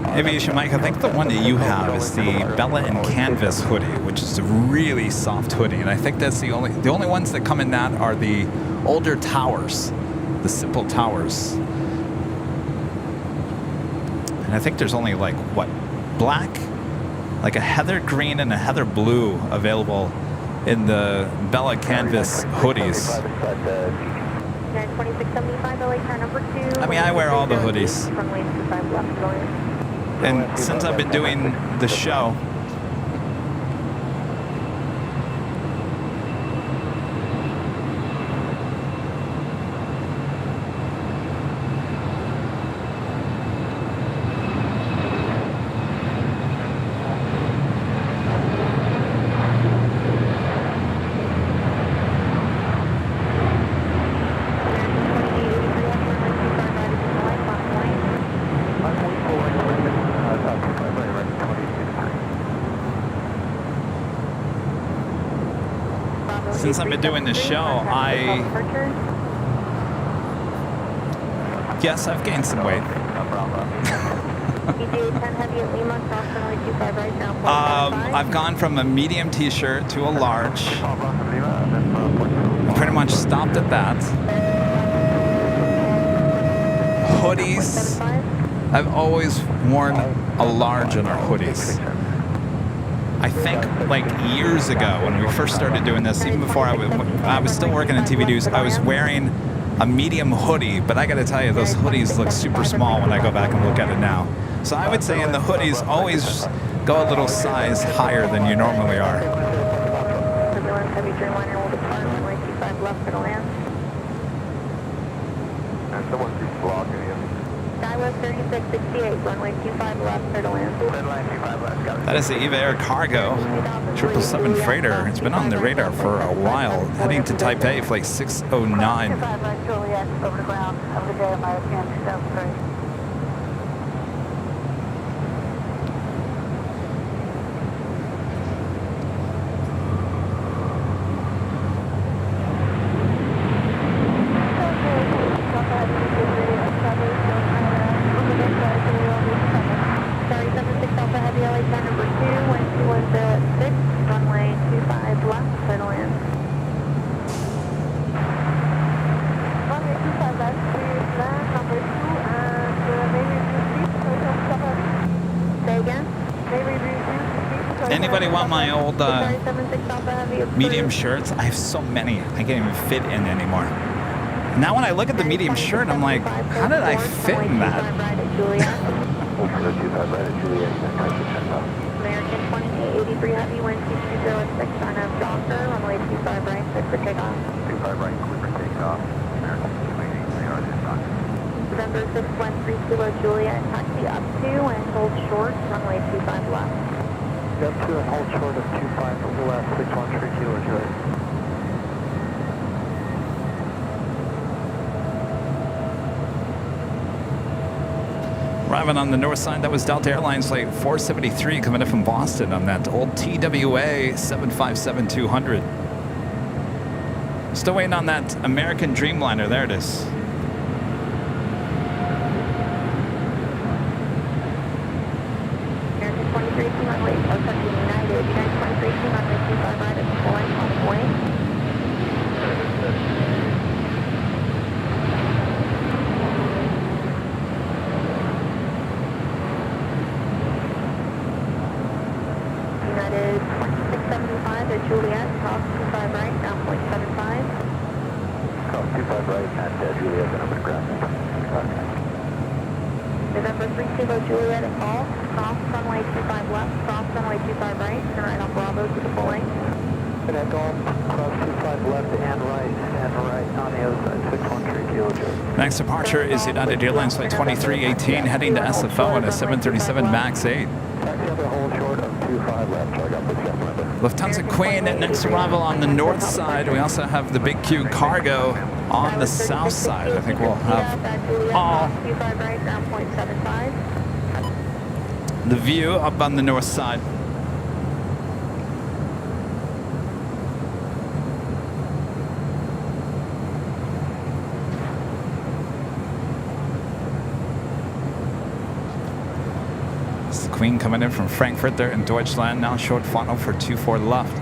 Aviation Mike, I think the one that you have is the Bella and Canvas hoodie, which is a really soft hoodie, and I think that's the only ones that come in that are the older towers, the simple towers. And I think there's only like what, black, like a heather green and a heather blue available in the Bella Canvas hoodies. I mean, I wear all the hoodies. And since I've been doing the show, since I've been doing this show, I guess I've gained some weight. I've gone from a medium t-shirt to a large. I pretty much stopped at that. Hoodies, I've always worn a large in our hoodies. I think like years ago when we first started doing this, even before I was still working in TV News, I was wearing a medium hoodie, but I got to tell you, those hoodies look super small when I go back and look at it now. So I would say in the hoodies, always go a little size higher than you normally are. Someone's blocking you. Skywest 3668, runway 25 left, clear to land. That is the EVA Air Cargo 777 freighter. It's been on the radar for a while, heading to Taipei, flight 609. anybody want my old 76 Alpha Heavy approved. medium shirts? I have so many. I can't even fit in anymore. Now when I look at the medium shirt, I'm like, how did I fit in that? American 2883 Heavy, wind 2206 on a Docker, runway 25 right, set for takeoff. 25 right, clear for takeoff. American 2883 on this Docker. November 613 Kilo Juliet, taxi up to and hold short, runway 25 left. Up to and hold short of 25 left, 613 Kilo Juliet. Arriving on the north side, that was Delta Airlines flight 473 coming in from Boston on that old TWA 757-200. Still waiting on that American Dreamliner. There it is. American 2318 runway, or sorry, United, United 2318 runway 25 right at the point on the way. United 2675 at Juliet, cross 25 right, down point 75. Cross 25 right at Juliet, and I'm going to grab that. November 3 Kilo Juliet at call, cross runway 25 left, cross runway 25 right, turn right on Bravo to the full length. And I go cross 25 left and right on the other side, 613 Kilo Juliet. Next departure is United Airlines flight 2318 heading to SFO on a 737 MAX 8. Lufthansa Queen at next arrival on the north side. We also have the Big Q Cargo on the south side. I think we'll have all the view up on the north side. Queen coming in from Frankfurt there in Deutschland, now short funnel for 24 left.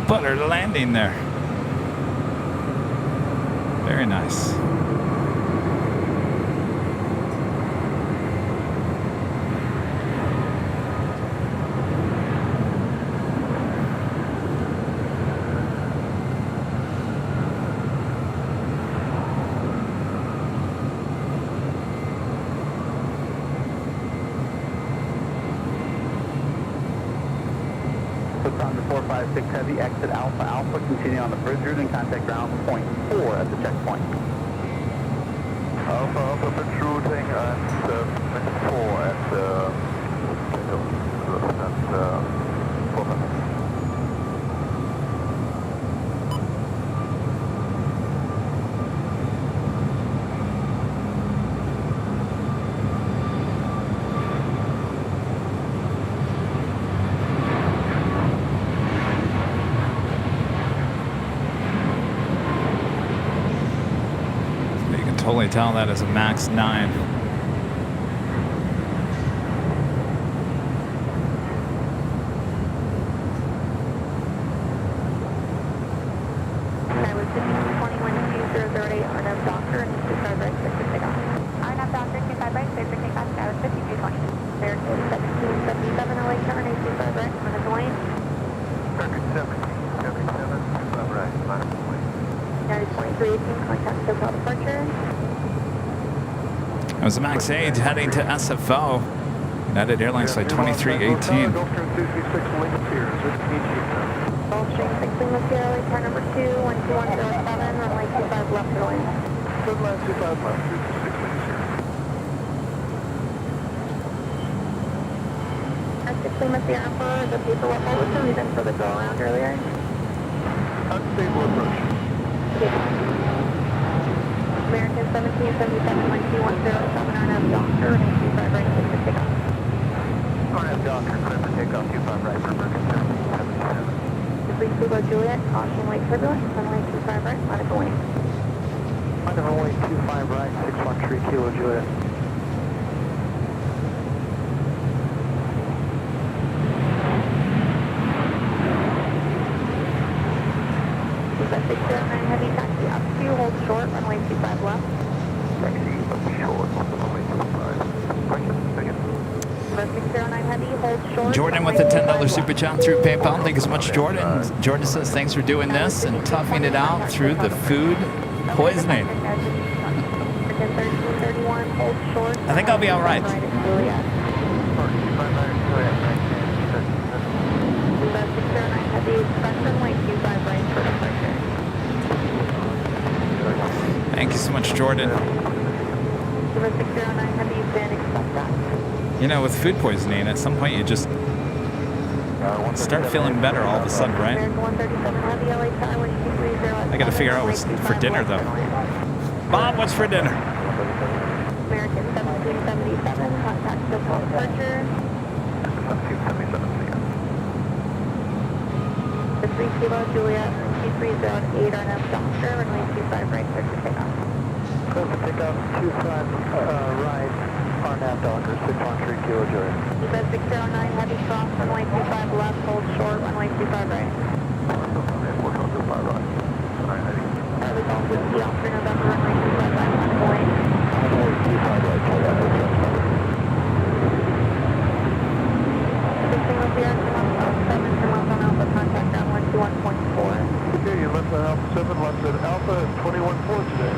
Butter landing there. Very nice. On the 456 Heavy, exit Alpha Alpha, continue on the bridge route and contact ground point 4 at the checkpoint. Alpha Alpha bridge routing and 4 at Totally tell that is a MAX 9. I was sitting on 212008 RNAV Doctor and 25 right, clear for takeoff. RNAV Doctor, 25 right, clear for takeoff, I was 5220. American 1777 LA, turn 25 right, on the lane. American 1777, 25 right, minus the lane. United 2318, contact SoCal departure. It was a MAX 8 heading to SFO. United Airlines flight 2318. Gulfstream 6 Lima Sierra, car number 2, 12107, runway 25 left to the lane. Good line 25 left, 6 Lima Sierra. 6 Lima Sierra for the paperwork. What was the reason for the go around earlier? Unstable approach. Okay. American 1777, line 2107, RNAV Doctor, runway 25 right, clear for takeoff. RNAV Doctor, clear for takeoff, 25 right for American 1777. Please Kilo Juliet, caution light turbulence, runway 25 right, line of the wing. Line of runway 25 right, 613 Kilo Juliet. Quebec 609 heavy, taxi up to, hold short, runway 25 left. Taxi up short, runway 25. Second. Quebec 609 heavy, hold short. Jordan with the $10 super chat through PayPal. Thank you so much, Jordan. Jordan says thanks for doing this and toughing it out through the food poisoning. I think I'll be all right. Thank you so much, Jordan. You know, with food poisoning, at some point you just start feeling better all of a sudden, right? I gotta figure out what's for dinner, though. Bob, what's for dinner? American 1777, contact Silver departure. 3 Kilo Juliet, 2308 RNF Doctor, runway 25 right, clear for takeoff. Clear for takeoff, 25 right, RNAV Doctor, 613 Kilo Juliet. Eva 609 heavy cross, runway 25 left, hold short, runway 25 right. Charlie Golf Whiskey, Oscar November, runway 25 right, line of the wing. Runway 25 right, Charlie. Single Sierra, come on 7, come on Alpha, contact down 121.4. Okay, you left at Alpha 7, left at Alpha at 21.4 today.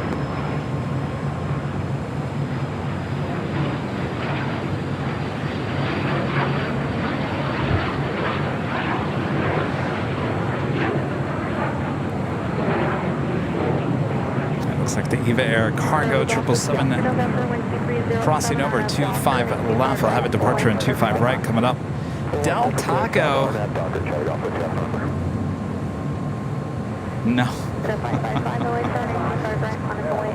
Looks like the Eva Air Cargo 777 crossing over 25 left. I'll have a departure in 25 right coming up. Del Taco. No. 555 away, turning 25 right, on its way.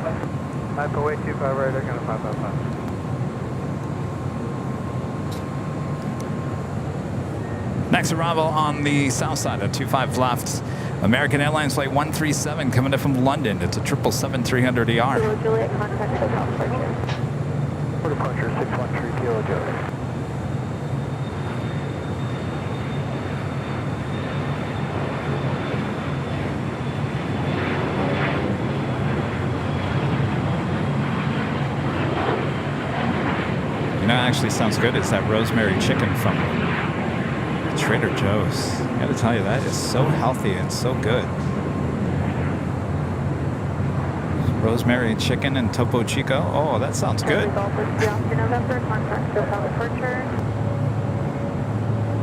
5 away, 25 right, they're going to 555. Next arrival on the south side at 25 left. American Airlines Flight 137 coming in from London. It's a 777-300ER. Kilo Juliet, contact Silver departure. For departure, 613 Kilo Juliet. You know, it actually sounds good. It's that rosemary chicken from Trader Joe's. I gotta tell you, that is so healthy and so good. Rosemary chicken and Topo Chico. Oh, that sounds good. November, contact Silver departure.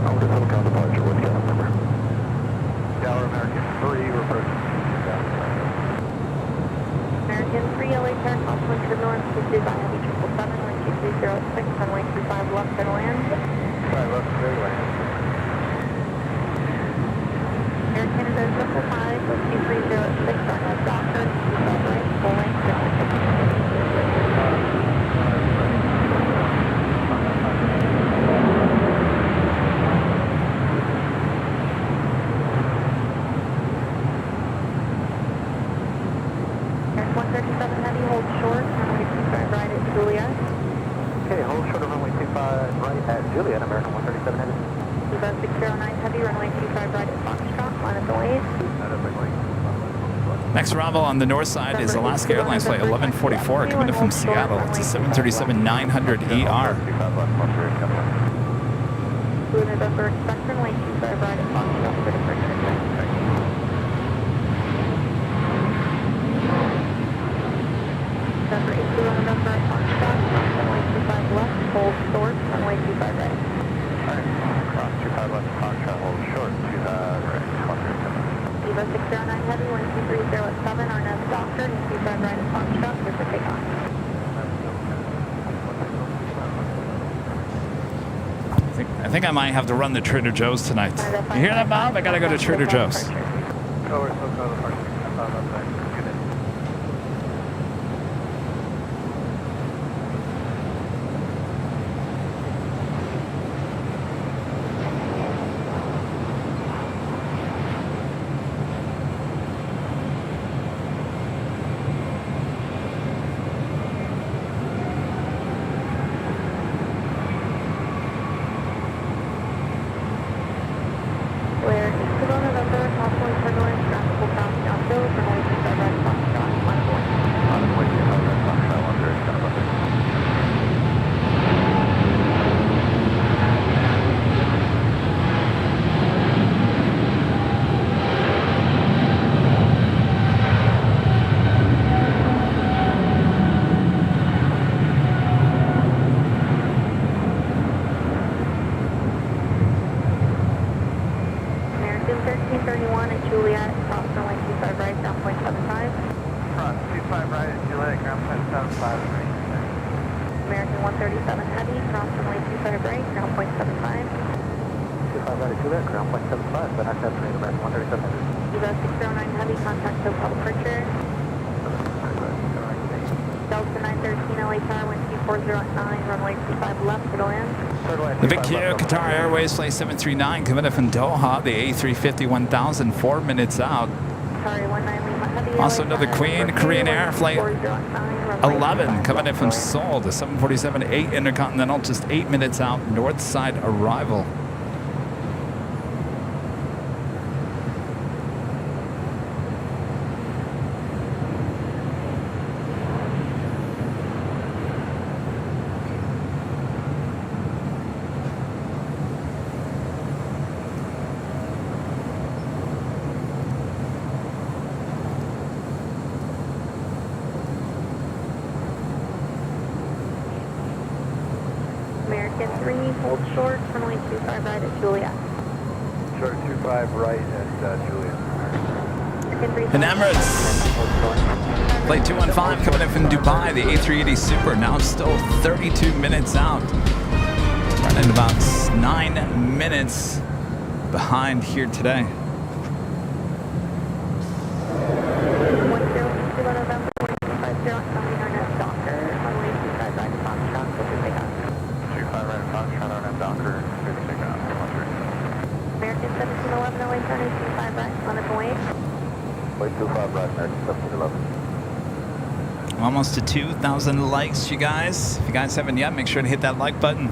Over to Silicon departure, what's your number? Tower American 3, reverse. American 3 LA Air, conflict turbulence, pursued by heavy 777, line 2306, runway 25 left, clear to land. 5 left, clear to land. Air Canada 555, 2306, RNF Doctor, 25 right, full length, clear for takeoff. Air 137 heavy, hold short, runway 25 right at Juliet. Okay, hold short of runway 25 right at Juliet, American 137 heavy. Eva 609 heavy, runway 25 right at Foxtrot, line of the wave. Next arrival on the north side is Alaska Airlines Flight 1144 coming in from Seattle. It's a 737-900ER. Blue November, expect runway 25 right at Foxtrot for departure. November 8 Blue November at Foxtrot, runway 25 left, hold short, runway 25 right. Cross 25 left, Foxtrot, hold short, 25 right, 137. Eva 609 heavy, 12307, RNF Doctor, 25 right at Foxtrot, clear for takeoff. I think I might have to run to Trader Joe's tonight. You hear that, Bob? I gotta go to Trader Joe's. Oh, we're supposed to go to the parking. I thought about that. Good. heavy, cross runway 25 right, ground point 75. 25 right at Juliet, ground point 75, but not estimated American 13700. Evo 609 heavy, contact hotel departure. Delta 913 LA Tower, wind 2409, runway 25 left, to land. The Big Q, Qatar Airways, flight 739, coming in from Doha, the A350 1000, 4 minutes out. Sorry, 19 Lima heavy. Also another Queen, Korean Air, flight 11, coming in from Seoul, the 747-8 Intercontinental, just 8 minutes out, north side arrival. American 3, hold short, runway 25 right at Juliet. Short 25 right at Juliet. In Emirates, flight 215 coming in from Dubai, the A380 Super, now still 32 minutes out. Running about 9 minutes behind here today. 10 November, 150, coming on Docker, runway 25 right at Foxtrot, clear takeoff. 25 right at Foxtrot on Docker, clear to take off. American 1711 LA Tower, 25 right, on its way. Wait 25 right, American 1711. Almost to 2,000 likes, you guys. If you guys haven't yet, make sure to hit that like button.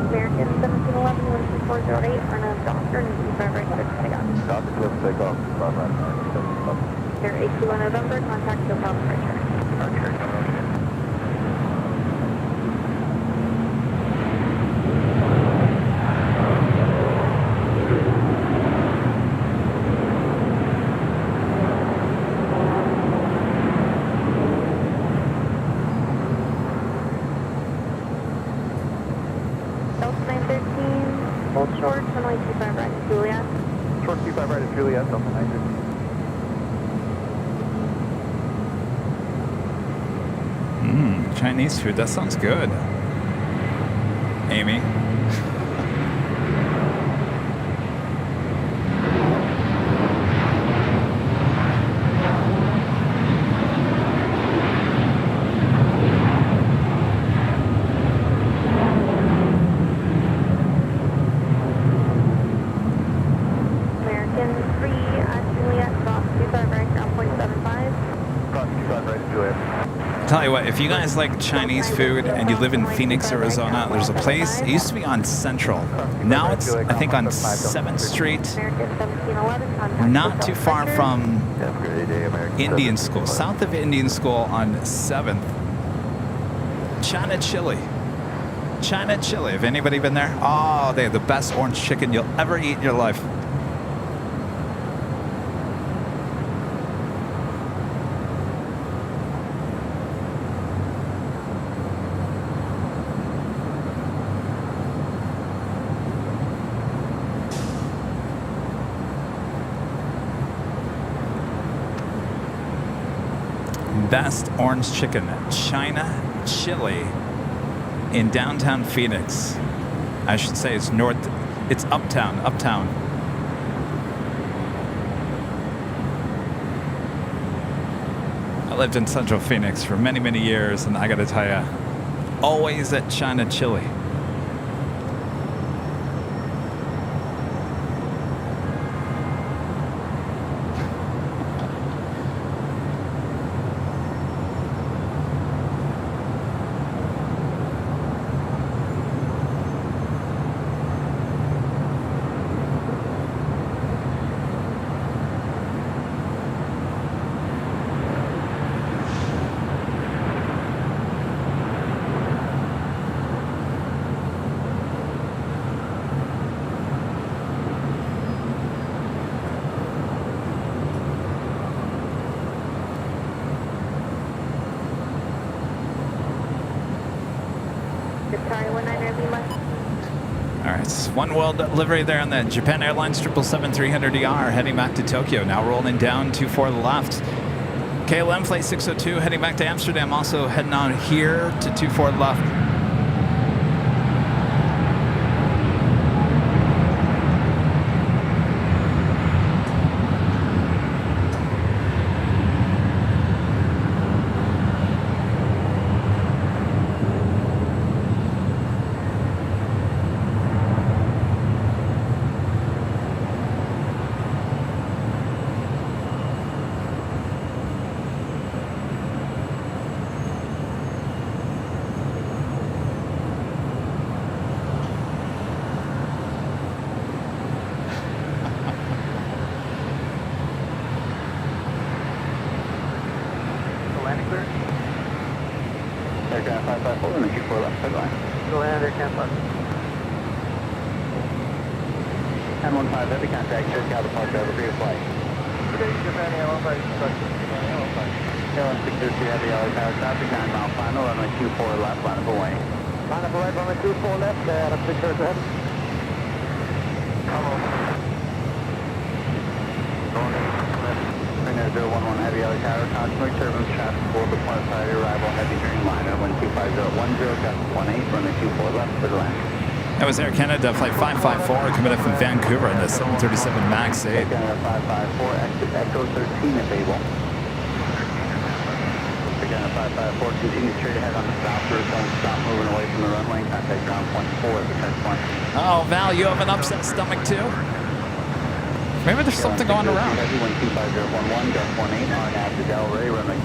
American 1711, 13408, on a Docker, and 25 right, clear to takeoff. Docker, clear to take off. 25 right, American 1711. Air 821 November, contact hotel departure. Delta 913, hold short, runway 25 right at Juliet. Short 25 right at Juliet, Delta 913. Chinese food, that sounds good. Amy. American 3 at Juliet, cross 25 right, ground point 75. Cross 25 right at Juliet. Tell you what, if you guys like Chinese food and you live in Phoenix, Arizona, there's a place, it used to be on Central. Now it's, I think, on 7th Street, American 1711, contact not too far from Have a great day, American Indian School, south of Indian School on 7th. China Chili. China Chili. Have anybody been there? Oh, they have the best orange chicken you'll ever eat in your life. Best orange chicken, China Chili, in downtown Phoenix. I should say it's uptown. I lived in Central Phoenix for many, many years, and I gotta tell you, always at China Chili. All right, one world livery there on the Japan Airlines 777-300ER heading back to Tokyo. Now rolling down 24 left. KLM flight 602 heading back to Amsterdam. Also heading on here to 24 left. Aircraft 554 and 24 left, clear line. Go ahead, aircraft 5. 1015 heavy contact, just got the departure over for your flight. Japan Airline flight instructions, Japan Airline flight. Airline 602 heavy, LA tower traffic, 9 mile final, runway 24 left, line of away. Line up right, runway 24 left, Adam 602 heavy. Hello. Going in, Trainer 011 heavy, LA tower, constantly turbulence, traffic for the point of priority arrival, heavy green line, runway 25010, gust 18, runway 24 left, clear to land. That was Air Canada flight 554 coming up from Vancouver on the 737 MAX 8. Air Canada 554, exit Echo 13 if able. Air Canada 554, continue straight ahead on the south route, don't stop moving away from the runway, contact ground point 4 at the checkpoint. Oh, Val, you have an upset stomach too? Maybe there's something going around.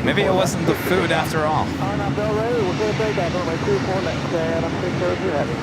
Maybe it wasn't the food after all. Arnab Del Rey, we'll clear takeoff, runway 24 left, Adam 602 heavy.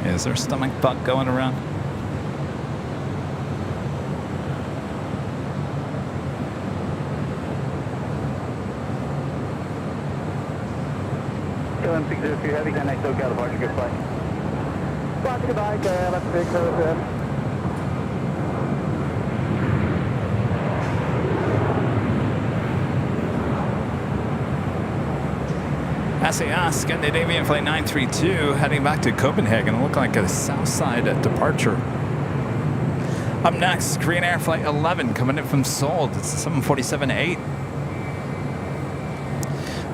Is there a stomach bug going around? KLM 602 heavy, then I still got a departure, good flight. Roger, goodbye, KLM 602 heavy. SAS Scandinavian flight 932 heading back to Copenhagen. It looked like a south side departure. Up next, Korean Air flight 11 coming in from Seoul. It's 747-8.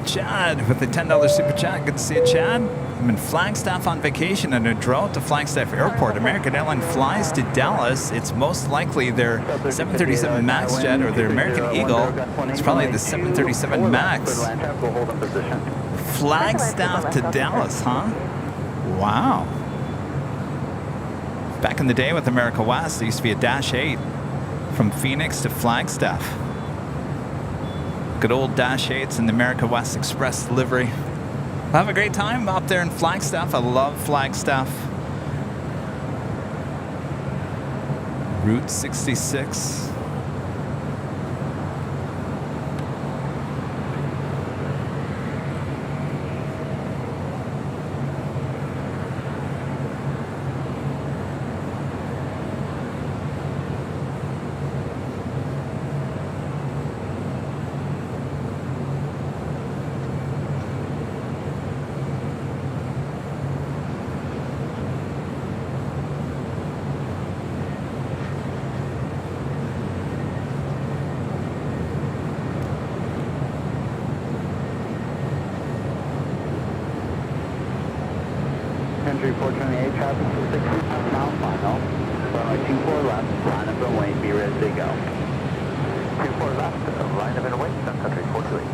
Chad with the $10 super chat. Good to see you, Chad. I'm in Flagstaff on vacation and I drove to Flagstaff Airport. American Airline flies to Dallas. It's most likely their 737 MAX jet or their American Eagle. It's probably the 737 MAX. Flagstaff to Dallas, huh? Wow. Back in the day with America West, there used to be a Dash 8 from Phoenix to Flagstaff. Good old Dash 8s in the America West Express livery. Have a great time up there in Flagstaff. I love Flagstaff. Route 66. Country 428, traffic to 60 miles now, final. Runway 24 left, line up and wait, be ready to go. 24 left, line up and wait, Sun Country 428.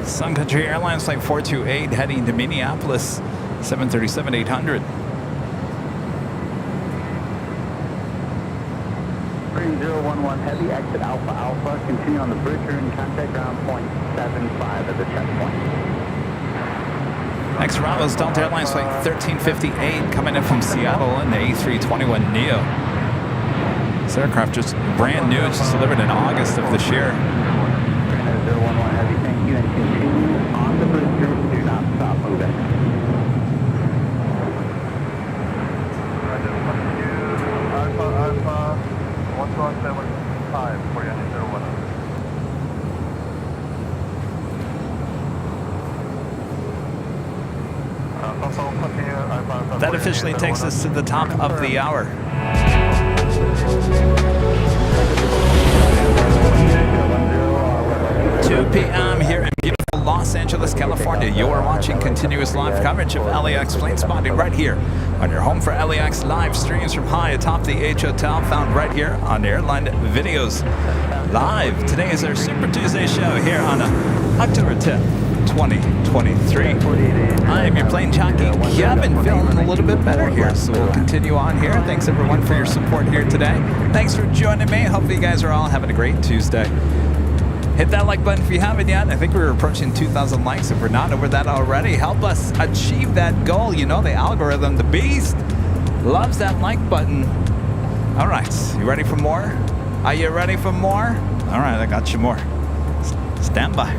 Sun Country Airlines Flight 428 heading to Minneapolis, 737-800. Green 011 Heavy, exit Alpha Alpha, continue on the bridge and contact ground point 75 at the checkpoint. Next Bravo's Delta Airlines Flight 1358 coming in from Seattle in the A321neo. This aircraft just brand new, just delivered in August of this year. 011 Heavy, thank you, and continue on the bridge route, do not stop moving. Alpha Alpha 1175 for Yanni 01. That officially takes us to the top of the hour. 2 p.m. here in beautiful Los Angeles, California. You are watching continuous live coverage of LAX plane spotting right here on your home for LAX live streams from high atop the H Hotel, found right here on Airline Videos Live. Today is our Super Tuesday show here on October 10th. 2023. I am your plane jockey, Kevin, feeling a little bit better here, so we'll continue on here. Thanks everyone for your support here today. Thanks for joining me. Hopefully you guys are all having a great Tuesday. Hit that like button if you haven't yet. I think we're approaching 2,000 likes. If we're not over that already, help us achieve that goal. You know the algorithm, the beast, loves that like button. All right, you ready for more? Are you ready for more? All right, I got you more. Stand by.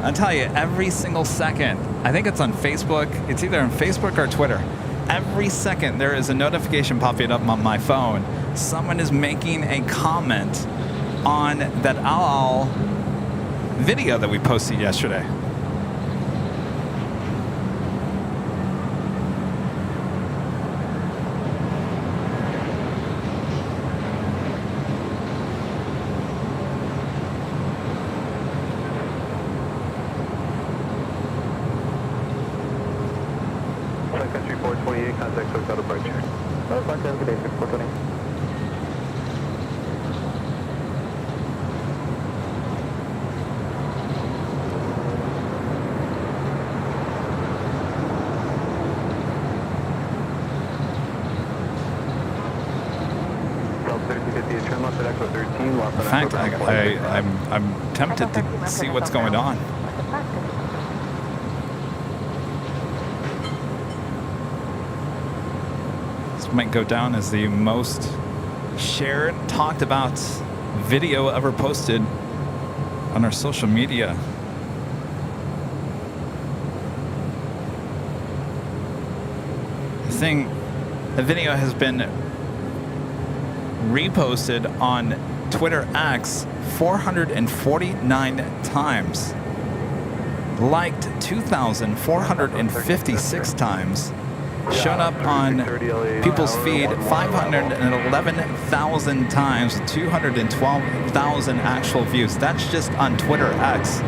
I'll tell you, every single second, I think it's on Facebook, it's either on Facebook or Twitter. Every second there is a notification popping up on my phone. Someone is making a comment on that all video that we posted yesterday. Country 428, contact Hotel departure. Oh, fine, good day, 420. In fact, I'm tempted to see what's going on. Might go down as the most shared, talked about video ever posted on our social media. The video has been reposted on Twitter X 449 times, liked 2,456 times, shown up on people's feed 511,000 times, 212,000 actual views. That's just on Twitter X.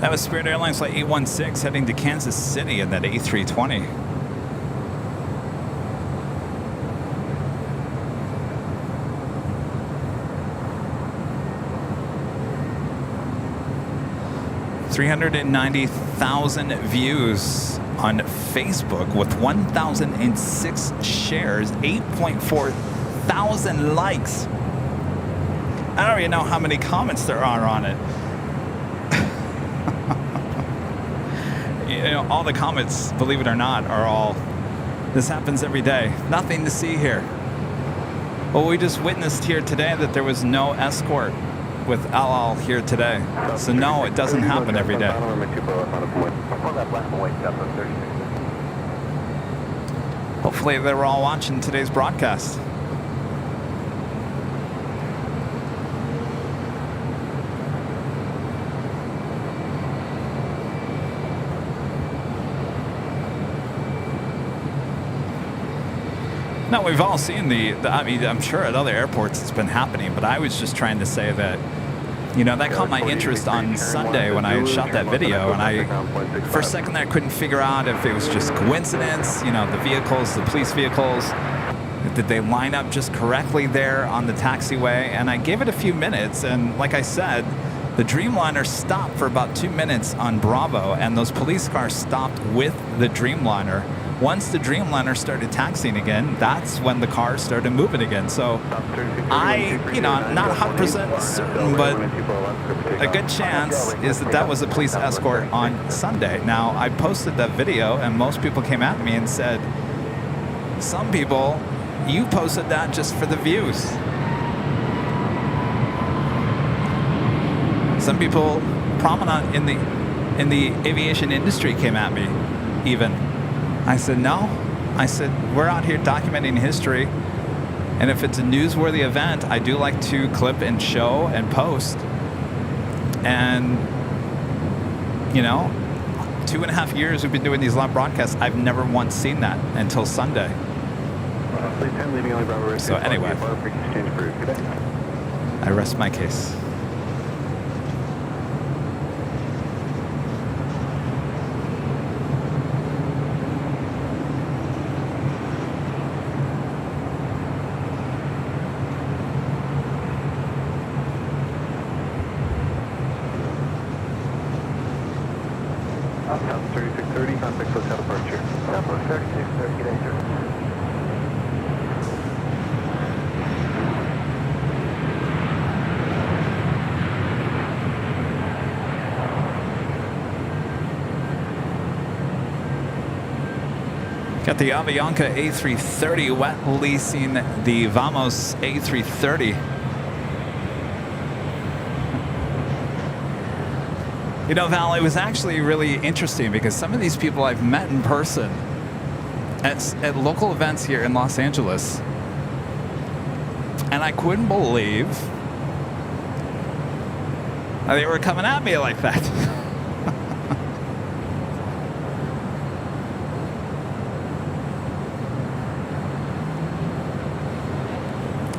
That was Spirit Airlines Flight 816 heading to Kansas City in that A320. .390,000 views on Facebook with 1,006 shares, 8.4 thousand likes. I don't even know how many comments there are on it. You know, all the comments, believe it or not, are all, this happens every day. Nothing to see here. Well, we just witnessed here today that there was no escort with LL here today. So no, it doesn't happen every day. Hopefully they were all watching today's broadcast. No, we've all seen I mean, I'm sure at other airports it's been happening, but I was just trying to say that, you know, that caught my interest on Sunday when I shot that video, and for a second there I couldn't figure out if it was just coincidence, you know, the vehicles, the police vehicles, did they line up just correctly there on the taxiway? And I gave it a few minutes, and like I said, the Dreamliner stopped for about 2 minutes on Bravo, and those police cars stopped with the Dreamliner. Once the Dreamliner started taxiing again, that's when the cars started moving again. So I, you know, not 100% certain, but a good chance is that that was a police escort on Sunday. Now, I posted that video, and most people came at me and said, some people, you posted that just for the views. Some people prominent in the aviation industry came at me, even. I said, no. I said, we're out here documenting history, and if it's a newsworthy event, I do like to clip and show and post. And, you know, 2.5 years we've been doing these live broadcasts, I've never once seen that until Sunday. So anyway, I rest my case. Got the Avianca A330 wet leasing the Vamos A330. You know, Val, it was actually really interesting because some of these people I've met in person at local events here in Los Angeles, and I couldn't believe they were coming at me like that.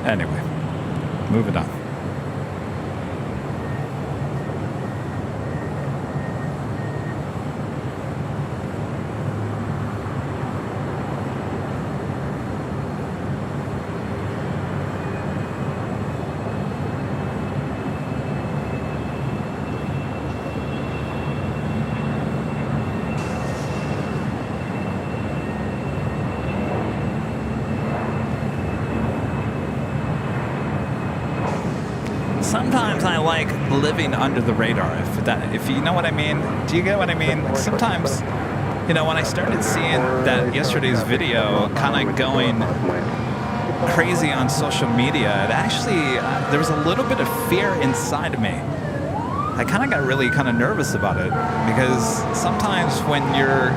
Anyway, moving on. Sometimes I like living under the radar, if you know what I mean. Do you get what I mean? Sometimes, you know, when I started seeing that yesterday's video kind of going crazy on social media, it actually, there was a little bit of fear inside of me. I kind of got really kind of nervous about it because sometimes when you're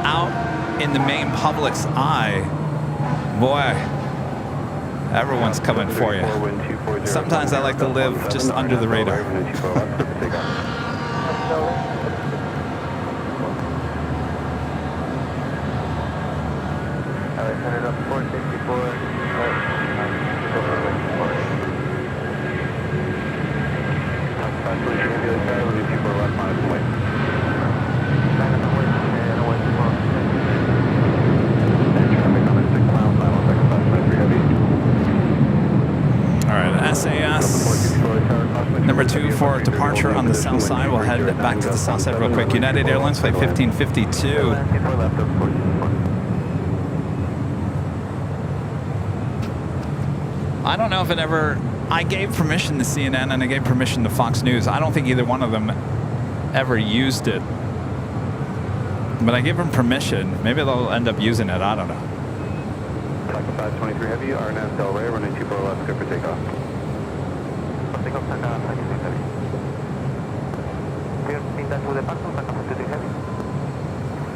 out in the main public's eye, boy, everyone's coming for you. Sometimes I like to live just under the radar. SAS number 2 for departure. departure on the south side. We'll head back to the south side real quick. United Airlines flight 1552. I don't know if it ever... I gave permission to CNN and I gave permission to Fox News. I don't think either one of them ever used it. But I gave them permission. Maybe they'll end up using it. I don't know. Taco 523 Heavy, RNAV Del Rey, running 24 left, good for takeoff. Takeoff, Taco 523 Heavy.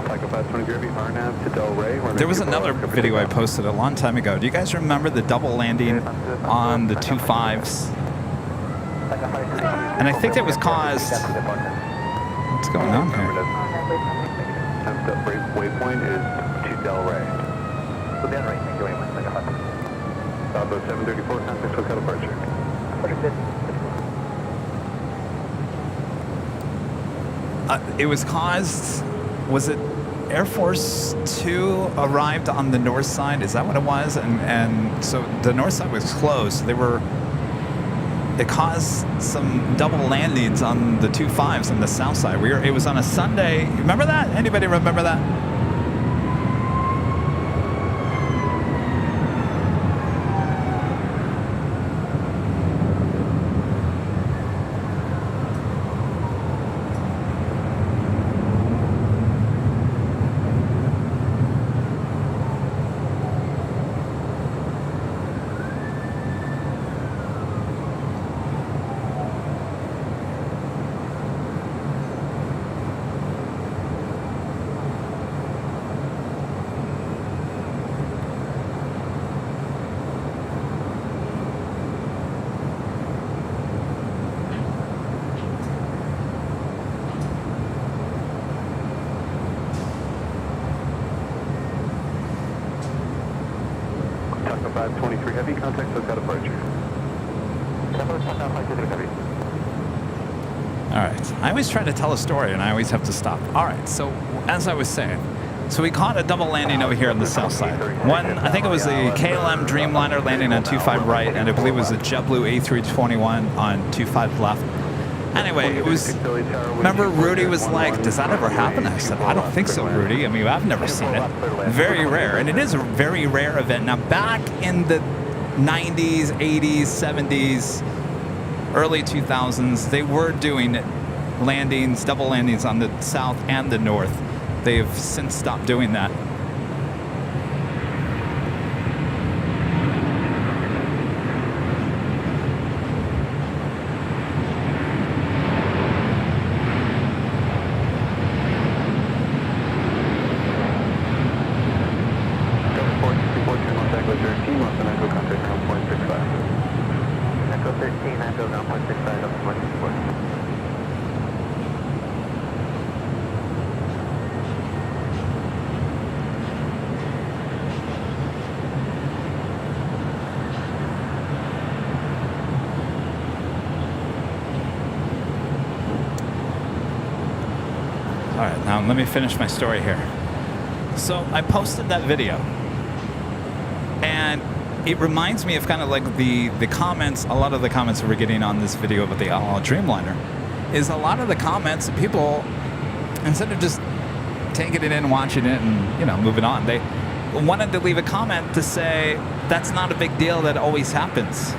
Taco 523 Heavy, RNAV to Del Rey. There was another video I posted a long time ago. Do you guys remember the double landing on the 25s? And I think that was caused... What's going on here? The waypoint is to Del Rey. So Del Rey, thank you very much. Southwest 734, contact hotel departure. It was caused... Was it Air Force 2 arrived on the north side? Is that what it was? And so the north side was closed. It caused some double landings on the 25s on the south side. It was on a Sunday. Remember that? Anybody remember that? Taco 523 Heavy, contact hotel departure. All right. I always try to tell a story, and I always have to stop. All right. So as I was saying, so we caught a double landing over here on the south side. One, I think it was the KLM Dreamliner landing on 25 right, and I believe it was the JetBlue A321 on 25 left. Anyway, it was, remember Rudy was like, does that ever happen? I said, I don't think so, Rudy. I mean, I've never seen it. Very rare. And it is a very rare event. Now, back in the 90s, 80s, 70s, early 2000s, they were doing landings, double landings on the south and the north. They've since stopped doing that. All right, now let me finish my story here. So I posted that video, and it reminds me of kind of like the comments, a lot of the comments we're getting on this video about the all Dreamliner, is a lot of the comments, people, instead of just taking it in, watching it, and, you know, moving on, they wanted to leave a comment to say, that's not a big deal, that always happens.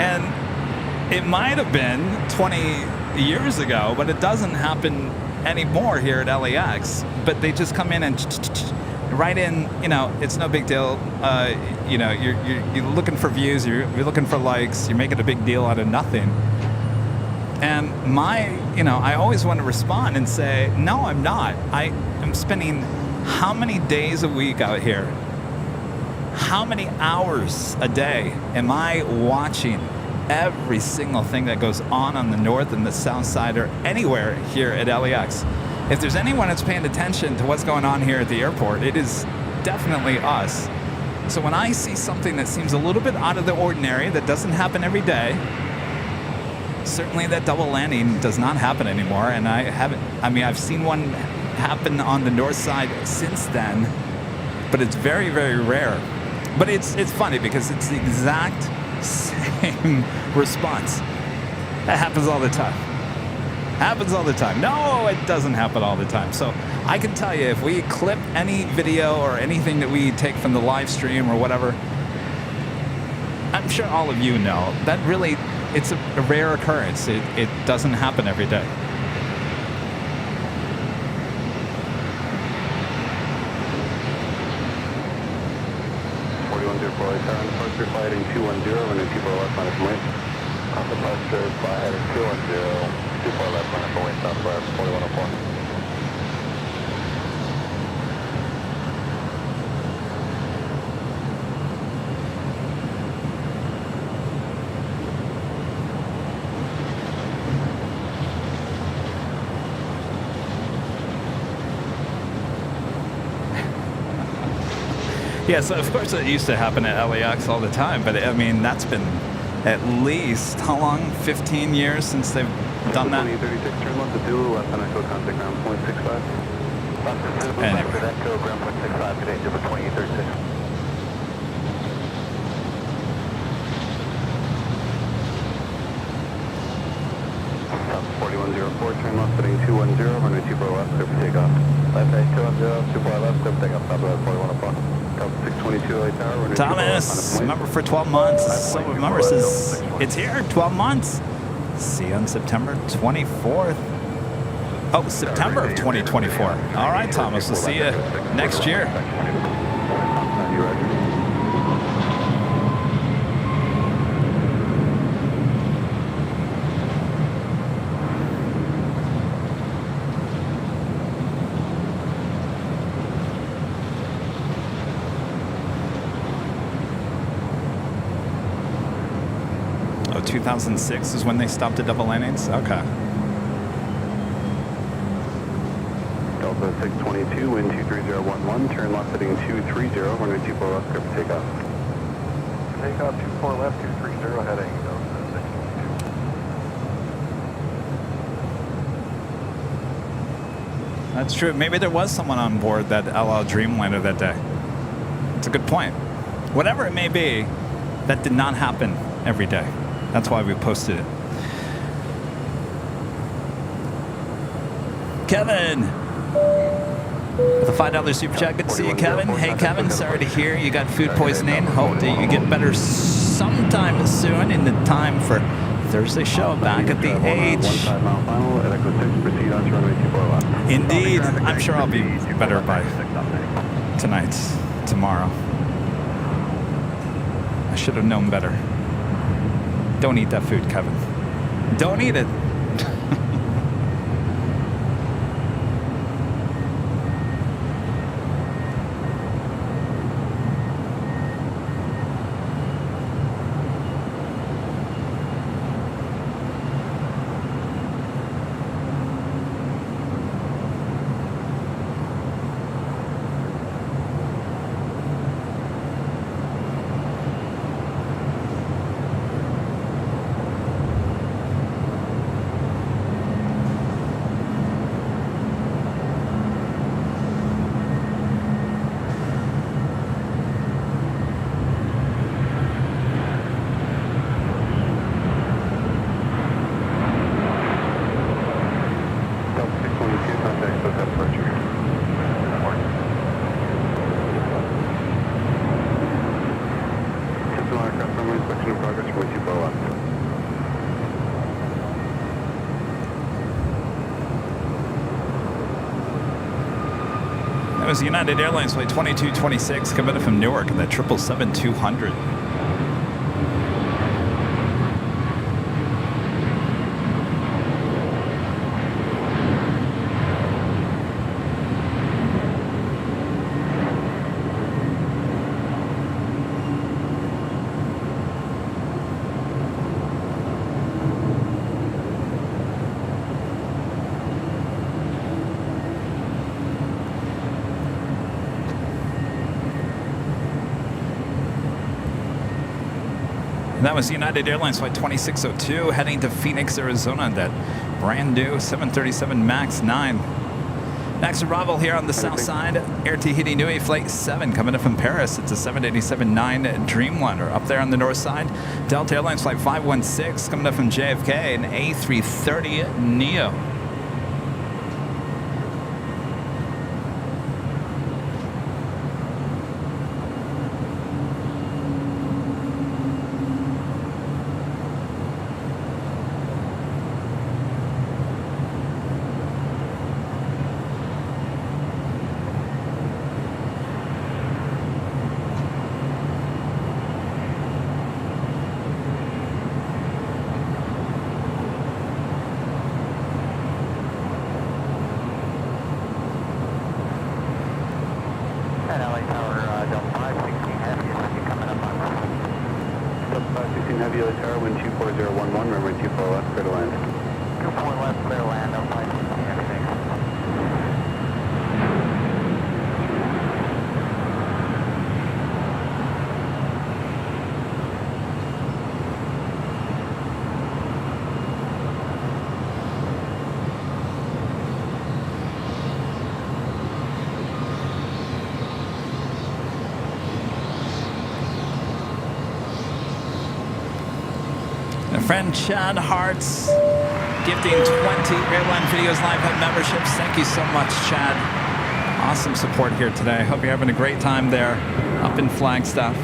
And it might have been 20 years ago, but it doesn't happen anymore here at LAX. But they just come in and write in, you know, it's no big deal. You know, you're looking for views, you're looking for likes, you're making a big deal out of nothing. And you know, I always want to respond and say, no, I'm not. I am spending how many days a week out here? How many hours a day am I watching every single thing that goes on the north and the south side or anywhere here at LAX? If there's anyone that's paying attention to what's going on here at the airport, it is definitely us. So when I see something that seems a little bit out of the ordinary, that doesn't happen every day, certainly that double landing does not happen anymore. And I've seen one happen on the north side since then, but it's very, very rare. But it's funny because it's the exact Same response. That happens all the time. Happens all the time. No, it doesn't happen all the time. So I can tell you, if we clip any video or anything that we take from the live stream or whatever, I'm sure all of you know that really it's a rare occurrence. It doesn't happen every day. Flight 210, and then people are left on its way. On the departure, fly heading 210, 24 left on its way, southwest 4104. Yeah, so of course it used to happen at LAX all the time, but I mean, that's been at least, how long? 15 years since they've done that? 2036, turn left to Zulu, left on echo, contact ground point 65. Left to Zulu, left to echo, ground point 65, good angel for 2836. South 4104, turn left, heading 210, runway 24 left, clear for takeoff. Left heading 210, 24 left, clear for takeoff, southwest 4104. Thomas, remember for 12 months. So remember, says it's here, 12 months. See you on September 24th. Oh, September of 2024. All right, Thomas, we'll see you next year. Oh, 2006 is when they stopped the double landings? Okay. Delta 622, wind 23011, turn left heading 230, runway 24 left, clear for takeoff. Takeoff 24 left, 230 heading Delta 622. That's true. Maybe there was someone on board that LL Dreamliner that day. It's a good point. Whatever it may be, that did not happen every day. That's why we posted it. Kevin! With a $5 super chat. Good to see you, Kevin. Hey, Kevin, sorry to hear you got food poisoning. Hope that you get better sometime soon in the time for Thursday show back at the H. Indeed. I'm sure I'll be better by tonight, tomorrow. I should have known better. Don't eat that food, Kevin. Don't eat it. That was United Airlines flight 2226 coming in from Newark in the 777-200. That was United Airlines flight 2602 heading to Phoenix, Arizona. That brand new 737 MAX 9. Next arrival here on the south side, Air Tahiti Nui Flight 7 coming in from Paris. It's a 787-9 Dreamliner. Up there on the north side, Delta Airlines Flight 516 coming in from JFK, an A330 Neo. Heavy LA Tower, wind 24011, runway 24 left, clear to land. 24 left, clear to land, I'm 516 heavy, thanks. Friend Chad Hart's gifting 20 Airline Videos Live Hub memberships. Thank you so much, Chad. Awesome support here today. Hope you're having a great time there up in Flagstaff.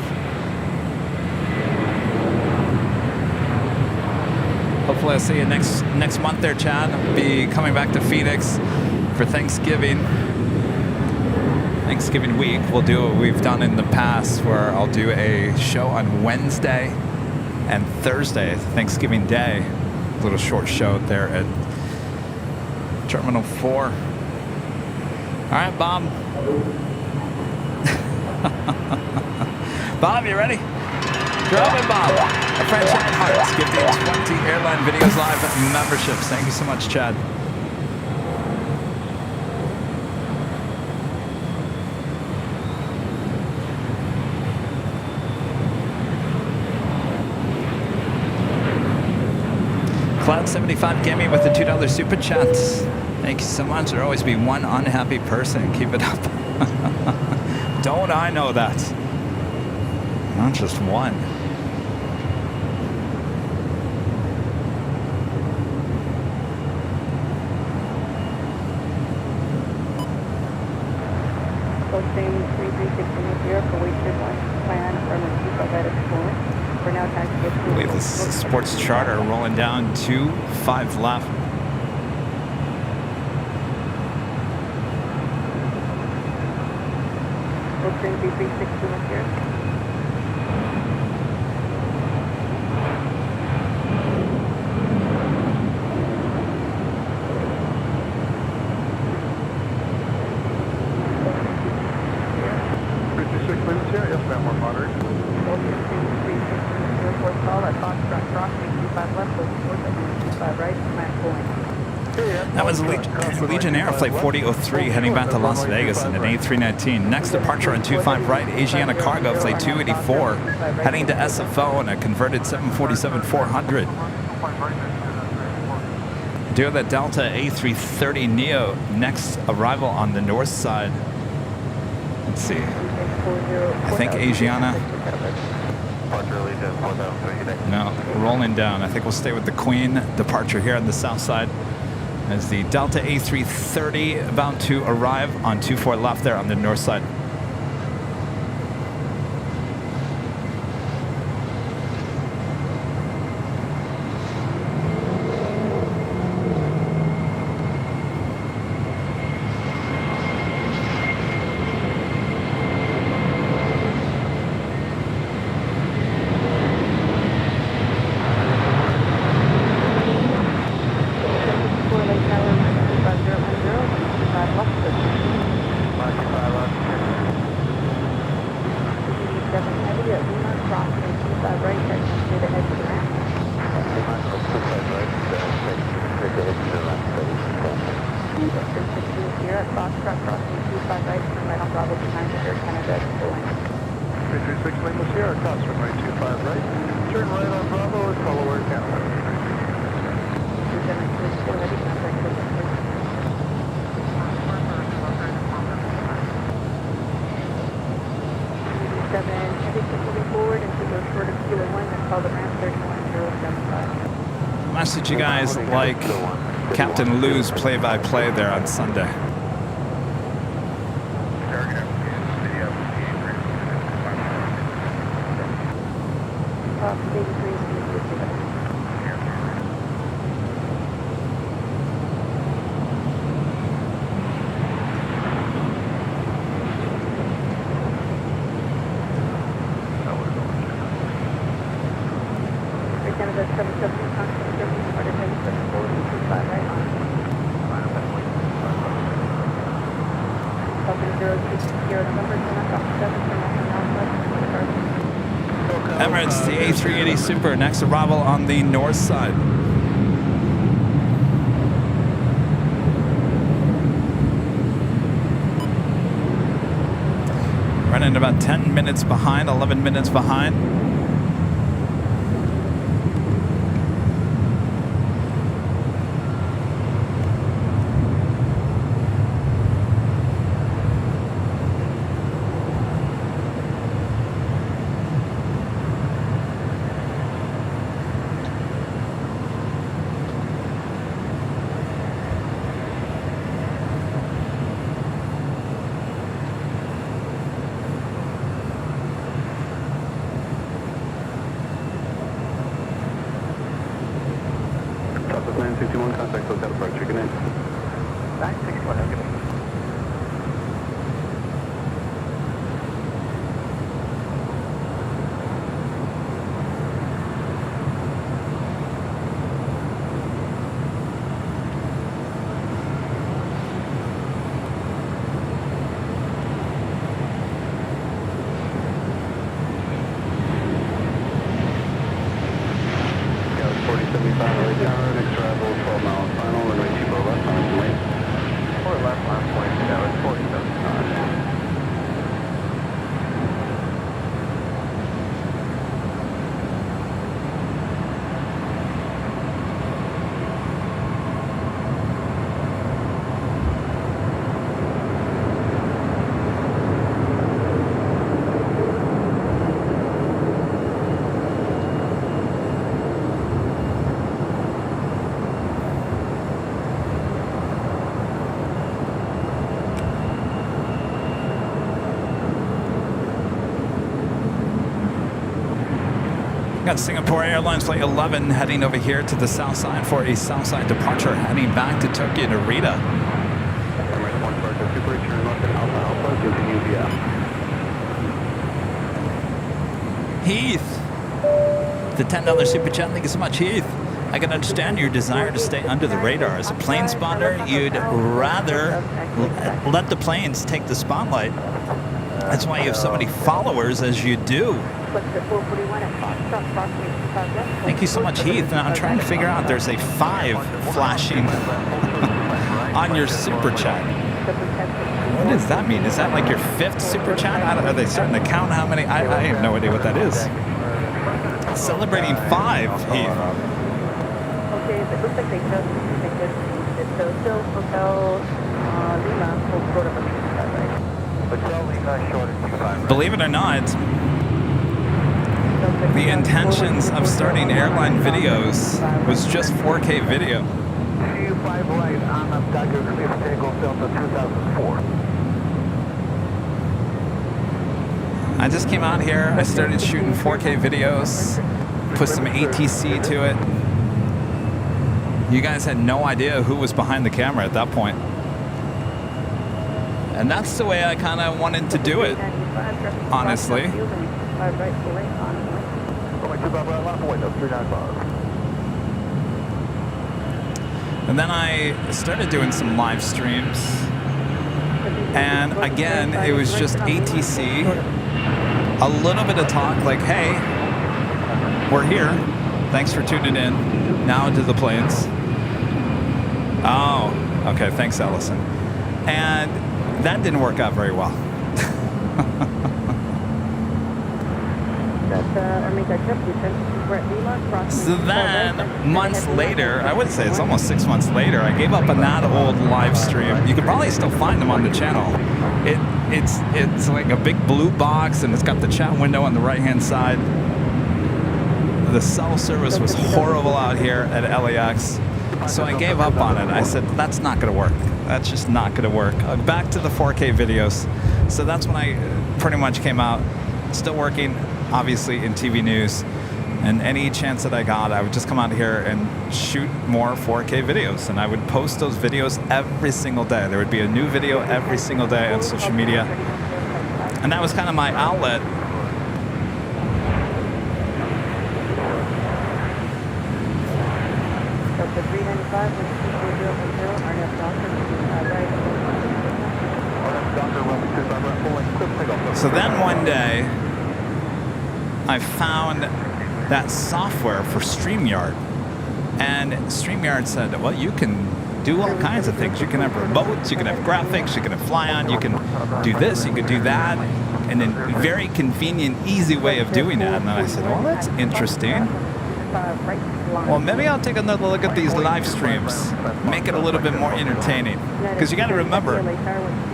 Hopefully I'll see you next month there, Chad. I'll be coming back to Phoenix for Thanksgiving week. We'll do what we've done in the past, where I'll do a show on Wednesday and Thursday, Thanksgiving Day, a little short show there at Terminal 4. All right, Bob. Bob, you ready? Drop it, Bob. A friend Chad Hart's gifting 20 Airline Videos Live memberships. Thank you so much, Chad. Cloud75 gave me with the $2 super chat. Thank you so much. There'll always be one unhappy person. Keep it up. Don't I know that? Not just one. Posting 3360 for wasted one. Plan from the chief of edit forward. We're now trying to get I believe this is a sports charter rolling down 2-5 left. Posting 3360 here. That was Legionnaire Flight 4003 heading back to Las Vegas in an A319. Next departure on 25 right, Asiana Cargo Flight 284 heading to SFO in a converted 747-400. Do the Delta A330 Neo. Next arrival on the north side. Let's see. I think Asiana. No, rolling down. I think we'll stay with the Queen. Departure here on the south side as the Delta A330 about to arrive on 24 left there on the north side. much did you guys like Captain Lou's play-by-play there on Sunday? Emirates, the A380 Super, next arrival on the north side. Running about 10 minutes behind, 11 minutes behind. Got Singapore Airlines Flight 11 heading over here to the south side for a south side departure, heading back to Tokyo Narita. Heath, the $10 super chat. Thank you so much, Heath. I can understand your desire to stay under the radar. As a plane spotter, you'd rather let the planes take the spotlight. That's why you have so many followers as you do. Thank you so much, Heath. Now I'm trying to figure out, there's a 5 flashing on your super chat. What does that mean? Is that like your 5th super chat? Are they starting to count how many? I have no idea what that is. Celebrating 5, Heath. Okay, it looks like they just it's still Hotel Lima, Believe it or not, the intentions of starting airline videos was just 4K video. I just came out here, I started shooting 4K videos, put some ATC to it. You guys had no idea who was behind the camera at that point. And that's the way I kind of wanted to do it, honestly. And then I started doing some live streams. And again, it was just ATC. A little bit of talk like, hey, we're here. Thanks for tuning in. Now into the planes. Oh, okay. Thanks, Ellison. And that didn't work out very well. So then, months later, I would say it's almost 6 months later, I gave up on that old live stream. You can probably still find them on the channel. It's like a big blue box, and it's got the chat window on the right-hand side. The cell service was horrible out here at LAX. So I gave up on it. I said, that's not going to work. That's just not going to work. Back to the 4K videos. So that's when I pretty much came out. Still working, obviously, in TV news. And any chance that I got, I would just come out here and shoot more 4K videos. And I would post those videos every single day. There would be a new video every single day on social media. And that was kind of my outlet. So then one day, I found that software for StreamYard. And StreamYard said, well, you can do all kinds of things. You can have remotes, you can have graphics, you can have fly-on, you can do this, you can do that. And then very convenient, easy way of doing that. And then I said, well, that's interesting. Well, maybe I'll take another look at these live streams, make it a little bit more entertaining. Because you got to remember,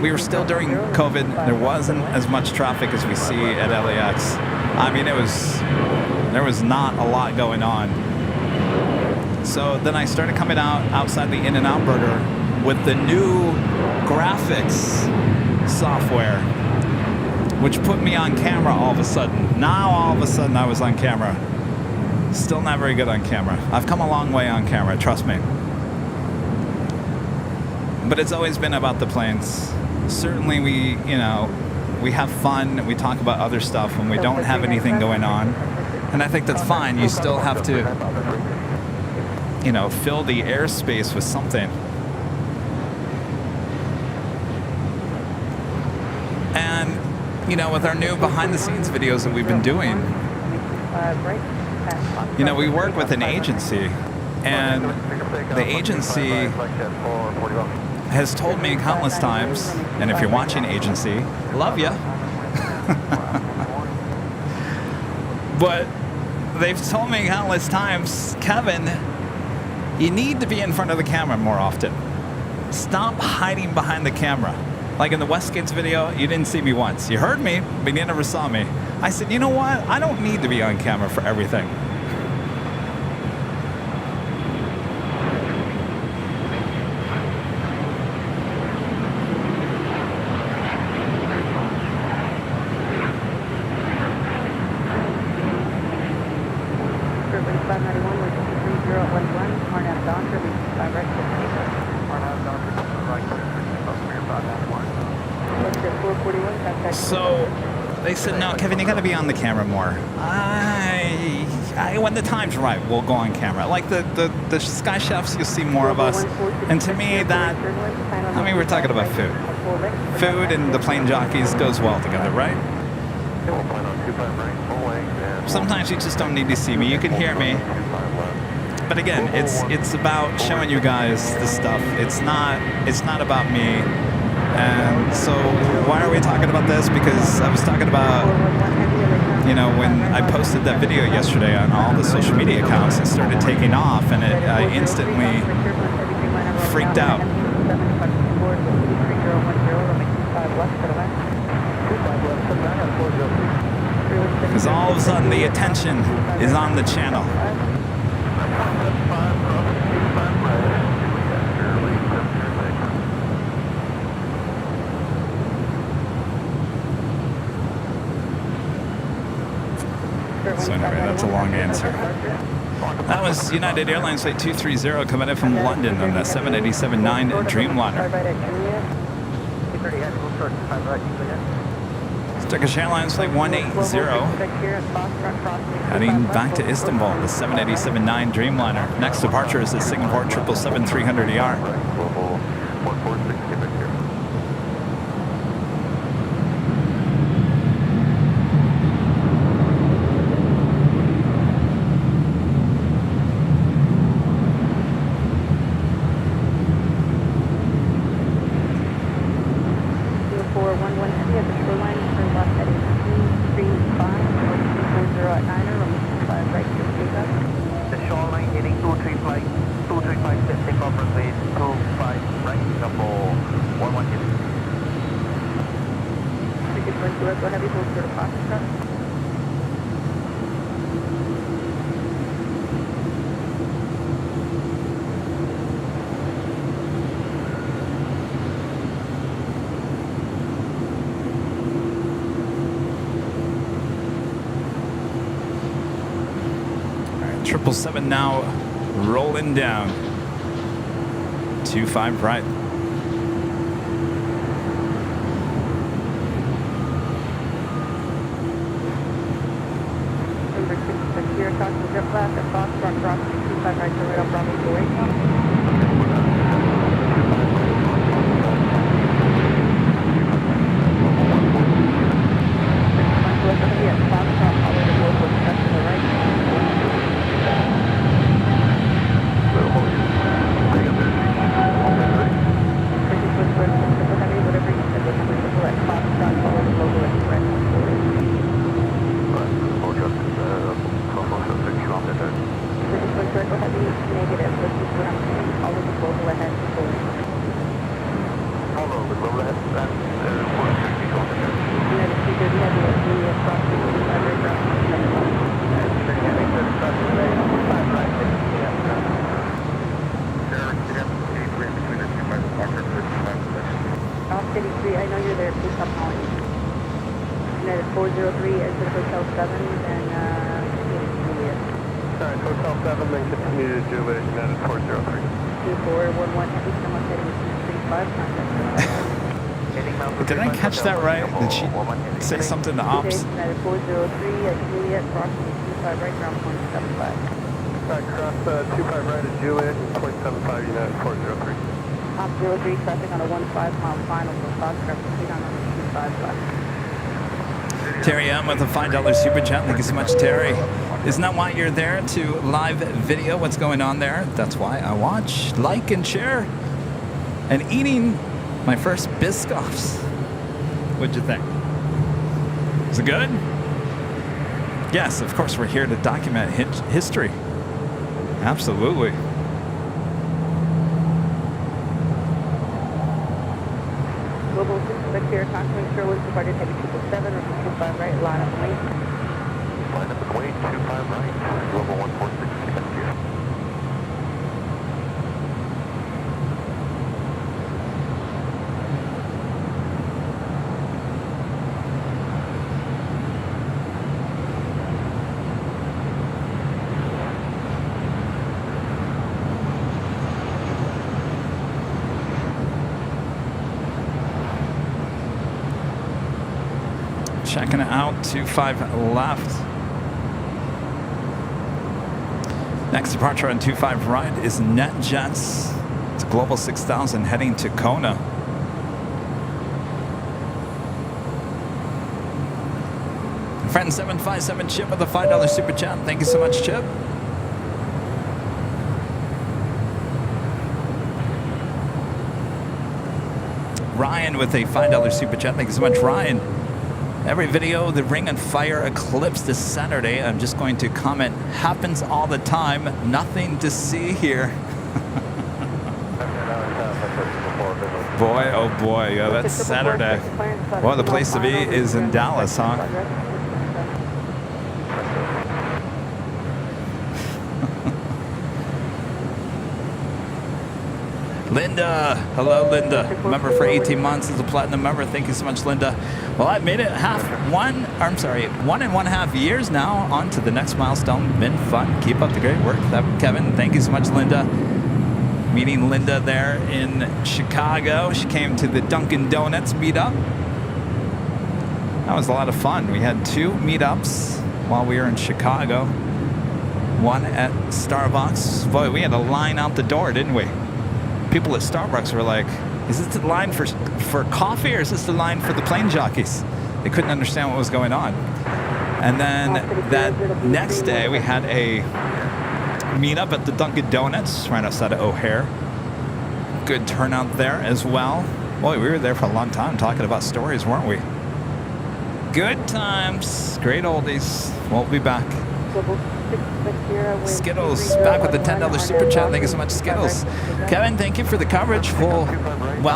we were still during COVID. There wasn't as much traffic as we see at LAX. I mean, there was not a lot going on. So then I started coming out outside the In-N-Out Burger with the new graphics software, which put me on camera all of a sudden. Now all of a sudden I was on camera. Still not very good on camera. I've come a long way on camera, trust me. But it's always been about the planes. Certainly we have fun, we talk about other stuff when we don't have anything going on. And I think that's fine. You still have to, fill the airspace with something. And, with our new behind-the-scenes videos that we've been doing, we work with an agency, and the agency has told me countless times, and if you're watching agency, love ya. But they've told me countless times, Kevin, you need to be in front of the camera more often. Stop hiding behind the camera. Like in the Westgates video, you didn't see me once. You heard me, but you never saw me. I said, you know what? I don't need to be on camera for everything. So they said, no, Kevin, you got to be on the camera more. When the time's right, we'll go on camera. Like the Sky Chefs, you'll see more of us. And to me, we're talking about food. Food and the plane jockeys goes well together, right? Sometimes you just don't need to see me. You can hear me. But again, it's about showing you guys the stuff. It's not about me. And so why are we talking about this? Because I was talking about, when I posted that video yesterday on all the social media accounts, it started taking off, and I instantly freaked out. Because all of a sudden the attention is on the channel. So anyway, that's a long answer. That was United Airlines Flight 230 coming in from London on the 787-9 Dreamliner. Turkish Airlines Flight 180 heading back to Istanbul, the 787-9 Dreamliner. Next departure is the Singapore 777-300ER. 777 now rolling down. 25 right. Number 66 here, talk to jet left at Foxtrot crossing 25 right to radar Bravo 28. I know you're there, please stop calling. United 403, exit Hotel 7, and Juliet. Alright, Hotel 7, then continue to Juliet, United 403. 2411, heavy, someone heading 235, contact. Did I catch that right? Did she say something to ops? United 403 at Juliet, crossing 25 right, ground point 75. Alright, cross 25 right at Juliet, 0.75 United 403. Op 03, traffic on a 15-mile final for Foxtrot, proceed on 255. Terry M with a $5 super chat. Thank you so much, Terry. Isn't that why you're there, to live video what's going on there? That's why I watch, like, and share. And eating my first Biscoffs. What'd you think? Is it good? Yes, of course, we're here to document history. Absolutely. Global 66 here, contact Sherwood, departed heavy 777, or 25 right, line up and wait. Line up and wait, 25 right, Global 146, thank you. Checking it out, 25 left. Next departure on 25 right is NetJets. It's Global 6000 heading to Kona. Friend 757 Chip with a $5 super chat. Thank you so much, Chip. Ryan with a $5 super chat. Thank you so much, Ryan. Every video, the Ring and Fire eclipse this Saturday. I'm just going to comment, happens all the time. Nothing to see here. Boy, oh boy, yeah, that's Saturday. Well, the place to be is in Dallas, huh? Linda, hello Linda, member for 18 months as a platinum member. Thank you so much, Linda. Well, I've made it 1.5 years now, on to the next milestone. Been fun. Keep up the great work, Kevin. Thank you so much, Linda. Meeting Linda there in Chicago. She came to the Dunkin' Donuts meetup. That was a lot of fun. We had 2 meetups while we were in Chicago. One at Starbucks. Boy, we had a line out the door, didn't we? People at Starbucks were like, is this the line for coffee, or is this the line for the plane jockeys? They couldn't understand what was going on. And then that next day we had a meetup at the Dunkin' Donuts right outside of O'Hare. Good turnout there as well. Boy, we were there for a long time talking about stories, weren't we? Good times. Great oldies. We'll be back. Skittles back with the $10 super chat. Thank you so much, Skittles. Kevin, thank you for the coverage. Well,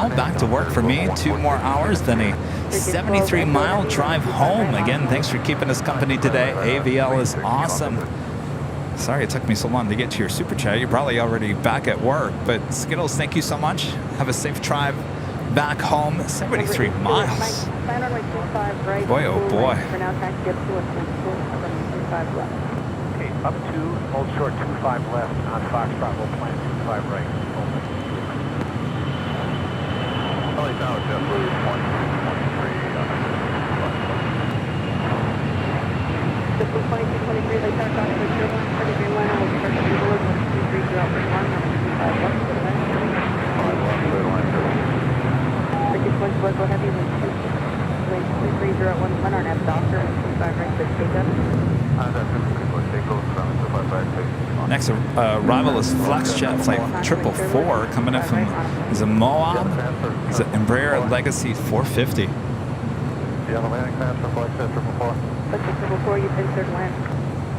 back to work for me. 2 more hours, then a 73-mile drive home. Again, thanks for keeping us company today. AVL is awesome. Sorry it took me so long to get to your super chat. You're probably already back at work. But Skittles, thank you so much. Have a safe drive back home. 73 miles. Boy, oh boy. Up 2, hold short 25 left on Foxtrot, we'll plan 25 right. Charlie Tower, JetBlue 2223. JetBlue 2223, Lake Tower, Foxtrot, Airline, for the Dreamliner, will start to Blue, 23 out 1, number 25 left, clear to land. 5 left, clear to land. Turkish 1 Local Heavy, wind 230 at 1 on F Doctor, 25 right, clear to take up. Next arrival is Flexjet Flight 444 coming in from Moab. It's an Embraer Legacy 450. Do you have a landing pass for Flexjet 444? Flexjet 444, you've been cleared to land.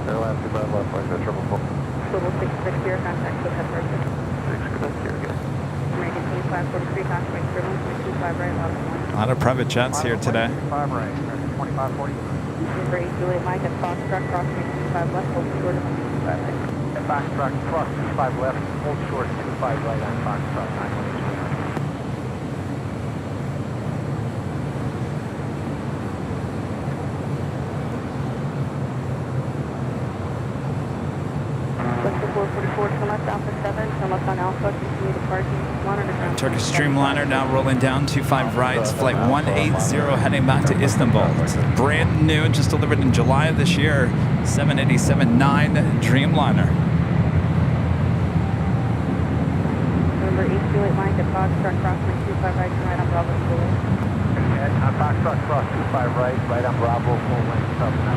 Airline 25 left, Flexjet 444. Total 66 here, contact with that person. 6 Quebec here, good. American 2543, contact Sterling, 25 right, lot of 1. A lot of private jets here today. 25 right, 2540. Embraer Juliet Mike at Foxtrot, crossing 25 left, hold short of 25 right. At Foxtrot, cross 25 left, hold short 25 right on Foxtrot, 918. Flexjet 444, turn left, Alpha 7, turn left on Alpha, continue departing, monitor ground. Turkish Streamliner now rolling down 25 right, flight 180 heading back to Istanbul. It's brand new, just delivered in July of this year, 787-9 Dreamliner. Remember, East Juliet Mike at Foxtrot, crossing 25 right, turn right on Bravo Juliet. And on Foxtrot, cross 25 right on Bravo, full length up now.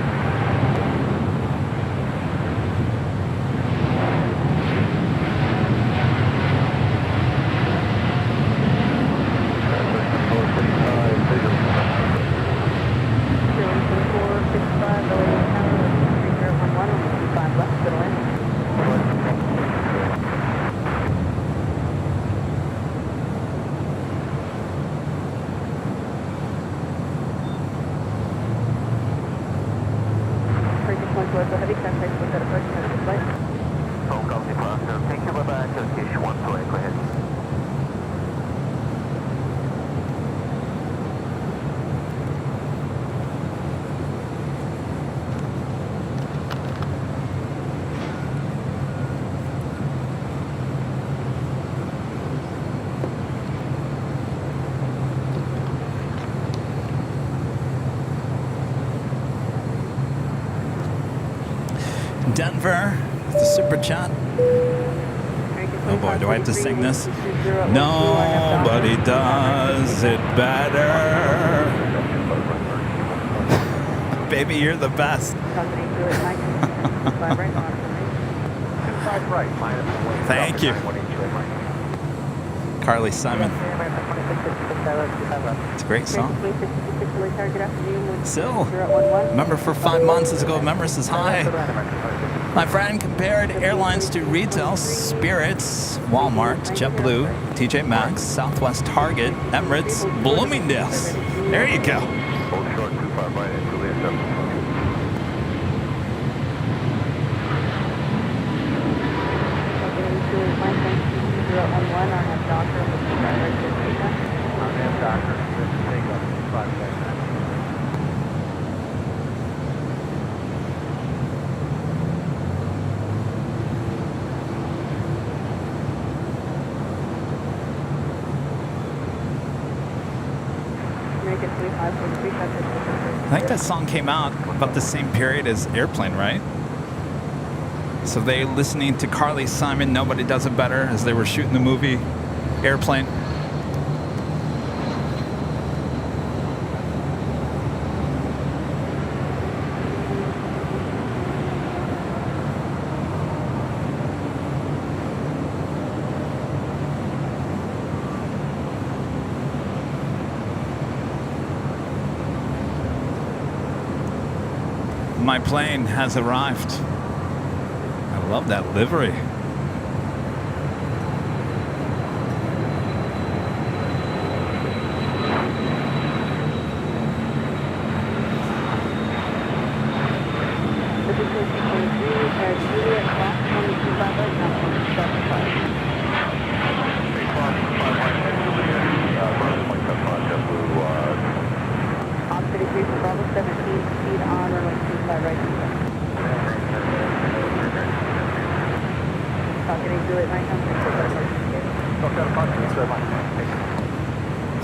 Denver, the super chat. Oh boy, do I have to sing this? Nobody does it better. Baby, you're the best. Thank you. Carly Simon. It's a great song. Sil, member for 5 months ago. Member says hi. My friend compared airlines to retail: Spirits, Walmart, JetBlue, TJ Maxx, Southwest Target, Emirates, Bloomingdale's. There you go. Hold short 25 right at Juliet 7. I think that song came out about the same period as Airplane, right? So they listening to Carly Simon, Nobody Does It Better, as they were shooting the movie Airplane. My plane has arrived. I love that livery.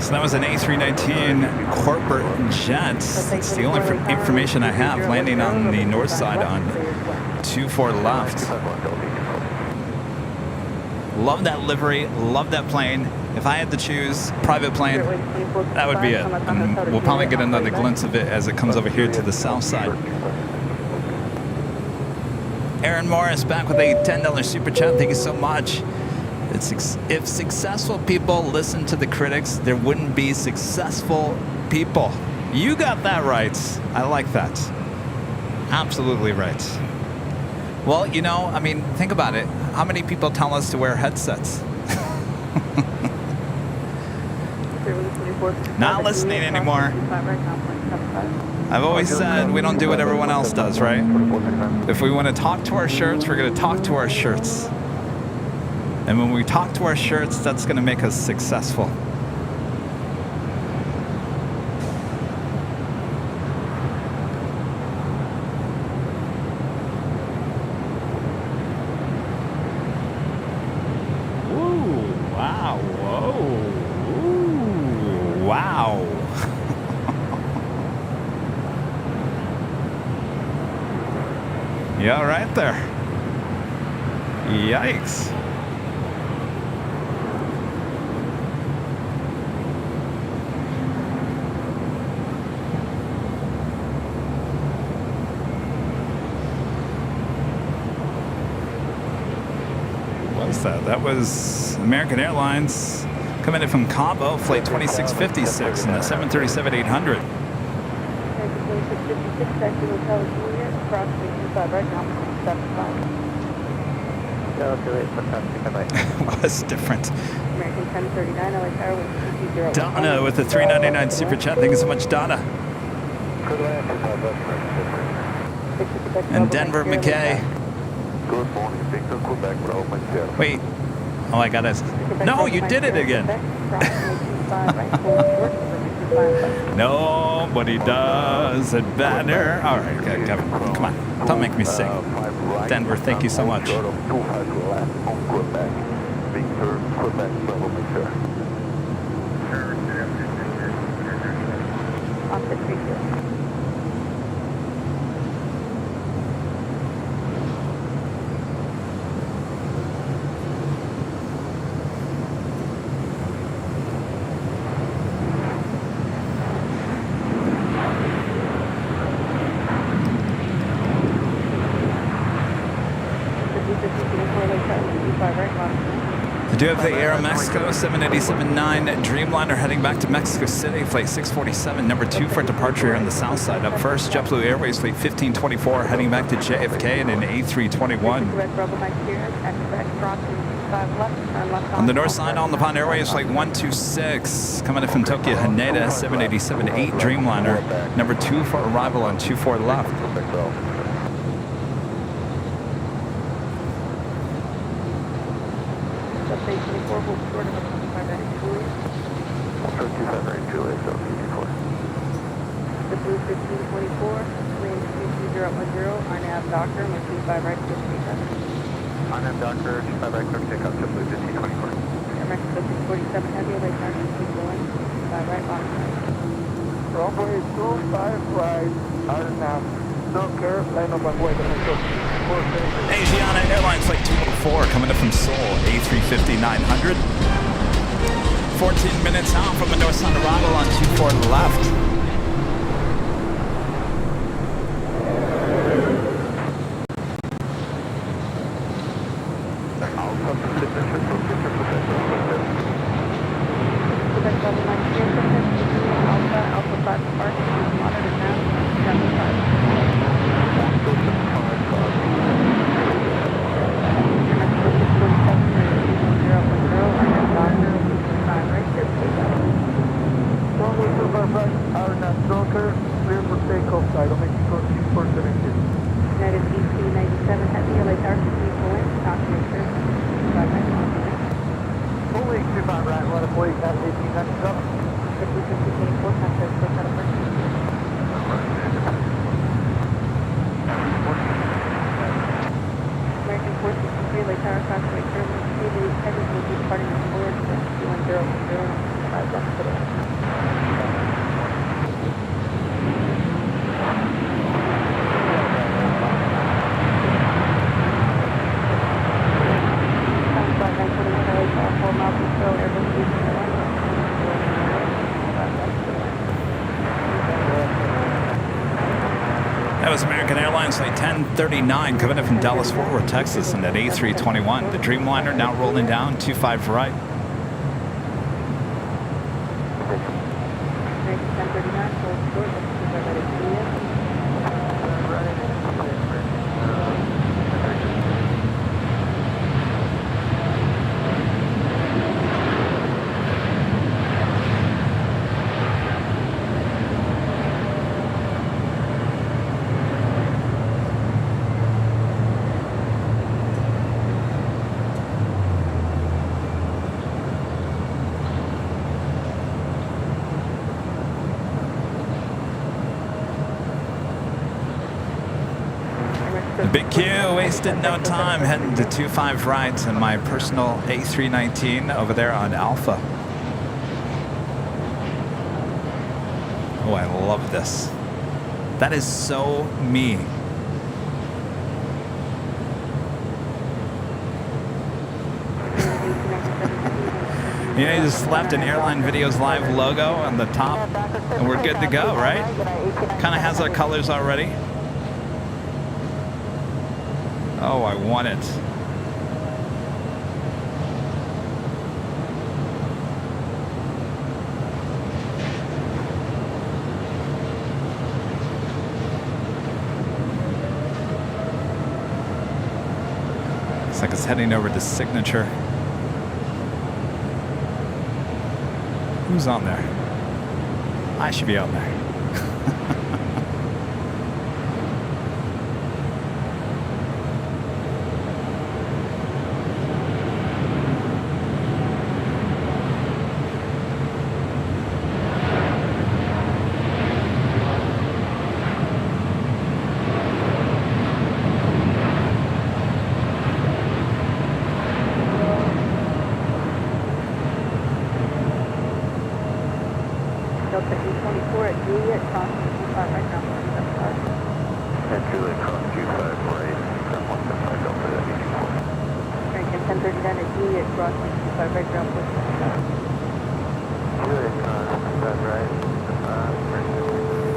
So that was an A319 corporate jet. It's the only information I have, landing on the north side on 24 left. Love that livery, love that plane. If I had to choose private plane, that would be it. And we'll probably get another glimpse of it as it comes over here to the south side. Aaron Morris back with a $10 super chat. Thank you so much. If successful people listen to the critics, there wouldn't be successful people. You got that right. I like that. Absolutely right. Well, you know, I mean, think about it. How many people tell us to wear headsets? Not listening anymore. I've always said we don't do what everyone else does, right? If we want to talk to our shirts, we're going to talk to our shirts. And when we talk to our shirts, that's going to make us successful. Ooh, wow, whoa, ooh, wow. Yeah, right there. Yikes. That was American Airlines coming in from Cabo, flight 2656 in the 737-800. Was different. American 1039, LA Tower, Donna with the $3.99 super chat. Thank you so much, Donna. And Denver McKay. Good morning, Victor, Quebec, Bravo, wait. Oh, I got it. No, you did it again. Nobody does it better. All right, Kevin, come on. Don't make me sing. Denver, thank you so much. Victor, Quebec, Bravo, I do have the Aeromexico 787-9 Dreamliner heading back to Mexico City, flight 647, number 2 for departure here on the south side. Up first, JetBlue Airways flight 1524 heading back to JFK in an A321. On the north side, on the Pond Airways flight 126 coming in from Tokyo Haneda 787-8 Dreamliner, number 2 for arrival on 24 left. Doctor, with 25 right, 15. I'm Doctor, 25 right, take up to Blue 1524. Mexico 647 heavy, LA Tower, 25 right, bottom right. Runway 25 right, RNAV, Docker, line up and wait, Asiana Airlines flight 204 coming up from Seoul, A350-900. 14 minutes out from the north side arrival on 24 left. Departing from Wood, 2100, 5 left today. That was American Airlines Flight 1039 coming in from Dallas, Fort Worth, Texas, and that A321. The Dreamliner now rolling down 25 right. Big Q, wasted no time, heading to 25 right in my personal A319 over there on Alpha. Oh, I love this. That is so me. You know, you just slapped an Airline Videos Live logo on the top, and we're good to go, right? Kind of has our colors already. Oh, I want it. Looks like it's heading over to Signature. Who's on there? I should be on there.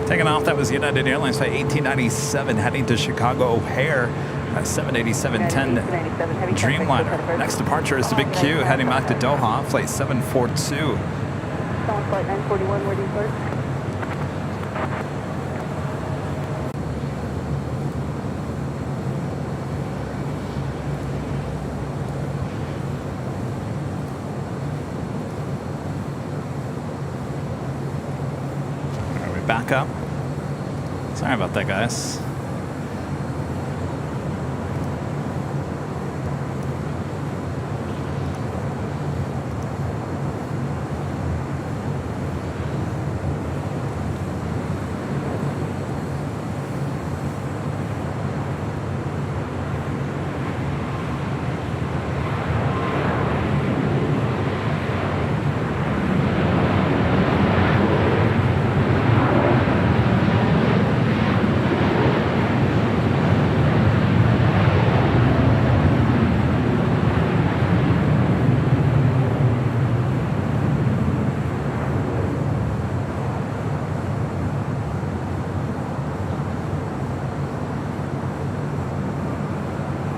Taking off, that was United Airlines Flight 1897 heading to Chicago O'Hare, 787-10 Dreamliner. Next departure is the Big Q heading back to Doha, Flight 742. Flight 941, where do you start? Back up. Sorry about that, guys.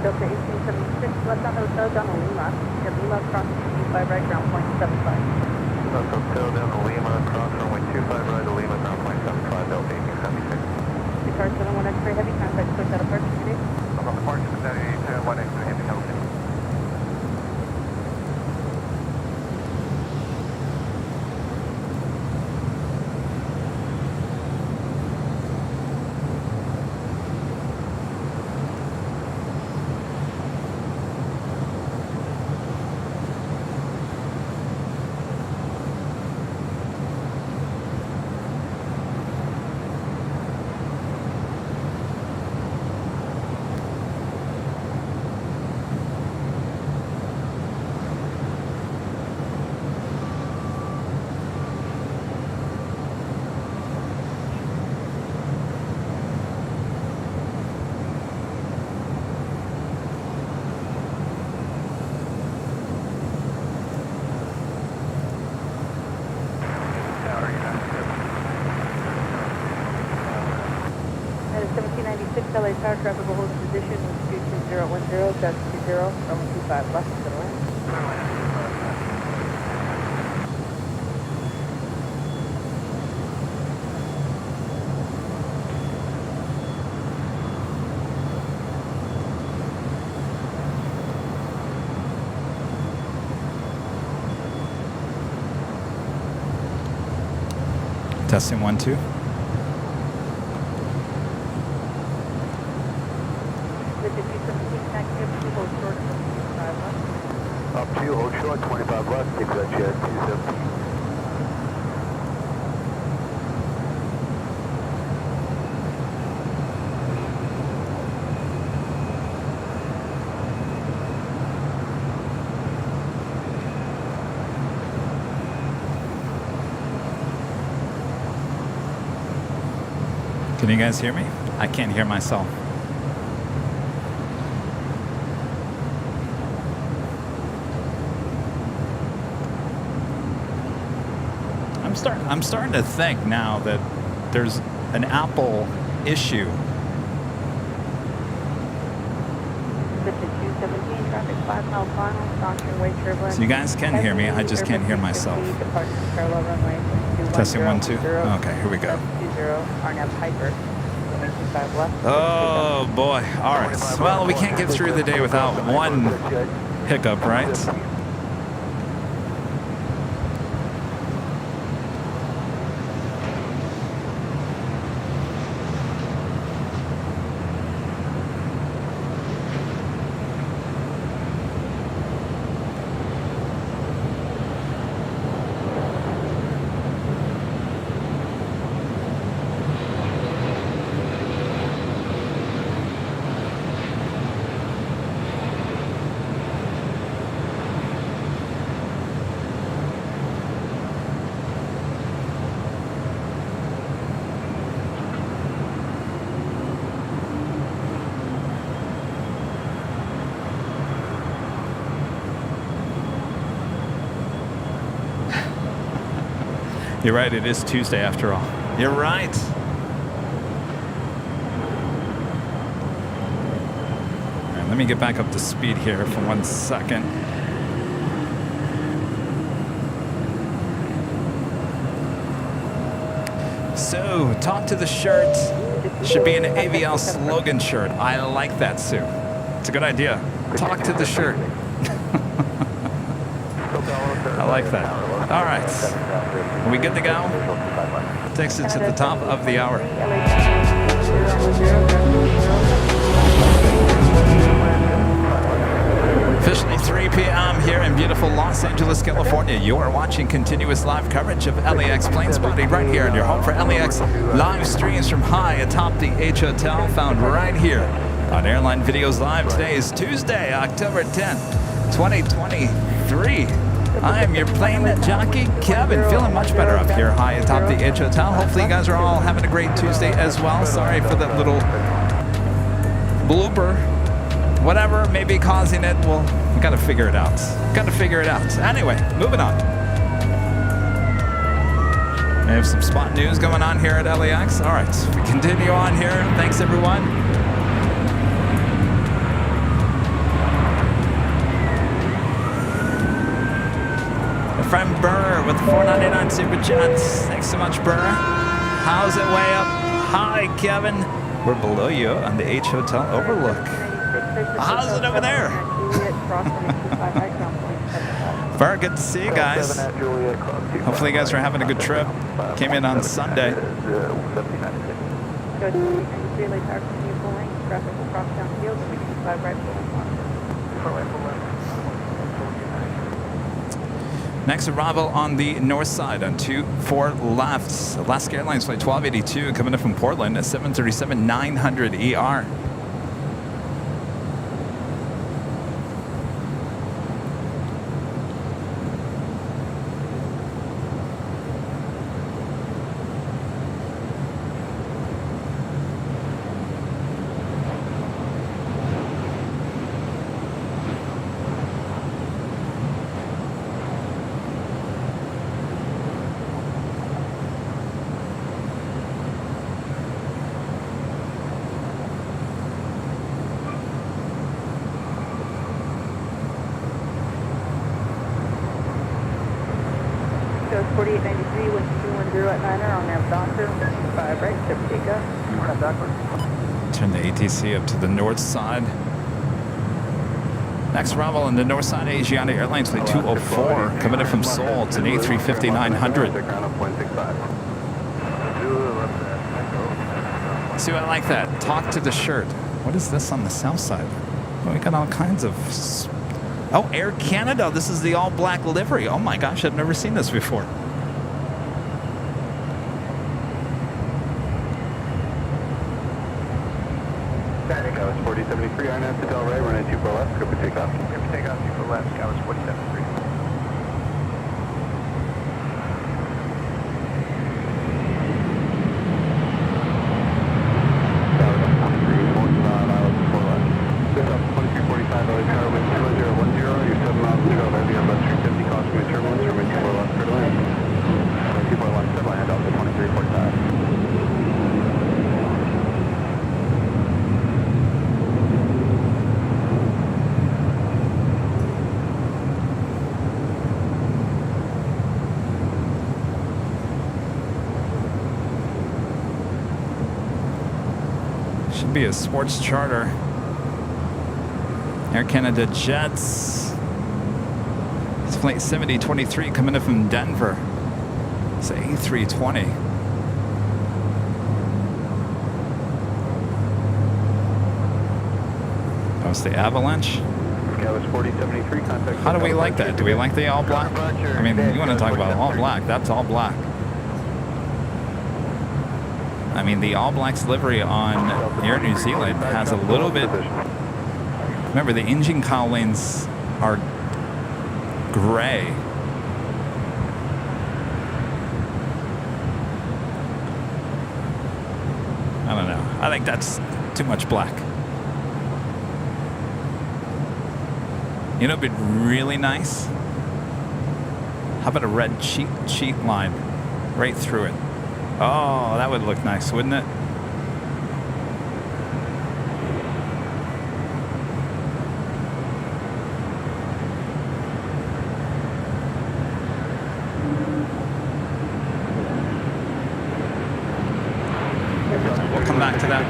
Delta 1876, left on the hotel down to Lima. Get Lima across 25 right, ground point 75. Left hotel down to Lima, cross runway 25 right to Lima, ground point 75, Delta 1876. Guitar 71 X-ray heavy, contact push out of parking today. I'm on departure from 7871 X-ray heavy, Delta. LA Tower traffic will hold position with 22010, that's 20, runway 25 left to the land. Testing 1, 2. Up to you, hold short, 25 left, take that jet, 217. Can you guys hear me? I can't hear myself. I'm starting to think now that there's an Apple issue. So you guys can hear me, I just can't hear myself. Testing 1, 2. Okay, here we go. Oh boy. All right. Well, we can't get through the day without one hiccup, right? You're right, it is Tuesday after all. You're right. All right, let me get back up to speed here for 1 second. So, talk to the shirt. Should be an AVL slogan shirt. I like that, Sue. It's a good idea. Talk to the shirt. I like that. All right. Are we good to go? Takes it to the top of the hour. Officially 3 p.m. here in beautiful Los Angeles, California. You are watching continuous live coverage of LAX plane spotting right here in your home for LAX live streams from high atop the H Hotel, found right here on Airline Videos Live. Today is Tuesday, October 10th, 2023. I am your plane jockey, Kevin. Feeling much better up here high atop the H Hotel. Hopefully you guys are all having a great Tuesday as well. Sorry for that little blooper. Whatever may be causing it, well, we gotta figure it out. Gotta figure it out. Anyway, moving on. We have some spot news going on here at LAX. All right, we continue on here. Thanks, everyone. Friend Burr with $4.99 super chats. Thanks so much, Burr. How's it way up? Hi, Kevin. We're below you on the H Hotel overlook. How's it over there? Burr, good to see you guys. Hopefully you guys are having a good trip. Came in on Sunday. Next arrival on the north side on 24 left. Alaska Airlines flight 1282 coming in from Portland at 737-900 ER. goes 4893, wind 210 at 9er, on nav Doctor, 5 right, 7 takeoff. Turn the ATC up to the north side. Next arrival on the north side, Asiana Airlines flight 204, coming in from Seoul. It's an A350-900. See, I like that. Talk to the shirt. What is this on the south side? Oh, we got all kinds of... Oh, Air Canada. This is the all-black livery. Oh my gosh, I've never seen this before. That was 4073, RNAV to Del Rey, running 2 for left, scope for takeoff. Scope for takeoff, 2 for left, that was 4073. Be a sports charter. Air Canada Jets. It's flight 7023 coming in from Denver. It's an A320. That was the Avalanche. How do we like that? Do we like the all black? I mean, you want to talk about all black? That's all black. I mean, the All Blacks livery on Air New Zealand has a little bit... Remember, the engine cowlings are gray. I don't know. I think that's too much black. You know, it'd be really nice? How about a red cheat line right through it? Oh, that would look nice, wouldn't it? We'll come back to that.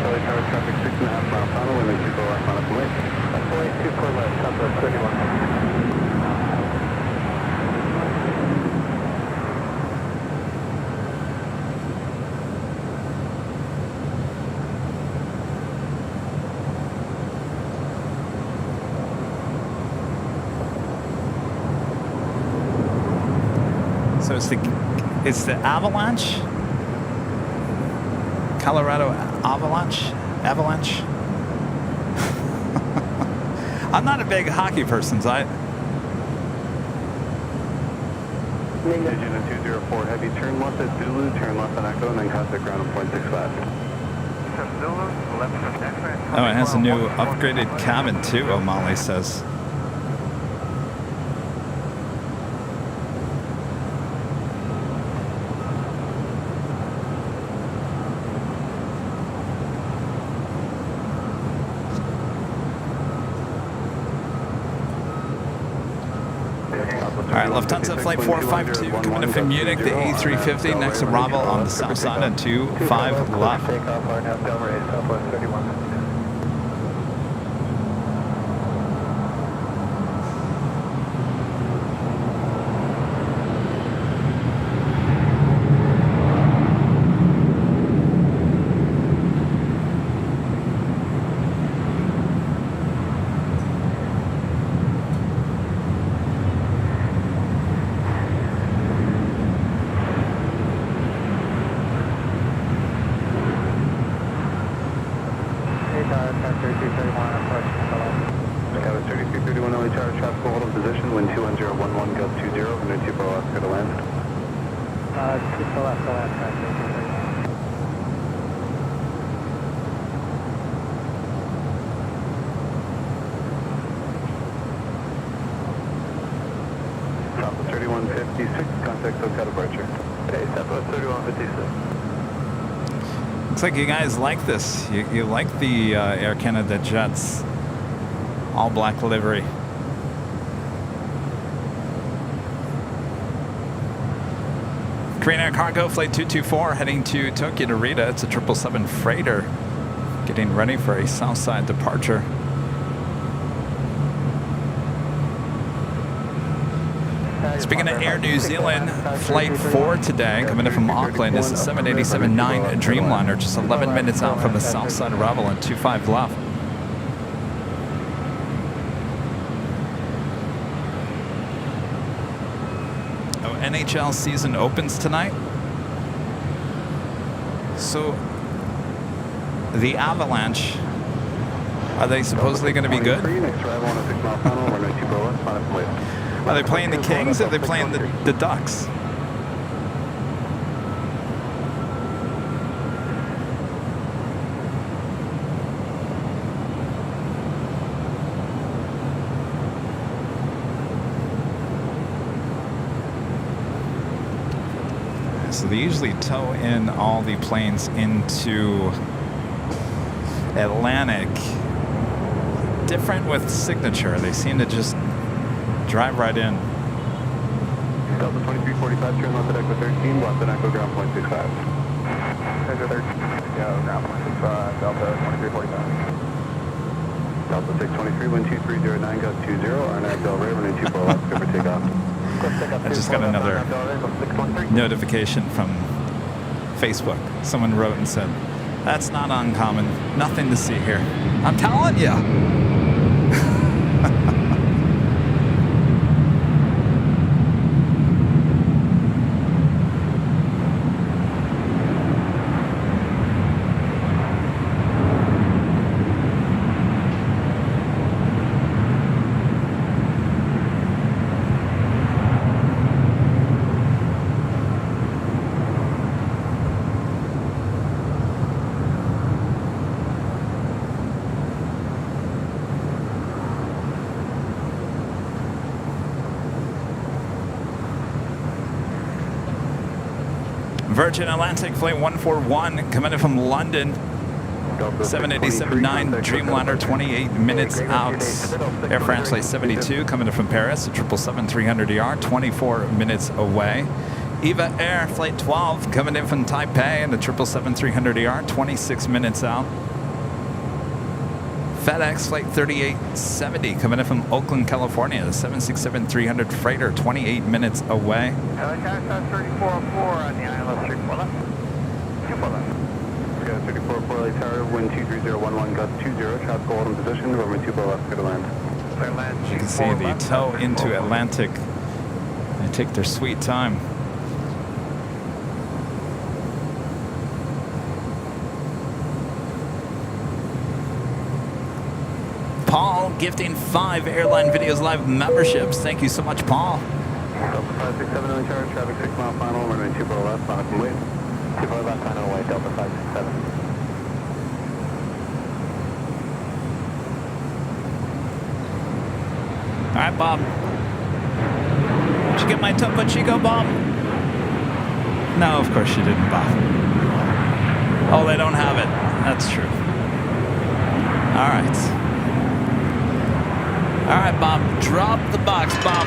So it's the Avalanche, Colorado Avalanche. I'm not a big hockey person, so I. Engine 204 heavy, turn left at Zulu, turn left on Echo, and then contact ground on 0.65. Oh, it has a new upgraded cabin too, O'Malley says. Lufthansa Flight 452 coming in from Munich, the A350, next arrival on the south side at 25 left. Looks like you guys like this. You like the Air Canada Jets all black livery. Korean Air Cargo Flight 224 heading to Tokyo Narita. It's a 777 freighter getting ready for a Southside departure. Speaking of Air New Zealand, Flight 4 today, coming in from Auckland, is a 787-9 Dreamliner, just 11 minutes out from the Southside arrival and 25 left. NHL season opens tonight. So the Avalanche, are they supposedly going to be good? Are they playing the Kings or are they playing the Ducks? So they usually tow in all the planes into Atlantic. Different with Signature. They seem to just drive right in. Delta 2345, turn left at Echo 13, left at Echo ground point 65. Echo 13, go ground point 65, Delta 2345. Delta 623, wind 2309, gust 20, RNAV Del Rey, running 24 left, good for takeoff. I just got another notification from Facebook. Someone wrote and said, "That's not uncommon. Nothing to see here." I'm telling you. Virgin Atlantic Flight 141 coming in from London. 787-9 Dreamliner, 28 minutes out. Air France Flight 72 coming in from Paris, a 777-300ER, 24 minutes away. EVA Air Flight 12 coming in from Taipei and the 777-300ER, 26 minutes out. FedEx Flight 3870 coming in from Oakland, California, the 767-300 freighter, 28 minutes away. 3404 on the ILS 34 left. 24 left. We got 3404 late tower, wind 23011, gust 20, traffic hold in position, runway 24 left, good to land. You can see the tow into Atlantic. They take their sweet time. Paul gifting 5 Airline Videos Live memberships. Thank you so much, Paul. Delta 567 on charge, traffic 6 mile final, runway 24 left, final complete. 24 left, final away, Delta 567. All right, Bob. Did you get my Topo Chico, Bob? No, of course you didn't, Bob. Oh, they don't have it. That's true. All right. All right, Bob. Drop the box, Bob.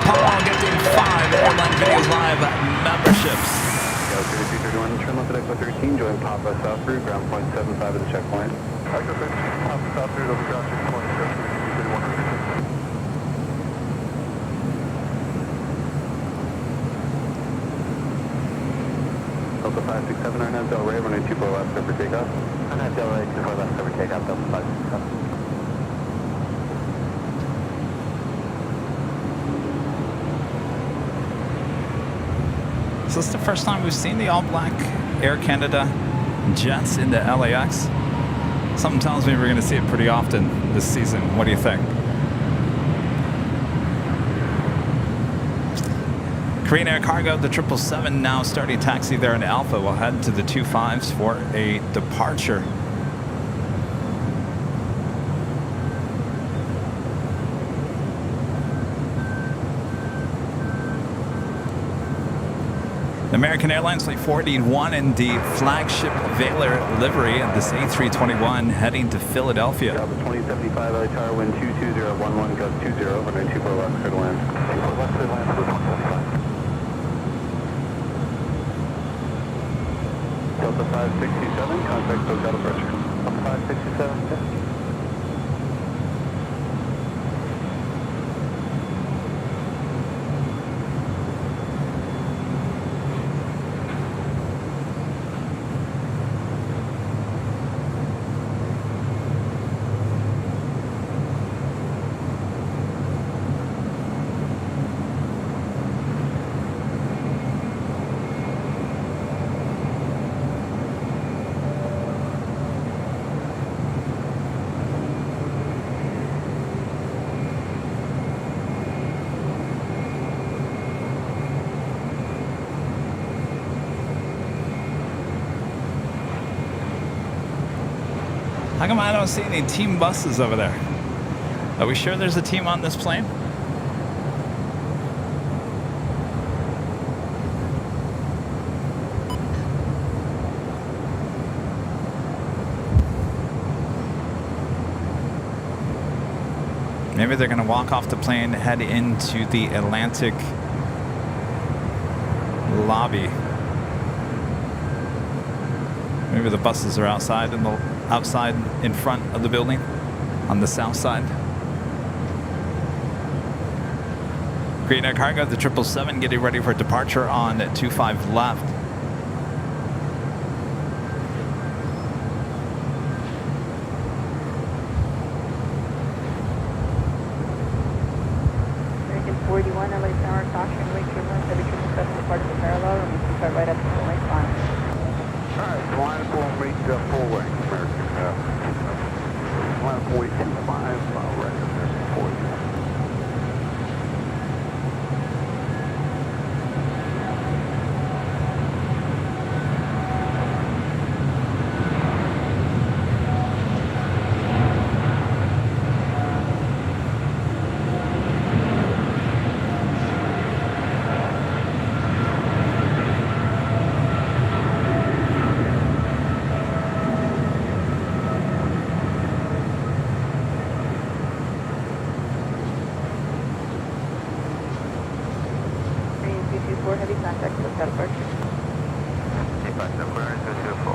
Paul getting 5 Airline Videos Live memberships. Go 3331, turn left at Echo 13, join Papa South Route, ground point 75 at the checkpoint. Echo 13, Papa South Route, over ground checkpoint, go 3331. Delta 567, RNAV Del Rey, running 24 left, over takeoff. RNAV Del Rey, 24 left, over takeoff, Delta 567. So this is the first time we've seen the all-black Air Canada jets in the LAX. Something tells me we're going to see it pretty often this season. What do you think? Korean Air Cargo, the 777 now starting taxi there in Alpha. We'll head to the 25s for a departure. American Airlines Flight 481 in the flagship Valor livery at this A321 heading to Philadelphia. Delta 2075, LA Tower, wind 22011, gust 20, runway 24 left, clear to land. 24 left, clear to land for 2075. Delta 567, contact SoCal departure. 567. How come I don't see any team buses over there? Are we sure there's a team on this plane? Maybe they're going to walk off the plane, head into the Atlantic lobby. Maybe the buses are outside in front of the building on the south side. Green Air Cargo, the 777 getting ready for departure on 25 left. American 41, LA Tower, caution, wait 2 months, every 777 departure for parallel, and we can start right up to the lane line. Alright, line 4 meet full wing, American. Line 42.5, right, American 40. Heavy contact with SoCal departure. Impact the clearance is 24.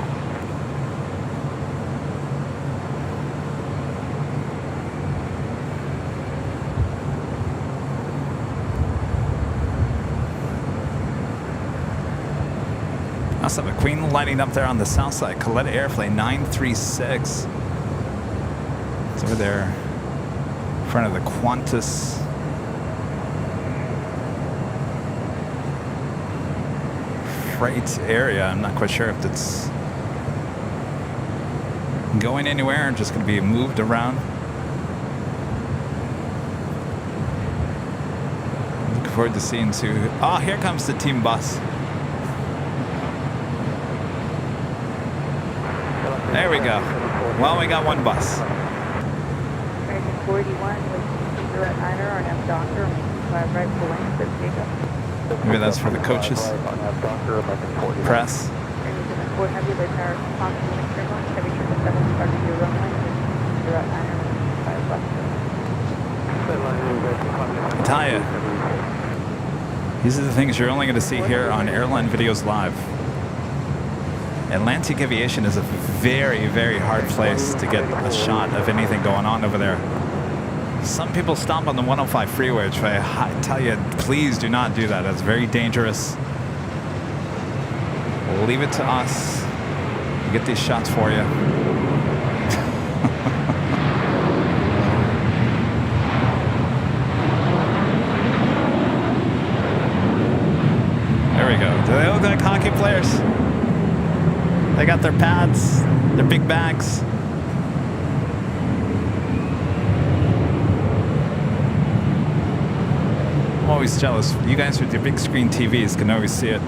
Also, a Queen lighting up there on the south side. Coletta Airplane 936. It's over there in front of the Qantas freight area. I'm not quite sure if it's going anywhere or just going to be moved around. Looking forward to seeing too. Oh, here comes the team bus. There we go. Well, we got one bus. American 41 with 0 on F Doctor, 5 right full lane, 6 Jacob. Maybe that's for the coaches. Press. American 4 Heavy, late tower, caution, wait 3 months, heavy 777 departure to your runway, 0 5 left. I tell you, these are the things you're only going to see here on Airline Videos Live. Atlantic Aviation is a very, very hard place to get a shot of anything going on over there. Some people stop on the 105 freeway, which I tell you, please do not do that. That's very dangerous. We'll leave it to us. We'll get these shots for you. There we go. Do they look like hockey players? They got their pads, their big bags. I'm always jealous. You guys with your big screen TVs can always see it.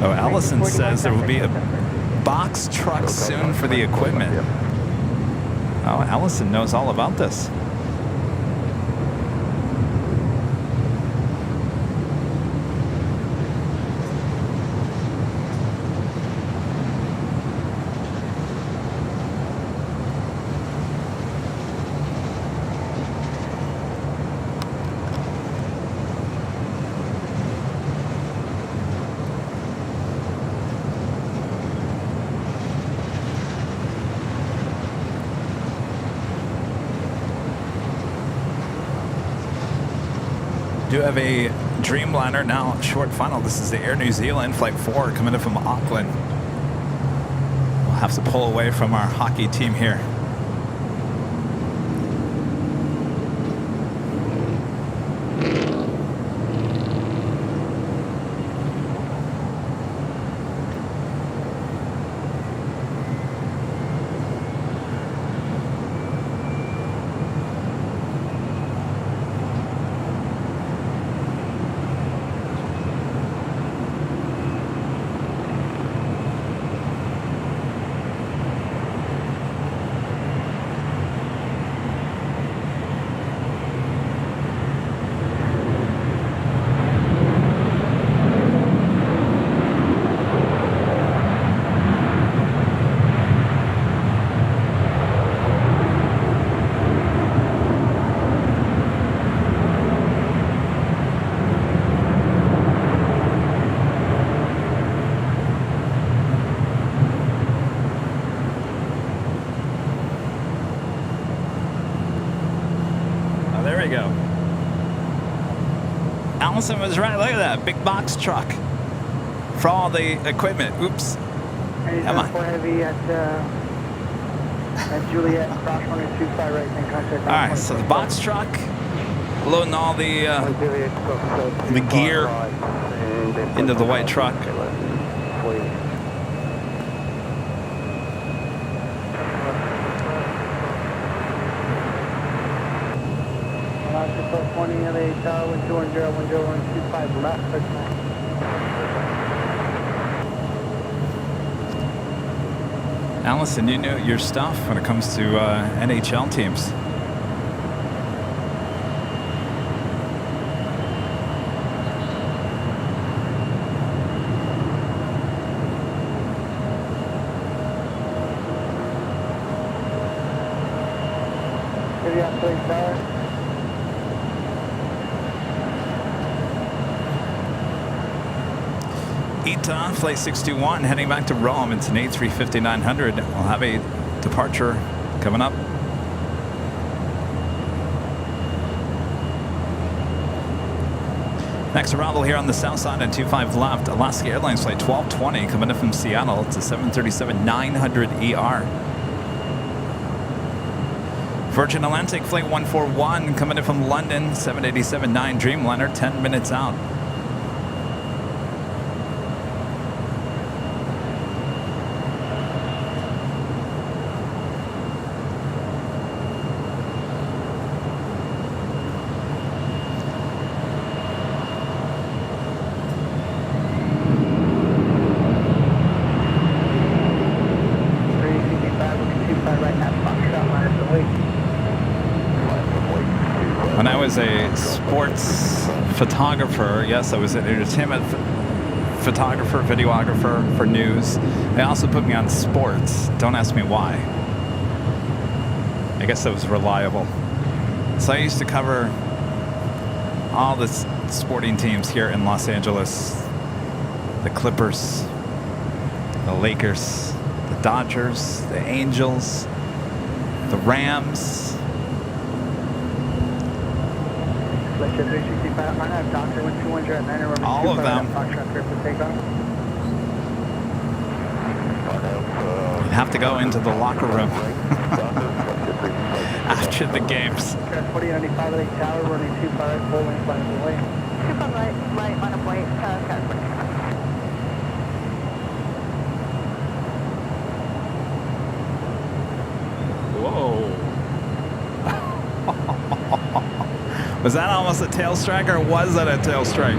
Oh, Allison says there will be a box truck soon for the equipment. Oh, Allison knows all about this. Do have a Dreamliner now, short funnel. This is the Air New Zealand Flight 4 coming in from Auckland. We'll have to pull away from our hockey team here. Allison was right. Look at that big box truck for all the equipment. Oops. Come on. Heavy at Juliet, cross running 25 right, and contact. All right, so the box truck loading all the gear into the white truck. Alpha 20 LA Tower 12101025 left. Allison, you know your stuff when it comes to NHL teams. Atop, Flight 61, heading back to Rome. It's an A350-900. We'll have a departure coming up. Next arrival here on the south side at 25 left, Alaska Airlines Flight 1220 coming in from Seattle. It's a 737-900ER. Virgin Atlantic Flight 141 coming in from London, 787-9 Dreamliner, 10 minutes out. When I was a sports photographer, yes, I was an entertainment photographer, videographer for news. They also put me on sports. Don't ask me why. I guess it was reliable. So I used to cover all the sporting teams here in Los Angeles. The Clippers, the Lakers, the Dodgers, the Angels, the Rams. All of them. You'd have to go into the locker room after the games. Whoa. Was that almost a tail strike, or was that a tail strike?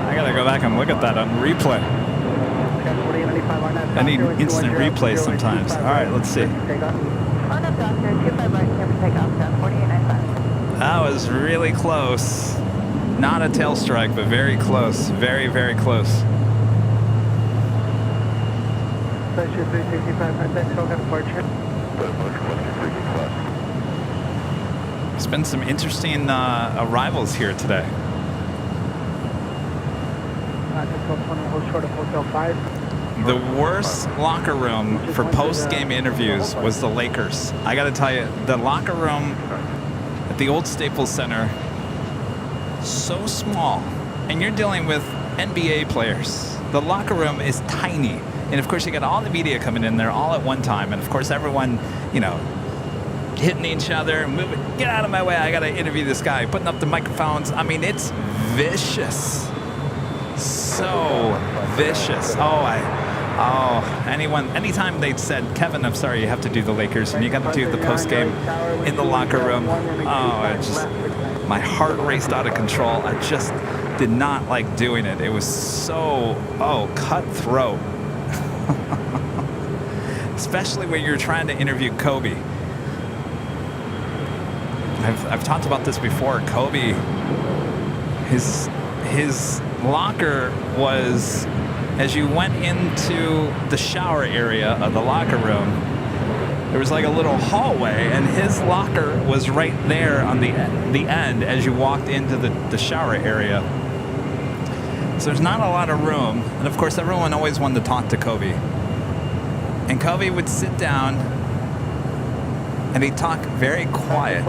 I gotta go back and look at that on replay. I need instant replay sometimes. All right, let's see. That was really close. Not a tail strike, but very close. Very, very close. There's been some interesting arrivals here today. Short of Hotel 5. The worst locker room for post-game interviews was the Lakers. I got to tell you, the locker room at the old Staples Center, so small, and you're dealing with NBA players. The locker room is tiny, and of course you got all the media coming in there all at one time, and of course everyone, you know, hitting each other, moving, get out of my way, I got to interview this guy, putting up the microphones. I mean, it's vicious. So vicious. Anytime they'd said, Kevin, I'm sorry, you have to do the Lakers and you got to do the post game in the locker room. My heart raced out of control. I just did not like doing it. It was so, cutthroat. Especially when you're trying to interview Kobe. I've talked about this before. Kobe, his locker was, as you went into the shower area of the locker room, there was like a little hallway, and his locker was right there on the end as you walked into the shower area. So there's not a lot of room, and of course everyone always wanted to talk to Kobe. And Kobe would sit down and he'd talk very quiet.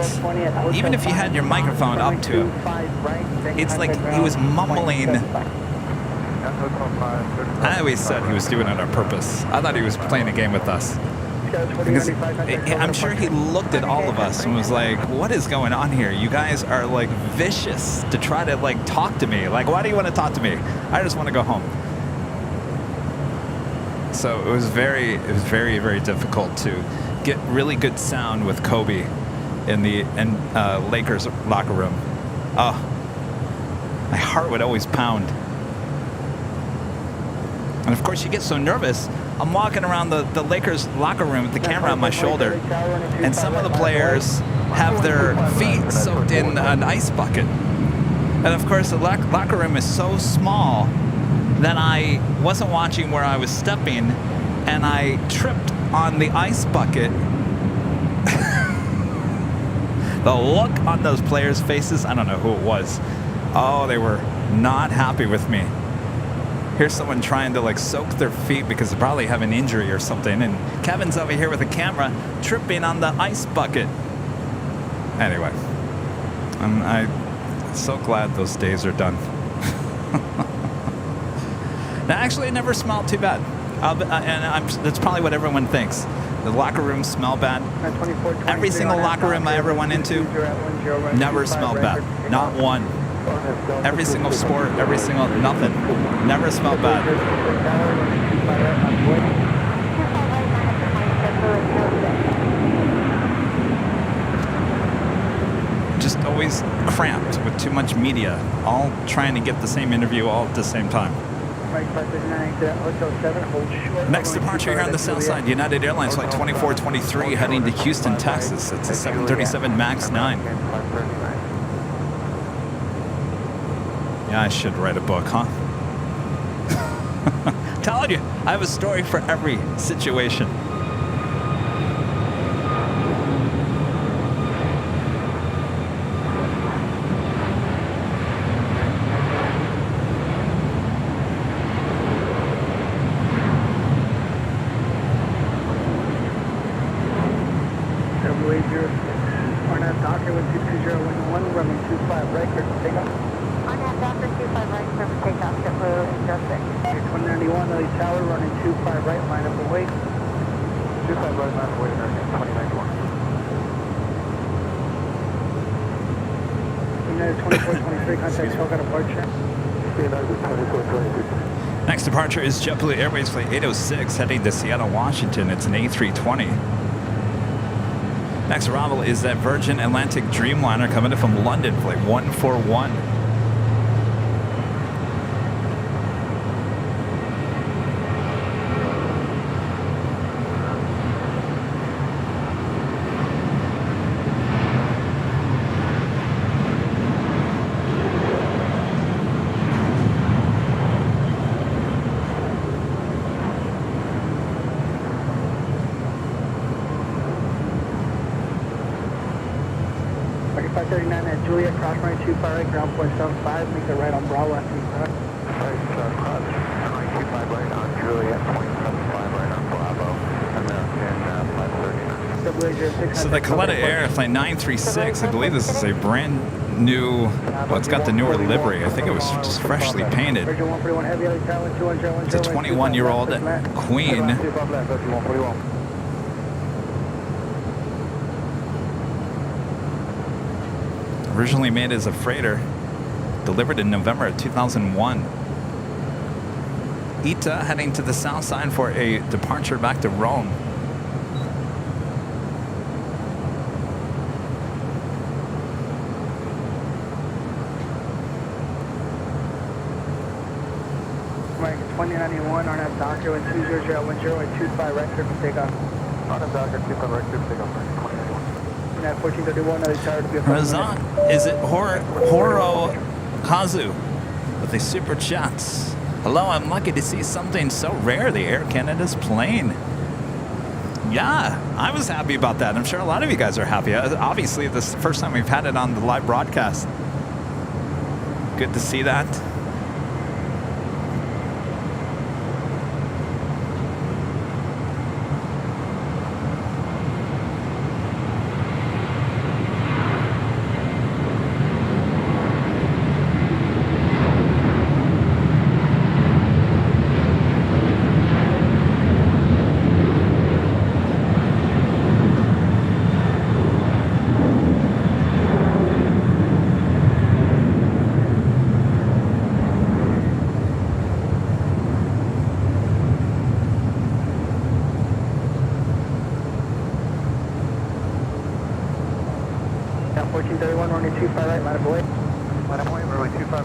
Even if you had your microphone up to him, it's like he was mumbling. I always said he was doing it on purpose. I thought he was playing a game with us. Because I'm sure he looked at all of us and was like, what is going on here? You guys are like vicious to try to like talk to me. Like, why do you want to talk to me? I just want to go home. So it was very, very difficult to get really good sound with Kobe in the Lakers locker room. Oh, my heart would always pound. And of course you get so nervous. I'm walking around the Lakers locker room with the camera on my shoulder, and some of the players have their feet soaked in an ice bucket. And of course the locker room is so small that I wasn't watching where I was stepping, and I tripped on the ice bucket. The look on those players' faces, I don't know who it was. Oh, they were not happy with me. Here's someone trying to like soak their feet because they probably have an injury or something, and Kevin's over here with a camera tripping on the ice bucket. Anyway, I'm so glad those days are done. Now, actually, it never smelled too bad. That's probably what everyone thinks. The locker rooms smell bad. Every single locker room I ever went into never smelled bad. Not one. Every single sport, every single nothing. Never smelled bad. Just always cramped with too much media, all trying to get the same interview all at the same time. Next departure here on the south side, United Airlines flight 2423 heading to Houston, Texas. It's a 737 MAX 9. Yeah, I should write a book, huh? Telling you, I have a story for every situation. Next departure is JetBlue Airways flight 806 heading to Seattle, Washington. It's an A320. Next arrival is that Virgin Atlantic Dreamliner coming in from London, flight 141. 49 at Juliet, cross runway 25 right, ground point 75, make the right on Bravo after you cross. Right, cross runway 25 right on Juliet, point 75 right on Bravo, American 539. So the Coletta Airplane 936, I believe this is a brand new, well, it's got the newer livery. I think it was just freshly painted. It's a 21-year-old Queen. Originally made as a freighter, delivered in November of 2001. ITA heading to the south side for a departure back to Rome. Mike 2091 on that Docker with 20010 right clear for takeoff. On a Docker 25 right clear for takeoff. 1431, another tower to be a Razan, is it Horo Kazu with the super chats? Hello, I'm lucky to see something so rare, the Air Canada's plane. Yeah, I was happy about that. I'm sure a lot of you guys are happy. Obviously, this is the first time we've had it on the live broadcast. Good to see that.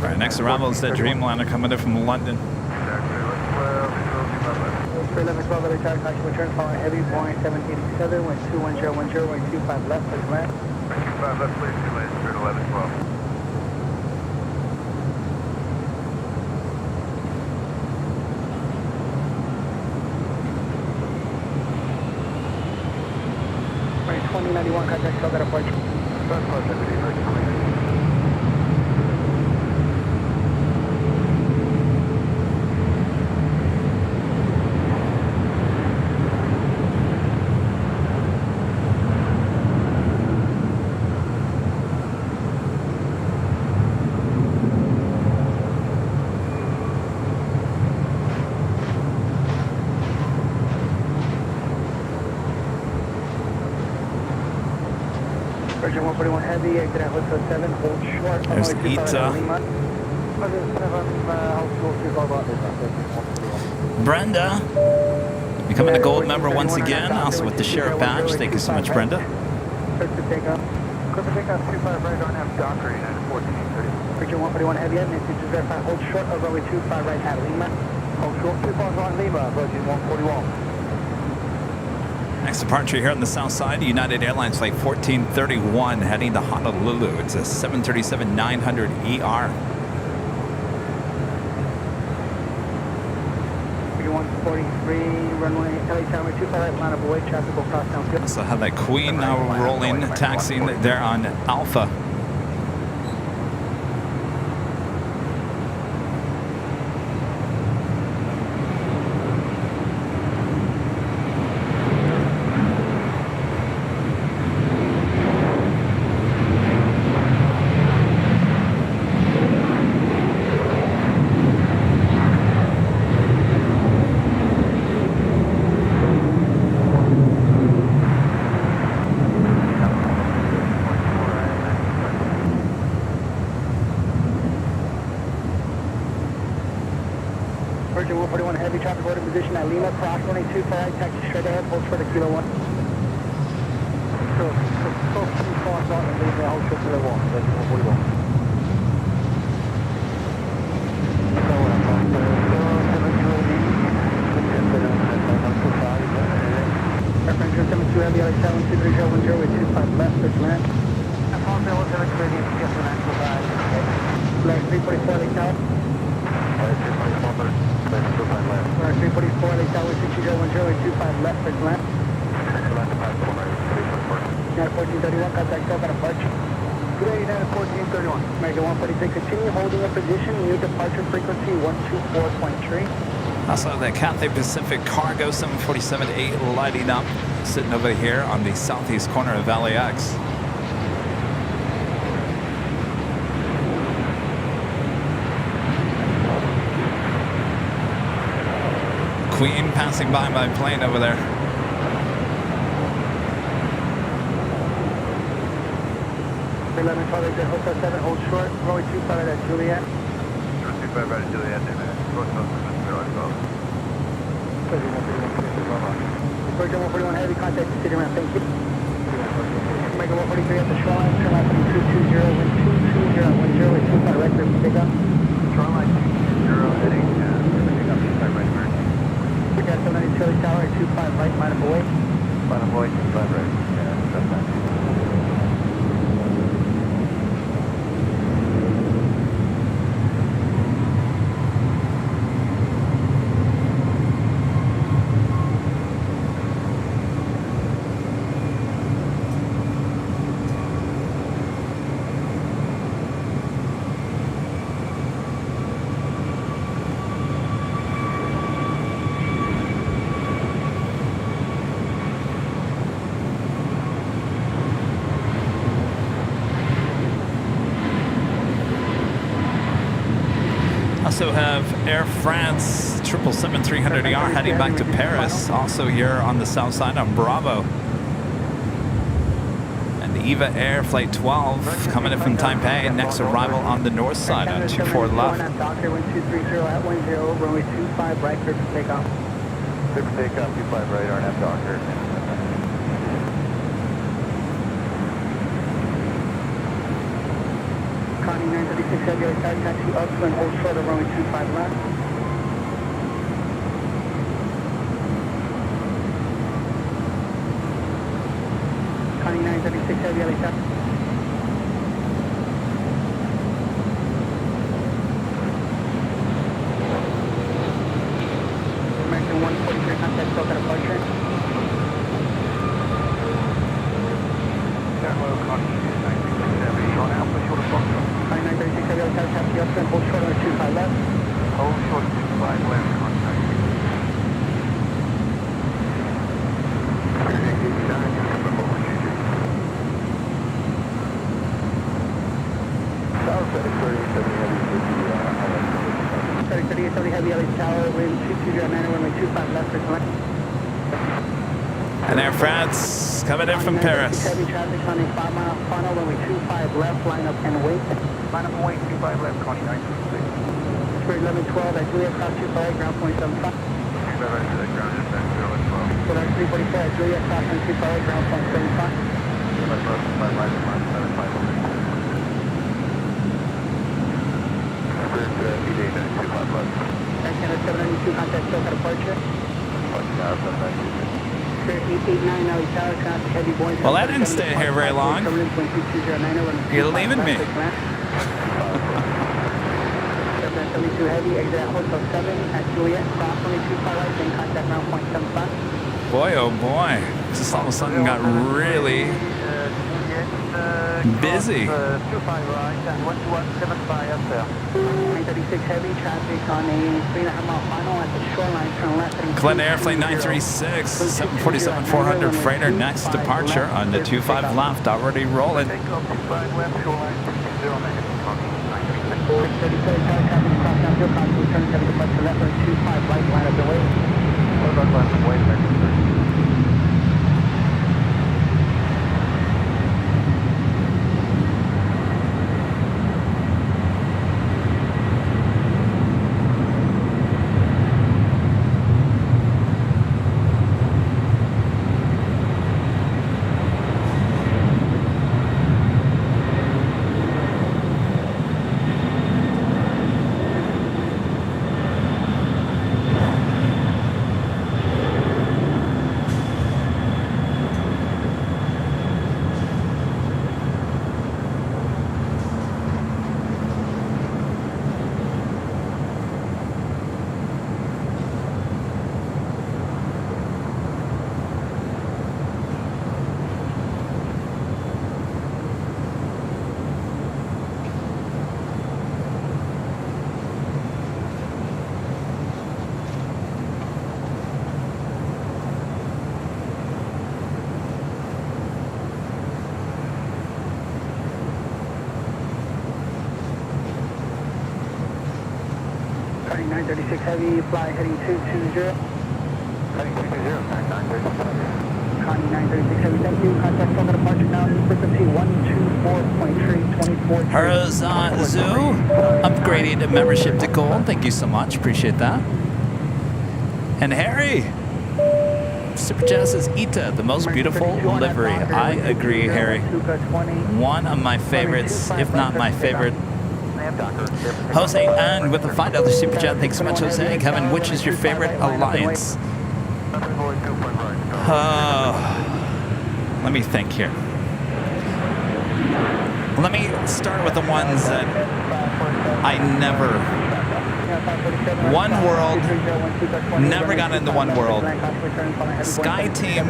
Right, next arrival is the Dreamliner coming in from London. 1112 other tower, caution return following heavy Boeing 787, wind 21010, wind 25 left, please land. 25 left, please, 2 lanes, 1112. Right, 2091, contact call that approach. Virgin 141 Heavy, exit at Hotel 7, hold short. There's ITA. Brenda, becoming a gold member once again, also with the sheriff badge. Thank you so much, Brenda. Clear for takeoff. Clear for takeoff 25 right on F Docker, United 1430. Virgin 141 Heavy, message is verified, hold short of runway 25 right at Lima. Hold short 25 on Lima, Virgin 141. Next departure here on the south side, United Airlines flight 1431 heading to Honolulu. It's a 737-900ER. 143, runway LA Tower 25 right, line of away, traffic will cross downfield. So have that Queen now rolling, taxiing there on Alpha. Virgin 141 Heavy, traffic order position at Lima, cross running 25 right, taxi straight ahead, hold for the Kilo 1. So, cross on and leave the hold for Kilo 1, Virgin 141. Airplane 272 Heavy, LA 72310 with 25 left, please land. Flag 344 LA Tower. 344 LA Tower 6010 with 25 left, please land. United 1431, contact Silver approach. United 1431. American 146, continue holding a position, new departure frequency 124.3. Also, the Cathay Pacific Cargo 747-8 lighting up, sitting over here on the southeast corner of LAX. Queen passing by my plane over there. Hotel 7, hold short, runway 25 at Juliet. 25 right at Juliet, Virgin 141 heavy, contact the city ramp, thank you. Omega 143 at the shoreline, turn left at 220, wind 220 at 10 with 25 right clear for pickup. Shoreline 220 heading, pick up 25 right emergency. We got 790 Charlie Tower at 25 right, line up away. Line up away, 25 right. Yeah, that's fine. Also have Air France 777-300ER heading back to Paris, also here on the south side on Bravo. And the EVA Air Flight 12 coming in from Taipei, next arrival on the north side on 24 left. Doctor 1230 at 10, runway 25 right, clear for takeoff. Clear for takeoff, 25 right, RNF Docker. Connie 936 heavy, taxi up to and hold short of runway 25 left. Connie 936 heavy, LA taxi. American 143, contact Soka departure. Hello, Connie 936 heavy, on Alpha, short of Foxtrot. 936 heavy, LA taxi up to and hold short of 25 left. Hold short of 25 left, contact. South 3870 heavy, LA Tower, wind 220 at 9, runway 25 left for select. And Air France coming in from Paris. Heavy traffic on a 5-mile funnel, runway 25 left, line up and wait. Line up and wait, 25 left, Connie 926. Spirit 1112 at Juliet, cross 25, ground point 75. 25 right to the ground, just back 012. Solar 344 at Juliet, cross 25, ground point 75. 25 left, 25 right, 75 over. Spirit BD 925 left. Canada 792, contact Soka departure. Departure now, 792. Spirit 889, LA Tower, cross heavy Boeing. Well, I didn't stay here very long. You're leaving me. 772 heavy, exit at Hotel 7 at Juliet, cross 25 right, then contact ground point 75. Boy, oh boy, this all of a sudden got really busy. 25 right and 1175 up there. 936 heavy, traffic on a 3.5-mile final at the shoreline, turn left. Glen Air Flight 936, 747-400 freighter, next departure on the 25 left, already rolling. Take off 25 left, shoreline 60 negative, Connie 936. 637 tower traffic across downhill, cross return 7 departure left, runway 25 right, line up the way. What about line up way, next? Connie 936 Heavy, fly heading 220. Heading 220, 936 Heavy. Connie 936 Heavy, thank you. Contact Delta departure now, frequency 124.3, 24. Horizon Zoo, upgrading the membership to gold. Thank you so much. Appreciate that. And Harry, Super Chat says Ita, the most beautiful livery. I agree, Harry. One of my favorites, if not my favorite. Jose, and with the $5 Super Chat, thanks so much, Jose. Kevin, which is your favorite alliance? Let me think here. Let me start with the ones that I never... One World, never got into One World. Sky Team,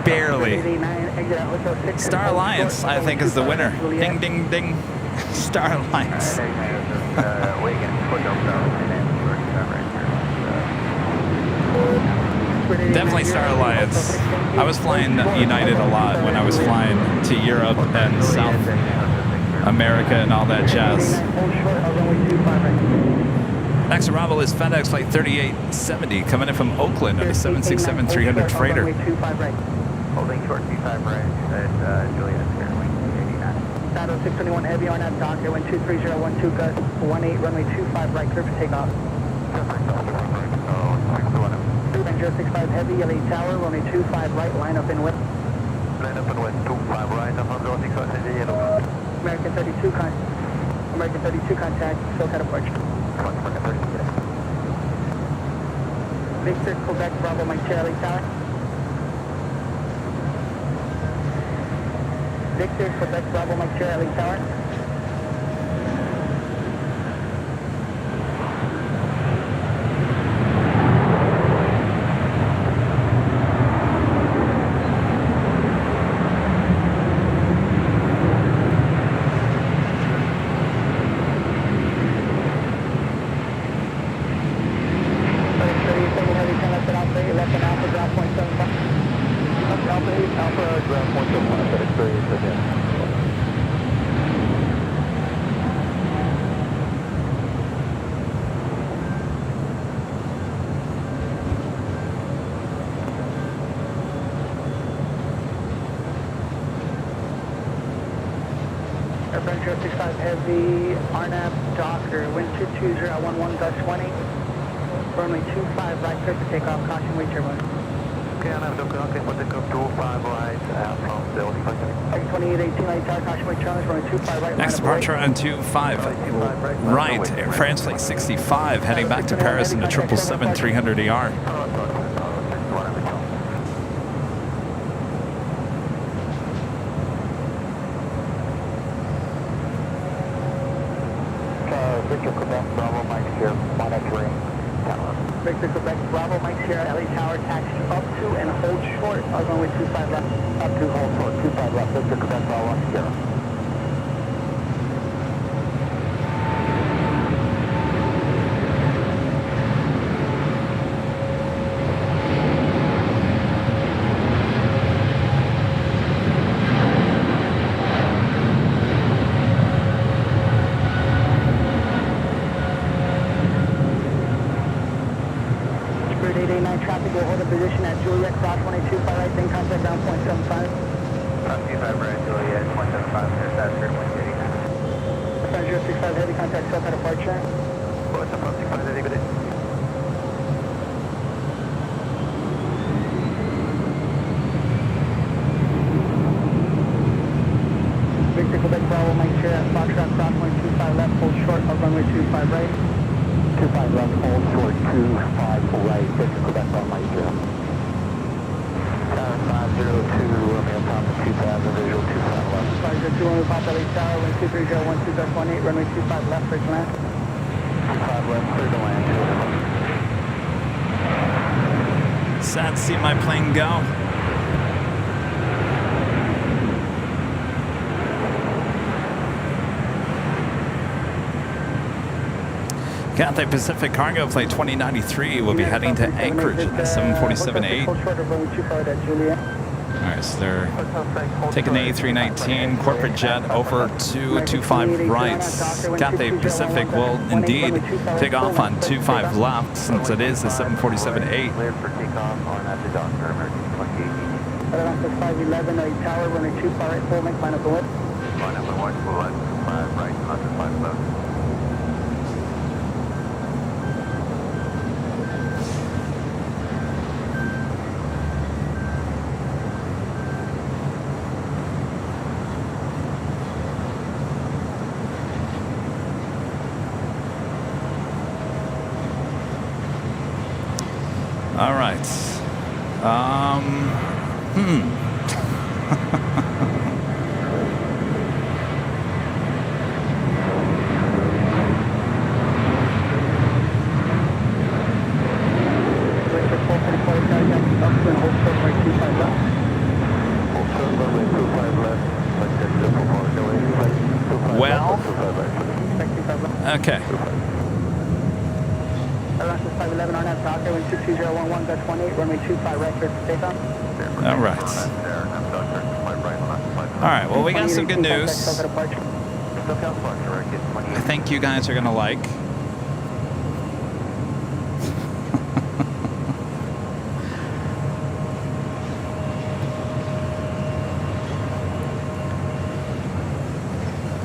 barely. Star Alliance, I think, is the winner. Ding, ding, ding. Star Alliance. Definitely Star Alliance. I was flying United a lot when I was flying to Europe and South America and all that jazz. Next arrival is FedEx Flight 3870 coming in from Oakland on a 767-300 freighter. Holding short 25 right at Juliet, wing 89. Saddle 621 Heavy on that dock, wind 23012 gust 18, runway 25 right, clear for takeoff. 065 Heavy, LA Tower, runway 25 right, line up in wind. Line up in wind, 25 right, 065 Heavy, yellow. American 32 contact, SoCal departure. Victor, Quebec, Bravo, Mike Charlie Tower. Victor, Quebec, Bravo, Mike Charlie Tower. Airplane 065 Heavy, RNAV Docker, wind 220 at 11 gust 20. Runway 25 right, clear for takeoff, caution, wait turbine. Okay, RNAV Docker, okay, for takeoff 25 right, from 065. 2818 light tower, caution, wait turbine, runway 25 right. Next departure on 25 right, Air France Flight 65 heading back to Paris in the 777-300ER. Victor Quebec, Bravo, Mike here, monitoring tower. Victor Quebec, Bravo, Mike Sierra, LA Tower, taxi up to and hold short, runway 25 left. Up to, hold short, 25 left, Victor Quebec, Bravo, Mike Sierra. Traffic will hold a position at Juliet, cross 125 right, then contact ground point 75. 25 right, Juliet, 175, dispatcher, 189. 065 Heavy, contact SoCal departure. What's up, 65 Heavy, good day. Victor Quebec, Bravo, Mike Sierra, Foxtrot, cross 125 left, hold short of runway 25 right. 25 left, hold short, 25 right, Victor Quebec, Bravo, Mike Sierra. Tower 502, Romeo Papa 2000, visual 25 left. 502, Romeo Papa, LA Tower, wind 23012 gust 18, runway 25 left, bridge land. 25 left, clear to land, Sad to see my plane go. Cathay Pacific Cargo Flight 2093 will be heading to Anchorage in the 747-8. All right, so they're taking the A319 corporate jet over to 25 right. Cathay Pacific will indeed take off on 25 left since it is a 747-8. Cleared for takeoff on at the doctor, American 28. Atlanta 511, tower, runway 25 right, full make final bullet. On number 1, full left, 5 right, onto 5 left. All right. Well, okay. Atlanta 511, RNAV doctor, wind 22011, Dutch 18, runway 25 right, clear for takeoff. All right. All right, well, we got some good news. I think you guys are going to like.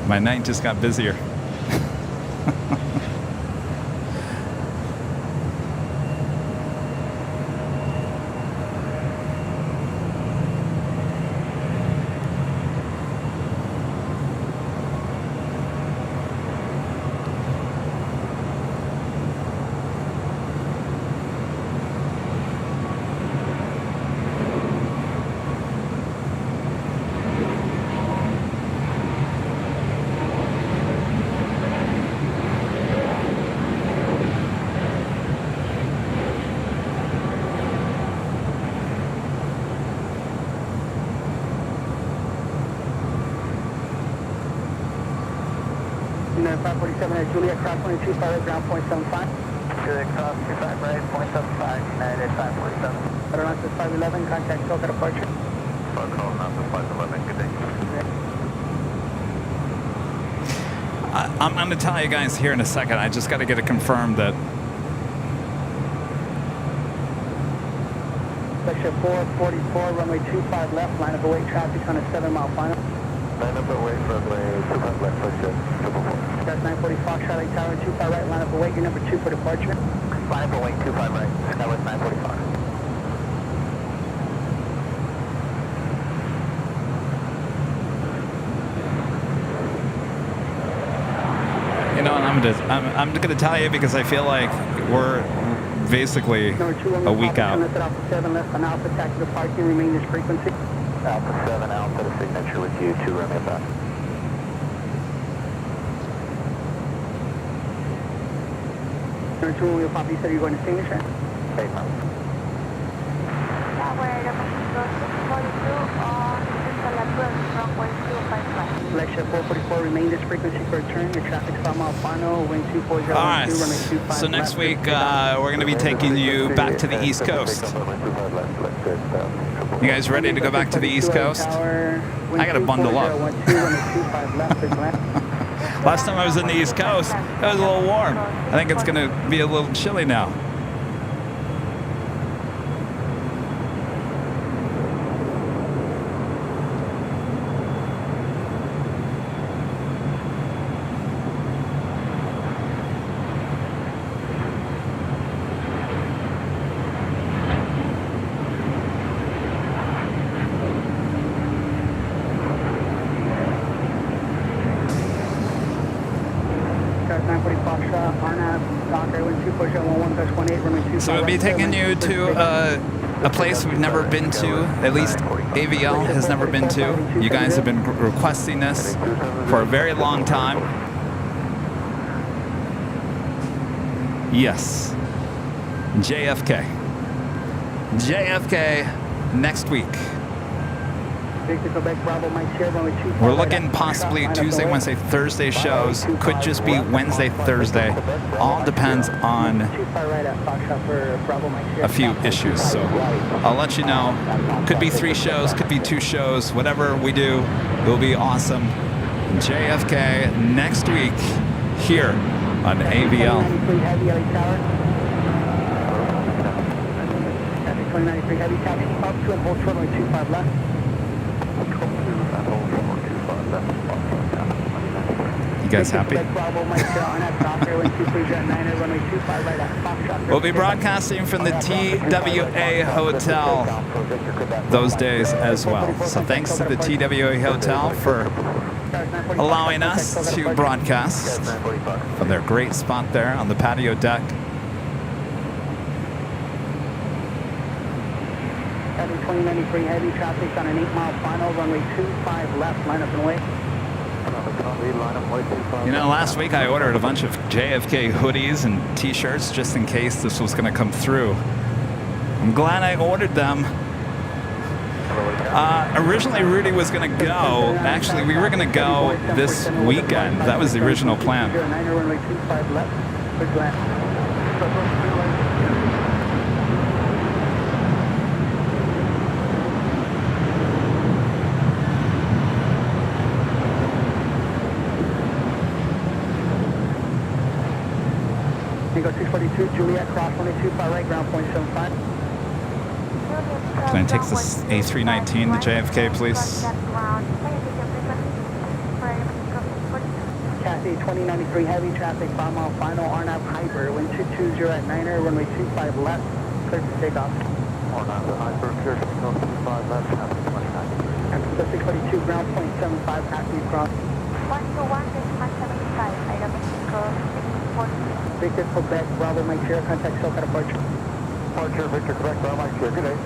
My night just got busier. No, 547 at Juliet, cross 125 right, ground point 75. Juliet, cross 25 right, 0.75, United 547. Atlanta 511, contact Soka departure. Call Atlanta 511, good day. I'm going to tell you guys here in a second. I just got to get it confirmed that. Section 444, runway 25 left, line of await traffic on a 7-mile final. Line up away, runway 25 left, push it, 444. That's 940 Foxtrot Lake Tower, 25 right, line of await, your number 2 for departure. Line up away, 25 right, that was 945. You know, and I'm gonna tell you because I feel like we're basically a week out. Alpha 7 left on Alpha, taxi to parking, remain this frequency. Alpha 7, Alpha, the signature with you, 2 runway back. Number 2, we'll probably say you're going to signature. Hey, ma'am. Selection 444, remain this frequency for return. Your traffic's 5-mile final, wind 24012, All right. runway 25 So next left, week we're going to be taking you back to the East Coast. You guys ready to go back to the East Coast? I got to bundle up. Last time I was in the East Coast, it was a little warm. I think it's going to be a little chilly now. So we'll be taking you to a place we've never been to, at least AVL has never been to. You guys have been requesting this for a very long time. Yes, JFK. JFK next week. We're looking possibly Tuesday, Wednesday, Thursday shows. Could just be Wednesday, Thursday. All depends on a few issues. So I'll let you know. Could be 3 shows, could be 2 shows. Whatever we do, it will be awesome. JFK next week here on AVL. 2093 heavy, taxi up to and hold short runway 25 left. You guys happy? We'll be broadcasting from the TWA Hotel those days as well. So thanks to the TWA Hotel for allowing us to broadcast from their great spot there on the patio deck. 2093 heavy traffic on an 8-mile final, runway 25 left, line up and wait. You know, last week I ordered a bunch of JFK hoodies and t-shirts just in case this was going to come through. I'm glad I ordered them. Originally Rudy was going to go. Actually, we were going to go this weekend. That was the original plan. Go 642, Juliet, cross 125 right, ground point 75. Can I take this A319 to JFK, please? Kathy, 2093 heavy traffic, 5-mile final, RNAV Hyper, wind 220 at 9er, runway 25 left, clear for takeoff. RNAV Hyper, clear to go 25 left, traffic 2093. Go 642, ground point 75, passing across. 121 is 175, item Victor, Quebec, Bravo, Mike Sierra, contact SoCal departure. Departure, Victor, Quebec, Bravo, Mike Sierra. Good day.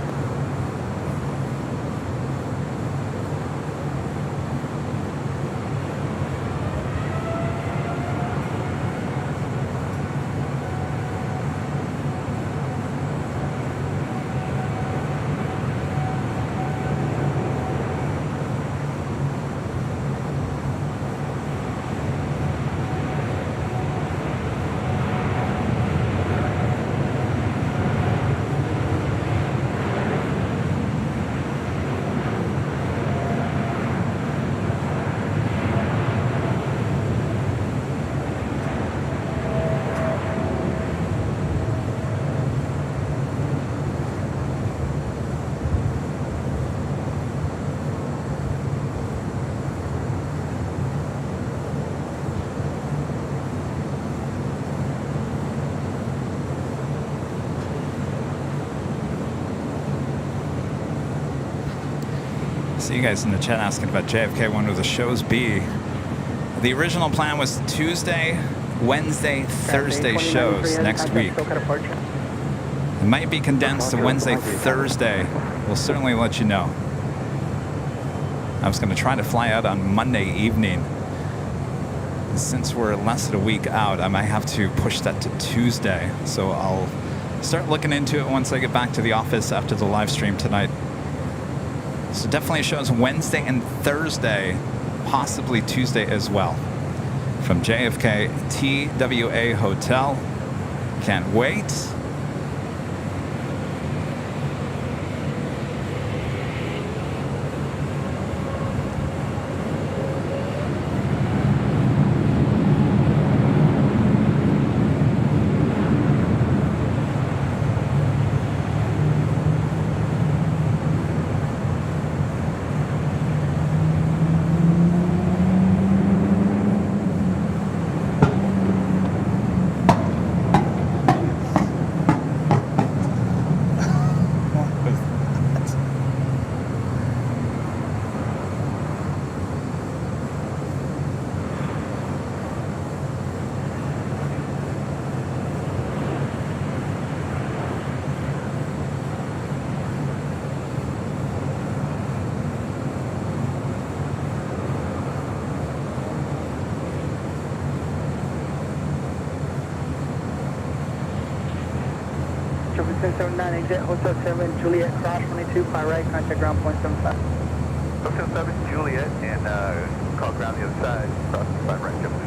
See you guys in the chat asking about JFK. When will the shows be? The original plan was Tuesday, Wednesday, Thursday shows next week. It might be condensed to Wednesday, Thursday. We'll certainly let you know. I was going to try to fly out on Monday evening. Since we're less than a week out, I might have to push that to Tuesday. So I'll start looking into it once I get back to the office after the live stream tonight. So definitely shows Wednesday and Thursday, possibly Tuesday as well. From JFK TWA Hotel. Can't wait. Exit Hotel 7, Juliet, cross 22, far right, contact ground point 75. Hotel 7 Juliet and call ground the other side. Cross 5 right, JetBlue.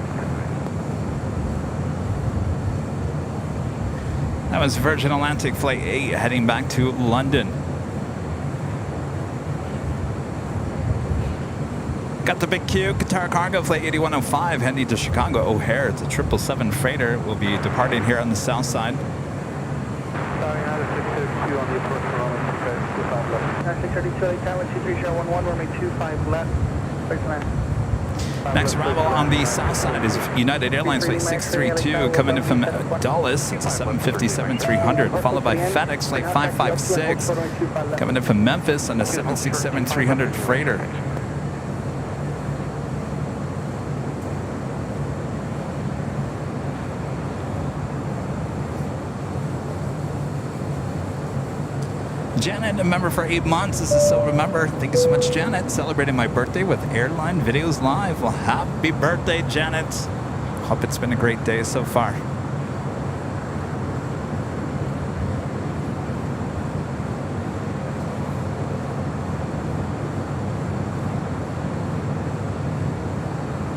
That was Virgin Atlantic Flight 8 heading back to London. Got the big Q, Qatar Cargo Flight 8105 heading to Chicago O'Hare. It's a 777 freighter. We'll be departing here on the south side. Sorry, United 632 on the approach for runway 25 left. 632 Tower 23011, runway 25 left. Please land. Next arrival on the south side is United Airlines Flight 632 coming in from Dulles. It's a 757-300, followed by FedEx Flight 556 coming in from Memphis on a 767-300 freighter. Janet, a member for 8 months. This is Silver member. Thank you so much, Janet. Celebrating my birthday with Airline Videos Live. Well, happy birthday, Janet. Hope it's been a great day so far.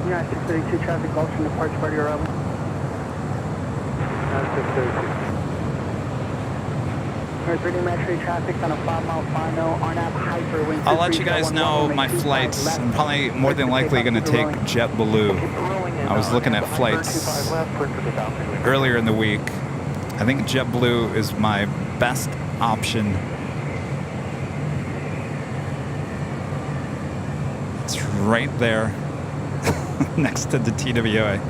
Yeah, 632 traffic calls from departure party arrival. 632. Traffic on a 5-mile final, RNAV hyper wind. I'll let you guys know my flights. I'm probably more than likely going to take JetBlue. I was looking at flights earlier in the week. I think JetBlue is my best option. It's right there next to the TWA.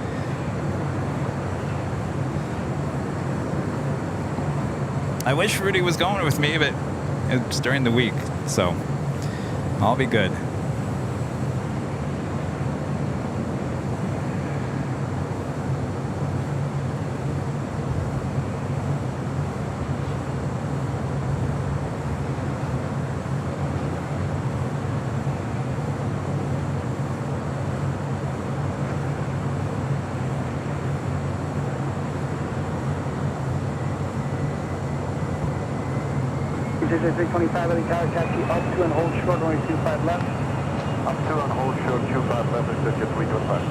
I wish Rudy was going with me, but it's during the week, so I'll be good. This is 325 Heading Tower, taxi up to and hold short, runway 25 left. Up to and hold short 25 left, it's just 325.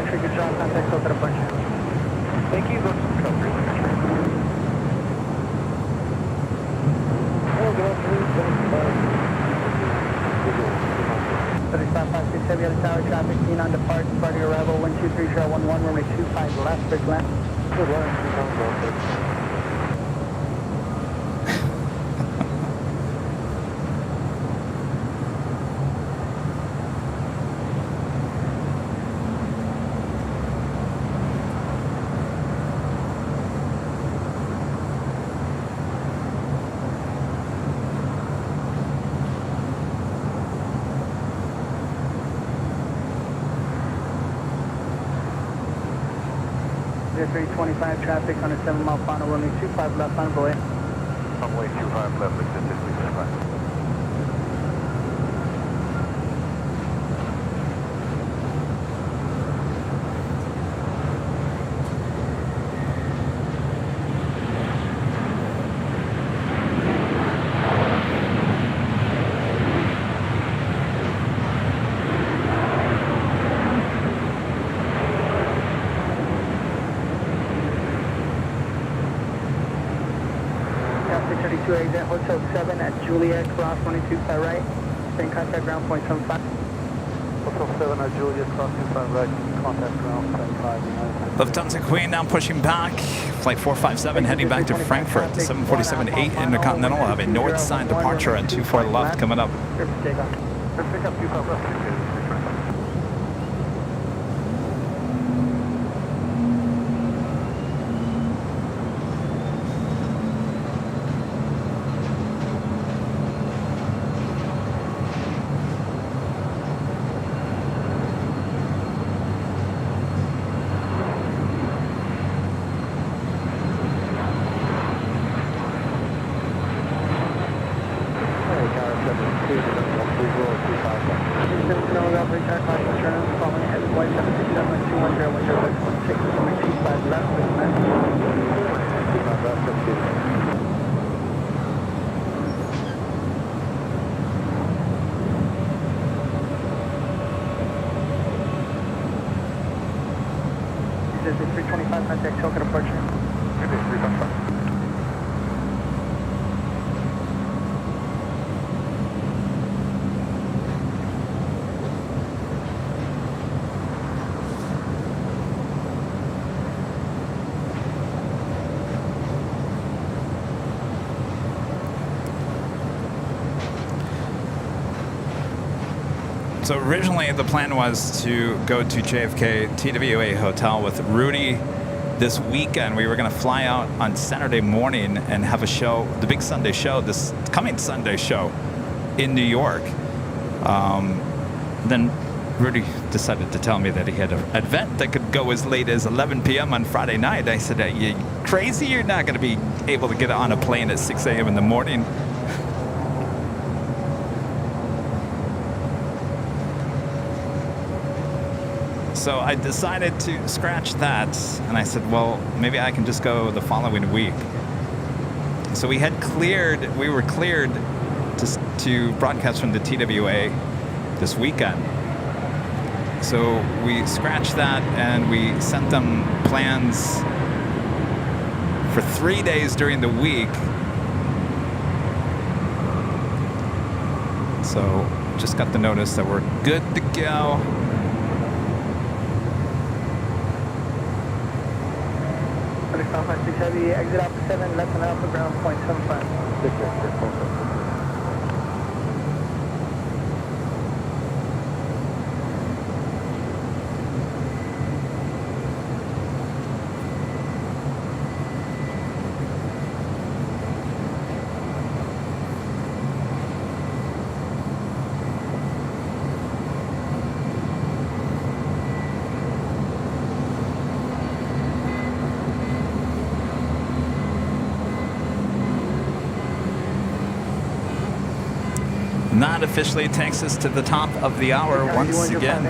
Good job, contact filter departure. Thank you. Heavy out of tower traffic, seen on depart, party arrival, 123-11, runway 25 left, bridge left. Good luck. There's 325 traffic on a 7-mile final, runway 25 left on Boy. Runway 25 left, it's just 325. Exit Hotel 7 at Juliet, cross 125 right. Stay in contact ground point 75. Hotel 7 at Juliet, cross 25 right. Contact ground 75. Lufthansa Queen now pushing back. Flight 457 heading back to Frankfurt. The 747-8 Intercontinental will have a north side departure at 24 left coming up. Let's pick up 25 left. South return caution turn following heavy white 767 at 210 wind chill gust 16 runway 25 left with men. 25 left, 15. This is 325 contact token approaching. 325. So originally the plan was to go to JFK TWA Hotel with Rudy this weekend. We were going to fly out on Saturday morning and have a show, the big Sunday show, this coming Sunday show in New York. Then Rudy decided to tell me that he had an event that could go as late as 11 p.m. on Friday night. I said, "Are you crazy? You're not going to be able to get on a plane at 6 a.m. in the morning." So I decided to scratch that, and I said, well, maybe I can just go the following week. So we were cleared to broadcast from the TWA this weekend. So we scratched that, and we sent them plans for 3 days during the week. So just got the notice that we're good to go. Southwest 6 Heavy, exit Alpha 7, left and Alpha ground, point 75. That officially takes us to the top of the hour once again.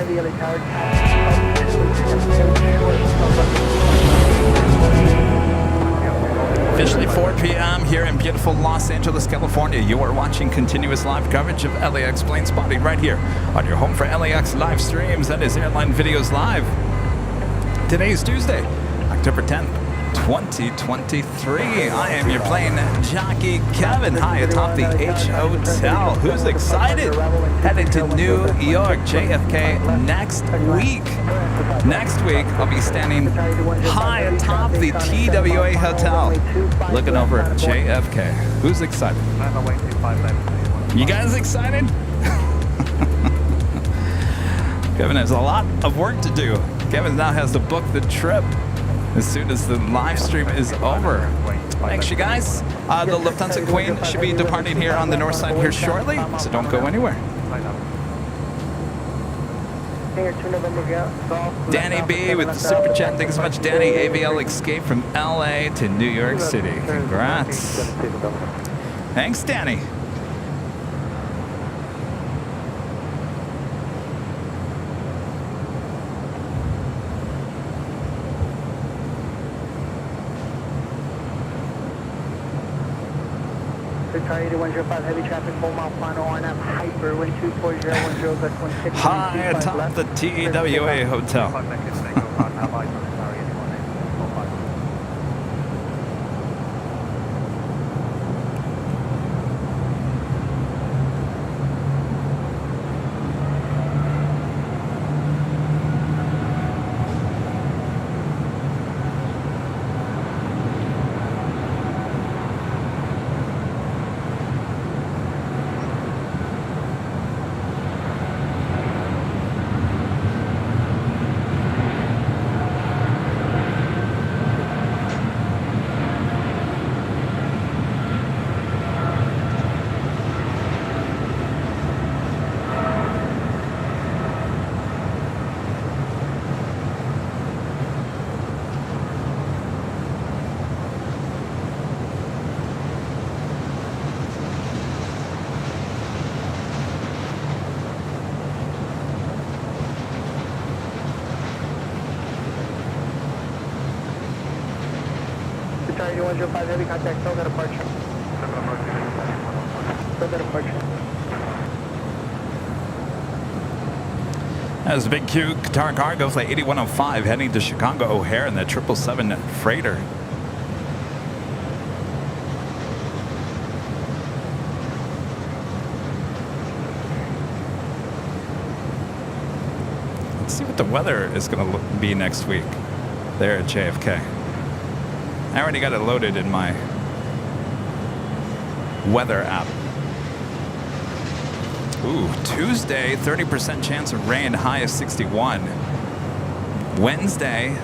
Officially 4 p.m. here in beautiful Los Angeles, California. You are watching continuous live coverage of LAX Plane Spotting right here on your home for LAX live streams. That is Airline Videos Live. Today is Tuesday, October 10th. 2023. I am your plane jockey Kevin, high atop the H Hotel. Who's excited? Headed to New York, JFK next week. Next week, I'll be standing high atop the TWA Hotel, looking over at JFK. Who's excited? You guys excited? Kevin has a lot of work to do. Kevin now has to book the trip as soon as the live stream is over. Thanks, you guys. The Lufthansa Queen should be departing here on the north side here shortly, so don't go anywhere. Danny B with the super chat. Thanks so much, Danny. AVL escape from LA to New York City. Congrats. Thanks, Danny. Victoria 105 heavy traffic, 4 mile final on up, hyper, wind 24010, gust 16. High atop the TWA Hotel. 2105 heavy contact, still that departure. Still that departure. That was a big Q Qatar Cargo Flight 8105 heading to Chicago O'Hare in the 777 freighter. Let's see what the weather is going to be next week there at JFK. I already got it loaded in my weather app. Ooh, Tuesday, 30% chance of rain, high of 61. Wednesday,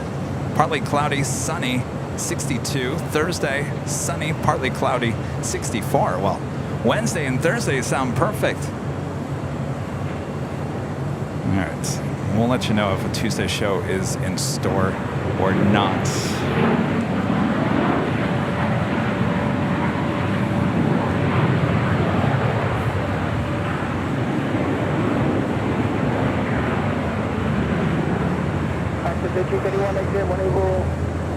partly cloudy, sunny, 62. Thursday, sunny, partly cloudy, 64. Well, Wednesday and Thursday sound perfect. All right, we'll let you know if a Tuesday show is in store or not. G31 exit, 1 able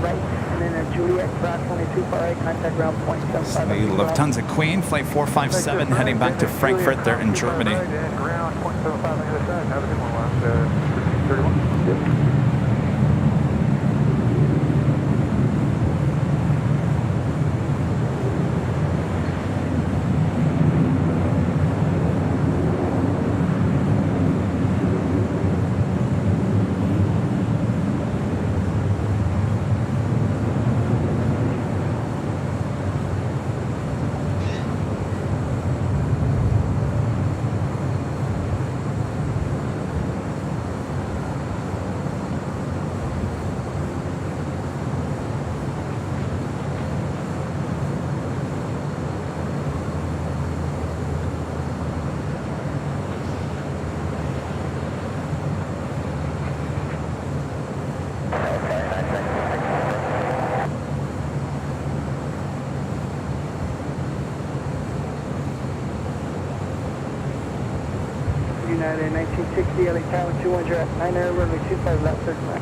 right, and then a Juliet Pratt 22 far right, contact ground point 75. The Lufthansa Queen, flight 457, heading back to Frankfurt. They're in Germany. Ground point 75 on the other side. Have a good one, last 31. United 1960 LA Tower 21 at 9 air runway 25 left 39.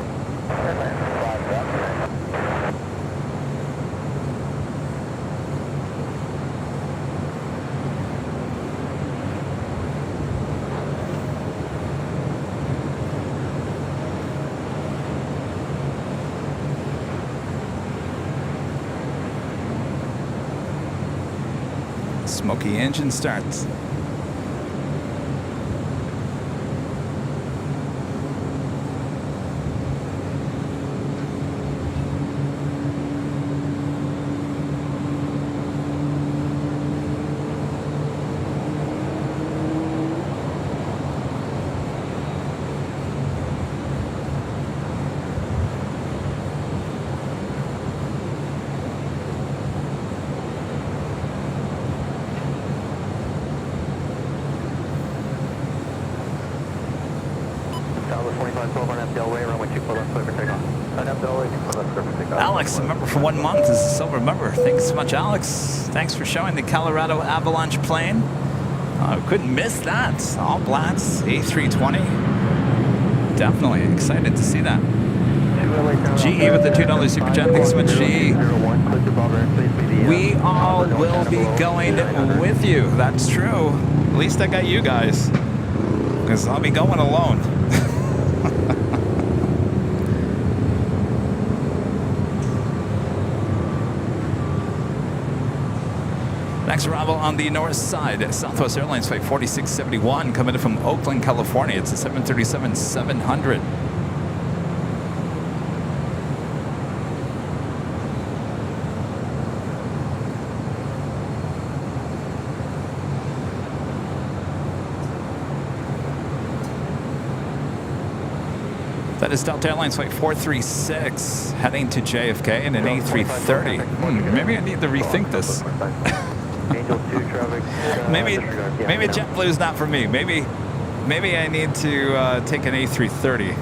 Smoky engine starts. Alex, a member for 1 month, is a silver member. Thanks so much, Alex. Thanks for showing the Colorado Avalanche plane. Couldn't miss that. All blacks, A320. Definitely excited to see that. GE with the $2 super chat. Thanks so much, GE. We all will be going with you. That's true. At least I got you guys, because I'll be going alone. Next arrival on the north side, Southwest Airlines flight 4671 coming in from Oakland, California. It's a 737-700. That is Delta Airlines flight 436 heading to JFK in an A330. Maybe I need to rethink this. maybe JetBlue's not for me. Maybe I need to take an A330.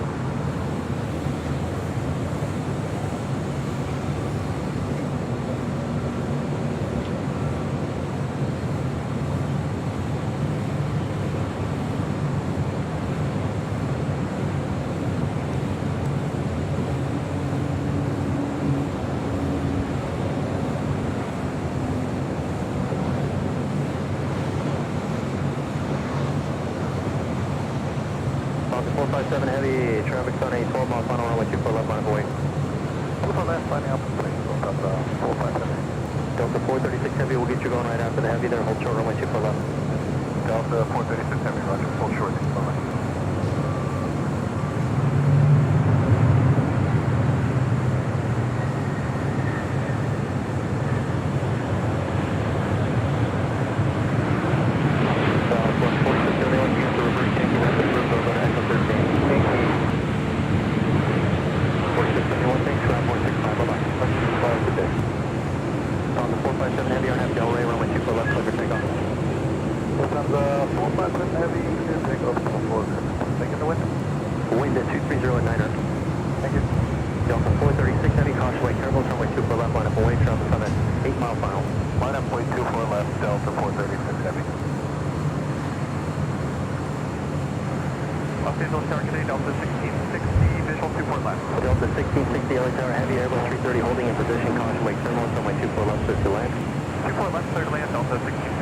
457 Heavy, traffic's on a 12 mile final runway 24 left, line of away. Delta left, finding out plane, Delta 457. Delta 436 Heavy, we'll get you going right after the Heavy there, hold short runway 24 left. Delta 436 Heavy, roger, full short, 24 left. Wind at 230 at 9er. Thank you. Delta 436 Heavy, caution way careful, runway 24 left, line up away, traffic on that 8 mile final. Line up, way 24 left, Delta 436 Heavy. Los Angeles Tower, Canadian Delta 1660, visual 24 left. Delta 1660 LA Tower, Heavy, Airbus 330 holding in position, caution way terminal, runway 24 left, clear to land. 24 left, clear to land, Delta 1660.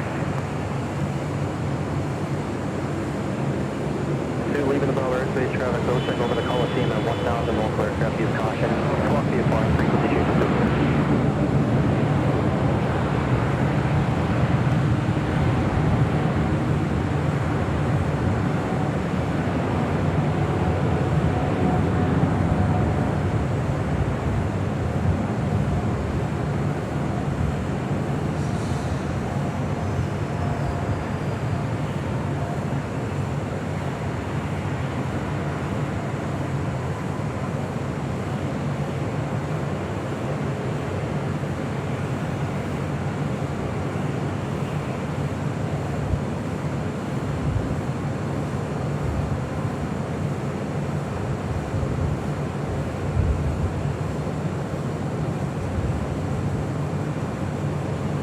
Leaving the Bell airspace, traffic, go check over the Coliseum at 1000, multiple aircraft use caution, 12 feet apart, frequency change assistance.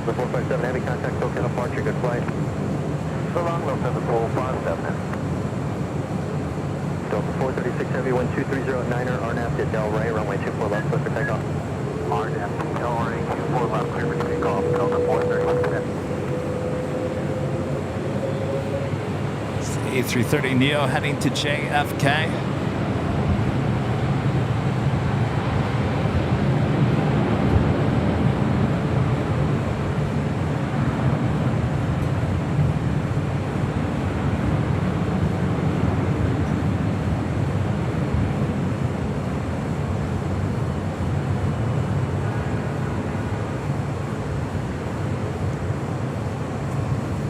The 457 Heavy, contact SoCal departure, good flight. So long, low 7457. Delta 436 Heavy, wind 230 at 9er, RNAV at Del Rey, runway 24 left, clear for takeoff. RNAV, Del Rey, 24 left, clear for takeoff, Delta 436 Heavy. It's the A330 Neo heading to JFK.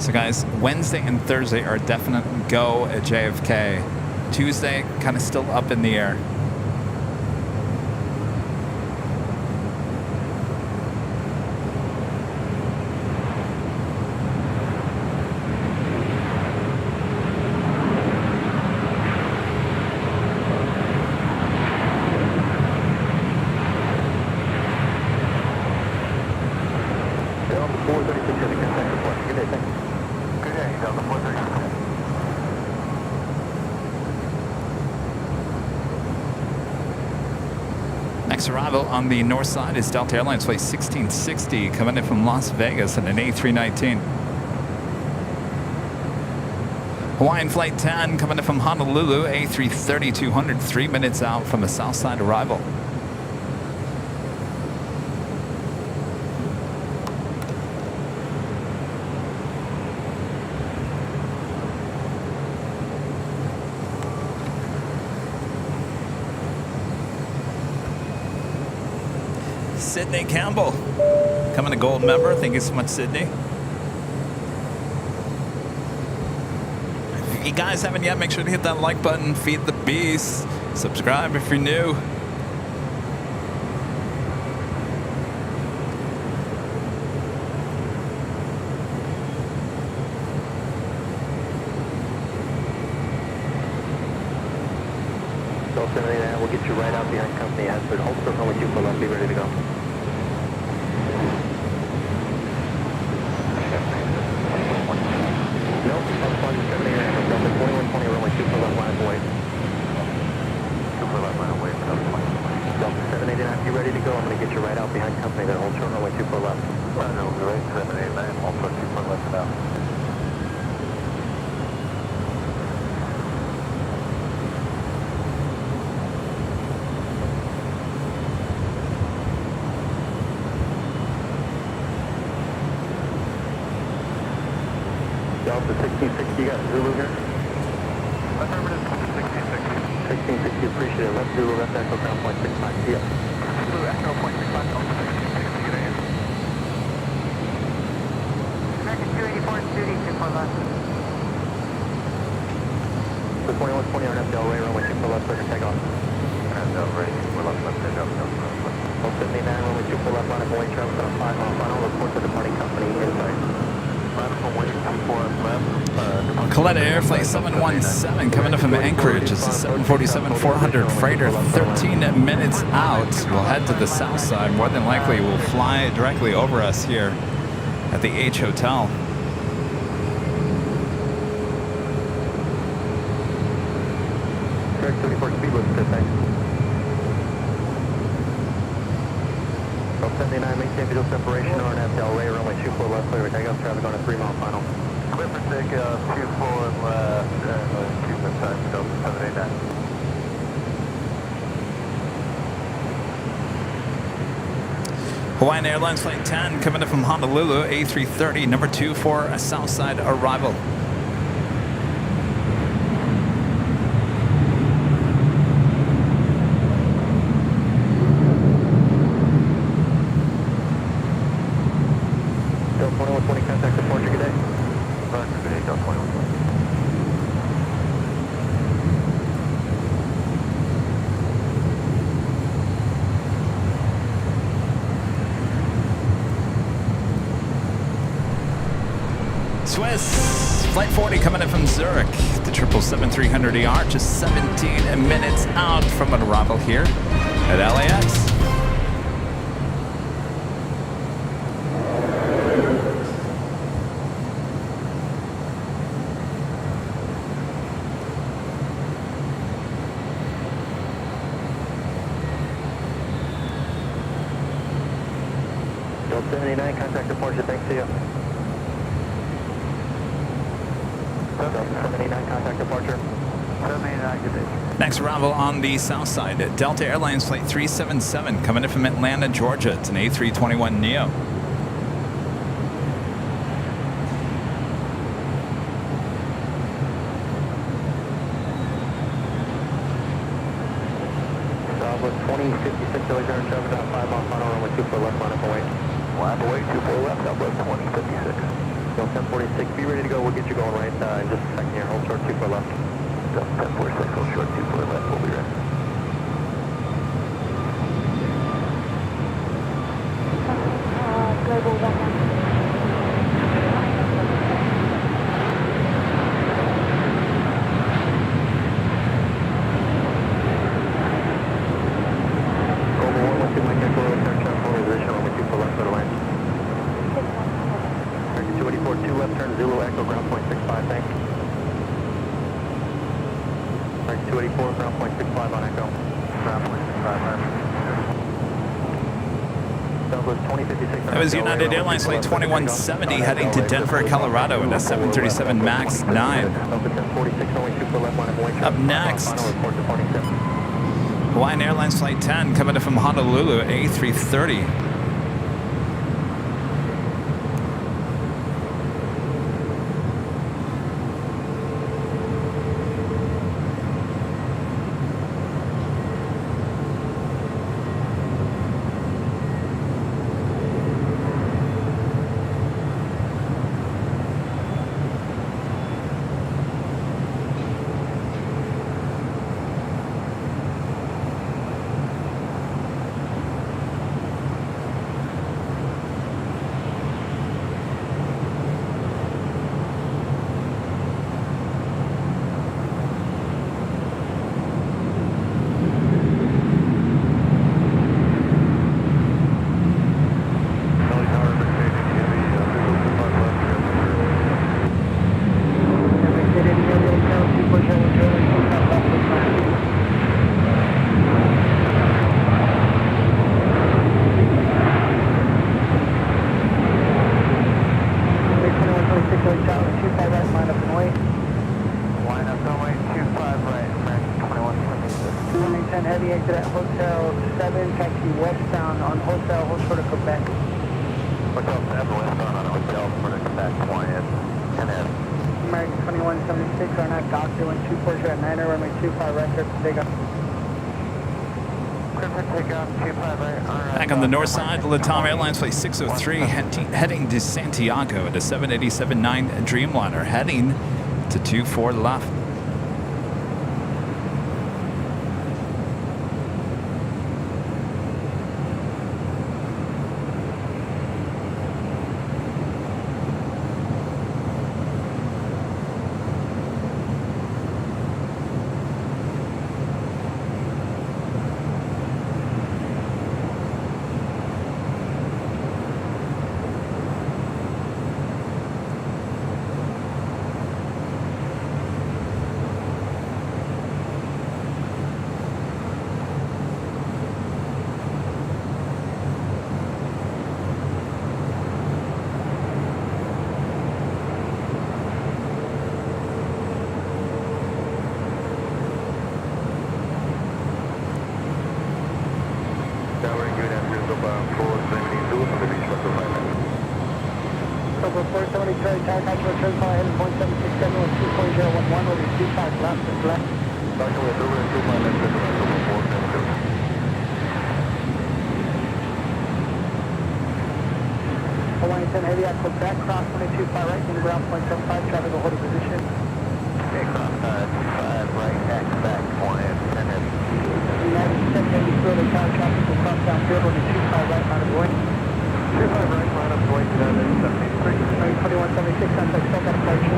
So guys, Wednesday and Thursday are definite go at JFK. Tuesday, kind of still up in the air. Delta 436 Heavy, contact departure, good day, thank you. Good day, Delta 436 Heavy. Next arrival on the north side is Delta Airlines Flight 1660 coming in from Las Vegas at an A319. Hawaiian Flight 10 coming in from Honolulu, A330 200, 3 minutes out from a south side arrival. Sydney Campbell, coming to Gold member. Thank you so much, Sydney. If you guys haven't yet, make sure to hit that like button, feed the beast, subscribe if you're new. Delta 79, we'll get you right out behind company Hasbard. Hold still runway 24 left, be ready to go. Nope, Delta 79, Delta 2120, runway 24 left, line of away. 24 left, line away, Delta 789, you ready to go? I'm going to get you right out behind company there. Hold short runway 24 left. Roger, we'll be right 789, also 24 left now. got Zulu here? Affirmative, 1660. 1660, appreciate it. Left Zulu, left echo, ground point 65, see ya. Zulu, echo, point 65, get in. American 284 duty, 24 left. So 2120 on FDL, Ray, runway 24 left, clear to take off. FDL, Ray, 24 left, take off. 79, runway 24 left, line of away, traffic on 5 mile final, report to departing company, inside. Line of away, 24 left. Coletta Air Flight 717 coming in from Anchorage. It's a 747-400 freighter, 13 minutes out. We'll head to the south side. More than likely, we'll fly directly over us here at the H Hotel. Correct 34 speed limit, good, thanks. 79, maintain visual separation on FDL, Ray, runway 24 left, clear to take off, traffic on a 3 mile final. Clear for takeoff, 24 left, keep inside, Delta 789. Hawaiian Airlines Flight 10 coming in from Honolulu, A330, number 2 for a Southside arrival. Delta 2120, contact departure, good day. Good day, Delta 2120. Swiss Flight 40 coming in from Zurich. The 777-300ER just 17 minutes out from an arrival here at LAX. Delta 79, contact departure, thanks, see ya. Delta 79, contact departure. 789, good day. Next arrival on the south side, Delta Airlines Flight 377 coming in from Atlanta, Georgia. It's an A321neo. Southwest 2056, Alexander traffic on 5 mile final, runway 24 left, line up away. Line away, 24 left, Southwest 2056. Delta 1046, be ready to go, we'll get you going right in just a second here, hold short 24 left. Delta 1046, hold short 24 left, we'll be ready. Global 1. Zulu Echo, ground point 65, thanks. Right, 284, ground point 65 on Echo. Ground point 65, Southwest 2056. That was United Airlines Flight 2170 heading to Denver, Colorado in a 737 MAX 9. Up next, Hawaiian Airlines Flight 10 coming in from Honolulu, A330. Heavy exit at Hotel 7, taxi westbound on Hotel, hold short of Quebec. Hotel 7 westbound on Hotel for the Quebec, Hawaiian, NS. American 2176, RNAV Doctor 1240 at 9er, runway 25 right, clear for takeoff. Clear for takeoff, 25 right, RNAV. Back on the north side, the LATAM Airlines Flight 603 heading to Santiago at a 787-9 Dreamliner heading to 24 left. Over 470 Charlie Tower, Control return call heading 1767 with 24011 over 25 left is left. Doctor, we're over and 25 left, over 472. Hawaiian 10 heavy at Quebec, cross 225 right, in ground point 75, traffic will hold a position. Okay, cross 25 right, X back, Hawaiian 10 heavy. United 10 heavy, through the tower, traffic will cross downfield over 25 right, line of way. 25 right, line up going to that is 73. 2176, contact self at approaching.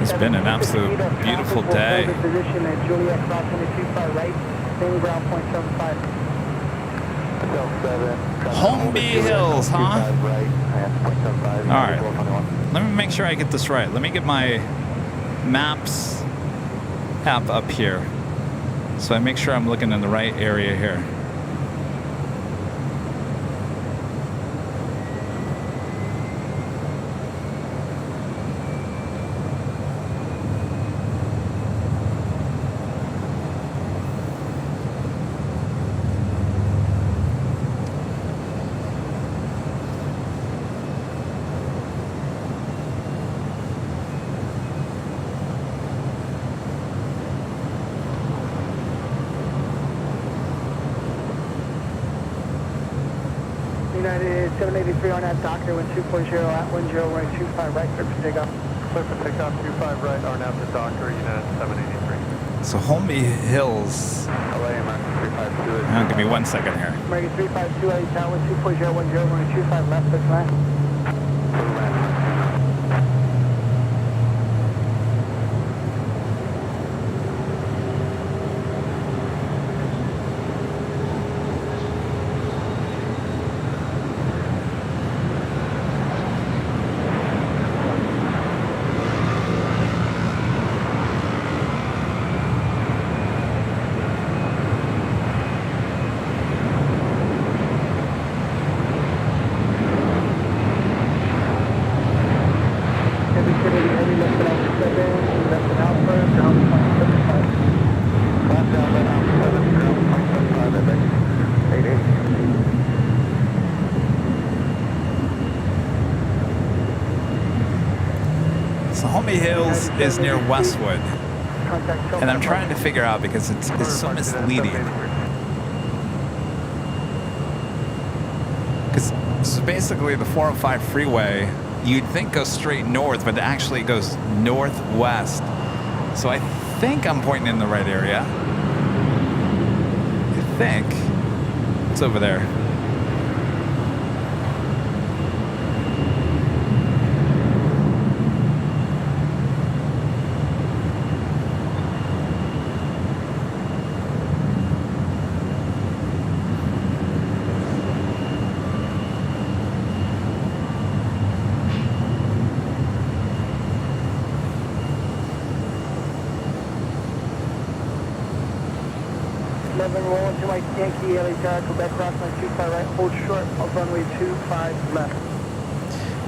It's been an absolute beautiful day. Position at Juliet cross 225 right, same ground point 75. Holmby Hills, huh? All right. Let me make sure I get this right. Let me get my maps app up here, so I make sure I'm looking in the right area here. United 783 on that Doctor 1240 at 1025 right, clear for takeoff. Clear for takeoff, 25 right, RNAV to Doctor, United 783. So Holmby Hills. LA, American 352. Give me 1 second here. American 352 at Tower 240 1025 left, that's left. Holmby Hills is near Westwood, and I'm trying to figure out because it's so misleading. Because this is basically the 405 freeway. You'd think goes straight north, but it actually goes northwest. So I think I'm pointing in the right area. I think it's over there. Roll into my Yankee LA Tower, Quebec cross 25 right, hold short of runway 25 left.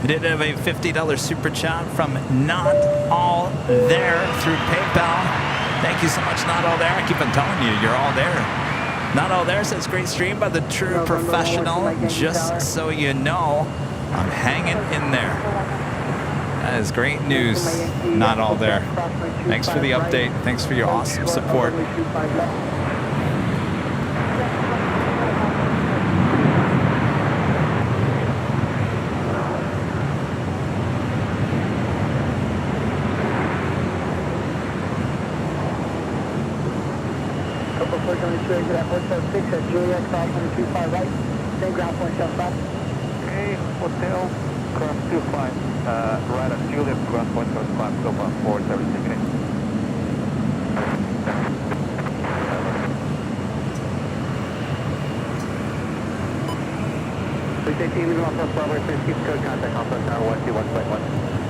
We did have a $50 super chat from Not All There through PayPal. Thank you so much, Not All There. I keep on telling you, you're all there. Not All There says, great stream by the true professional, just so you know. I'm hanging in there. That is great news. Not all there. Thanks for the update. Thanks for your awesome support. Okay, hotel, cross 25, right on Juliet, cross 175, so far 476 minutes.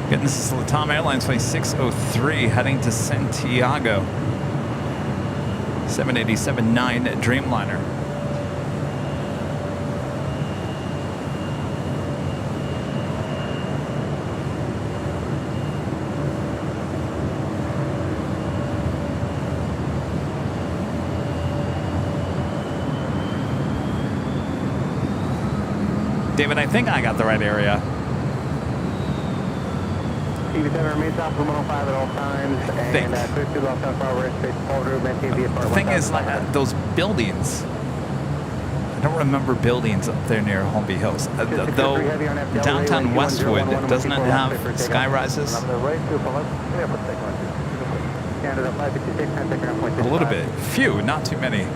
Again, this is LATAM Airlines Flight 603 heading to Santiago. 787-9 Dreamliner. David, I think I got the right area. TV7 remains off from 105 at all times. And clear to left on forward, space forward, maintain VFR. The thing is, like, those buildings, I don't remember buildings up there near Holmby Hills. Though downtown Westwood, doesn't it have sky rises? A little bit. Few, not too many.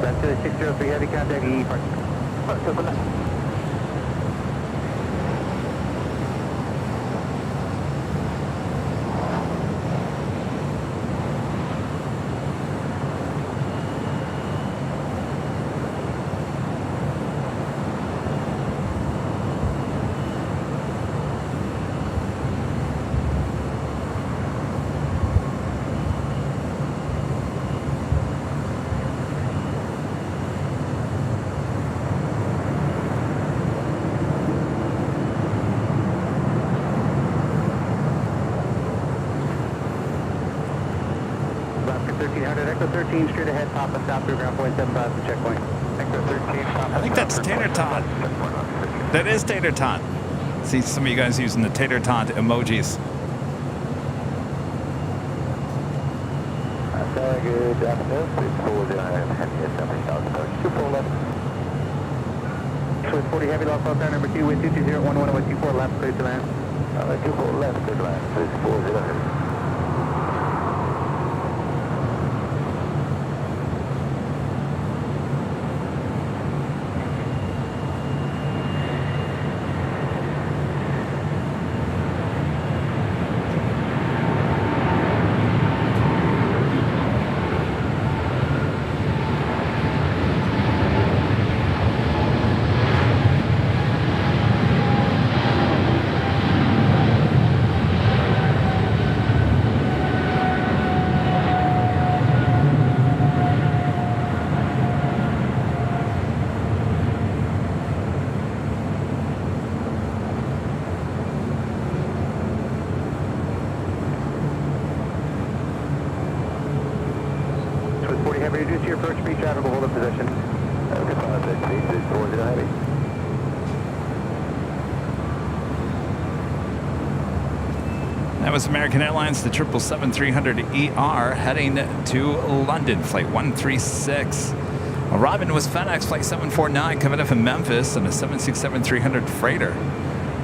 That's 603 heavy contact EE park. Echo 13 straight ahead, top and south through ground point 75 to checkpoint. Echo 13, top. I think that's Tater Tot. That is Tater Tot. See some of you guys using the Tater Tot emojis. Good afternoon, please forward heavy assembly southbound 24 left. Swiss 40 heavy, lost left number 2 with 22011 with 24 left, clear to land. 24 left, good land, please 40 heavy. Reduce your approach speed, traffic will hold up position. That was American Airlines, the 777-300ER heading to London, flight 136. Arriving was FedEx Flight 749 coming in from Memphis and a 767-300 freighter.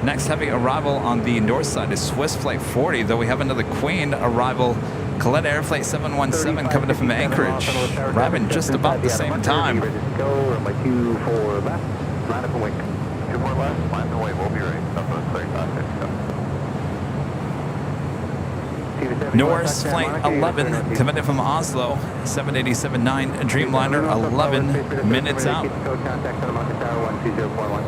Next heavy arrival on the north side is Swiss Flight 40, though we have another Queen arrival, Colette Air Flight 717 coming in from Anchorage, arriving just about the same time. Go, runway 24 left, line up and wing. 24 left, line and wave, we'll be ready. Southwest 35, Norse Flight 11 coming in from Oslo, 787-9 Dreamliner, 11 minutes out. Contact on Mountain Tower 12041.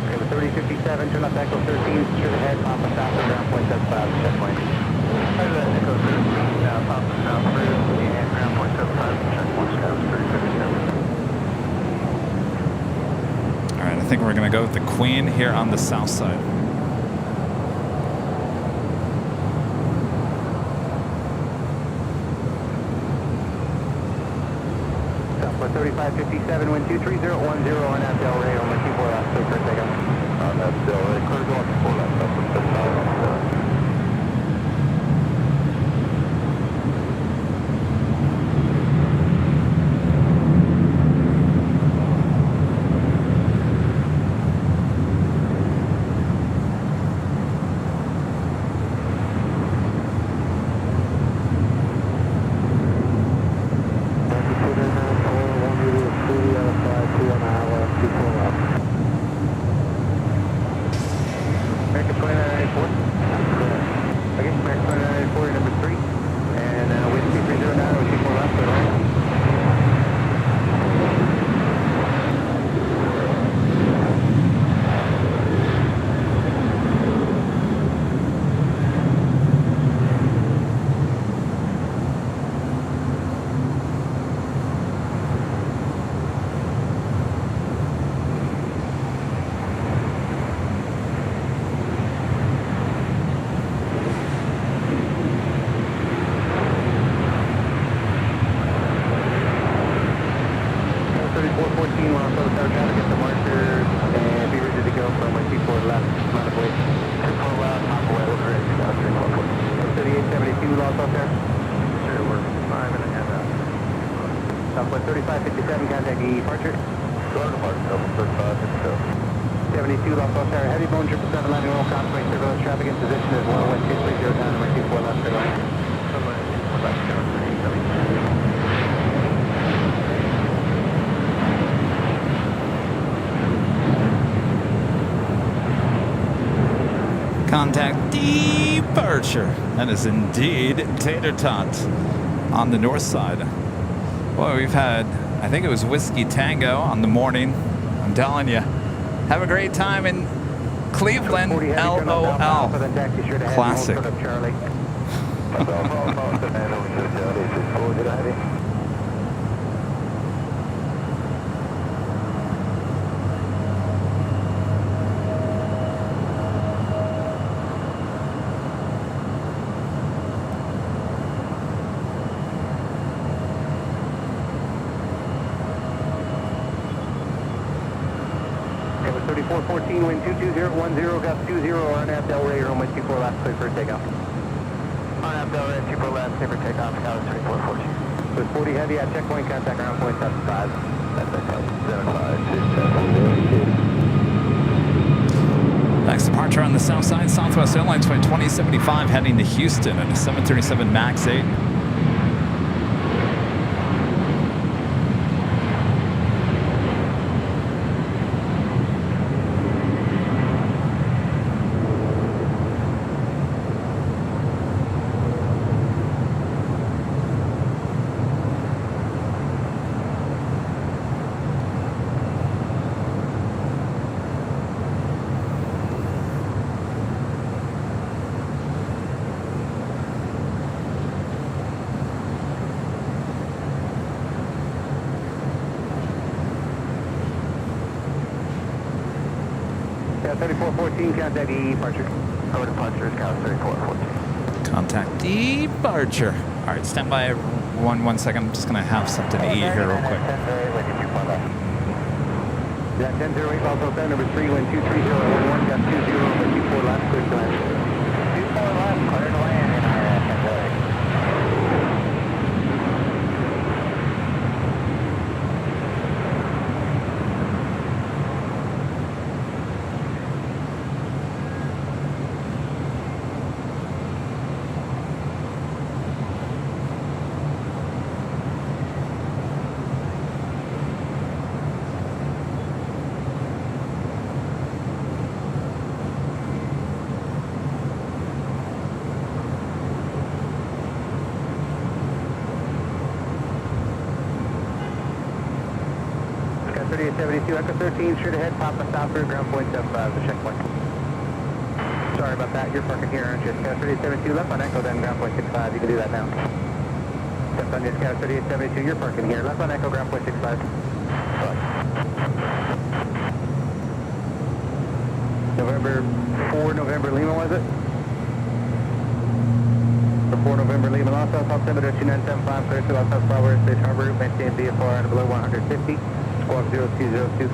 Okay, with 3057, turn left echo 13, straight ahead, Papa South, ground point 75, check point. Echo 13, Papa South, and ground point 75, check point, Scouts 3057. All right, I think we're going to go with the Queen here on the south side. Southwest 3557, wind 23010 on that Del Rey, on my 24 left, clear for takeoff. On that Del Rey, clear to 24 left, Southwest 35. American 2994. Okay, American 2994, number 3. And wind 2309, with 24 left, clear to land. Southwest 3557, contact departure. Start departure, Southwest 3557. 72, Los Angeles Tower, heavy bone 777 landing roll, contemplate surveillance traffic in position as 101 230 down, number 24 left, clear line. Contact departure. That is indeed Tater Tot on the north side. Boy, we've had, I think it was Whiskey Tango on the morning. I'm telling you, have a great time in Cleveland, LOL. Classic. Okay, with 3414, wind 22010, gust 20, RNAV Del Rey, runway 24 left, clear for takeoff. RNAV Del Rey, 24 left, clear for takeoff, Scouts 3414. With 40 heavy at checkpoint, contact ground point 75. That's it, 75, Next departure on the south side, Southwest Airlines Flight 2075 heading to Houston at a 737 MAX 8. Yeah, 3414, contact departure. Over departure, Scouts 3414. Contact departure. All right, stand by one second. I'm just going to have something to eat here real quick. Yeah, 10-08, also send number 3, wind 23011, got 20, but 24 left, clear to land. 24 left, clear to land in our 10-08. Got 3872, Echo 13, straight ahead, top of south rear, ground point 75, the checkpoint. Sorry about that, you're parking here, aren't you? Scout 3872, left on Echo, then ground point 65, you can do that now. Left on your Scout 3872, you're parking here, left on Echo, ground point 65. November 4, November Lima, was it? For 4 November Lima, Los Altos, altimeter 2975, clear to Los Altos, Flower, State Harbor route, maintain VFR and below 150, squawk 0202.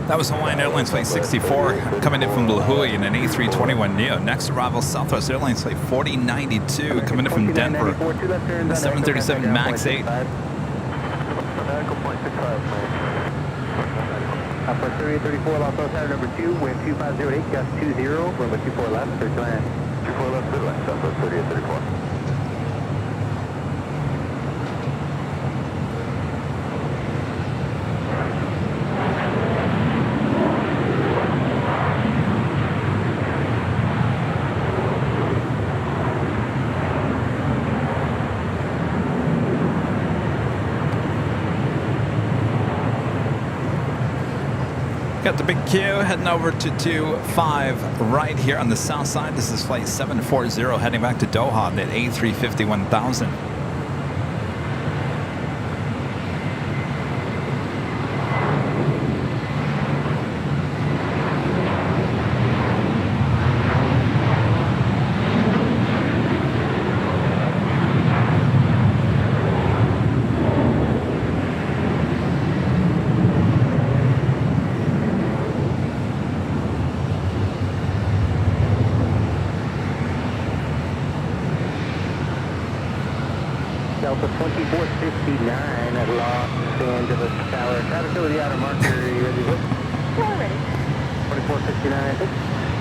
That was Hawaiian Airlines Flight 64 coming in from Lahui in an A321neo. Next arrival, Southwest Airlines Flight 4092 coming in from Denver. The 737 MAX 8. For 3834, Los Altos, number 2, wind 2508, gust 20, runway 24 left, clear to land. 24 left, clear to land, Southwest 3834. Got the big queue heading over to 25 right here on the south side. This is flight 740 heading back to Doha at A350-1000. Delta 2459 at Los Angeles Tower. Travis, over the outer marker, are you ready to go? We're ready. 2459, I think.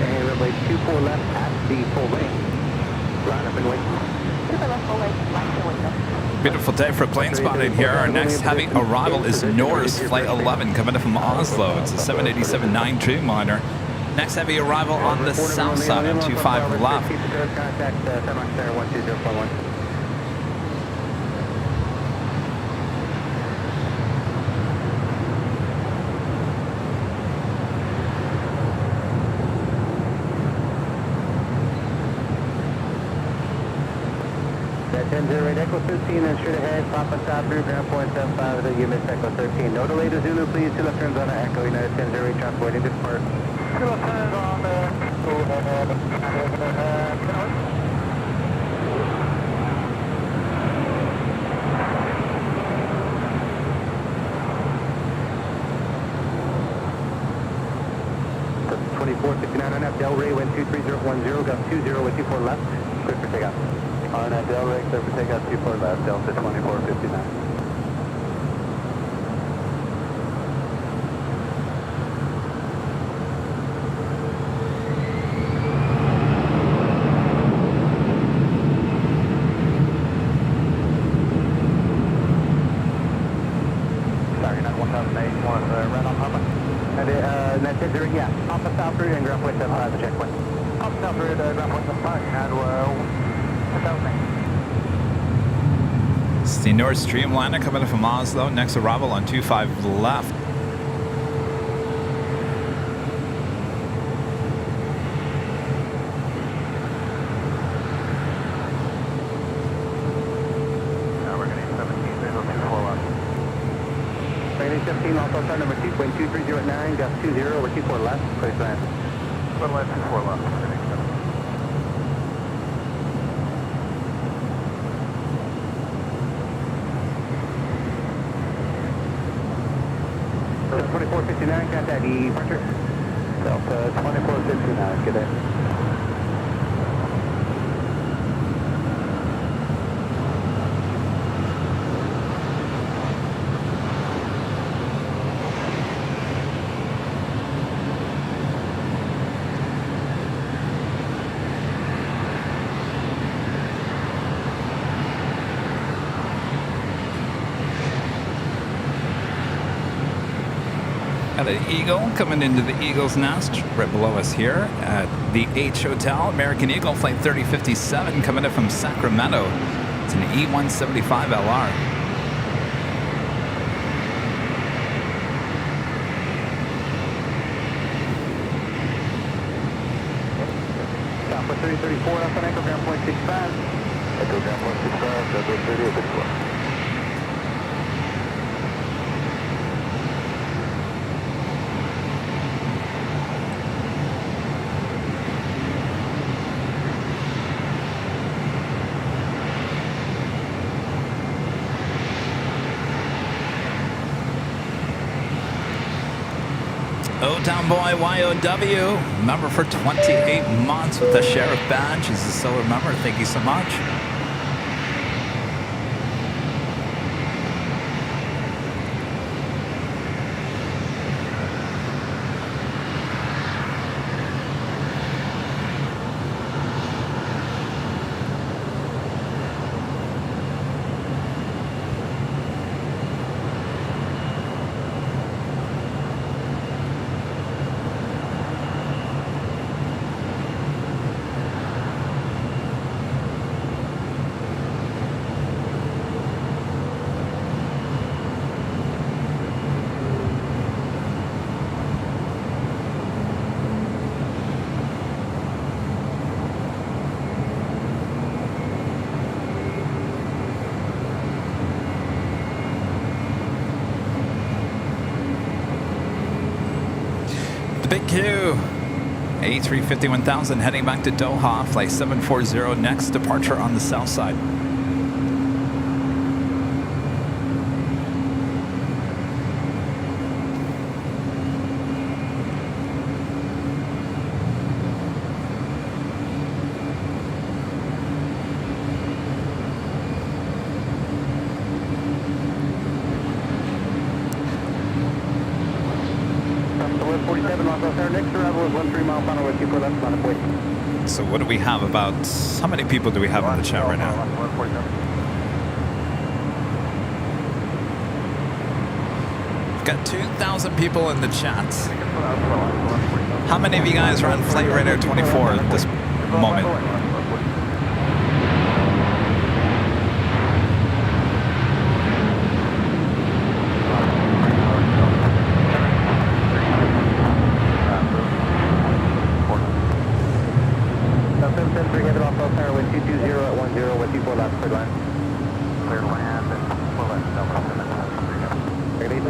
And runway 24 left at the full length. Line up and wait. Super left full length, line to window. Beautiful day for plane spotting here. Our next heavy arrival is Norse Flight 11 coming in from Oslo. It's a 787-9 Dreamliner. Next heavy arrival on the south side on 25 left. Contact Semi-Center 12041. 10-0, Echo 13, then straight ahead, Papa Stop through ground point 75, then you missed Echo 13. No delay to Zulu, please, 2 left turns on Echo, United 10-0, traffic waiting to depart. 2 left turns on the 2459 on that Del Rey, wind 23010, gust 20 with 24 left, clear for takeoff. On that Del Rey, clear for takeoff 24 left, Delta 2459. Sorry, not 1081, right on Papa. And that's 10-0, yeah, Papa South Route and ground point 75, the checkpoint. Papa South Route, ground point 75, and 1000. It's the North Streamliner coming in from Oslo. Next arrival on 25 left. Now we're going to 17, there's 24 left. Plane 17, also start number 2, wind 230 at 9, gust 20 with 24 left, clear for land. 24 left, we're going to 17. So 2459, contact departure. Delta 2459, good day. Got an Eagle coming into the Eagle's Nest right below us here at the H Hotel. American Eagle Flight 3057 coming in from Sacramento. It's an E175LR. Southwest 3034, up on Echo, ground point 65. Echo ground point 65, Southwest 3034. O-Town Boy YOW, member for 28 months with the Sheriff Badge. Is a silver member. Thank you so much. The Big Q, A350-1000 heading back to Doha, flight 740, next departure on the south side. So what do we have about, how many people do we have in the chat right now? We've got 2,000 people in the chat. How many of you guys are on Flight Radar 24 at this moment? Kevin off South Tower, wind 220 at 10 with 24 left, clear line.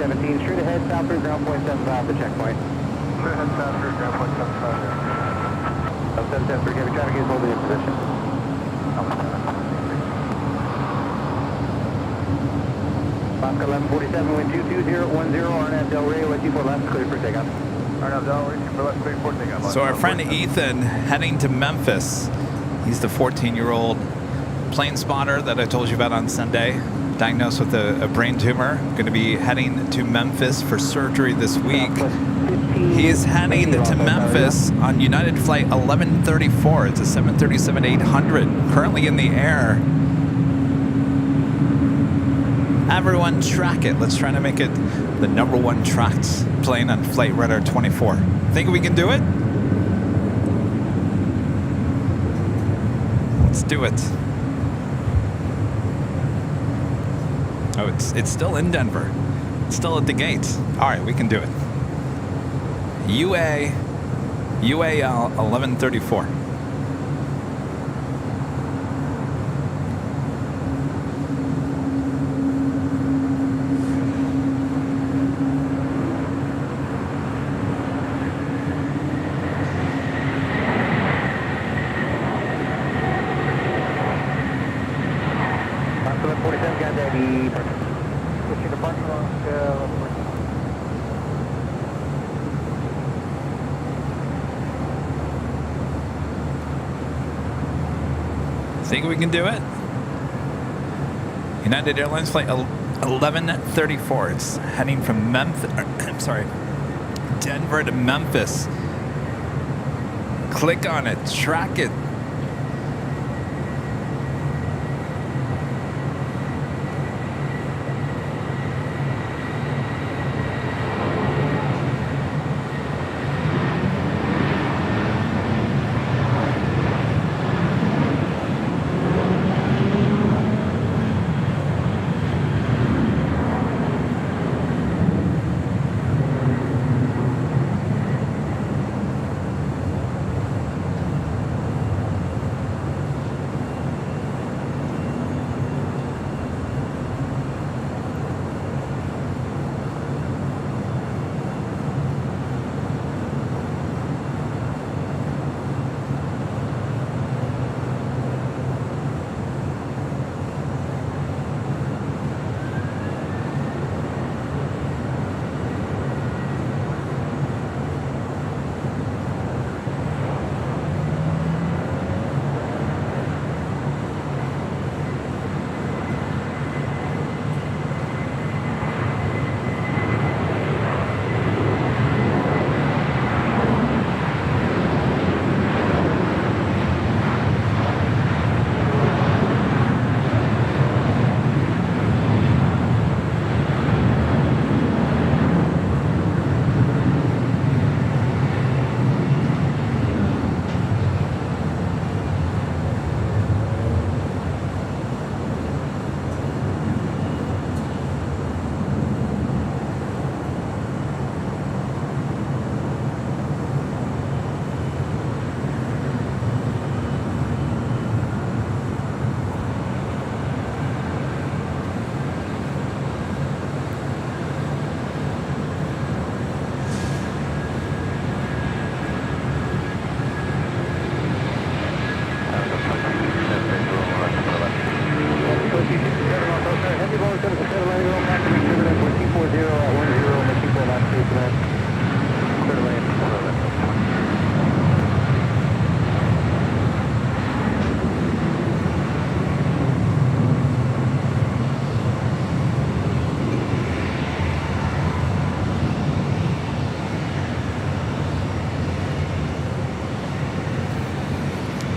17, straight ahead, south through ground point 75, the checkpoint. Straight ahead, south through ground point 75, yeah. 773, heavy traffic is holding in position. Oscar 1147, wind 22010, RNAV Del Rey, 124 left, clear for takeoff. RNAV Del Rey, 2 left, clear for takeoff. So our friend Ethan heading to Memphis. He's the 14-year-old plane spotter that I told you about on Sunday, diagnosed with a brain tumor. Going to be heading to Memphis for surgery this week. He is heading to Memphis on United Flight 1134. It's a 737-800, currently in the air. Everyone track it. Let's try to make it the #1 tracked plane on Flight Radar 24. Think we can do it? Let's do it. Oh, it's still in Denver. It's still at the gate. All right, we can do it. UAL 1134. Think we can do it? United Airlines flight 1134. It's heading from Denver to Memphis. Click on it, track it.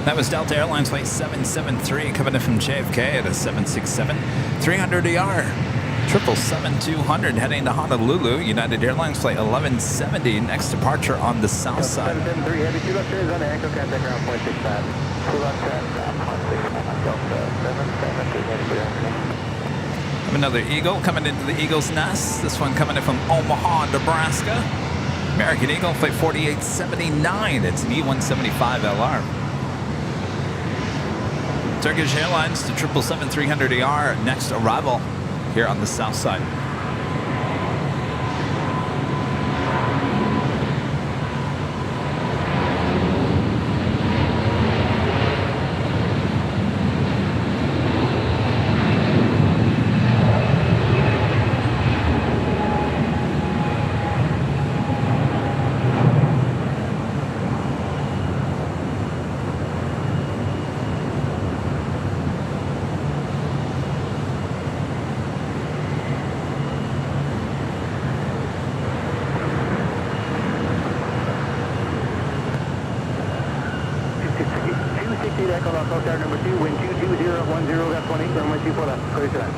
That was Delta Airlines flight 773 coming in from JFK at a 767 300ER 777-200 heading to Honolulu. United Airlines flight 1170 next departure on the south side. 773 heavy 2 left turns on the anchor contact ground point 65. 2 left turn ground point 65. Delta 773. Have another Eagle coming into the Eagle's Nest. This one coming in from Omaha, Nebraska. American Eagle flight 4879. It's an E175LR. Turkish Airlines to 777-300ER next arrival here on the south side. false start number 2, wind 22010, got 20, runway 24 left, clear to that.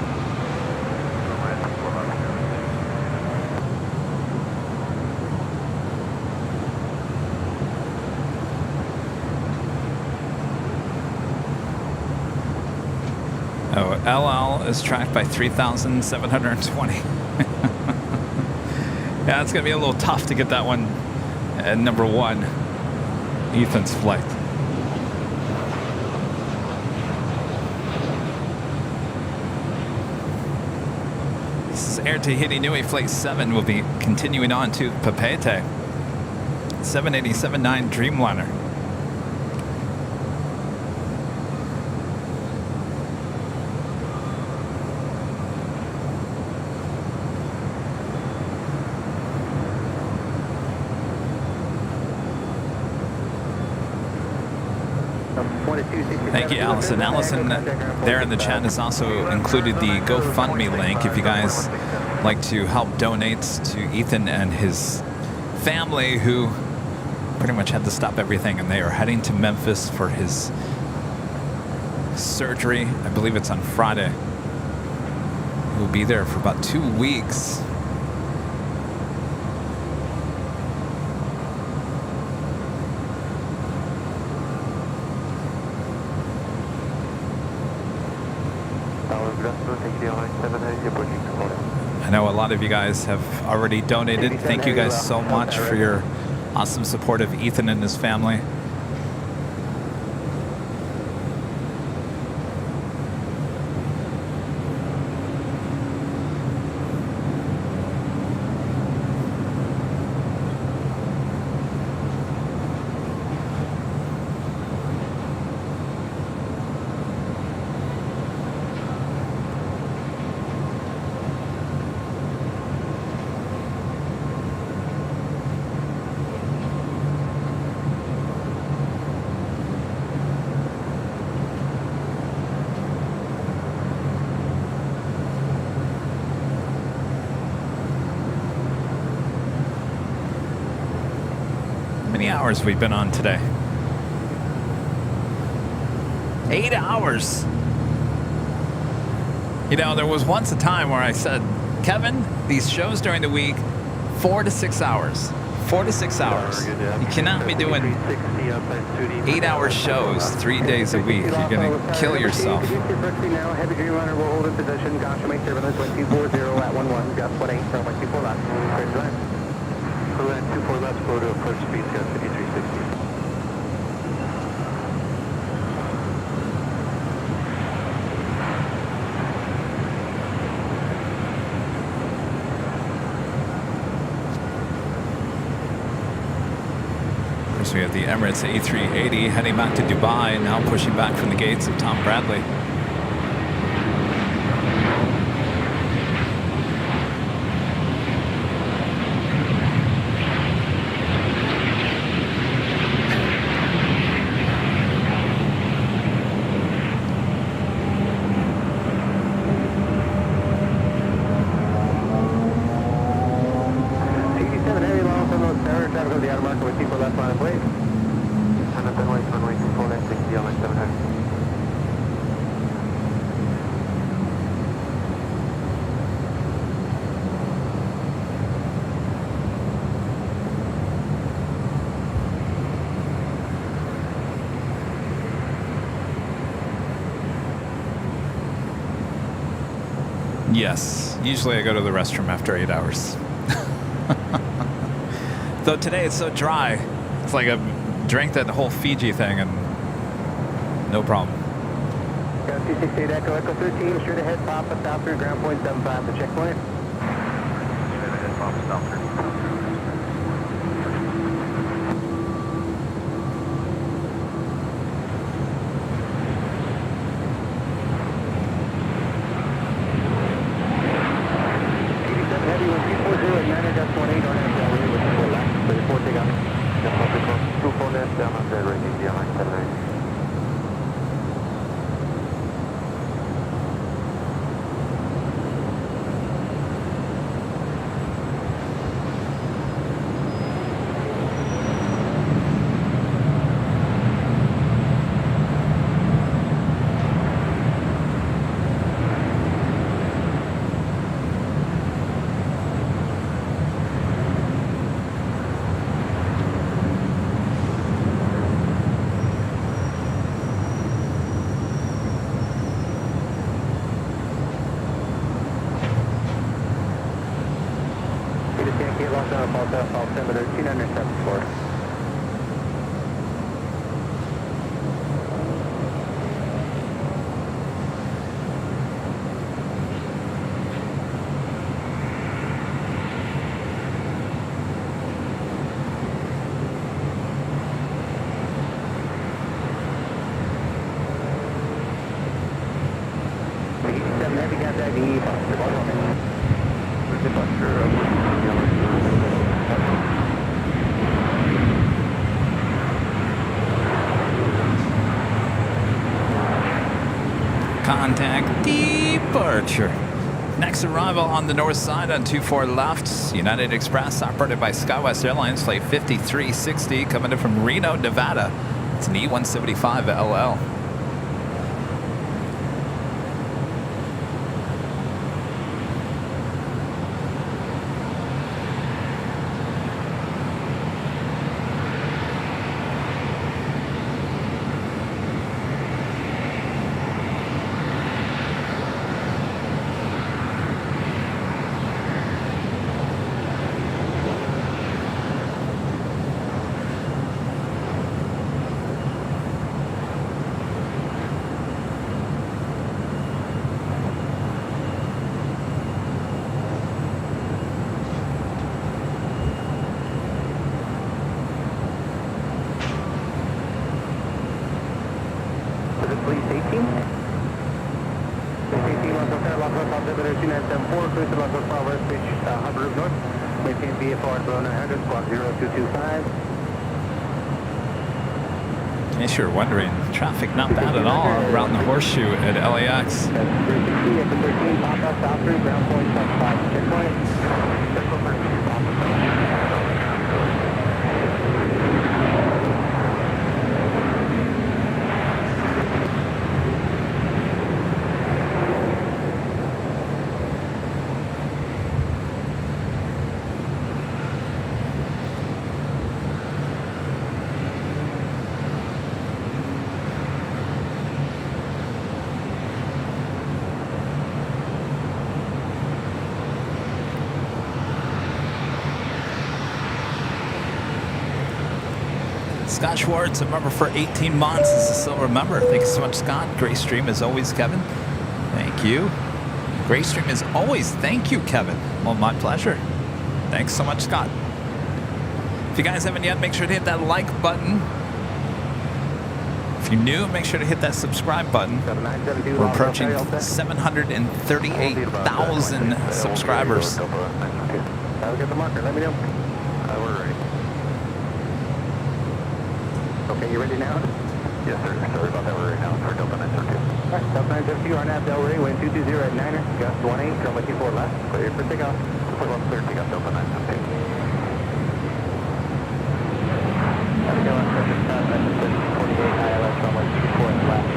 Oh, LL is tracked by 3,720. Yeah, it's going to be a little tough to get that one at number 1, Ethan's flight. This is Air Tahiti Nui Flight 7. Will be continuing on to Papeete. 787-9 Dreamliner. Thank you, Allison. Allison there in the chat has also included the GoFundMe link if you guys like to help donate to Ethan and his family who pretty much had to stop everything, and they are heading to Memphis for his surgery. I believe it's on Friday. He'll be there for about 2 weeks. I know a lot of you guys have already donated. Thank you guys so much for your awesome support of Ethan and his family. Hours we've been on today. 8 hours. You know, there was once a time where I said, Kevin, these shows during the week, 4 to 6 hours. 4 to 6 hours. You cannot be doing 8-hour shows 3 days a week. You're going to kill yourself. Heavy Dreamliner will hold in position. Gosh, make turbulence 1240 at 11, gust 18, runway 24 left. Clear to land. Clear land 24 left, slow to approach speed, gust 5360. So we have the Emirates A380 heading back to Dubai, now pushing back from the gates of Tom Bradley. Yes, usually I go to the restroom after 8 hours. Though today it's so dry, it's like I drank that whole Fiji thing and no problem. 268 Echo, Echo 13, straight ahead, Papa, stop through ground point 75, the checkpoint. Straight ahead, Papa, stop through. Peter Yankee, lost down, altimeter 2974. Contact departure. Next arrival on the north side on 24 left. United Express operated by SkyWest Airlines, flight 5360, coming in from Reno, Nevada. It's an E175 LL. In case you're wondering, traffic not bad at all around the horseshoe at LAX. Scott Schwartz, a member for 18 months, is a silver member. Thank you so much, Scott. Gray Stream as always, Kevin. Thank you. Gray Stream as always. Thank you, Kevin. Well, my pleasure. Thanks so much, Scott. If you guys haven't yet, make sure to hit that like button. If you're new, make sure to hit that subscribe button. We're approaching 738,000 subscribers. I'll get the marker. Let me know. We're ready. Okay, you ready now? Yes, sir. Sorry about that. We're ready now for Delta 972. All right, Delta 972, RNAV Delray, wind 220 at 9er, gust 18, runway 24 left, clear for takeoff. Clear takeoff Delta 972. ILS runway 24 left.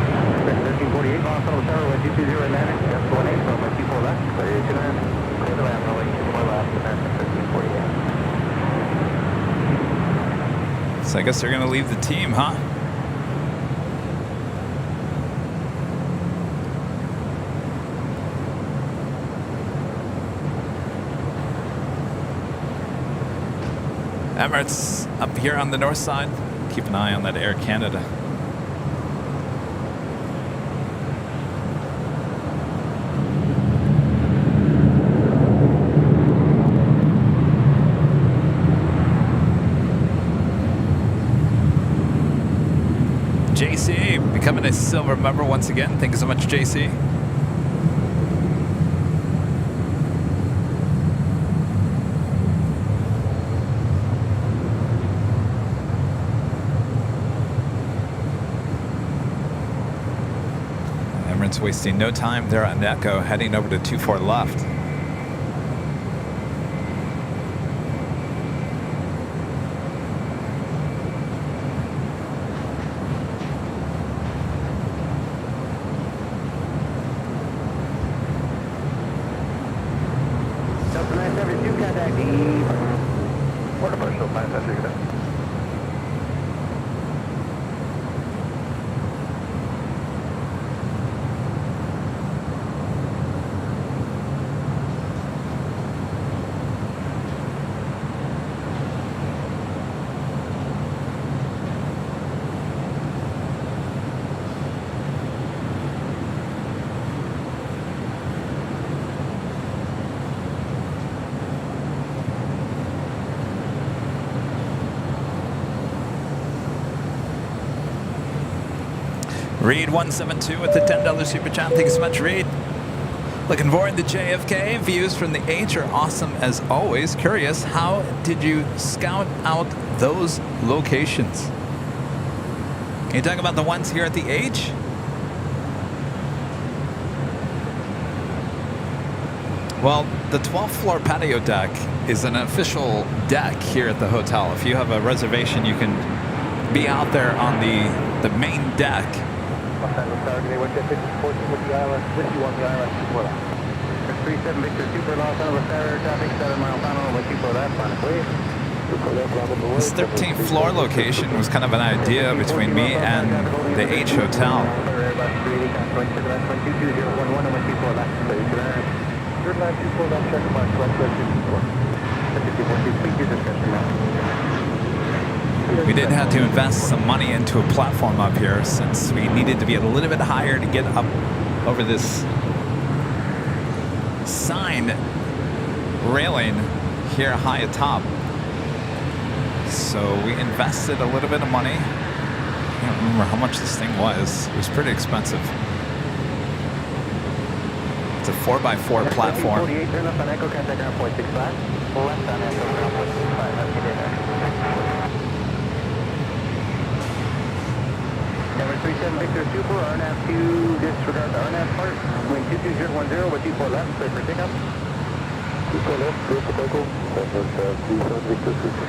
1348, lost on the tower, wind 220 at 9er, gust 18, runway 24 left, clear 29, clear the land, runway 24 left, American 1348. So I guess they're going to leave the team, huh? Emirates up here on the north side. Keep an eye on that Air Canada. JC, becoming a silver member once again. Thank you so much, JC. Emirates wasting no time there on Echo, heading over to 24 left. Reed 172 with the $10 super chat. Thank you so much, Reed. Looking forward to JFK. Views from the H are awesome as always. Curious, how did you scout out those locations? Can you talk about the ones here at the H? Well, the 12th floor patio deck is an official deck here at the hotel. If you have a reservation, you can be out there on the main deck. 37 Victor Super Los Angeles Tower, traffic 7 mile final, 124 left, final please. This 13th floor location was kind of an idea between me and the H Hotel. We did have to invest some money into a platform up here since we needed to be a little bit higher to get up over this sign railing here high atop. So we invested a little bit of money. I can't remember how much this thing was. It was pretty expensive. It's a 4x4 platform. Number 37 Victor Super, RNAV 2, disregard the RNAV part. Wind 22010, with 24 left, clear for pickup. 24 left, clear for pickup. That was 37 Victor Super.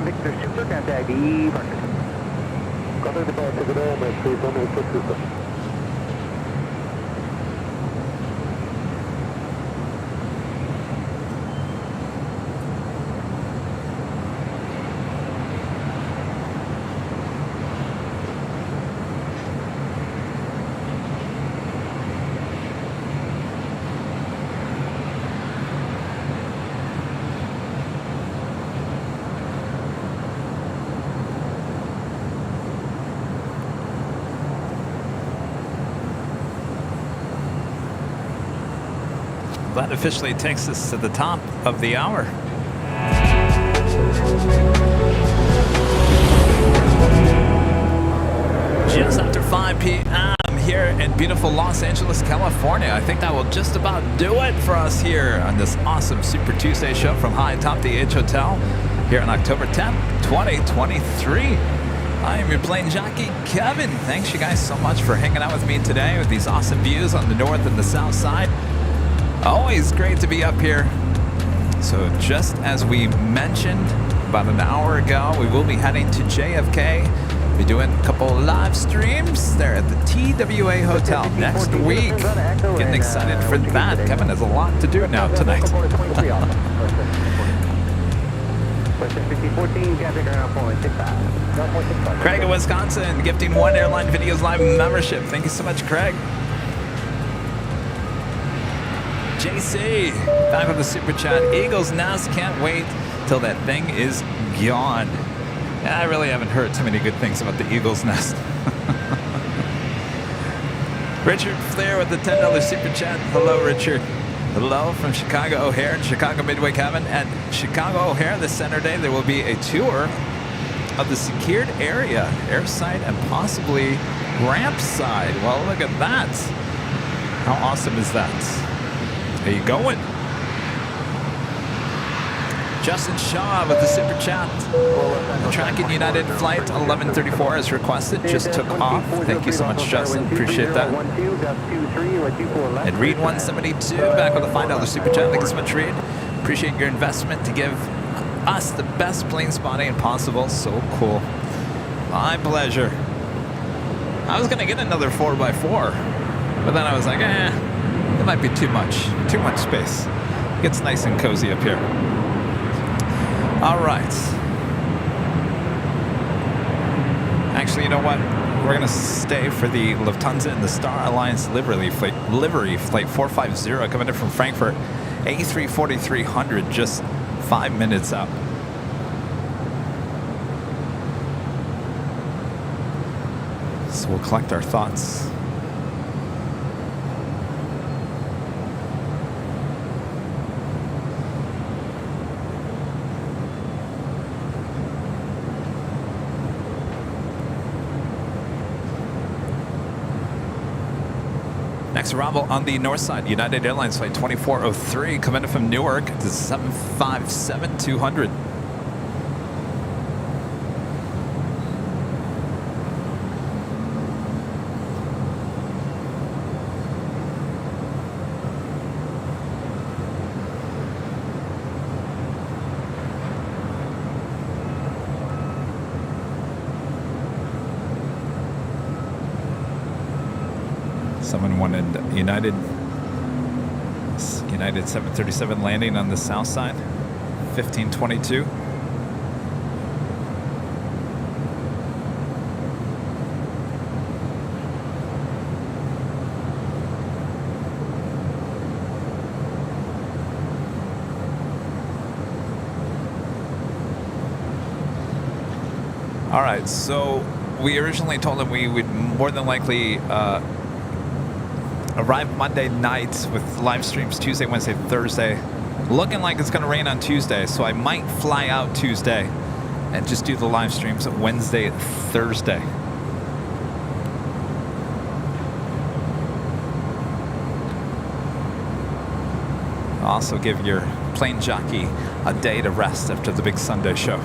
Victor Super, contact E. Parker. Contact the bar, take it all, man, 3 Super. That officially takes us to the top of the hour. Just after 5 p.m. here in beautiful Los Angeles, California. I think that will just about do it for us here on this awesome Super Tuesday show from high atop the H Hotel here on October 10th, 2023. I am your plane jockey, Kevin. Thanks you guys so much for hanging out with me today with these awesome views on the north and the south side. Always great to be up here. So just as we mentioned about an hour ago, we will be heading to JFK. Be doing a couple live streams there at the TWA Hotel next week. Getting excited for that. Kevin has a lot to do now tonight. Craig in Wisconsin gifting 1 Airline Videos Live membership. Thank you so much, Craig. JC, back with the super chat. Eagle's Nest, can't wait till that thing is gone. Yeah, I really haven't heard too many good things about the Eagle's Nest. Richard Flair with the $10 super chat. Hello, Richard. Hello from Chicago O'Hare and Chicago Midway Kevin. At Chicago O'Hare this Saturday, there will be a tour of the secured area, airside and possibly ramp side. Well, look at that. How awesome is that? There you going. Justin Shaw with the super chat. Tracking United flight 1134 as requested. Just took off. Thank you so much, Justin. Appreciate that. And Reed 172 back with a $5 super chat. Thank you so much, Reed. Appreciate your investment to give us the best plane spotting possible. So cool. My pleasure. I was going to get another 4x4, but then I was like, it might be too much space. It gets nice and cozy up here. All right. Actually, you know what? We're going to stay for the Lufthansa and the Star Alliance livery flight 450 coming in from Frankfurt. A340-300, just 5 minutes out. So we'll collect our thoughts. Next arrival on the north side, United Airlines flight 2403, coming in from Newark to 757-200. Someone wanted United 737 landing on the south side, 1522. All right, so we originally told them we would more than likely arrive Monday night with live streams Tuesday, Wednesday, Thursday. Looking like it's going to rain on Tuesday, so I might fly out Tuesday and just do the live streams Wednesday, Thursday. Also give your plane jockey a day to rest after the big Sunday show.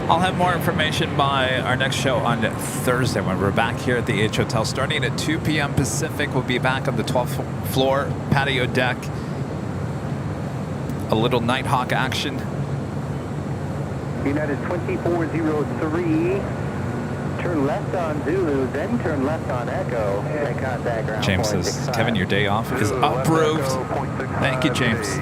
I'll have more information by our next show on Thursday when we're back here at the H Hotel. Starting at 2 p.m. Pacific, we'll be back on the 12th floor patio deck. A little Nighthawk action. United 2403, turn left on Zulu, then turn left on Echo. Make contact ground. James says, Kevin, your day off is approved. Thank you, James.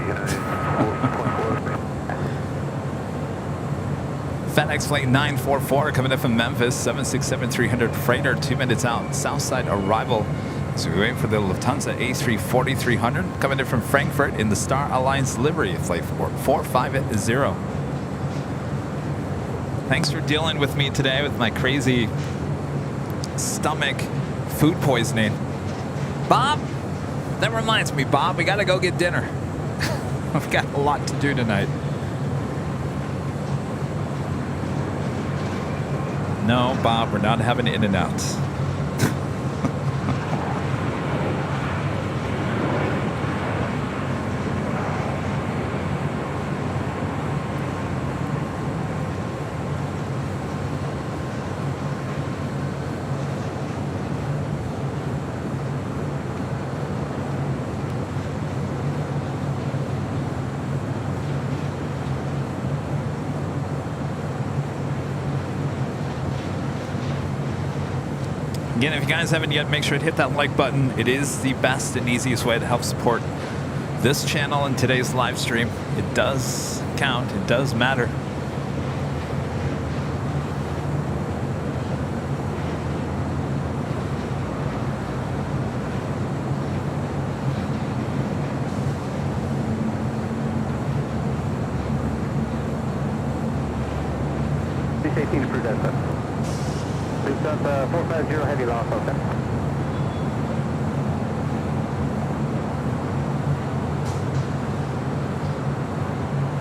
FedEx Flight 944 coming in from Memphis, 767-300 freighter, 2 minutes out. Southside arrival. So we wait for the Lufthansa A340-300 coming in from Frankfurt in the Star Alliance livery, flight 450. Thanks for dealing with me today with my crazy stomach food poisoning. Bob, that reminds me, Bob, we got to go get dinner. I've got a lot to do tonight. No, Bob, we're not having In-N-Out. Again, if you guys haven't yet, make sure to hit that like button. It is the best and easiest way to help support this channel in today's live stream. It does count. It does matter. Please 18 approved that, sir. Please stop 450 heavy loss, okay?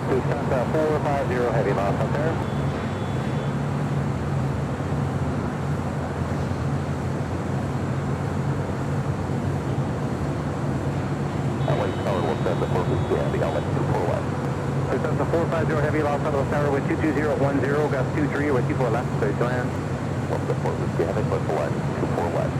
Please stop 450 heavy loss, okay? We'll send the 450 heavy, I'll let you 4 left. Please stop 450 heavy loss on the tower with 22010, gust 23 with 24 left, clear to land. What's the 450 heavy, but left, 24 left.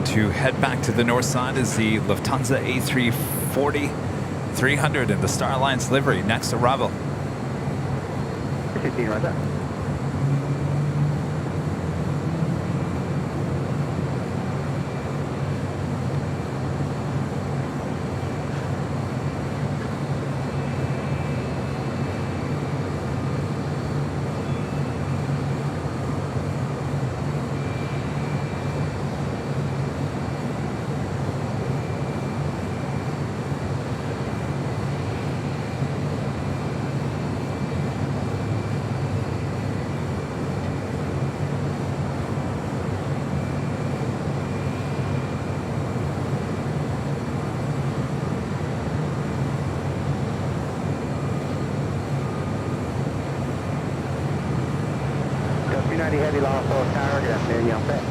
To head back to the north side is the Lufthansa A340-300 in the Star Alliance livery. Next arrival. 15 right there. Heavy loss on tower, good afternoon, young fit.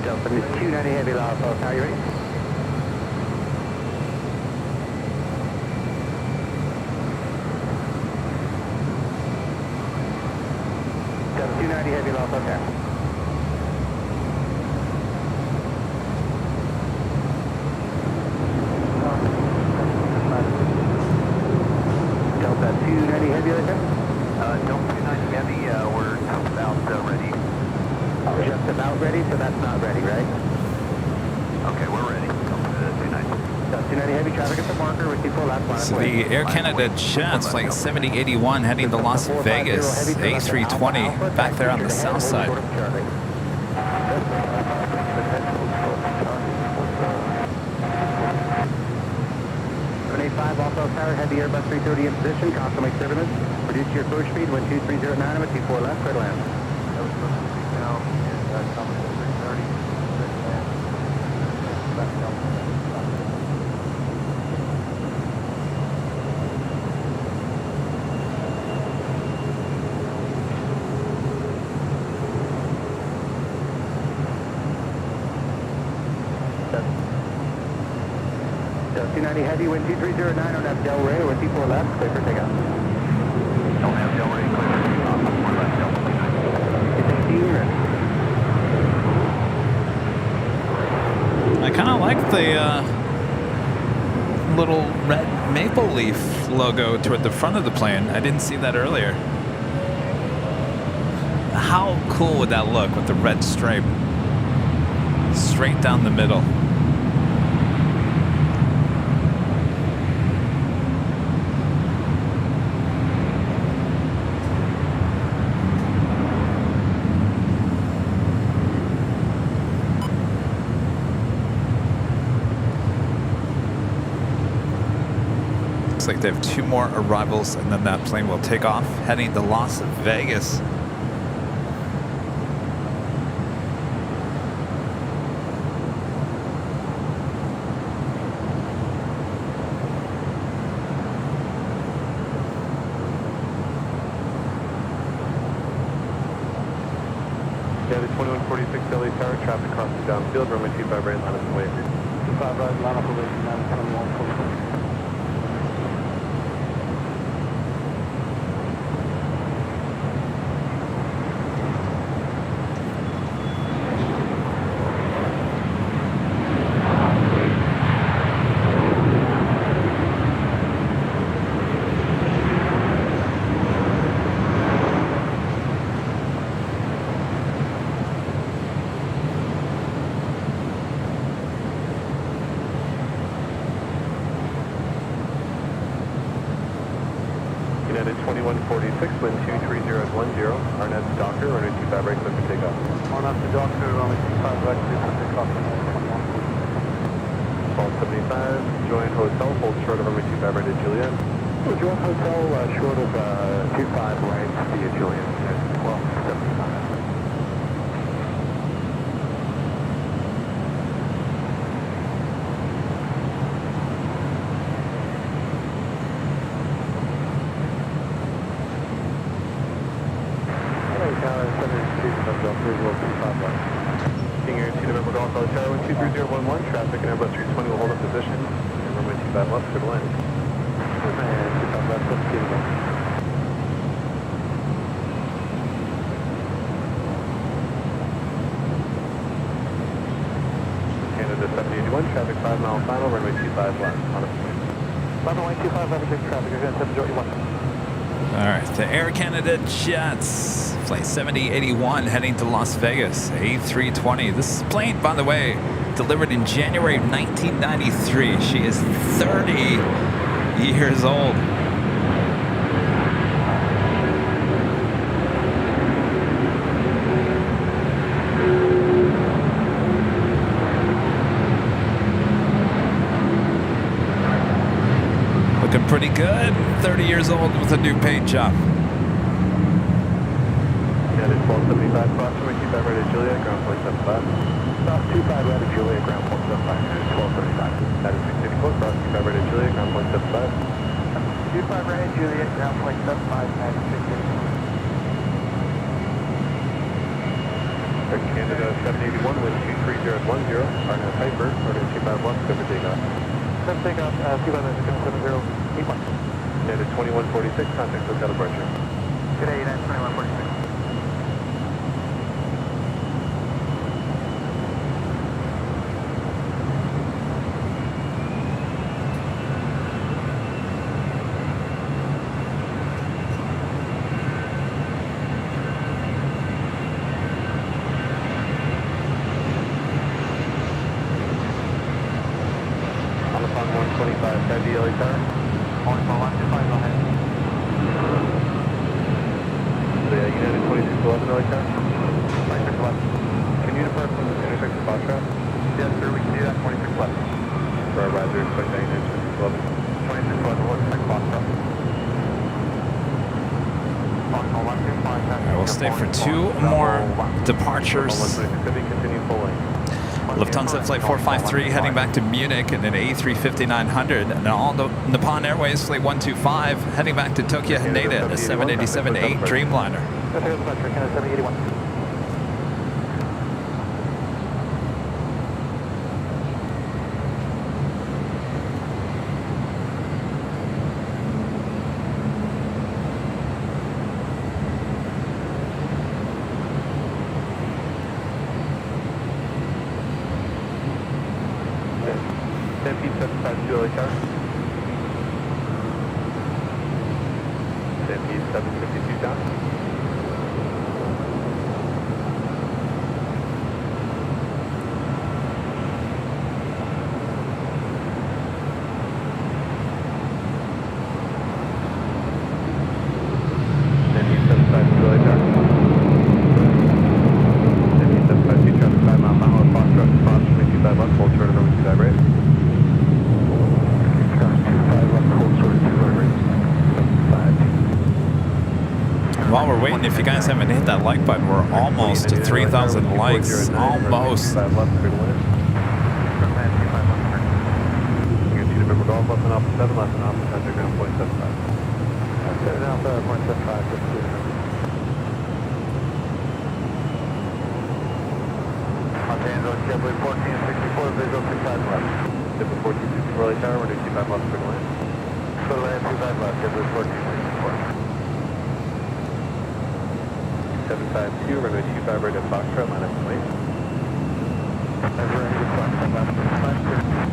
Delta, 290 heavy loss on tower, you ready? Delta, 290 heavy loss on tower. Delta 290 heavy right there? Delta 290 heavy, we're just about ready. Just about ready, so that's not ready, right? Okay, we're ready. Delta 290. Delta 290 heavy traffic at the marker with people last line. So the Air Canada Jets flight 7081 heading to Las Vegas. A320 back there on the south side. 785 also tower, heavy Airbus 330 in position, constantly turbulence. Reduce your approach speed, 12309 with 24 left, clear to land. Delta 290 heavy, wind 2309 on that Del Rey with people left, clear for takeoff. Don't have Del Rey, clear for takeoff. We're left, Delta 290. I kind of like the little red maple leaf logo toward the front of the plane. I didn't see that earlier. How cool would that look with the red stripe straight down the middle? Looks like they have 2 more arrivals and then that plane will take off heading to Las Vegas. Yeah, the 2146 LA Tower, traffic crossing downfield, runway 25 right, line up and wait. 25 right, line up and wait, 921. United 2146, wind 230 at 10, RNet to Docker, runway 25 right, clear for takeoff. RNet to Docker, runway 25 right, clear for takeoff. 1275, join hotel, hold short of runway 25 right at Juliet. Join hotel, short of 25 right, via Juliet, at 1275. King Air 2 November Golf LA Tower, 23011, traffic and Airbus 320 will hold up position, and runway 25 left, clear to land. And 25 left, let's get it on. Canada 7081, traffic 5 mile final, runway 25 left, on a point. Runway 25 left, check traffic, again, 7081. All right, the Air Canada Jets, flight 7081 heading to Las Vegas, A320. This plane, by the way, delivered in January of 1993. She is 30 years old. Looking pretty good, 30 years old with a new paint job. United 1275, cross runway 25 right at Juliet, ground point 75. South 25 right at Juliet, ground point 75, United 1235. United 684, cross 25 right at Juliet, ground point 75. 25 right at Juliet, ground point 75, United 684. Air Canada 781, wind 230 at 10, RNet Hyper, runway 25 left, clear for takeoff. Let's take off, 25 7081. United 2146, contact hotel departure. Good day, United 2146. On the Pond 125, heavy LA Tower. Only for 125, go ahead. The United 2611 LA Tower. 26 left. Can you depart from the intersection Foxtrot? Yes, sir, we can do that, 26 left. For our riser, expect that United 2611. 26 left, we'll expect Foxtrot. I will stay for 2 more departures. 126 heavy, continue full lane. Lufthansa Flight 453 heading back to Munich in an A350-900, and all Nippon Airways Flight 125 heading back to Tokyo Haneda in a 787-8 Dreamliner. That's the departure, Canada 7081. Stampede 752 LA Tower. Stampede 752 down. Stampede 752 LA Tower. Stampede 752 traffic 5 mile final at Foxtrot, cross 25 left, hold short of runway 25 right. While we're waiting, if you guys haven't hit that like button, we're almost to 3,000 likes. Almost. November Golf, left and off 7, left and off, contact ground point 75. JetBlue 1464, visual 25 left. JetBlue 1464 LA Tower, runway 25 left, clear to land. Clear to land 25 left, JetBlue 1464. 752, runway 25 right at Foxtrot, line up and wait. Ever ready to fly, come back to the flight, 32,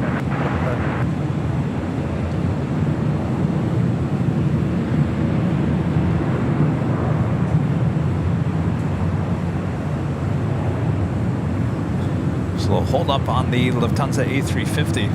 So we'll hold up on the Lufthansa A350.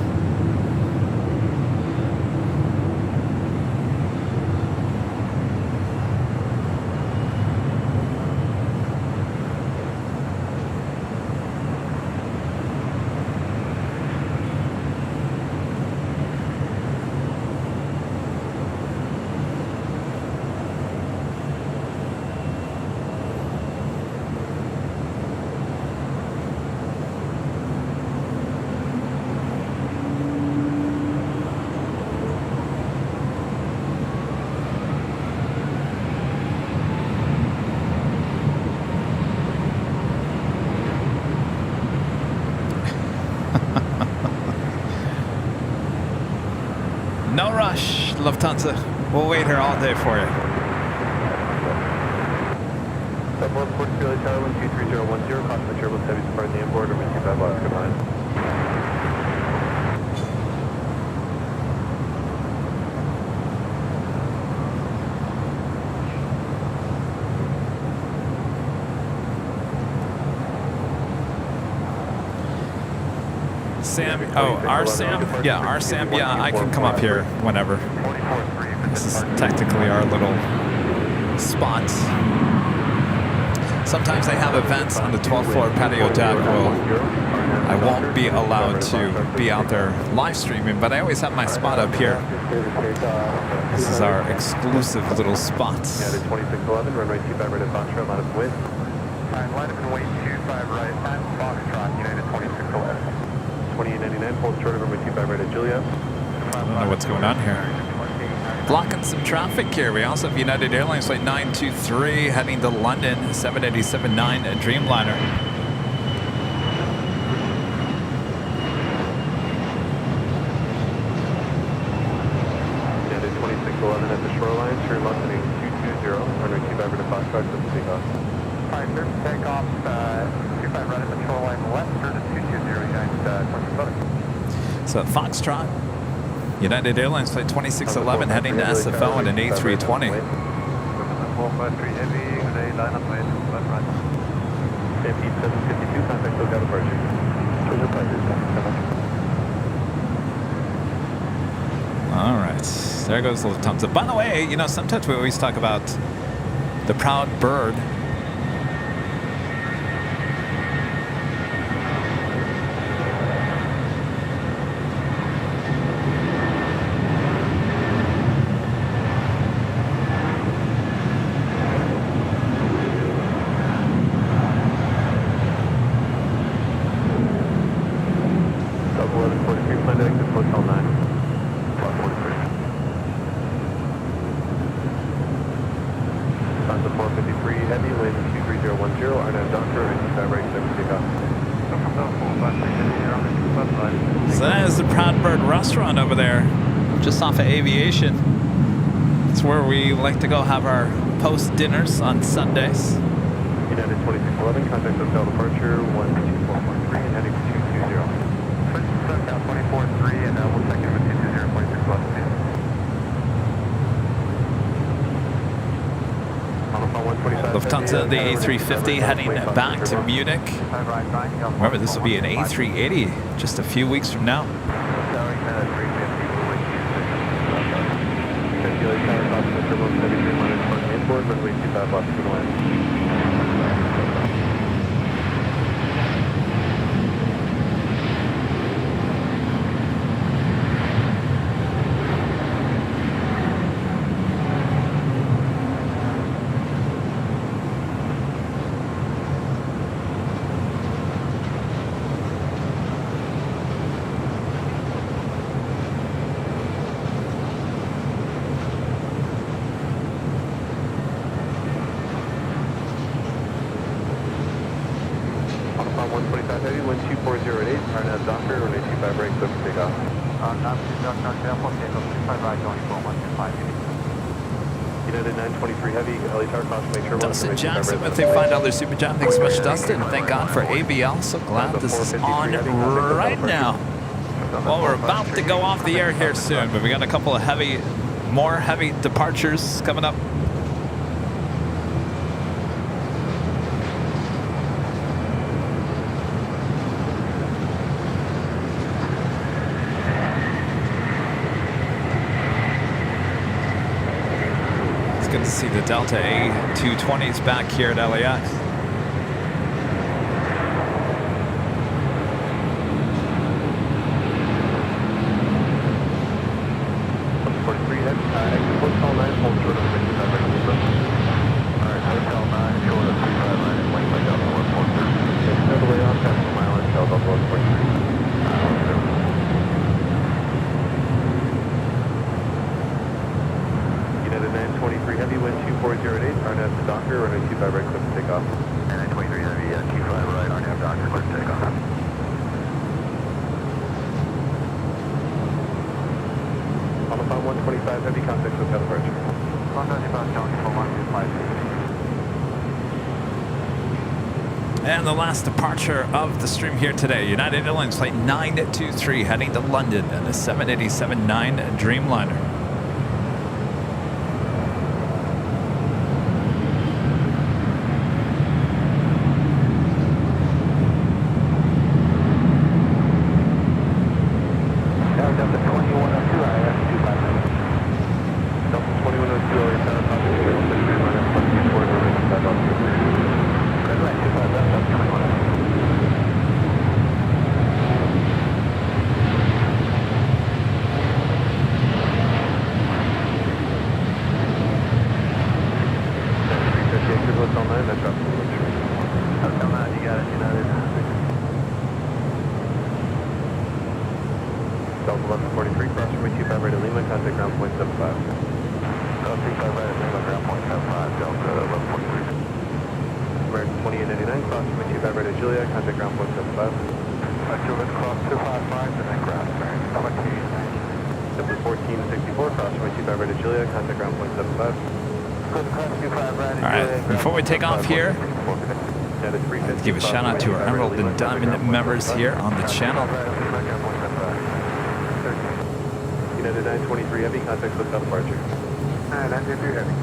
No rush, Lufthansa. We'll wait here all day for you. Sub 140 LA Tower, 12310, cross the turbulence heavy departing the inboard, runway 25 left, clear to land. Sam, oh, our Sam, yeah, our Sam, yeah, I can come up here whenever. This is technically our little spot. Sometimes they have events on the 12th floor patio deck. Well, I won't be allowed to be out there live streaming, but I always have my spot up here. This is our exclusive little spot. United 2611, runway 25 right at Foxtrot, line up and wait. Alright, line up and wait, 25 right at Foxtrot, United 2611. 2899, pulse short of runway 25 right at Juliet. I don't know what's going on here. Blocking some traffic here. We also have United Airlines flight 923 heading to London, 787-9 Dreamliner. United 2611 at the shoreline, turn left heading 220, runway 25 right at Foxtrot, clear for takeoff. Alright, clear for takeoff, 25 right at the shoreline left, turn to 220, United 2611. So at Foxtrot, United Airlines flight 2611 heading to SFO in an A320. 453 heavy, today line up right, left right. Stampede 752, contact SoCal departure. All right, there goes Lufthansa. By the way, you know, sometimes we always talk about the proud bird. So that is the Proud Bird restaurant over there, just off of Aviation. It's where we like to go have our post dinners on Sundays. United 2611, contact hotel departure 12443 and heading to 220. Switch to SoCal 243 and we'll check in with 220, 26 left. Lufthansa, the A350 heading back to Munich. Remember, this will be an A380 just a few weeks from now. Alpha 125 Heavy, wind 240 at 8, RNAV Docker, runway 25 right, clear for takeoff. United 923 Heavy, LA Tower, caution, make sure. Dustin Jackson with a $5 super jam. Thanks so much, Dustin. Thank God for ABL. So glad this is on right now. Well, we're about to go off the air here soon, but we got a couple of more heavy departures coming up. It's good to see the Delta A220s back here at LAX. 43 Heavy, exit Hotel 9, hold short of the 55 right, Lima. Alright, Hotel 9, short of 55 right, and lane by Delta 143. Take all the way off, pass the mile, and tell Delta 143. United 923 Heavy, wind 240 at 8, RNAV to Docker, runway 25 right, clear for takeoff. 923 Heavy, 25 right, RNAV Docker, clear for takeoff. Alpha 125 Heavy, contact with departure. And the last departure of the stream here today, United Airlines Flight 923 heading to London and a 787-9 Dreamliner. Delta 1143, cross runway 25 right at Lima, contact ground point 75. Delta 35 right at Lima, ground point 75, Delta 1143. American 2899, cross runway 25 right at Juliet, contact ground point 75. Juliet, cross 255 and then ground bearing 2890. Delta 1464, cross runway 25 right at Juliet, contact ground point 75. All right, before we take off here, let's give a shout out to our Emerald and Diamond members here on the channel. United 923 Heavy, contact with departure. 923 Heavy.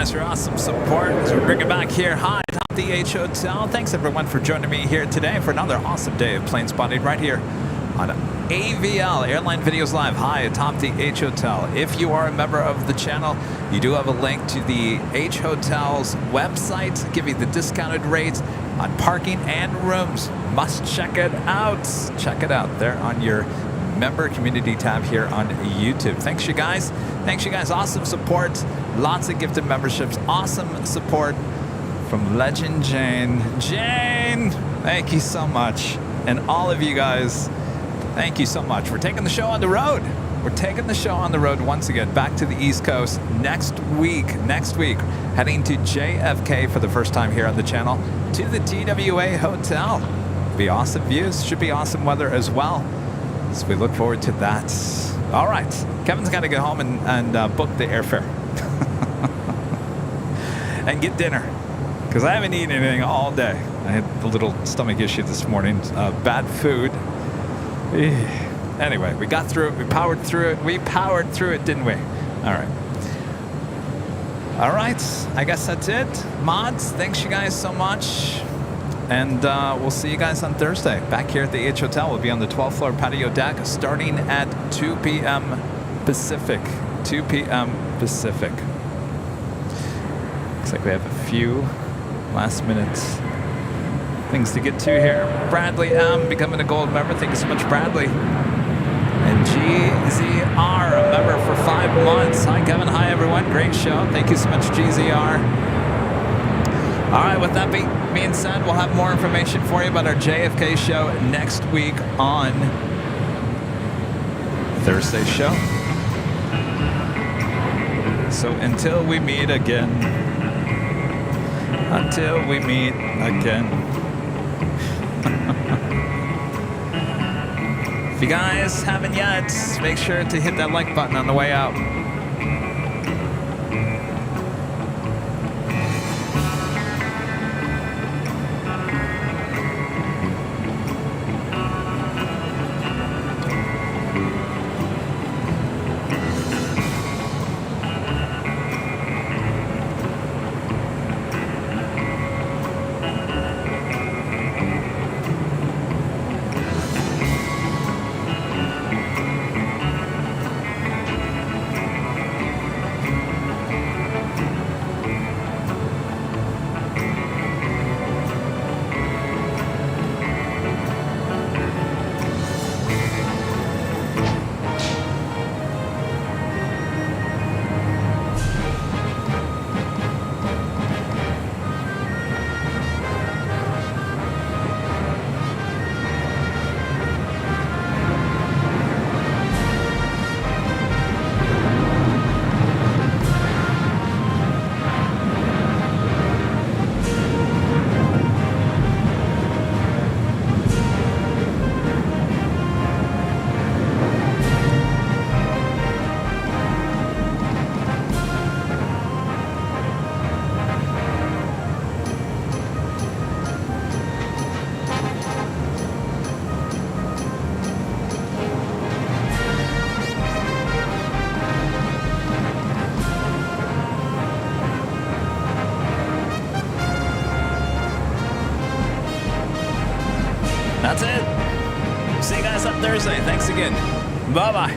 For awesome support as we bring it back here high atop the H Hotel. Thanks everyone for joining me here today for another awesome day of plane spotting right here on AVL, Airline Videos Live, high atop the H Hotel. If you are a member of the channel, you do have a link to the H Hotel's website, giving the discounted rates on parking and rooms. Must check it out. Check it out there on your member community tab here on YouTube. Thanks, you guys. Thanks, you guys. Awesome support. Lots of gifted memberships. Awesome support from Legend Jane. Jane, thank you so much. And all of you guys, thank you so much. We're taking the show on the road. We're taking the show on the road once again, back to the East Coast next week, heading to JFK for the first time here on the channel, to the TWA Hotel. Be awesome views, should be awesome weather as well. So we look forward to that. All right, Kevin's got to get home and book the airfare and get dinner, because I haven't eaten anything all day. I had a little stomach issue this morning, bad food. Anyway, we got through it. We powered through it. We powered through it, didn't we? All right. All right. I guess that's it. Mods, thanks you guys so much. And we'll see you guys on Thursday. Back here at the H Hotel. We'll be on the 12th floor patio deck starting at 2 p.m. Pacific. 2 p.m. Pacific. Looks like we have a few last minute things to get to here. Bradley M. becoming a gold member. Thank you so much, Bradley. And GZR, a member for 5 months. Hi, Kevin. Hi, everyone. Great show. Thank you so much, GZR. All right, with that being said, we'll have more information for you about our JFK show next week on Thursday's show. So until we meet again, if you guys haven't yet, make sure to hit that like button on the way out. That's it. See you guys on Thursday. Thanks again. Bye-bye.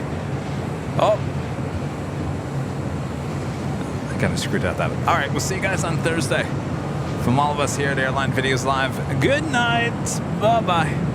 Oh. I kind of screwed out that. All right, we'll see you guys on Thursday. From all of us here at Airline Videos Live, good night. Bye-bye.